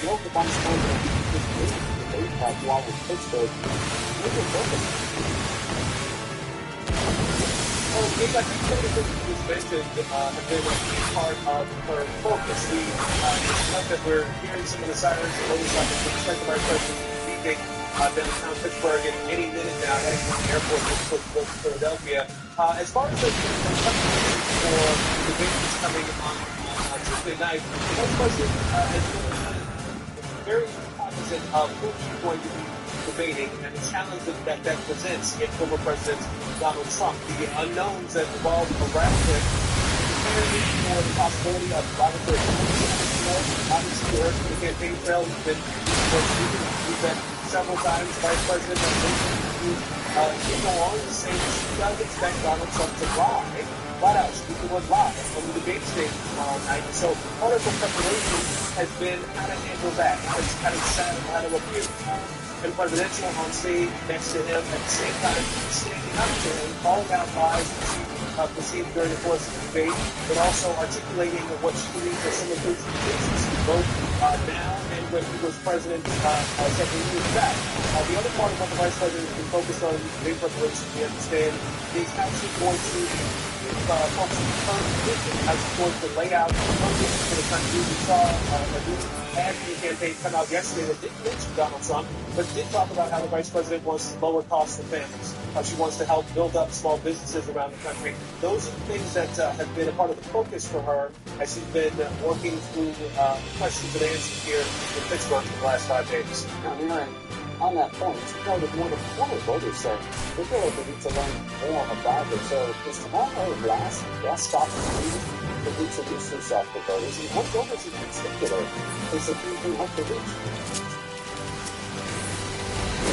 know the Vice President is leading the debate pack while in Pittsburgh. Look at purpose. Well, like you mentioned, have been a key part of her focus. The fact that we're hearing some of the sirens and motorcycles from the Second Vice President leaving downtown Pittsburgh at any minute now, heading from the airport to Philadelphia. As far as the for the debate that's coming on Tuesday night, the Vice President has been very cognizant of who she's going to be debating and the challenge that presents in former President Donald Trump. The unknowns that revolve around him, preparing for the possibility of Robert Obviously, the campaign trail has been course, we've met several times. Vice President didn't go on to say that she does expect Donald Trump to lie. Flat out, speak the word lie on the debate stage tomorrow night. So part of the preparation has been how to handle that, how to sat and how to appear and presidential on stage next to him, at the same time standing up to him, calling out lies perceived during the course of the debate, but also articulating what she believes are some of his intentions, both now and when he was president several years back. The other part of what the vice president has been focused on in the debate preparation, we understand, is how she's going to folks in current position, how she's going to lay out her vision for the country. We saw a new ad campaign come out yesterday that didn't mention Donald Trump, but did talk about how the vice president wants to lower costs for families, how she wants to help build up small businesses around the country. Those are the things that have been a part of the focus for her as she's been working through questions and answers here in Pittsburgh for the last 5 days. On that point, you know that more than 40 voters said they feel like they need to learn more about it. So is tomorrow her last stop in the meeting to introduce herself to voters? And what voters in particular is it you hope to reach?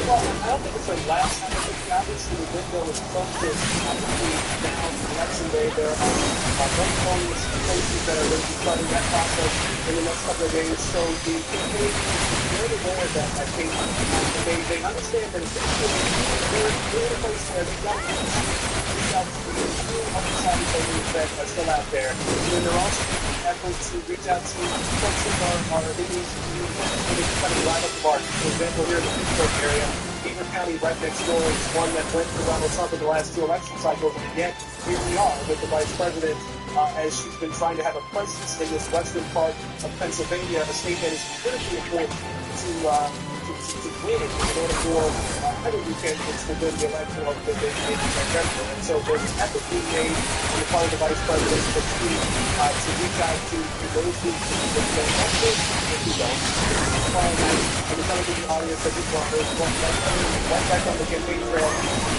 Well, I don't think it's her last time. I think obviously the window is closest between now and election day. There are very bonus places that are going to be starting that process in the next couple of days. So the campaign is very aware of that, I think. They understand that it's they're in a place where they've got to reach out to the few undecided voters that are still out there. And then they're also making efforts to reach out to folks that are in these communities where they can kind of line up the market. For example, here in the Pittsburgh area, Beaver County right next door is one that went for Donald Trump in the last 2 election cycles, and yet here we are with the vice president as she's been trying to have a presence in this western part of Pennsylvania, a state that is critically important to win in order for either of these candidates to win the election or the November. And so there's an effort being made on the part of the vice president to reach out to those who don't want this, and who don't. And the television audience that just want those right back on the campaign trail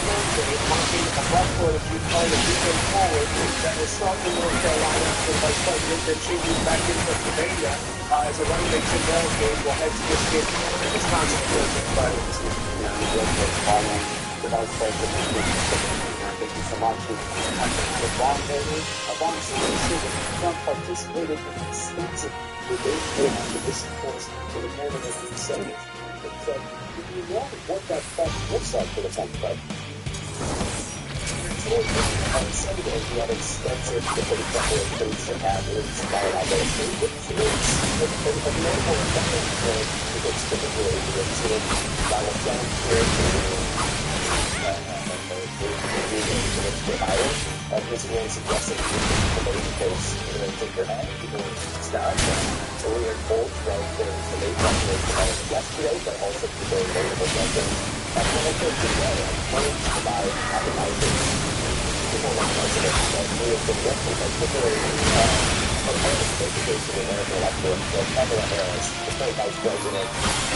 Thursday, marking a blackboard of calling a weekend forward that will start in North Carolina with Vice President, then changes back in Pennsylvania as a running mate Tim Wells game will head to Michigan and Wisconsin Thursday and Friday this week. The Vice President, thank you so much. The bomb baby, a bomb situation, Trump participated in extensive debate with this course for the morning of the Senate. Do you know what that fact looks like for the Democrat? On Sunday, we had extensive debate preparations and athletes by others. Which is a notable effect because typically it's Donald Trump his really suggesting the debate because take your hand, people start. So we are told from the debate preparation yesterday, but also today later this weekend. And when I told today, I'm encouraged by advertisers, people like president, that we have been working particularly on the education of American electorate, like Kamala Harris, the current vice president,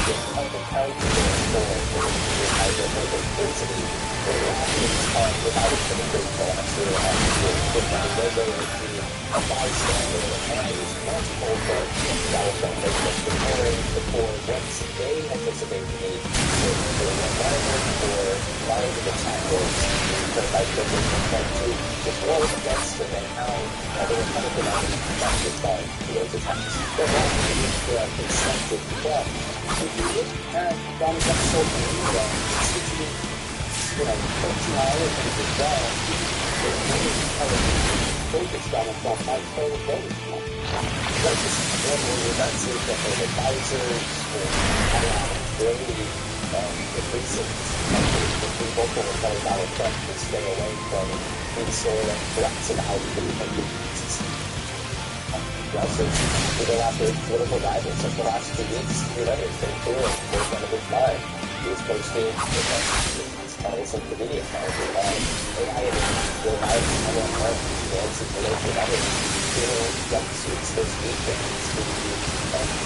is kind of encouraging for the kind of intensity for the athletes without it being critical after the regular a bystander and is multiple for Donald Trump has been preparing before what they anticipate the need for the environment for lines of attackers the vice president trying to deploy against them and how they were kind of providing not respond to those attacks. They're not really constructive, but if you look at Donald Trump's social media, constituting 13 hours and as well, there's many kind of focused on Trump might play with voters. That's just normally that's it, that their advisors or really the recent between vocal and telling Donald Trump to stay away from any sort of threats and how he can make it. Also, we go after political rivals like the last 2 weeks, it's been clear there's been a big time. He was posting some video files with AI and Nancy Pelosi and others doing jumpsuits this weekend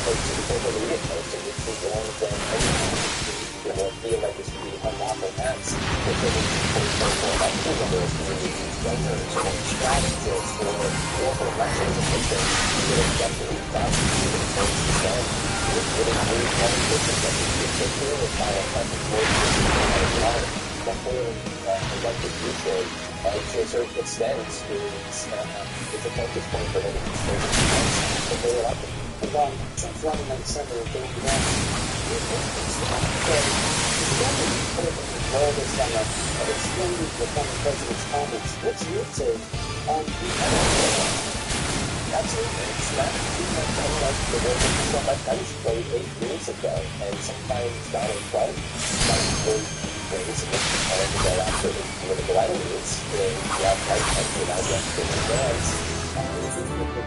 posting social media posting, which is one of them feel like this would be unlawful acts which are election numbers, governors, or strategists, or local elections officials, definitely prosecuted and instead getting a whole politician that we can take care of by a type of elected future to a certain extent is a focus point for them if they were elected. Well, Trump's running in December of 2021. All this on extending the former president's comments. What's your take on the Absolutely. It's not like the way that somebody bench played 8 years ago, and sometimes Donald Trump might play ways in which he's trying to go after the political enemies in the outside country, not just in advance.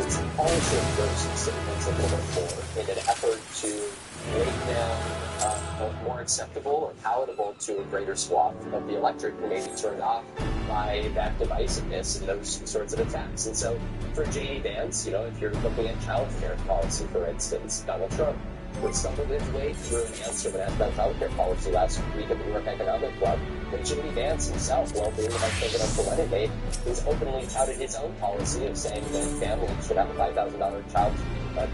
It's policy versus statements that we're for in an effort to break down more acceptable or palatable to a greater swath of the electorate who may be turned off by that divisiveness and those sorts of attacks. And so for J.D. Vance, if you're looking at child care policy, for instance, Donald Trump would stumble his way through an answer to national child care policy last week at the New York Economic Club. But J.D. Vance himself, while being the Vice President for Renegade, has openly touted his own policy of saying that families should have a $5,000 child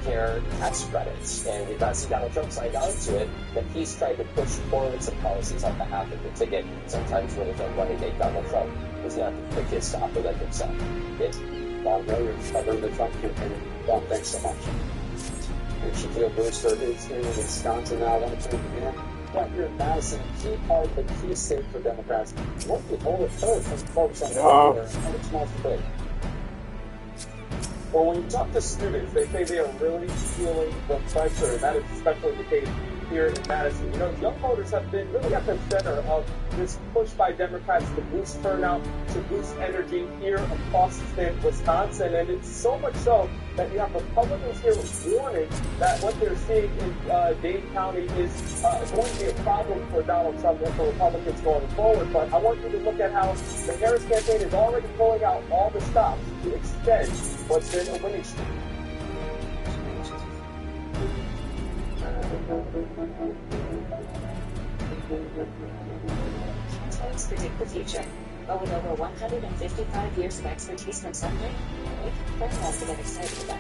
care tax credits. And we've not seen Donald Trump sign on to it, but he's tried to push forward some policies on behalf of the ticket, sometimes when his own renegade Donald Trump is not the quickest to operate himself. Bob Miller covering the Trump campaign. Bob, thanks so much. And Shaquille Brewster is in Wisconsin now. I want to turn to him. Right here in Madison, key part, a key state for Democrats. What the whole third from folks on there, and it's not big. Well, when you talk to students, they say they are really feeling the pressure, and that is especially the case here in Madison. Young voters have been really at the center of this push by Democrats to boost turnout, to boost energy here across the state of Wisconsin. And it's so much so that you have Republicans here warning that what they're seeing in Dade County is going to be a problem for Donald Trump and for Republicans going forward. But I want you to look at how the Harris campaign is already pulling out all the stops to extend what's been a winning streak. Let's predict the future. But with over 155 years of expertise from Sunday, we can very well to get excited about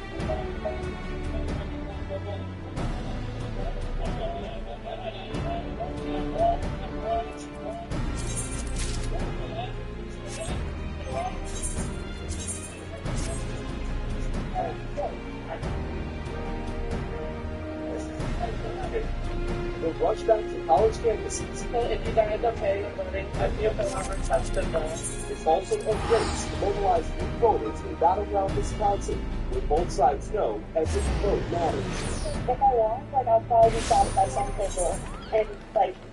The rush back to college campuses. It's also a race to mobilize youth voters in battleground Wisconsin, where both sides know every vote matters. If I walk, I'll probably be stopped by some people, and,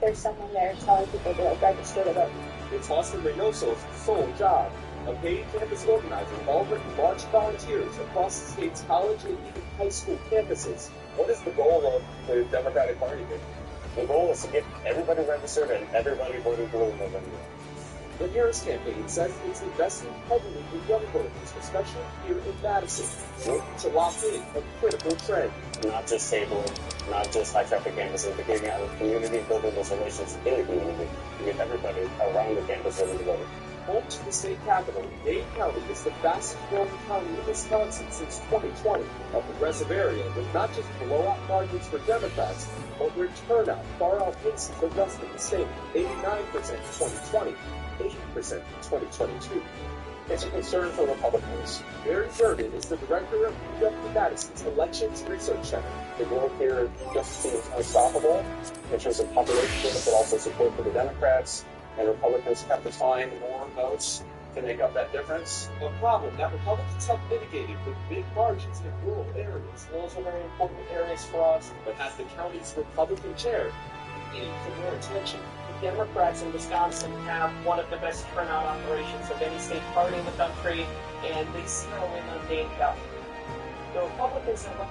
there's someone there telling people to, register to vote. It's Austin Reynoso's sole job, a paid campus organizer, already launched volunteers across the state's college and even high school campuses. What is the goal of the Democratic Party? The goal is to get everybody registered and everybody voting blue in November. The Harris campaign says it's investing heavily in young voters, especially here in Madison, working to lock in a critical trend. Not just tabling, not just high traffic campuses, but getting out of the community, building those relations in the community to get everybody around the campus ready to vote. Home to the state capital, Dade County is the fastest growing county in Wisconsin since 2020, a progressive area with not just blowout margins for Democrats, but where turnout far outpaces the rest of the state, 89% in 2020, 80% in 2022. It's a concern for Republicans. Barry Burden is the director of UW Madison's Elections Research Center. The growth here just seems unstoppable in terms of population, but also support for the Democrats. And Republicans have to find more votes to make up that difference. A problem that Republicans have mitigated with big margins in rural areas. Those are very important areas for us. But as the county's Republican chair, needing for more attention. Democrats in Wisconsin have one of the best turnout operations of any state party in the country, and they zero in on Dade County. The Republicans have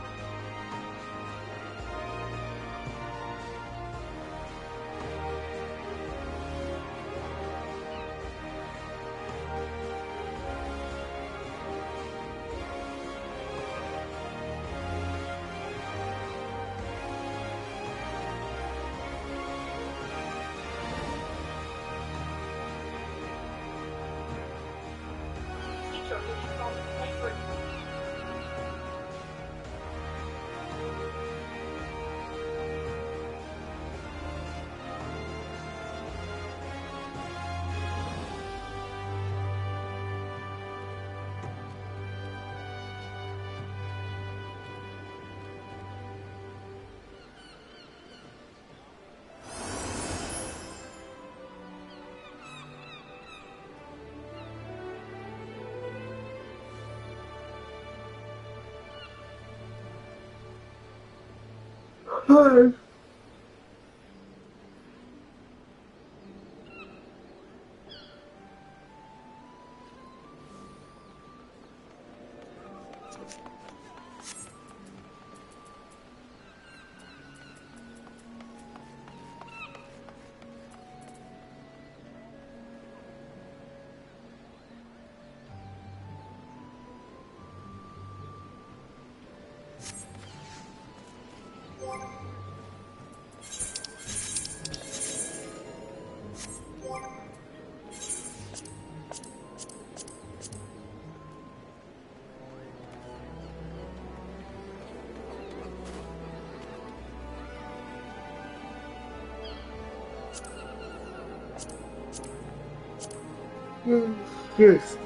Yes.